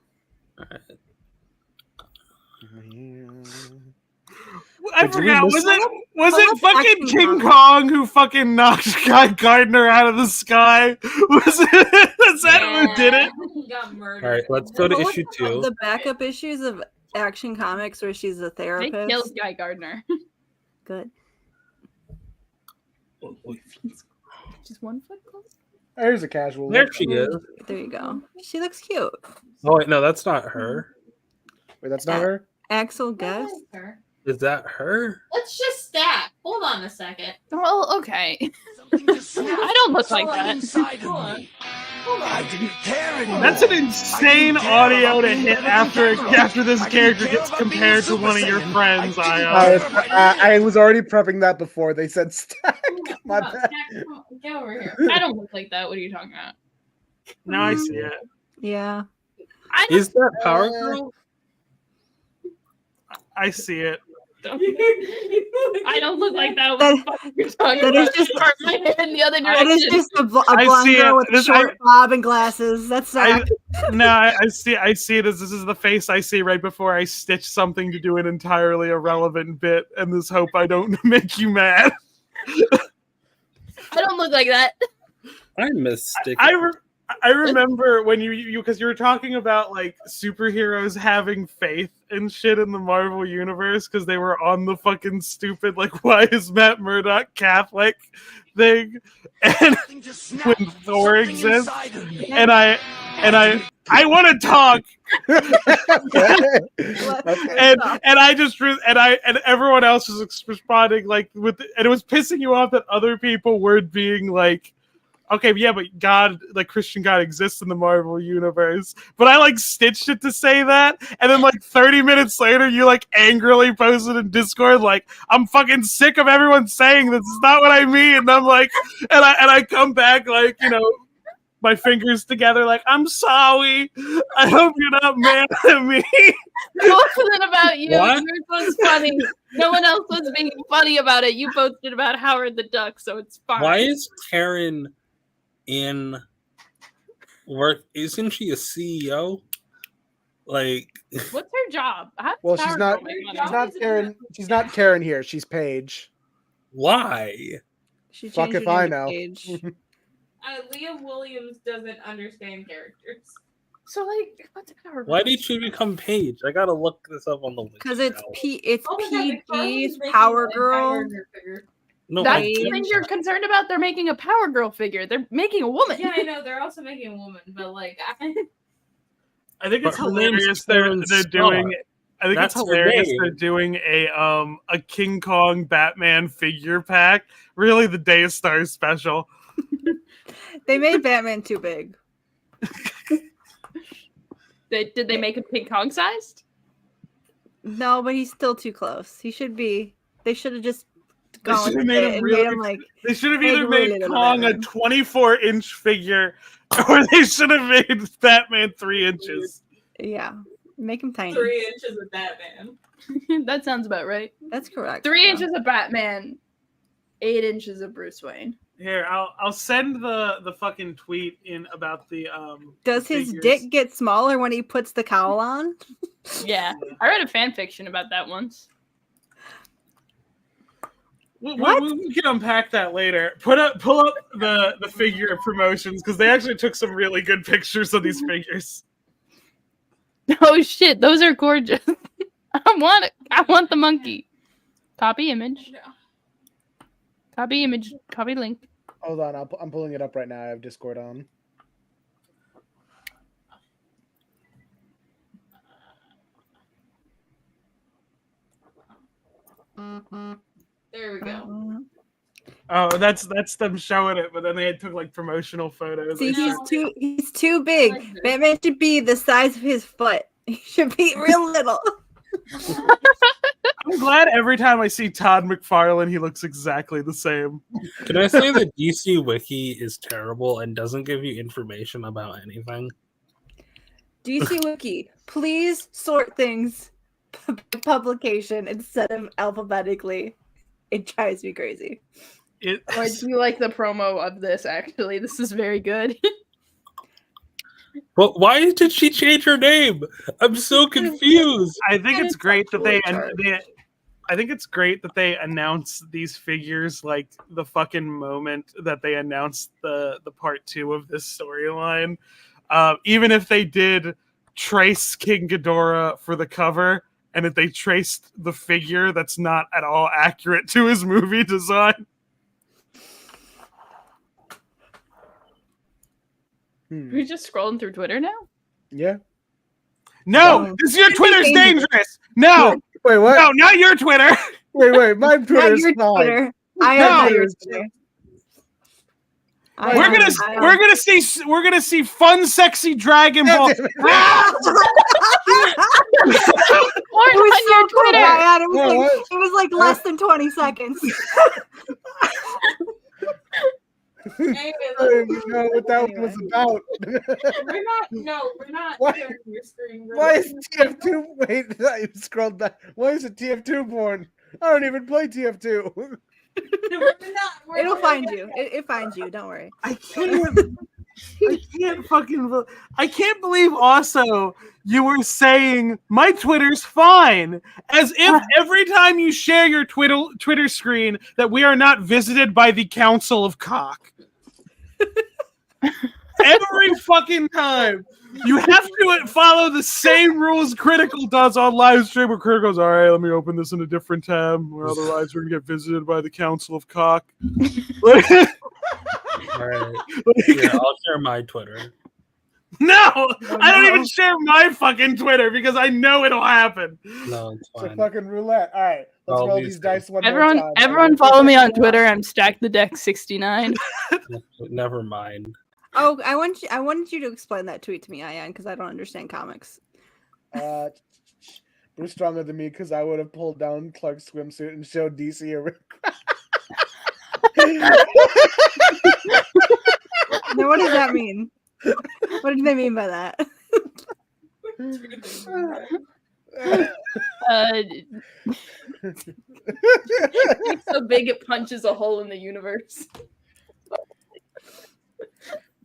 I
Did we
forgot.
miss
Was it
Well,
fucking
that's
King
actually
Kong who fucking knocked Guy Gardner out of the sky? Was it? Is that who did it?
He got murdered.
All right, let's go to
Well,
issue
what's
2.
The backup issues of Action Comics where she's a
They
therapist.
killed Guy Gardner.
Good.
Just one foot close.
There's a casual.
There
look.
she is.
There you go. She looks cute.
Oh wait, no, that's not her.
Wait, that's not her.
Axel
I
Guest.
like her.
Is that her?
Let's just stack. Hold on a second.
Well, okay.
Something just snapped
I don't look like
right
that.
inside
Hold
of
on.
me. I didn't care anymore.
That's an insane audio to hit after this character gets compared to one of your friends, Ayaan.
I was already prepping that before they said stack. My
Come on,
bad.
stack, come on, get over here.
I don't look like that. What are you talking about?
Now I see it.
Yeah.
I don't
Is that Power Girl?
I see it.
I don't look like that. What
That-
the fuck are you talking
that is
about?
just-
Turn my head in the other
That is
direction.
just a
I
blonde
see
girl
it.
with
This-
short bob and glasses. That's
I
sad.
I see it as this is the face I see right before I stitch something to do an entirely irrelevant bit, and this hope I don't make you mad.
I don't look like that.
I mistake.
I remember when you because you were talking about like superheroes having faith and shit in the Marvel universe because they were on the fucking stupid like why is Matt Murdock Catholic thing, and
Something just snapped.
when Thor
Something
exists,
inside of me.
and I want to talk, and I just and everyone else was responding like and it was pissing you off that other people were being like, okay, yeah, but God, like Christian God exists in the Marvel universe. But I like stitched it to say that, and then like 30 minutes later, you like angrily posted in Discord like, I'm fucking sick of everyone saying this is not what I mean. And I'm like, and I come back like, you know, my fingers together like, I'm sorry. I hope you're not mad at me.
wasn't about you.
What?
Yours was funny. No one else was being funny about it. You posted about Howard the Duck, so it's fine.
Why is Karen in work? Isn't she a CEO? Like,
What's her job? How does
Well, she's
Howard
not.
Girl make money?
She's not Karen. She's not Karen here. She's Paige.
why?
She
Fuck
changed
if
her name
I
to
know.
Paige.
Leah Williams doesn't understand characters.
So, like, what's Howard?
Why did she become Paige? I gotta look this up on the list.
Because it's
Oh my God, Carly's
PG
making
Power
an
Girl.
entire figure.
No,
That's
I
the
get
thing
that.
you're concerned about. They're making a Power Girl figure. They're making a woman.
Yeah, I know. They're also making a woman, but like,
I think it's
But her name's
hilarious
Karen
they're doing.
Starr.
I think
That's
it's
her
hilarious
name.
they're doing a King Kong Batman figure pack. Really, the Daystar special.
They made Batman too big.
Did they make him King Kong sized?
No, but he's still too close. He should be. They should have just
They
gone
should have
with
made
it
him
and
really.
made him like.
They should have
Make
either
him really
made
little
Kong a
Batman.
24-inch figure, or they should have made Batman 3 inches.
Yeah, make him tiny.
3 inches of Batman.
That sounds about right.
That's correct.
3
yeah.
inches of Batman, 8 inches of Bruce Wayne.
Here, I'll send the fucking tweet in about the
Does
the
his
figures.
dick get smaller when he puts the cowl on?
Yeah, I read a fan fiction about that once.
We can unpack that later. Pull up the figure promotions because they actually took some really good pictures of these figures.
Oh shit, those are gorgeous. I want it. I want the monkey. Copy image. Copy image. Copy link.
Hold on, I'm pulling it up right now. I have Discord on.
There we go.
Oh, that's them showing it, but then they took like promotional photos.
See,
They
he's too big.
Like this.
Batman should be the size of his foot. He should be real little.
I'm glad every time I see Todd McFarlane, he looks exactly the same.
Can I say the DC Wiki is terrible and doesn't give you information about anything?
DC Wiki, please sort things by publication instead of alphabetically. It drives me crazy.
I do like the promo of this, actually. This is very good.
But why did she change her name? I'm so confused.
I think
And
it's
it's
great that they,
actually
I think it's great that they announce these figures like the fucking moment that they announced the part 2 of this storyline. Even if they did trace King Ghidorah for the cover, and if they traced the figure that's not at all accurate to his movie design.
We're just scrolling through Twitter now?
Yeah.
No, this your Twitter's dangerous. No,
Wait, what?
no, not your Twitter.
Wait. My
Not
Twitter's
your
fine.
Twitter. I
No.
have your Twitter.
We're gonna see fun, sexy Dragon Ball.
Damn it.
Or
It was
on your
so quick,
Twitter!
Ayaan. It was
Yeah,
like
what?
it was like less than 20 seconds.
Anyway,
I don't even know what that one was about.
we're not
What?
sharing your screen.
Why is TF2? Wait, I scrolled back. Why is it TF2 born? I don't even play TF2.
It'll find you. It finds you. Don't worry.
I can't believe also you were saying my Twitter's fine, as if every time you share your Twitter screen that we are not visited by the Council of Cock. Every fucking time. You have to follow the same rules Critical does on live stream, where Critical goes, all right, let me open this in a different tab, or otherwise we're going to get visited by the Council of Cock.
All right. Here, I'll share my Twitter.
No, I don't even share my fucking Twitter because I know it'll happen.
No, it's
It's a
fine.
fucking roulette. All right, let's
Oh,
roll
these
these dice one
Everyone,
more time.
everyone follow me on Twitter. I'm Stack the Deck 69.
Never mind.
Oh, I wanted you to explain that tweet to me, Ayaan, because I don't understand comics.
Bruce stronger than me because I would have pulled down Clark's swimsuit and showed DC a
Now, what does that mean? What do they mean by that?
It's so big it punches a hole in the universe.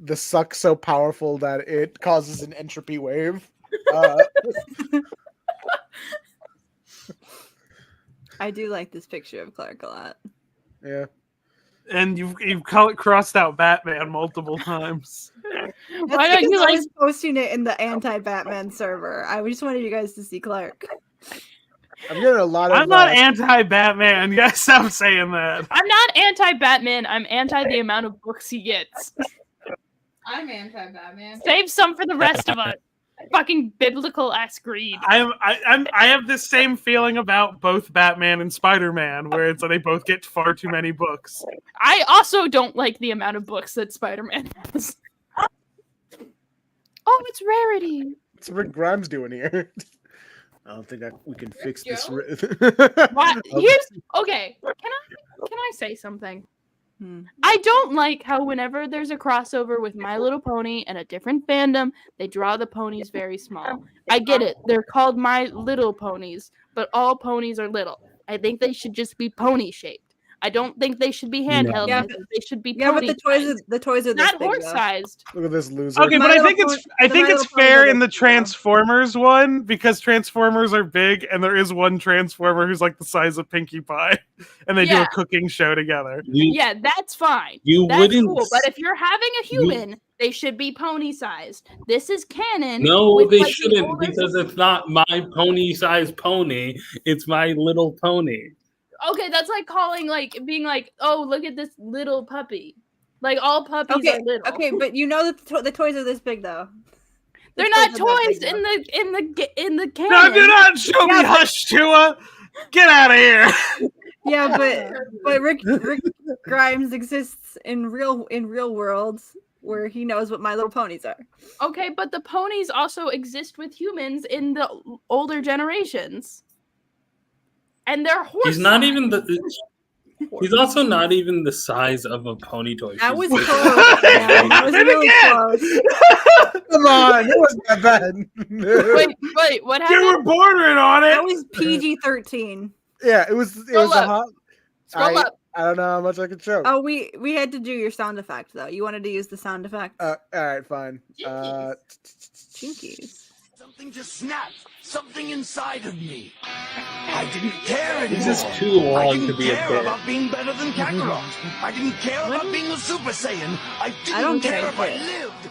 The suck so powerful that it causes an entropy wave.
I do like this picture of Clark a lot.
Yeah.
And you've crossed out Batman multiple times.
Why don't you
I
like?
was posting it in the anti-Batman server. I just wanted you guys to see Clark.
I'm getting a lot of.
I'm not anti-Batman. You guys stop saying that.
I'm not anti-Batman. I'm anti the amount of books he gets.
I'm anti-Batman.
Save some for the rest of us. Fucking biblical ass greed.
I have this same feeling about both Batman and Spider-Man, where it's like they both get far too many books.
I also don't like the amount of books that Spider-Man has. Oh, it's rarity.
What's Rick Grimes doing here? I don't think we can fix this.
What? Okay. Can I say something? I don't like how whenever there's a crossover with My Little Pony and a different fandom, they draw the ponies very small. I get it. They're called My Little Ponies, but all ponies are little. I think they should just be pony shaped. I don't think they should be handheld.
Yeah,
I think they should be
Yeah, but
pony
the toys are this
not
big,
horse
though.
sized.
Look at this loser.
Okay,
My
but I
Little
think
Pony-
it's
the My
fair
Little Pony
in the
does, yeah.
Transformers one because Transformers are big and there is one Transformer who's like the size of Pinkie Pie, and they do
Yeah.
a cooking show together.
Yeah, that's fine.
You
That's
wouldn't.
cool. But if you're having a human, they should be pony sized. This is canon.
No,
with,
they
like, the
shouldn't
older-
because it's not My Pony-sized pony. It's My Little Pony.
Okay, that's like being like, oh, look at this little puppy. Like all puppies
Okay,
are little.
okay, but you know that the toys are this big, though.
They're
The
not
toys are that
toys
big,
in the canon.
No, do not show me
Yeah, but-
Hush Tua. Get out of here.
Yeah, but Rick Grimes exists in real worlds where he knows what My Little Ponies are.
Okay, but the ponies also exist with humans in the older generations. And they're horse.
He's not even the. He's also not even the size of a pony toy.
That
She's
was
like-
close. Man. That was
And
really
again!
close.
Come on, it wasn't that bad.
Wait, what
You were
happened?
bordering on
That
it.
was PG-13.
Yeah, it was. It
Scroll
was a
up.
hot.
Scroll up.
I don't know how much I could show.
Oh, we had to do your sound effect though. You wanted to use the sound effect.
All right, fine.
Jinkies.
Something just snapped. Something inside of me. I didn't care anymore.
This is too
I
long
didn't
to be a
care
kid.
about being better than Kakarot. I didn't care about being a Super Saiyan. I didn't
don't
care
care
if I
if it-
lived.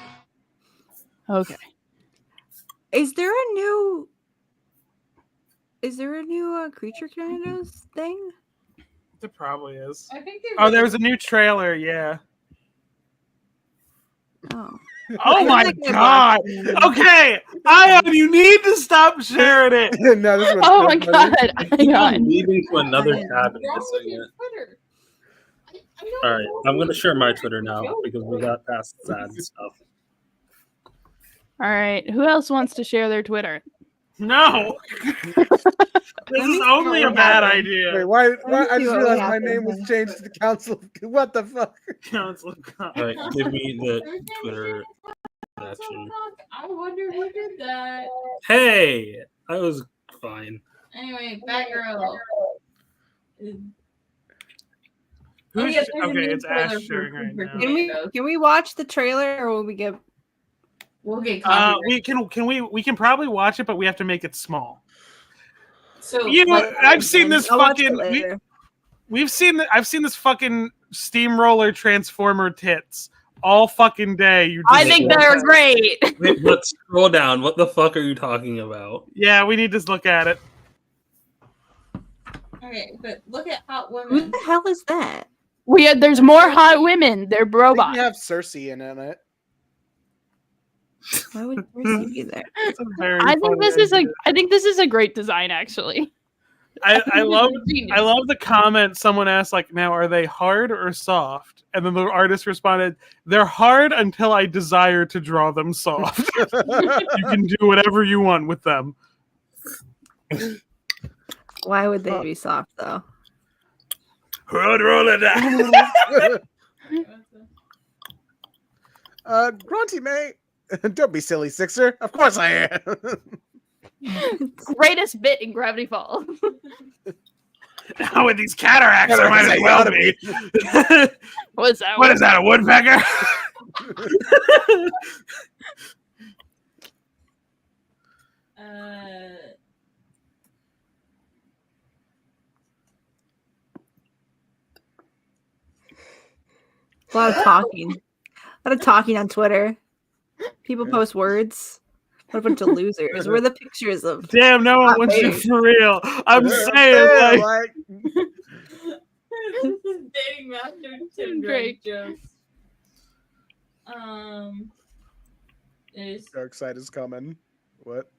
Okay.
Is there a new Creature Commandos thing?
There probably is.
I think
Oh, there was a new trailer. Yeah.
Oh.
Oh my god. Okay, Ayaan, you need to stop sharing it.
No, this was
Oh my
so funny.
god. Hang
I'm
on.
leaving to another
Ayaan.
tab in
Wrong
this
with your
segment.
Twitter? I don't
All right,
know
I'm gonna
what
share my
you're
Twitter now
doing.
because we got past sad stuff.
All right. Who else wants to share their Twitter?
No. This is only a bad idea.
Wait, why?
me
I
see
just
what
realized my
happened
name was
here.
changed to the council. What the fuck?
Council of God.
All right, give me the
There's no
Twitter
That's
connection.
I wonder who did that.
Hey, that was fine.
Anyway, Batgirl.
Who's
yeah, there's a
okay?
new
It's
trailer
Ash
for
sharing right
Super
now.
Can we watch the trailer or will we get
We'll get copyright.
We can probably watch it, but we have to make it small.
So
You know,
like,
I've seen this
I'll watch it
fucking.
later.
I've seen this fucking steamroller transformer tits all fucking day. You
I
just-
think they're great.
Wait, let's scroll down. What the fuck are you talking about?
Yeah, we need to look at it.
okay, but look at Hot
Who
Women.
the hell is that?
There's more hot women. They're
I think
robots.
you have Cersei in it.
Why would Percy be there?
It's a very
I think
funny
this is
idea.
a great design actually.
I love
Genius.
I love the comment someone asked, like, now are they hard or soft? And then the artist responded, they're hard until I desire to draw them soft. You can do whatever you want with them.
Why would they be soft though?
Roll it down.
Grunty, mate. Don't be silly, Sixer. Of course I am.
Greatest bit in Gravity Falls.
Now with these cataracts, I might as well be.
What's that?
What is that, a woodpecker?
A lot of talking. A lot of talking on Twitter. People post words. What a bunch of losers. Where are the pictures of?
Damn, no one wants you for real. I'm saying, like,
This is dating master Tim Drake jokes. There's
Dark side is coming. What?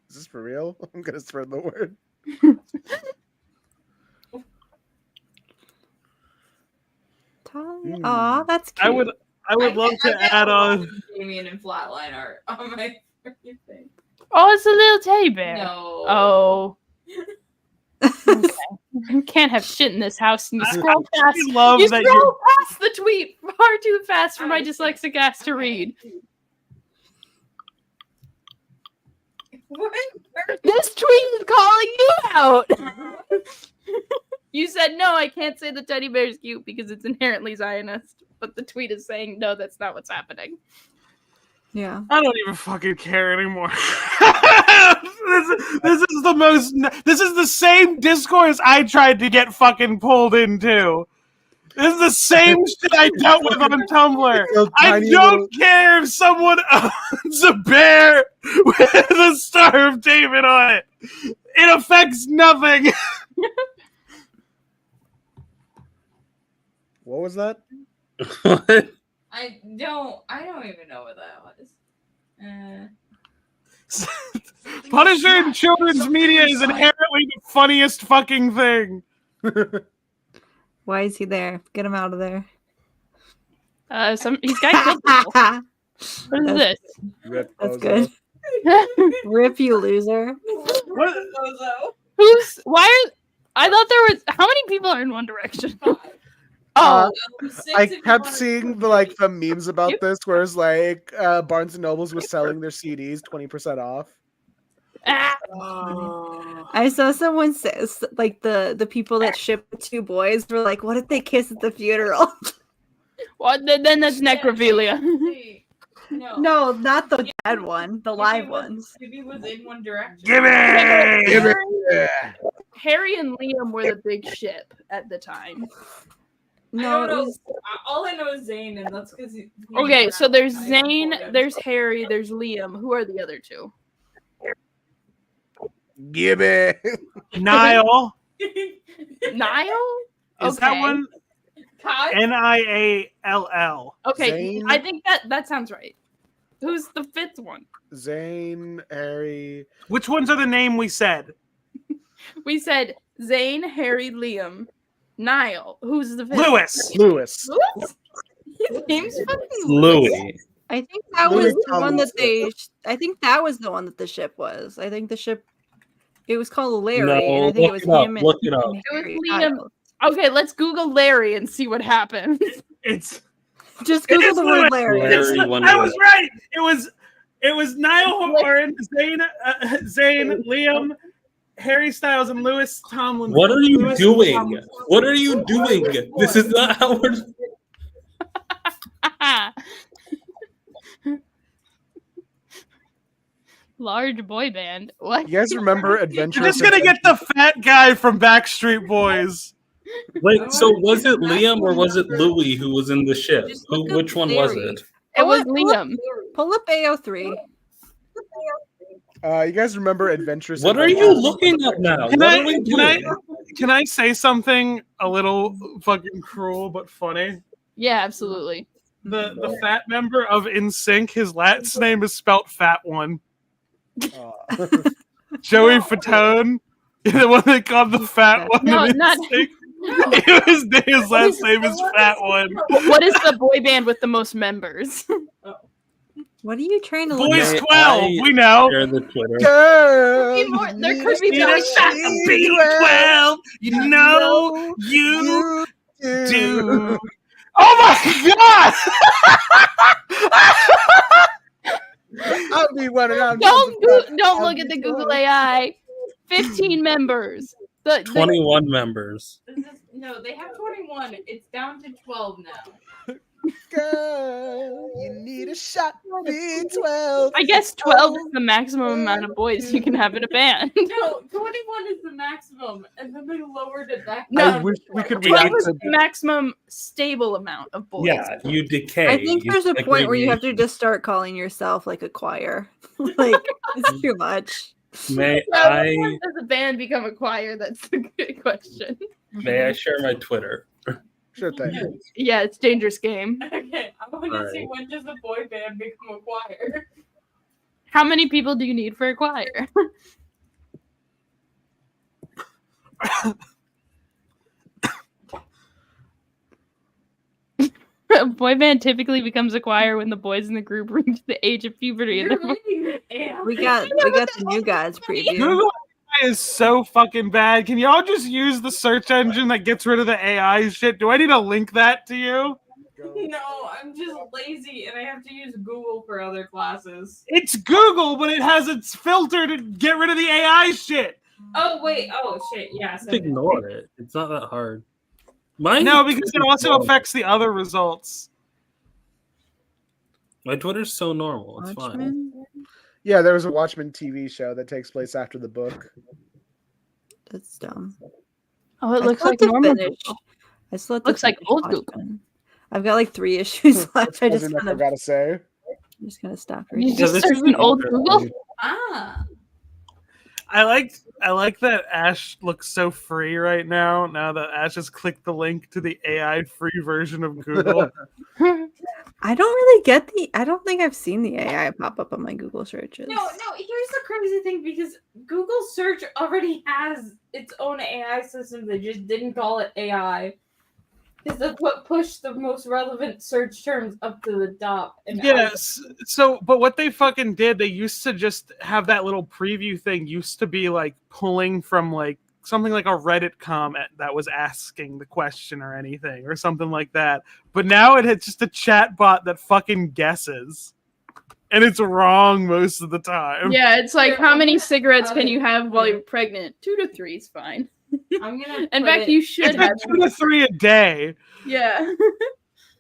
Is this for real? I'm gonna spread the word.
Aw, that's cute.
I would love to add on.
Damien and Flatline art on my thing.
Oh, it's a little teddy bear.
No.
Oh. Okay. You can't have shit in this house, and you scroll past.
Love
You
that
scroll past the tweet far too fast for my dyslexic ass to read.
What?
This tweet is calling you out. You said no, I can't say the teddy bear is cute because it's inherently Zionist. But the tweet is saying no, that's not what's happening.
Yeah.
I don't even fucking care anymore. This is the same discourse I tried to get fucking pulled into. This is the same shit I dealt with on Tumblr. I don't care if someone owns a bear with the Star of David on it. It affects nothing.
What was that?
What?
I don't even know what that was.
Punisher in children's media is inherently the funniest fucking thing.
Why is he there? Get him out of there.
He's got killed people. What is this?
That's good. Rip, you loser.
I thought there was how many people are in One Direction?
I kept seeing the memes about this, where it's like Barnes and Nobles was selling their CDs 20% off.
I saw someone say, like the people that shipped the two boys were like, "What if they kiss at the funeral?"
Well, then that's necrophilia.
No, not the dead one, the live ones.
Phoebe was in One Direction.
Give it!
Harry and Liam were the big ship at the time.
No, it was...
all I know is Zayn, and that's because.
Okay, so there's Zayn, there's Harry, there's Liam. Who are the other two?
Give it.
Niall.
Niall?
Is that one? Niall.
Okay,
Zayn.
I think that sounds right. Who's the fifth one?
Zayn, Harry.
Which ones are the name we said?
We said Zayn, Harry, Liam, Niall. Who's the fifth?
Lewis.
His name's fucking
Louis.
I think that
Louis
was the one that
Tomlinson.
I think that was the one that the ship was. I think the ship. It was called Larry,
No,
and I think it was him and
look it up.
It was
Harry.
Liam. Okay, let's Google Larry and see what happens.
It's
Just
It
Google
is
the word
Lewis.
Larry.
Larry.
I was right. It was Niall Horan, Zayn, Liam, Harry Styles, and Lewis Tomlinson.
What are you
Lewis
doing?
Tomlinson.
What are you doing? This is not how we're.
Large boy band. What?
You guys remember
You're
Adventure?
just gonna get the fat guy from Backstreet Boys.
Wait, so was it Liam or was it Louis who was in the ship?
Just look up
Which one was
Larry.
it?
It was
Pull up-
Liam.
Pull up AO3.
You guys remember Adventures?
What
in
are you
Wonderland?
looking at now?
Can
What
I-
are we
can I-
doing?
Can I say something a little fucking cruel but funny?
Yeah, absolutely.
The fat member of NSYNC, his last name is spelt Fat One. Joey Fatone, the one they called the Fat One.
No,
of
not.
NSYNC. His last name is Fat One.
What is the boy band with the most members?
What are you trying to look
Boys
at?
12, we know.
Share the Twitter.
Girl,
There could be
You know, shut the B12. You know you do. Oh my god!
I'll be running around.
Don't look at the Google AI. 15 members. The
21 members.
No, they have 21. It's down to 12 now.
Girl, you need a shot. Be 12.
I guess 12 is the maximum amount of boys you can have in a band.
No, 21 is the maximum, and then they lowered it back.
No,
I wish we could
12
react
is
to
the maximum stable amount of boys.
Yeah, you decay.
I think
You
there's a
like
point where you have to
radiation.
just start calling yourself like a choir. Like it's too much.
May
How
I
does a band become a choir? That's a good question.
may I share my Twitter?
Sure thing.
Yeah, it's a dangerous game.
Okay, I want to
Alright.
see when does a boy band become a choir.
How many people do you need for a choir? A boy band typically becomes a choir when the boys in the group reach the age of puberty. And
You're
they're-
reading it, Anne.
We got the new guys preview.
Google AI is so fucking bad. Can y'all just use the search engine that gets rid of the AI shit? Do I need to link that to you?
No, I'm just lazy and I have to use Google for other classes.
It's Google, but it has its filter to get rid of the AI shit.
Oh wait, oh shit, yeah.
Just ignore it. It's not that hard. Mine
No, because it also affects the other results.
My Twitter's so normal. It's fine.
Watchmen?
Yeah, there was a Watchmen TV show that takes place after the book.
That's dumb.
Oh, it
I
looks
still
like
have to
normal.
finish.
Google.
I still have to
Looks like
finish
old
Watchmen.
Google.
I've got like 3 issues left.
That's something I gotta say.
I'm just gonna stop
You
reading.
just
this
search
is
an old
interesting.
Google?
Ah.
I like that Ash looks so free right now. Now that Ash has clicked the link to the AI free version of Google.
I don't really get the. I don't think I've seen the AI pop up on my Google searches.
No, here's the crazy thing because Google search already has its own AI system. They just didn't call it AI. Because that's what pushed the most relevant search terms up to the top. And
Yes. So, but what they fucking did, they used to just have that little preview thing. Used to be like pulling from like something like a Reddit comment that was asking the question or anything or something like that. But now it's just a chat bot that fucking guesses, and it's wrong most of the time.
Yeah, it's like how many cigarettes can you have while you're pregnant? 2 to 3 is fine.
I'm gonna.
In
put
fact,
it-
you should
It's
have.
like 2 to 3 a day.
Yeah.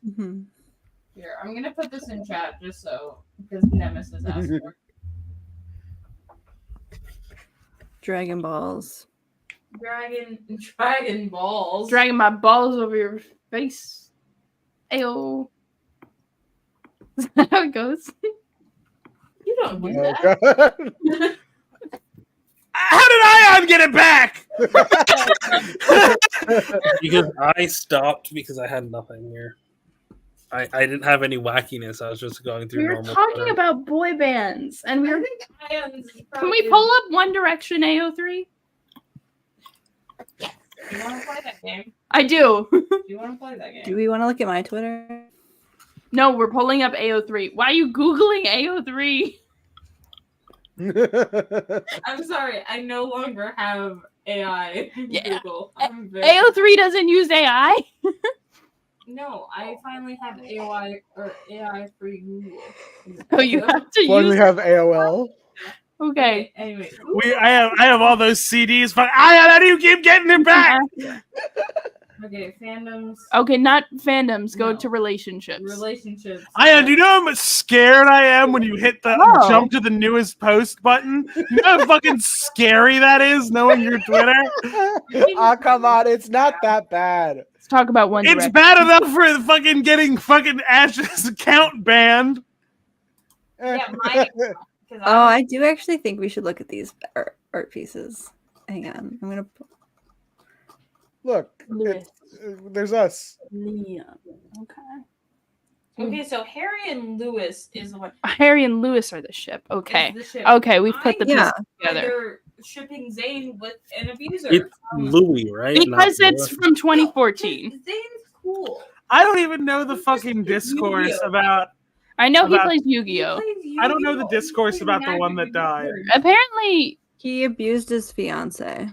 Mhm.
Here, I'm gonna put this in chat just so because Nemesis asked for it.
Dragon Balls.
Dragon balls.
Dragging my balls over your face. Ayo. Is that how it goes?
You don't do
Oh,
that.
God.
How did Ayaan get it back?
Because I stopped because I had nothing here. I didn't have any wackiness. I was just going through
We were
normal.
talking
Twitter.
about boy bands, and we
I
were.
think Ayans is
Can we
probably-
pull up One Direction AO3?
You want to play that game?
I do.
Do you want to play that game?
Do we want to look at my Twitter?
No, we're pulling up AO3. Why are you Googling AO3?
I'm sorry, I no longer have AI in
Yeah.
Google. I'm very...
AO3 doesn't use AI?
No, I finally have AI or AI free Google.
Oh, you have to
When we
use.
have AOL.
Okay.
Anyway,
I have all those CDs. But Ayaan, how do you keep getting it back?
okay, fandoms,
Okay, not fandoms. Go
No.
to relationships.
relationships.
Ayaan, do you know how scared I am when you hit the
Oh.
jump to the newest post button? You know how fucking scary that is, knowing your Twitter?
Oh, come on. It's not that bad.
Let's talk about One
It's
Direction.
bad enough for fucking getting fucking Ash's account banned.
Yeah, mine.
Oh, I do actually think we should look at these art pieces. Hang on, I'm gonna.
Look,
Lewis.
there's us.
Liam. Okay.
Okay, so Harry and Lewis is what
Harry and Lewis are the ship. Okay.
is the ship.
Okay, we've put the
Yeah.
pieces together.
They're shipping Zayn with an abuser.
It's Louis, right?
Because
Not
it's
Lewis.
from 2014.
Zayn's cool.
I don't even know the fucking discourse about.
I know he
About-
plays
He
Yu-Gi-Oh.
plays
I don't know the
Yu-Gi-Oh!
discourse
He
about the
plays
one that
Magic
died.
the Gathering.
Apparently,
He abused his fiance,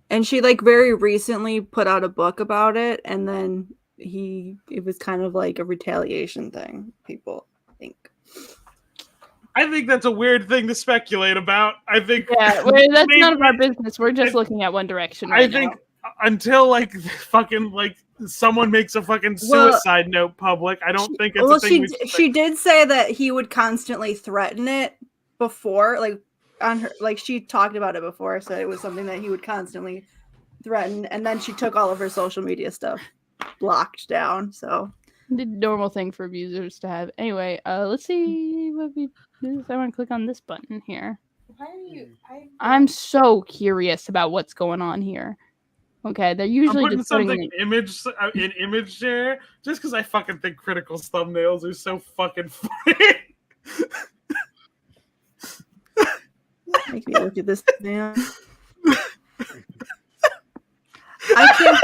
and she like very recently put out a book about it, and then it was kind of like a retaliation thing. People think.
I think that's a weird thing to speculate about. I think
Yeah, that's none of our business. We're just looking at one direction right
I think until like fucking like someone makes a fucking suicide note public, I don't think it's a thing.
She did say that he would constantly threaten it before, like on her, like she talked about it before, so it was something that he would constantly threaten. And then she took all of her social media stuff locked down. So
the normal thing for abusers to have. Anyway, let's see what we do. I want to click on this button here.
Why are you?
I'm so curious about what's going on here. Okay, they're usually
I'm putting
just
something in image share just because I fucking think Critical's thumbnails are so fucking funny.
make me look at this man. I can't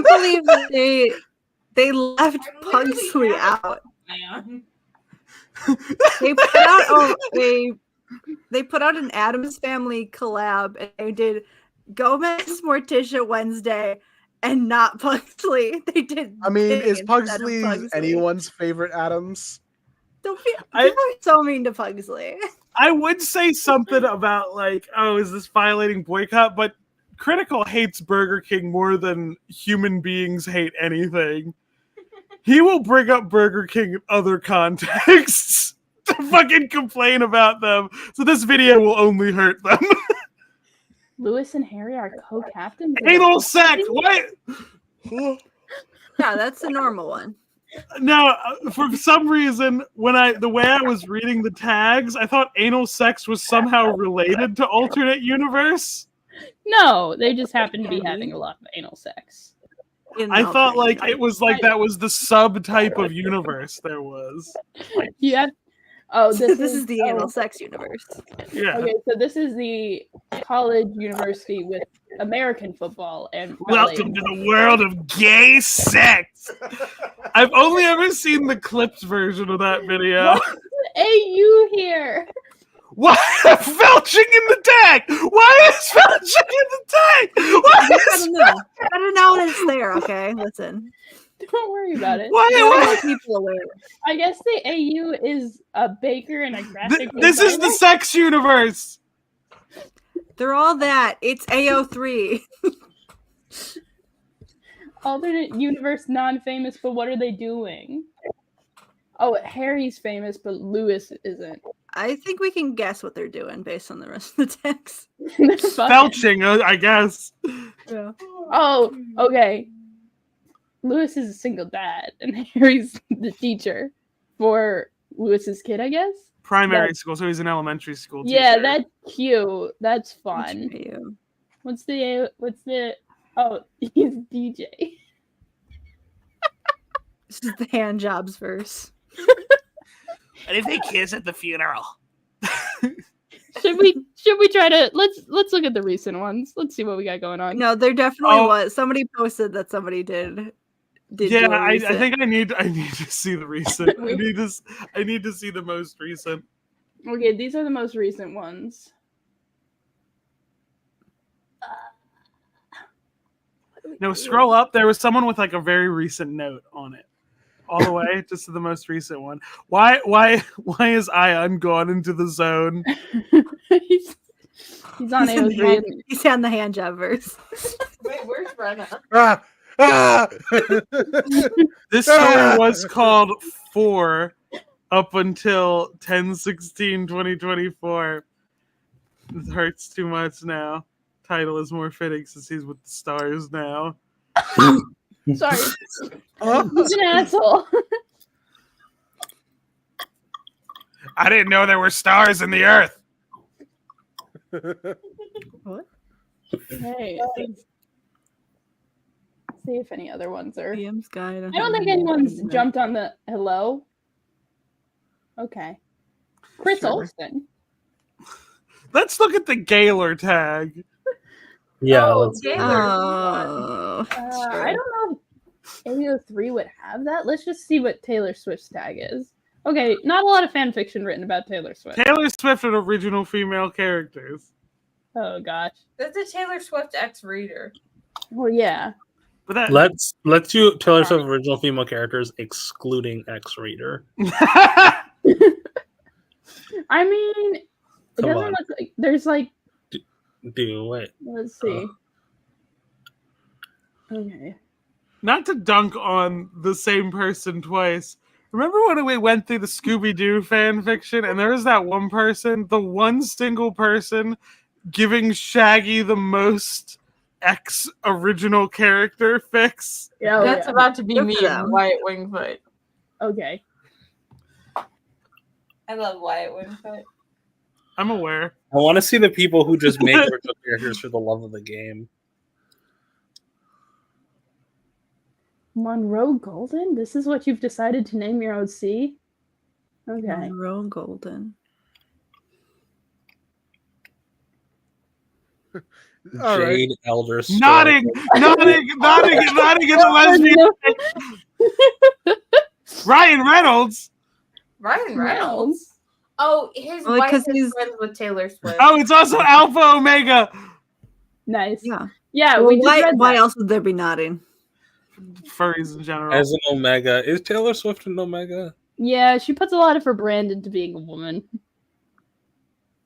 believe that they left Pugsley out. They put out an Addams Family collab, and they did Gomez, Morticia, Wednesday, and not Pugsley. They did.
I mean,
King
is
instead of
Pugsley anyone's favorite Addams?
Don't be so mean to Pugsley.
I would say something about like, oh, is this violating boycott? But Critical hates Burger King more than human beings hate anything. He will bring up Burger King in other contexts to fucking complain about them. So this video will only hurt them.
Lewis and Harry are co-captains.
Anal sex. What?
Yeah, that's the normal one.
No, for some reason, the way I was reading the tags, I thought anal sex was somehow related to alternate universe.
No, they just happen to be having a lot of anal sex.
I thought like it was like that was the subtype of universe there was.
Yeah. Oh,
this is the anal sex universe.
Yeah.
Okay, so this is the college university with American football and
welcome to the world of gay sex. I've only ever seen the clips version of that video.
What's the AU here?
Why felching in the tag? Why is felching in the tag?
I don't know when it's there. Okay, listen.
Don't worry about it.
Why?
People aware.
I guess the AU is a baker and a graphic.
This is the sex universe.
They're all that. It's AO3.
Alternate universe, non-famous, but what are they doing? Oh, Harry's famous, but Lewis isn't.
I think we can guess what they're doing based on the rest of the text.
Felching, I guess.
Yeah.
Oh, okay. Lewis is a single dad, and Harry's the teacher for Lewis's kid, I guess.
Primary school, so he's an elementary school teacher.
Yeah, that's cute. That's fun. What's the? Oh, he's DJ.
This is the hand jobs verse.
And if they kiss at the funeral.
Should we try to let's look at the recent ones. Let's see what we got going on.
No, there definitely was. Somebody posted that somebody did
yeah, I think I need to see the recent. I need to see the most recent.
Okay, these are the most recent ones.
No, scroll up. There was someone with like a very recent note on it. All the way just to the most recent one. Why is Ayaan gone into the zone?
he's on AO3.
He's on the hand job verse.
Wait, where's Rena?
This story was called 4 up until 10/16/2024. This hurts too much now. Title is more fitting since he's with the stars now.
Sorry. He's an asshole.
I didn't know there were stars in the earth.
What?
Hey. See if any other ones are.
PM's guide.
I don't think anyone's jumped on the hello. Okay. Chris Olsen.
Let's look at the Gaylor tag.
Yeah,
let's
I don't know if AO3 would have that. Let's just see what Taylor Swift's tag is. Okay, not a lot of fan fiction written about Taylor Swift.
Taylor Swift and original female characters.
Oh gosh.
That's a Taylor Swift X-Reader.
Well, yeah.
But that...
Let's do Taylor Swift original female characters excluding X Reader.
I mean, it
Come
doesn't
on.
look like there's like.
Do it.
Let's see. Okay.
Not to dunk on the same person twice. Remember when we went through the Scooby-Doo fan fiction and there was that one person, the one single person giving Shaggy the most original character fix?
Yeah.
That's about to be
Good
me
for
and
them.
Wyatt Wingfoot.
Okay.
I love Wyatt Wingfoot.
I'm aware.
I want to see the people who just make original characters for the love of the game.
Monroe Golden? This is what you've decided to name your OC? Okay.
Monroe Golden.
All right.
Jade Elder Scrolls.
Nodding at the lesbian. Ryan Reynolds.
Ryan Reynolds. Oh, his
Well,
wife
'cause
is
he's-
friends with Taylor Swift.
Oh, it's also Alpha Omega.
Nice.
Yeah.
Yeah,
Well,
we just read
why
that.
else would there be nodding?
Furries in general.
As an Omega. Is Taylor Swift an Omega?
Yeah, she puts a lot of her brand into being a woman.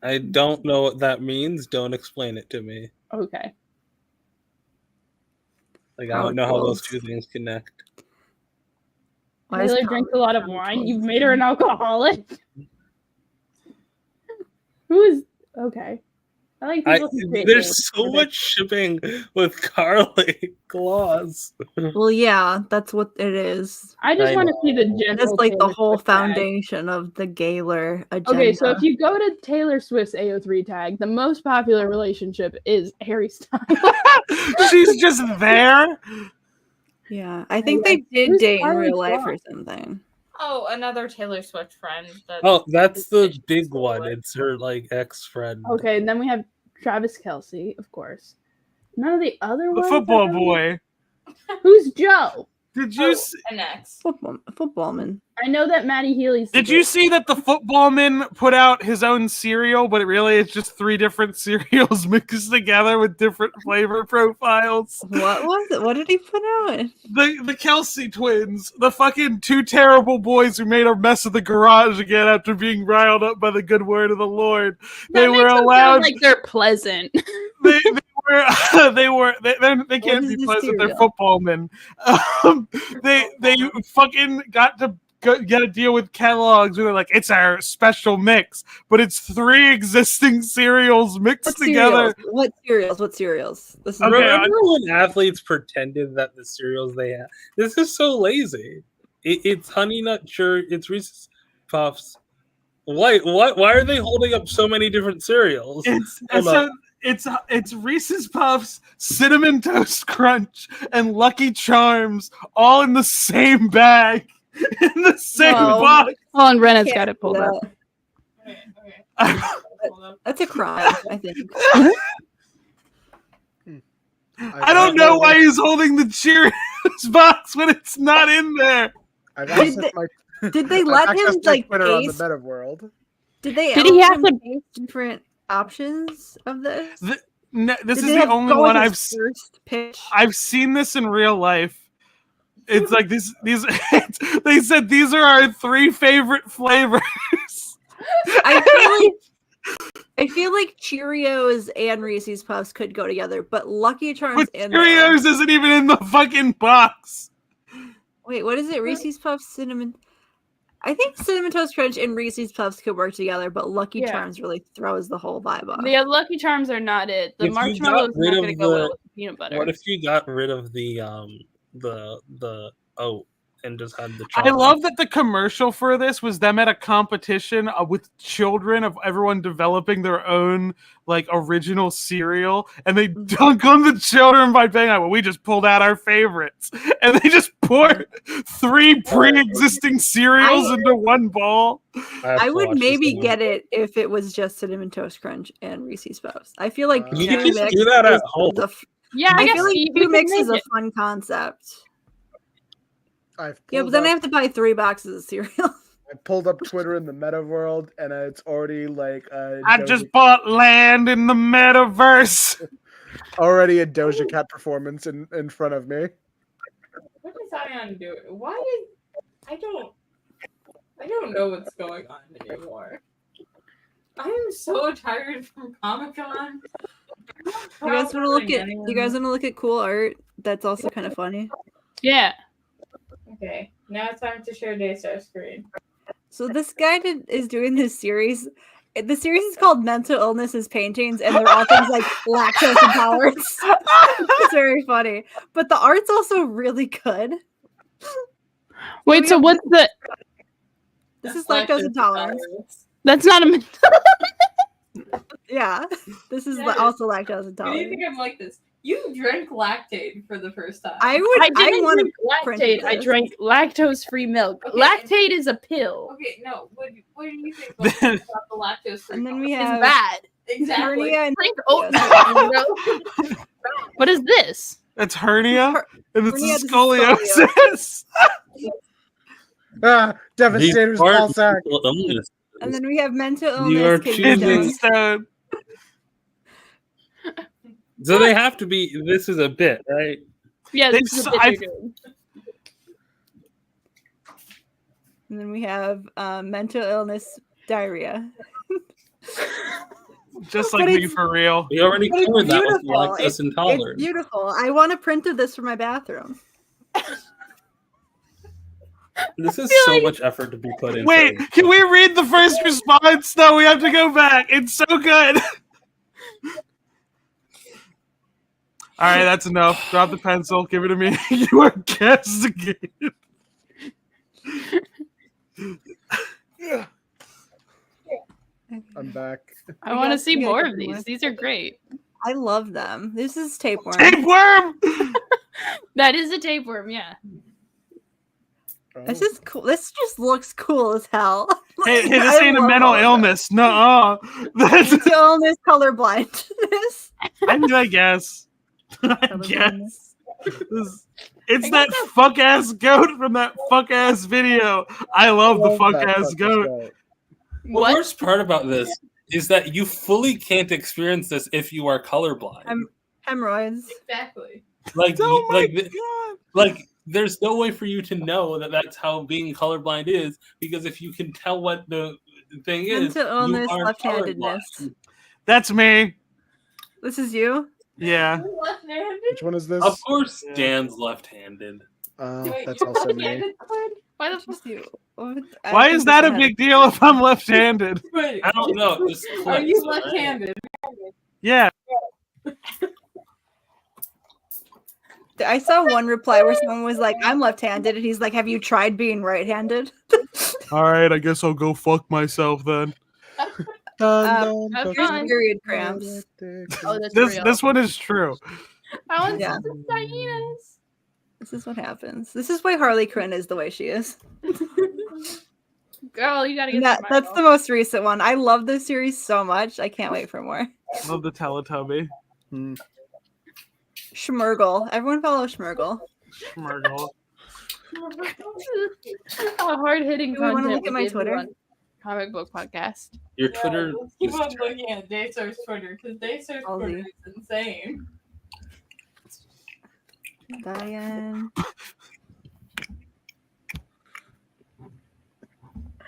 I don't know what that means. Don't explain it to me.
Okay.
Like, I don't know how those two things connect.
Why is
Taylor
Tom
drinks a lot of
Tom
wine.
Cruise?
You've made her an alcoholic. Who is okay? I like people who say
There's
things.
so much shipping with Carly Claus.
Well, yeah, that's what it is.
I just
I
want to see the general.
That's like the
Taylor
whole
Swift tag.
foundation of the Gaylor agenda.
Okay, so if you go to Taylor Swift's AO3 tag, the most popular relationship is Harry Styles.
She's just there.
Yeah, I think
like,
they did
who's
date in
Carly
real life
Claus?
or something.
Oh, another Taylor Swift friend.
Oh, that's the
She's
big
still
one.
alive.
It's her like ex-friend.
Okay, and then we have Travis Kelce, of course. None of the other
The
ones.
football
are-
boy.
Who's Joe?
Did you
An ex.
Footballman.
I know that Maddie Healy's.
Did you see that the footballman put out his own cereal, but it really is just 3 different cereals mixed together with different flavor profiles?
What was it? What did he put out?
The Kelsey twins, the fucking 2 terrible boys who made a mess of the garage again after being riled up by the good word of the Lord. They were allowed.
like they're pleasant.
They can't
is
be
the
pleasant. They're
cereal?
footballmen. They fucking got to get a deal with Kellogg's where they're like, it's our special mix, but it's 3 existing cereals mixed together.
What cereals? This is
Okay,
Remember when athletes pretended that the cereals they had? This is so lazy. It's Honey Nut Cheerios. It's Reese's Puffs. Why are they holding up so many different cereals?
It's Reese's Puffs, Cinnamon Toast Crunch, and Lucky Charms all in the same bag, in the same
No.
box.
Hold on, Rena's
Can't
got it pulled
do
up.
that.
Okay. Hold up.
That's a crime, I think.
I don't know why he's holding the Cheerios box when it's not in there.
I've
Did
accessed my
Did they
I've
let him
accessed my
like
Twitter on the
ace?
meta world.
Did they?
Did he
let
have
him
to-
ace different options of this?
This
Did
is
they
the
have to
only
go
one
with
I've
his first pitch.
I've seen this in real life. It's like these they said these are our 3 favorite flavors.
I feel like Cheerios and Reese's Puffs could go together, but Lucky Charms
But
and
Cheerios isn't even in the fucking box.
wait, what is it? Reese's Puffs, cinnamon. I think Cinnamon Toast Crunch and Reese's Puffs could work together, but Lucky
Yeah.
Charms really throws the whole vibe off.
The Lucky Charms are not it. The
If you
marshmallows
got
are
rid
not
of
going to go
the-
well with the peanut butter.
What if you got rid of the oat and just had the
I
chocolate?
love that the commercial for this was them at a competition with children of everyone developing their own like original cereal, and they dunk on the children by being like, "Well, we just pulled out our favorites," and they just pour 3 pre-existing cereals into one bowl.
I would maybe get it if it was just Cinnamon Toast Crunch and Reese's Puffs. I feel like
You
two
can
just
mix
do that at
is
home.
Yeah,
I
guess
feel like
we
two
could
mix
make
is a
it.
fun concept.
I've
Yeah,
pulled
but then I
up-
have to buy 3 boxes of cereal.
I pulled up Twitter in the meta world, and it's already like
I just bought land in the metaverse.
already a Doja Cat performance in front of me.
What is Ayaan doing? Why is I don't know what's going on anymore. I am so tired from Comic-Con.
You guys want to look at? You guys want to look at cool art? That's also kind of funny.
Yeah.
Okay, now it's time to share Daystar screen.
So this guy is doing this series. The series is called Mental Illnesses Paintings, and they're all things like lactose intolerance. It's very funny, but the art's also really good.
Wait, so what's the?
This is lactose intolerance.
That's not a.
Yeah, this is
Yeah.
also lactose
Why do you
intolerant.
think I'm like this? You drank Lactate for the first time.
I
I didn't
want
drink lactate. I drank lactose-free milk.
Okay,
Lactate is a pill.
Okay, no. What do you think about the lactose-free?
And then we
It's
have
bad.
exactly.
hernia and
Drink oatmeal. What is this?
That's hernia, and it's
hernia,
a
this is
scoliosis.
Devastator's
Part
ball sack.
mental illness.
and then we have mental
You are
illness. kidney
choosing-
stones.
Stone.
So they have to be. This is a bit, right?
Yeah,
They
this is a
s-
bit
I-
you're doing.
And then we have mental illness diarrhea.
Just
But
like me
it's-
for real.
We already
But it's
covered that with
beautiful.
lactose
It's
intolerance.
beautiful. I want a print of this for my bathroom.
This is so much effort to be put in.
Wait, can we read the first response? No, we have to go back. It's so good. All right, that's enough. Drop the pencil. Give it to me. You are castigated.
I'm back.
I want to
got-
see
we got
more
a
of
couple
these.
more.
These are great.
I love them. This is tapeworm.
Tapeworm.
That is a tapeworm, yeah.
This is cool. This just looks cool as hell.
Hey, this
I
ain't a
love
mental
all of them.
illness. No, that's.
Mental illness, colorblindness.
I guess. I guess. It's that fuck ass goat from that fuck ass video. I love the fuck ass goat.
The
What?
worst part about this is that you fully can't experience this if you are colorblind.
Hemorrhoids.
Exactly.
Like,
Oh my
god! Like, there's no way for you to know that that's how being colorblind is, because if you can tell what the thing is,
Mental illness,
you are
left-handedness.
colorblind.
That's me.
This is you?
Yeah.
Left-handed.
Which one is this?
Of course,
Yeah.
Dan's left-handed.
Wait,
That's
you're
also me.
left-handed, Squid?
Why the
It's
fuck?
just you.
Why is that a big deal if I'm left-handed?
Wait,
I don't know. Just
Are you
clicks, alright?
left-handed?
Yeah.
I saw one reply where someone was like, I'm left-handed, and he's like, have you tried being right-handed?
All right, I guess I'll go fuck myself then.
Have fun.
Period cramps.
Oh, that's
This
real.
this one is true.
I want
Yeah.
some hyenas.
This is what happens. This is why Harley Quinn is the way she is.
Girl, you gotta get
That's
some
the most recent one. I love this series so much. I can't wait for more.
Love the Teletubby.
Schmurgle. Everyone follow Schmurgle.
Schmurgle.
How hard-hitting
Do we wanna
content
look at
we
my
give you
Twitter?
on Comic book podcast.
Your Twitter.
Let's keep
is
on looking at Daystar's Twitter, because Daystar's
I'll
Twitter
leave.
is insane.
Diane.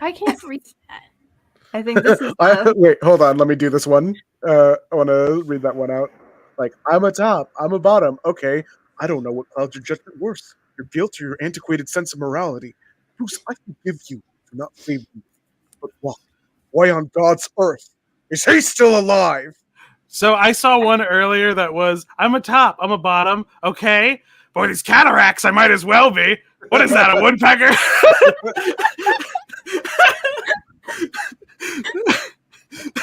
I can't read that.
I think this is
Wait, hold on. Let me do this one. I want to read that one out. Like, I'm a top, I'm a bottom. Okay, I don't know what clouds your judgment worse. Your guilt or your antiquated sense of morality. Bruce, I forgive you for not saving me. But why? Why on God's earth is he still alive?
So I saw one earlier that was, I'm a top, I'm a bottom, okay? But with these cataracts, I might as well be. What is that, a woodpecker?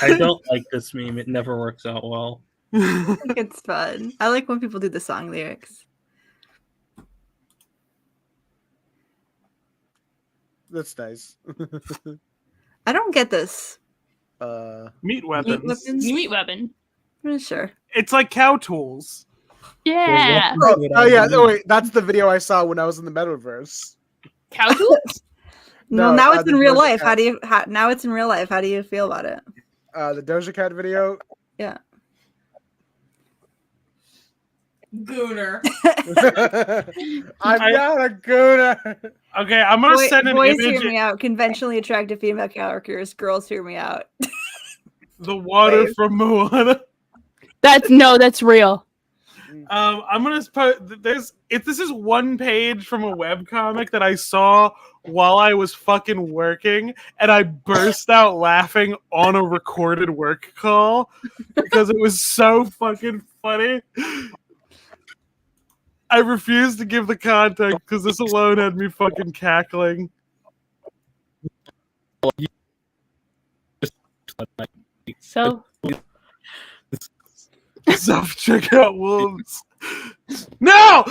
I don't like this meme. It never works out well.
I think it's fun. I like when people do the song lyrics.
That's nice.
I don't get this.
Meat
Meat
weapons.
weapons?
Meat weapon.
Sure.
It's like cow tools.
Yeah.
Oh yeah, no, wait, that's the video I saw when I was in the metaverse.
Cow tools?
No,
No,
now it's
the
in real
Doja
life.
Cat.
Now it's in real life. How do you feel about it?
The Doja Cat video.
Yeah.
Gooner.
I'm not a gooner.
Okay, I'm gonna send an
boys
image.
hear me out. Conventionally attractive female characters. Girls hear me out.
The water
Wave.
from Moana.
That's real.
I'm gonna put this is one page from a webcomic that I saw while I was fucking working, and I burst out laughing on a recorded work call because it was so fucking funny. I refuse to give the context because this alone had me fucking cackling.
So
Self checkout wolves. No!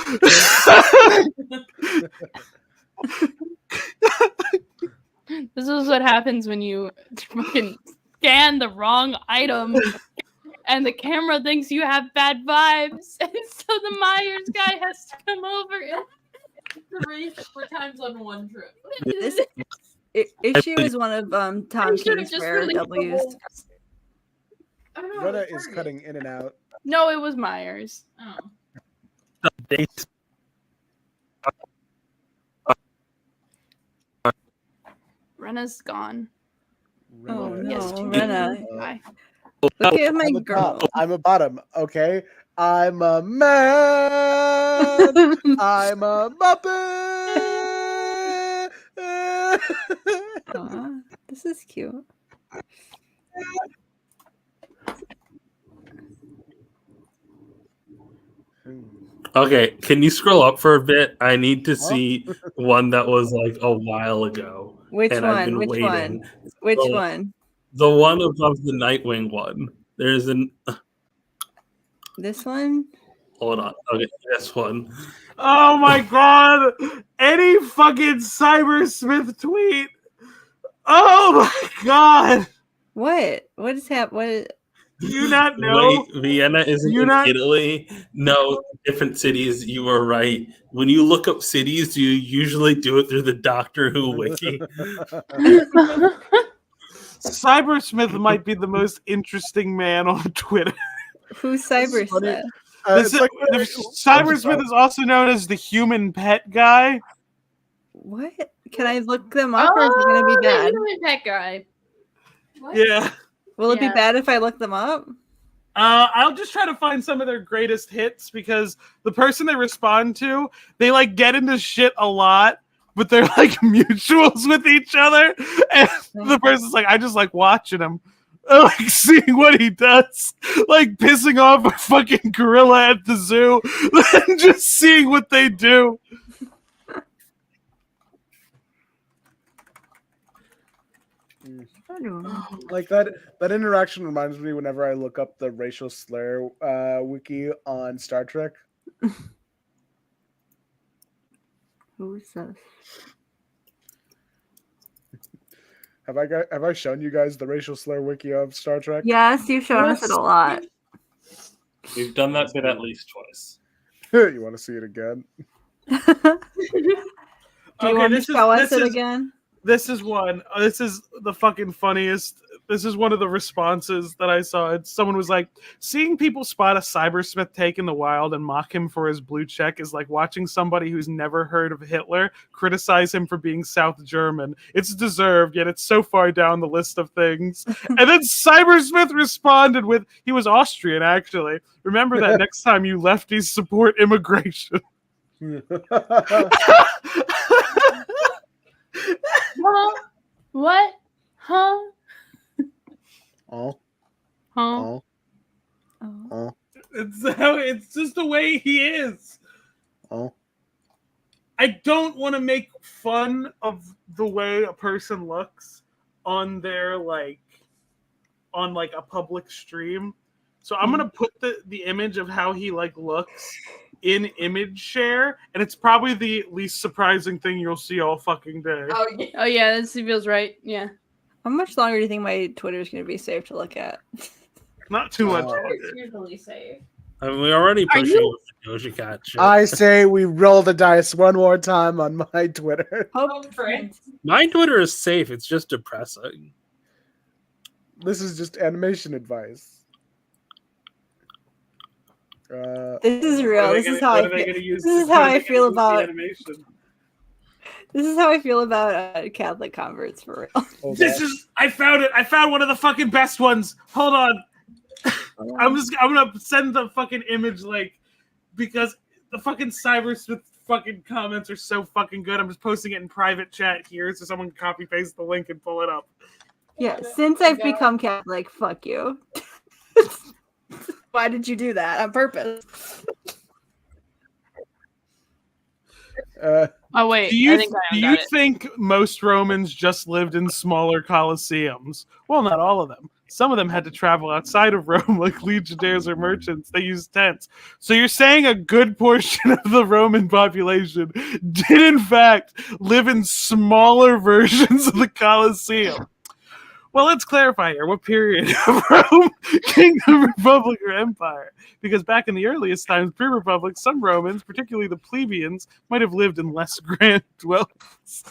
this is what happens when you fucking scan the wrong item and the camera thinks you have bad vibes, and so the Myers guy has to come over and
4 times on one trip.
This issue is one of Tom
should've
King's
just
rare
released the
W's.
whole-
I don't know.
Rena
it's
is
Target.
cutting in and out.
No, it was Myers.
Oh.
Rena's gone.
Oh
Rena
Yes,
is-
no,
two
Rena.
people. Bye.
Look at my
I'm a
girl.
top. I'm a bottom. Okay, I'm a man. I'm a muppet.
Aw, this is cute.
Okay, can you scroll up for a bit? I need to
Huh?
see one that was like a while ago.
Which
and I've
one?
been
Which
waiting.
one? Which
The-
one?
The one above the Nightwing one. There's an
This one?
hold on. Okay, this one.
Oh my god! Any fucking Cybersmith tweet! Oh my god!
What? What is happening?
Do you not know?
Wait, Vienna isn't
You're
in
not-
Italy. No, different cities. You were right. When you look up cities, you usually do it through the Doctor Who wiki.
Cybersmith might be the most interesting man on Twitter.
Who's
This is funny.
Cybersmith?
It's like
Cybersmith is also known as the human pet guy.
What? Can I look them up or is it gonna be
the
bad?
human pet guy.
What?
Yeah.
Will it be
Yeah.
bad if I look them up?
I'll just try to find some of their greatest hits because the person they respond to, they like get into shit a lot, but they're like mutuals with each other. And the person's like, I just like watching him. I like seeing what he does, like pissing off a fucking gorilla at the zoo, and just seeing what they do.
like that interaction reminds me whenever I look up the racial slur wiki on Star Trek.
Who's this?
Have I shown you guys the racial slur wiki of Star Trek?
Yes, you've shown us it a lot.
We've done that bit at least twice.
You want to see it again?
Do you want to
this is-
show us
this
it
is-
again?
This is one. This is the fucking funniest. This is one of the responses that I saw. Someone was like, seeing people spot a Cybersmith take in the wild and mock him for his blue check is like watching somebody who's never heard of Hitler criticize him for being South German. It's deserved, yet it's so far down the list of things. And then Cybersmith responded with, he was Austrian, actually. Remember that next time you lefties support immigration.
Huh? What? Huh?
Oh,
Huh?
oh,
Oh.
oh,
It's just the way he is.
oh.
I don't want to make fun of the way a person looks on their on a public stream. So I'm gonna put the image of how he looks in image share, and it's probably the least surprising thing you'll see all fucking day.
Oh yeah.
Oh yeah, this feels right. Yeah.
How much longer do you think my Twitter is going to be safe to look at?
Not too much.
It's usually safe.
I mean, we're already
Are
pushing
you-
the Doja Cat shit.
I say we roll the dice one more time on my Twitter.
Oh, friend.
My Twitter is safe. It's just depressing.
This is just animation advice.
This is real. This is how I feel.
This
is how I feel about- This is how I feel about Catholic converts for real.
I found it. I found one of the fucking best ones. Hold on. I'm gonna send the fucking image because the fucking Cybersmith fucking comments are so fucking good. I'm just posting it in private chat here so someone can copy paste the link and pull it up.
Yeah, since I've become Catholic, fuck you. Why did you do that on purpose?
Oh wait,
Do you,
I think I
do
got
you
it.
think most Romans just lived in smaller coliseums? Well, not all of them. Some of them had to travel outside of Rome, like legionnaires or merchants. They used tents. So you're saying a good portion of the Roman population did, in fact, live in smaller versions of the Colosseum. Well, let's clarify here. What period of Rome, kingdom, republic, or empire? Because back in the earliest times, pre-republic, some Romans, particularly the plebeians, might have lived in less grand dwellings.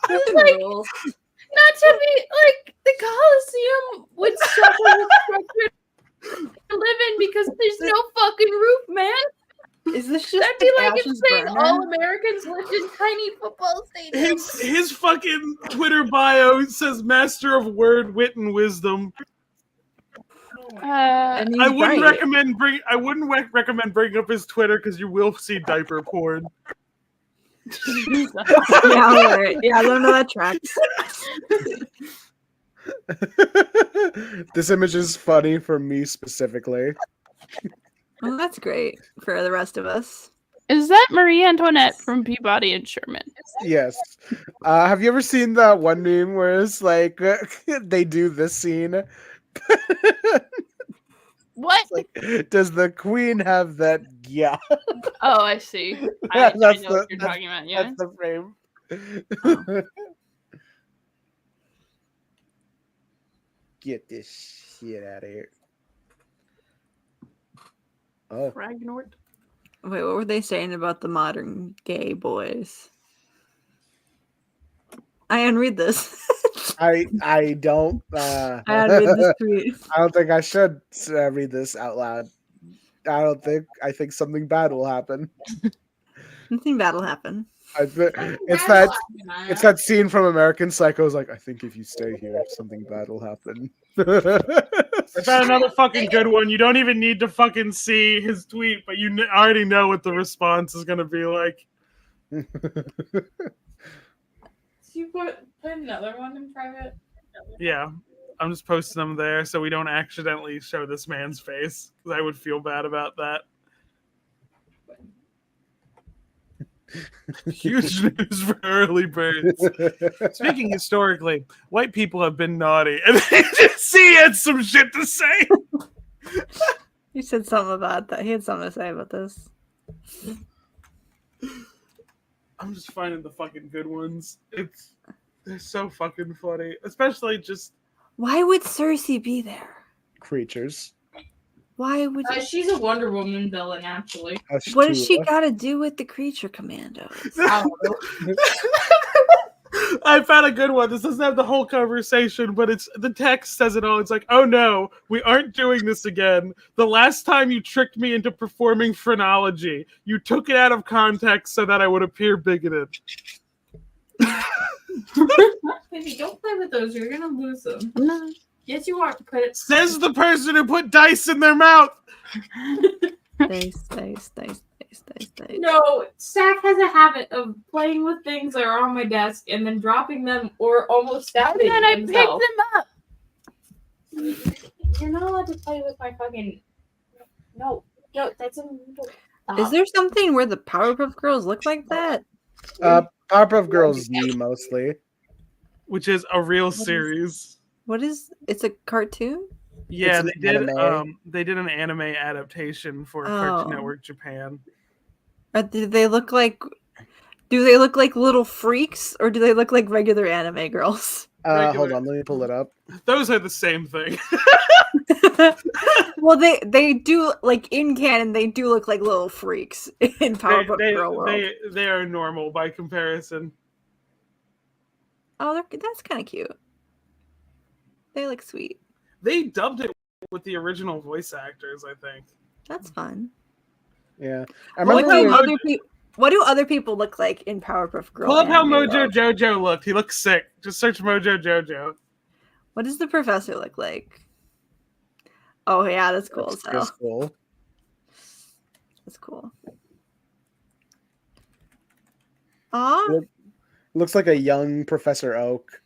Rules.
Not to be like the Colosseum would suffer restriction to live in because there's no fucking roof, man.
Is this just
That'd be like if
Ash's
saying
burner?
all Americans lived in tiny football stadiums.
His fucking Twitter bio says "Master of Word, Wit, and Wisdom."
And he's
I wouldn't
right.
recommend bringing up his Twitter because you will see diaper porn.
Yeah, all right. Yeah, I don't know that tracks.
This image is funny for me specifically.
Well, that's great for the rest of us.
Is that Marie Antoinette from Peabody and Sherman?
Yes. Have you ever seen that one meme where it's like they do this scene?
What?
It's like, does the queen have that? Yeah.
Oh, I see. I know what you're
that's-
talking about. Yeah.
That's the frame. Get this shit out of here. Oh,
Ragnort.
Wait, what were they saying about the modern gay boys? Ayaan, read this.
I don't.
Ayaan, read this tweet.
I don't think I should read this out loud. I think something bad will happen.
Something bad will happen.
It's that scene from American Psycho. Is like, I think if you stay here, something bad will happen.
I found another fucking good one. You don't even need to fucking see his tweet, but you already know what the response is gonna be like.
So you put another one in private?
Yeah, I'm just posting them there so we don't accidentally show this man's face because I would feel bad about that. Huge news for early birds. Speaking historically, white people have been naughty, and he had some shit to say.
He said something about that. He had something to say about this.
I'm just finding the fucking good ones. They're so fucking funny, especially just.
Why would Cersei be there?
Creatures.
Why would?
She's a Wonder Woman villain, actually.
What does she got to do with the creature commandos?
I found a good one. This doesn't have the whole conversation, but it's the text says it all. It's like, oh no, we aren't doing this again. The last time you tricked me into performing phrenology, you took it out of context so that I would appear bigoted.
Baby, don't play with those. You're gonna lose them. No. Yes, you are. Put it.
Says the person who put dice in their mouth.
Dice.
No, Stack has a habit of playing with things that are on my desk and then dropping them or almost stabbing
And then I
himself.
picked them up.
You're not allowed to play with my fucking. No, that's a.
Is there something where the Powerpuff Girls look like that?
Powerpuff Girls Z mostly.
Which is a real series.
What is? It's a cartoon.
Yeah,
It's
they
an
did.
anime.
They did an anime adaptation for Cartoon Network Japan.
Do they look like? Do they look like little freaks, or do they look like regular anime girls?
Hold on, let me pull it up.
Those are the same thing.
Well, they do, like, in canon. They do look like little freaks in Powerpuff Girl world.
They are normal by comparison.
Oh, that's kind of cute. They look sweet.
They dubbed it with the original voice actors, I think.
That's fun.
Yeah, I
What
remember.
do other people? What do other people look like in Powerpuff Girl?
Pull up how
anime
Mojo
world?
Jojo looked. He looks sick. Just search Mojo Jojo.
What does the professor look like? Oh yeah, that's cool as hell.
That's cool.
That's cool. Aw,
Look- Looks like a young Professor Oak.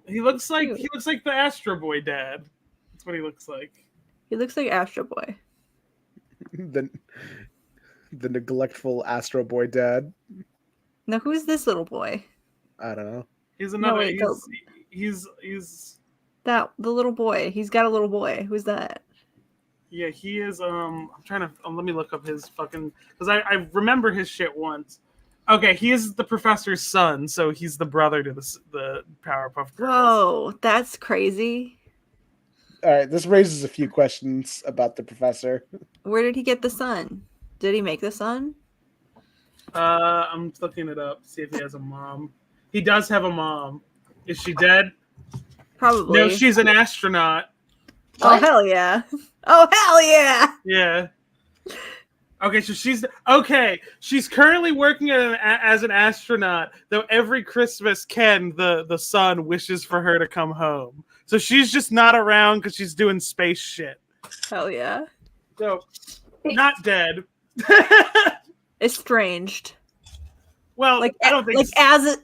He looks like
Cute.
the Astro Boy dad. That's what he looks like.
he looks like Astro Boy.
The neglectful Astro Boy dad.
Now who's this little boy?
I don't know.
He's another.
wait, go.
He's
The little boy. He's got a little boy. Who's that?
yeah. He is. I'm trying to. Let me look up his fucking because I remember his shit once. Okay, he is the professor's son, so he's the brother to the Powerpuff Girls.
Whoa, that's crazy.
All right, this raises a few questions about the professor.
Where did he get the son? Did he make the son?
I'm looking it up. See if he has a mom. He does have a mom. Is she dead?
Probably.
No, she's an astronaut.
Oh hell yeah! Oh hell yeah!
Yeah. Okay, so she's currently working as an astronaut, though every Christmas Ken, the son, wishes for her to come home. So she's just not around because she's doing space shit.
Hell yeah!
So, not dead.
Estranged.
Well,
Like
I don't think
like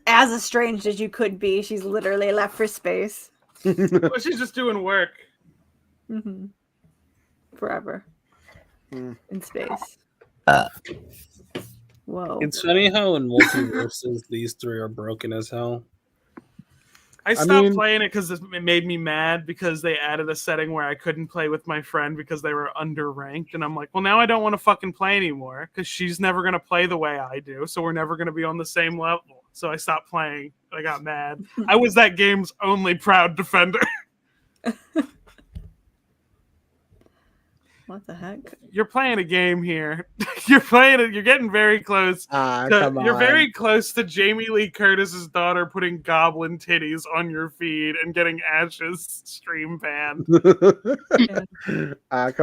as estranged as you could be. She's literally left for space.
well, she's just doing work.
Mm-hmm. Forever.
Hmm.
In space. Whoa.
It's funny how in multiverses these three are broken as hell.
I stopped
mean-
playing it because it made me mad because they added a setting where I couldn't play with my friend because they were underranked. And I'm like, well, now I don't want to fucking play anymore because she's never going to play the way I do. So we're never going to be on the same level. So I stopped playing. I got mad. I was that game's only proud defender.
What the heck?
You're playing a game here. You're playing it. You're getting very close.
Come on.
You're very close to Jamie Lee Curtis's daughter putting goblin titties on your feed and getting Ash's stream banned.
Come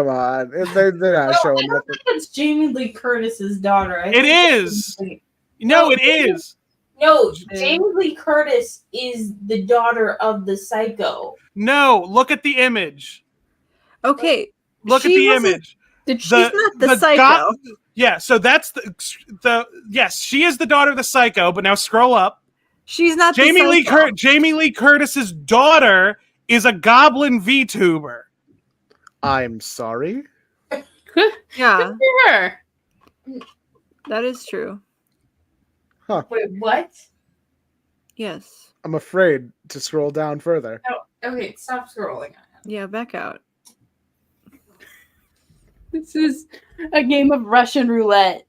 on. They're not
I
showing
don't
nothing.
think it's Jamie Lee Curtis's daughter. I
It
think
is.
it's-
No, it is.
No, Jamie Lee Curtis is the daughter of the psycho.
No, look at the image.
Okay.
Look at
She
the
wasn't-
image.
She's not the psycho.
Yeah, so that's the yes, she is the daughter of the psycho. But now scroll up.
She's not
Jamie
the
Lee
psycho.
Jamie Lee Curtis's daughter is a goblin VTuber.
I'm sorry.
Yeah,
Sure.
that is true.
Wait, what?
Yes.
I'm afraid to scroll down further.
Okay, stop scrolling.
Yeah, back out.
This is a game of Russian roulette.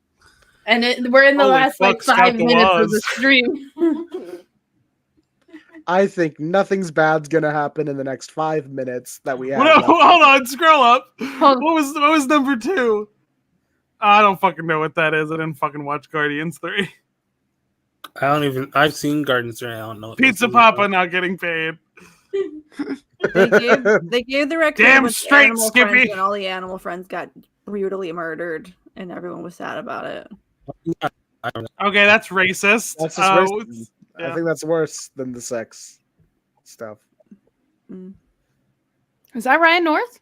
And we're in the
Holy
last
fuck,
5
Scott
minutes of the
Laws.
stream.
I think nothing's bad's gonna happen in the next 5 minutes that we have.
No,
left.
hold on, scroll up.
Hold-
What was number 2? I don't fucking know what that is. I didn't fucking watch Guardians 3.
I've seen Guardians 3. I don't know. What
Pizza
this is
Papa
about.
not getting paid.
They gave the record
Damn
with
straight,
Animal
Skippy.
Friends when all the animal friends got brutally murdered, and everyone was sad about it.
Okay, that's racist.
That's just racist.
yeah.
I think that's worse than the sex stuff.
Mm.
Is that Ryan North?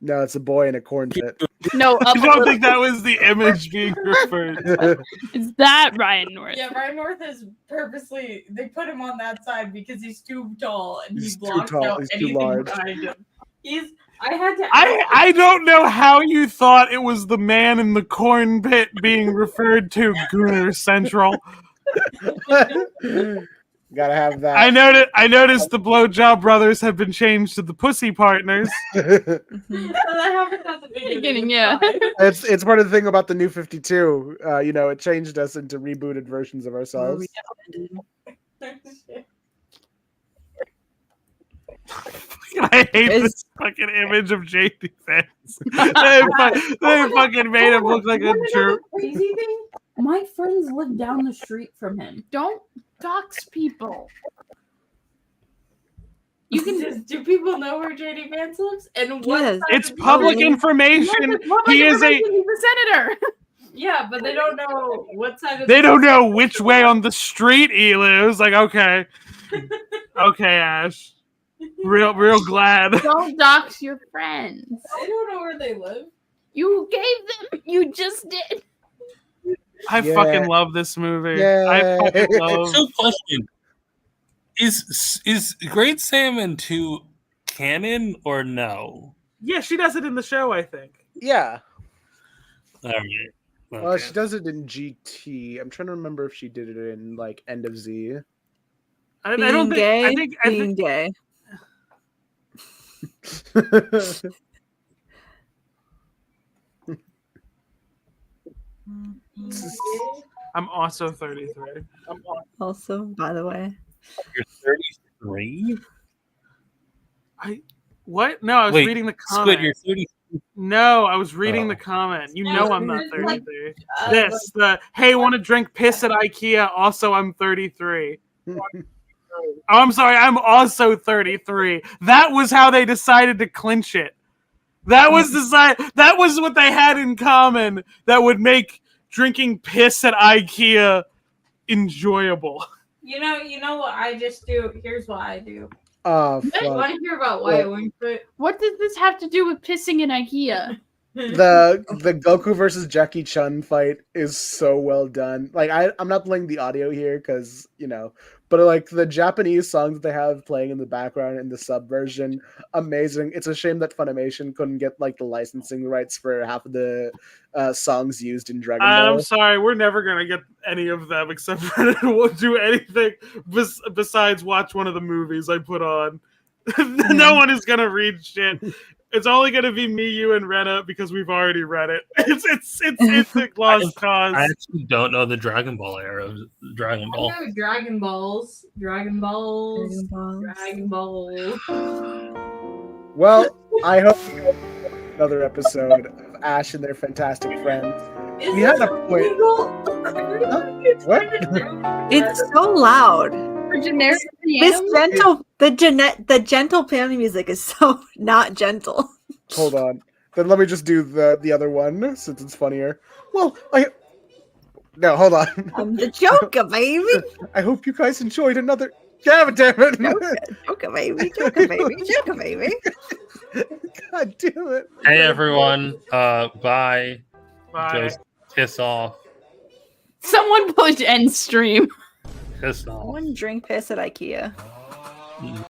No, it's a boy in a corn pit.
No,
I don't think that was the image being referred to.
Is that Ryan North?
Yeah, Ryan North is purposely, they put him on that side because he's too tall and
He's
he
too
blocks
tall,
out
he's too
anything
large.
behind him. I had to
I don't know how you thought it was the man in the corn pit being referred to, Gooner Central.
Gotta have that.
I noticed the Blowjob Brothers have been changed to the Pussy Partners.
Mhm.
that happened at the
Beginning, yeah.
It's part of the thing about the new 52. It changed us into rebooted versions of
Oh,
ourselves.
I hate
Is-
this fucking image of JD fans. They fucking made him look like a jerk.
Crazy thing? My friends live down the street from him.
Don't dox people.
You can just, do people know where JD Vance lives? And what
Yes.
side
It's
of the
public
building?
information.
Yes, it's public
He is a
information. He's a senator.
Yeah, but they don't know what side of
They don't know which way on the street he lives. Like, okay. Okay, Ash. Real glad.
Don't dox your friends.
I don't know where they live.
You gave them. You just did.
I
Yeah.
fucking love this movie.
Yeah.
I fucking love.
So, question: Is Great Salmon 2 canon or no?
Yeah, she does it in the show, I think.
Yeah.
All right.
Well,
Okay.
she does it in GT. I'm trying to remember if she did it in like End of Z.
I
Being
don't think.
gay,
I think.
being gay.
I'm also 33.
Also, by the way.
You're 33.
What? No, I was
Wait,
reading the
Squid,
comment.
you're 30.
No, I was reading the
Oh.
comment. You
No,
know I'm not
it's like,
33. The hey, want to drink piss at IKEA? Also, I'm 33. Oh, I'm sorry, I'm also 33. That was how they decided to clinch it. That was That was what they had in common that would make drinking piss at IKEA enjoyable.
You know what I just do? Here's what I do.
Oh,
You
fuck.
want to hear about why I went for it?
What does this have to do with pissing in IKEA?
The Goku versus Jackie Chun fight is so well done. Like I'm not playing the audio here because but like the Japanese songs that they have playing in the background in the sub version, amazing. It's a shame that Funimation couldn't get like the licensing rights for half of the songs used in Dragon Ball.
I'm sorry, we're never gonna get any of them except for won't do anything besides watch one of the movies I put on. No one is gonna read shit. It's only gonna be me, you, and Rena because we've already read it. It's a lost cause.
I actually don't know the Dragon Ball era of Dragon
I
Ball.
know Dragon Balls. Dragon Balls.
Dragon Balls.
Dragon Balls.
Well, I hope you guys enjoyed another episode of Ash and their fantastic friends.
Is
We had
this
a point.
illegal?
What?
It's so loud.
For generic
This
piano?
the gentle piano music is so not gentle.
Hold on. Then let me just do the other one since it's funnier. Well, no, hold on.
I'm the Joker, baby.
I hope you guys enjoyed another. Damn it!
Joker, baby. Joker, baby. Joker, baby.
God damn it!
Hey everyone, bye.
Bye.
Just piss off.
Someone push end stream.
Piss off.
Someone drink piss at IKEA.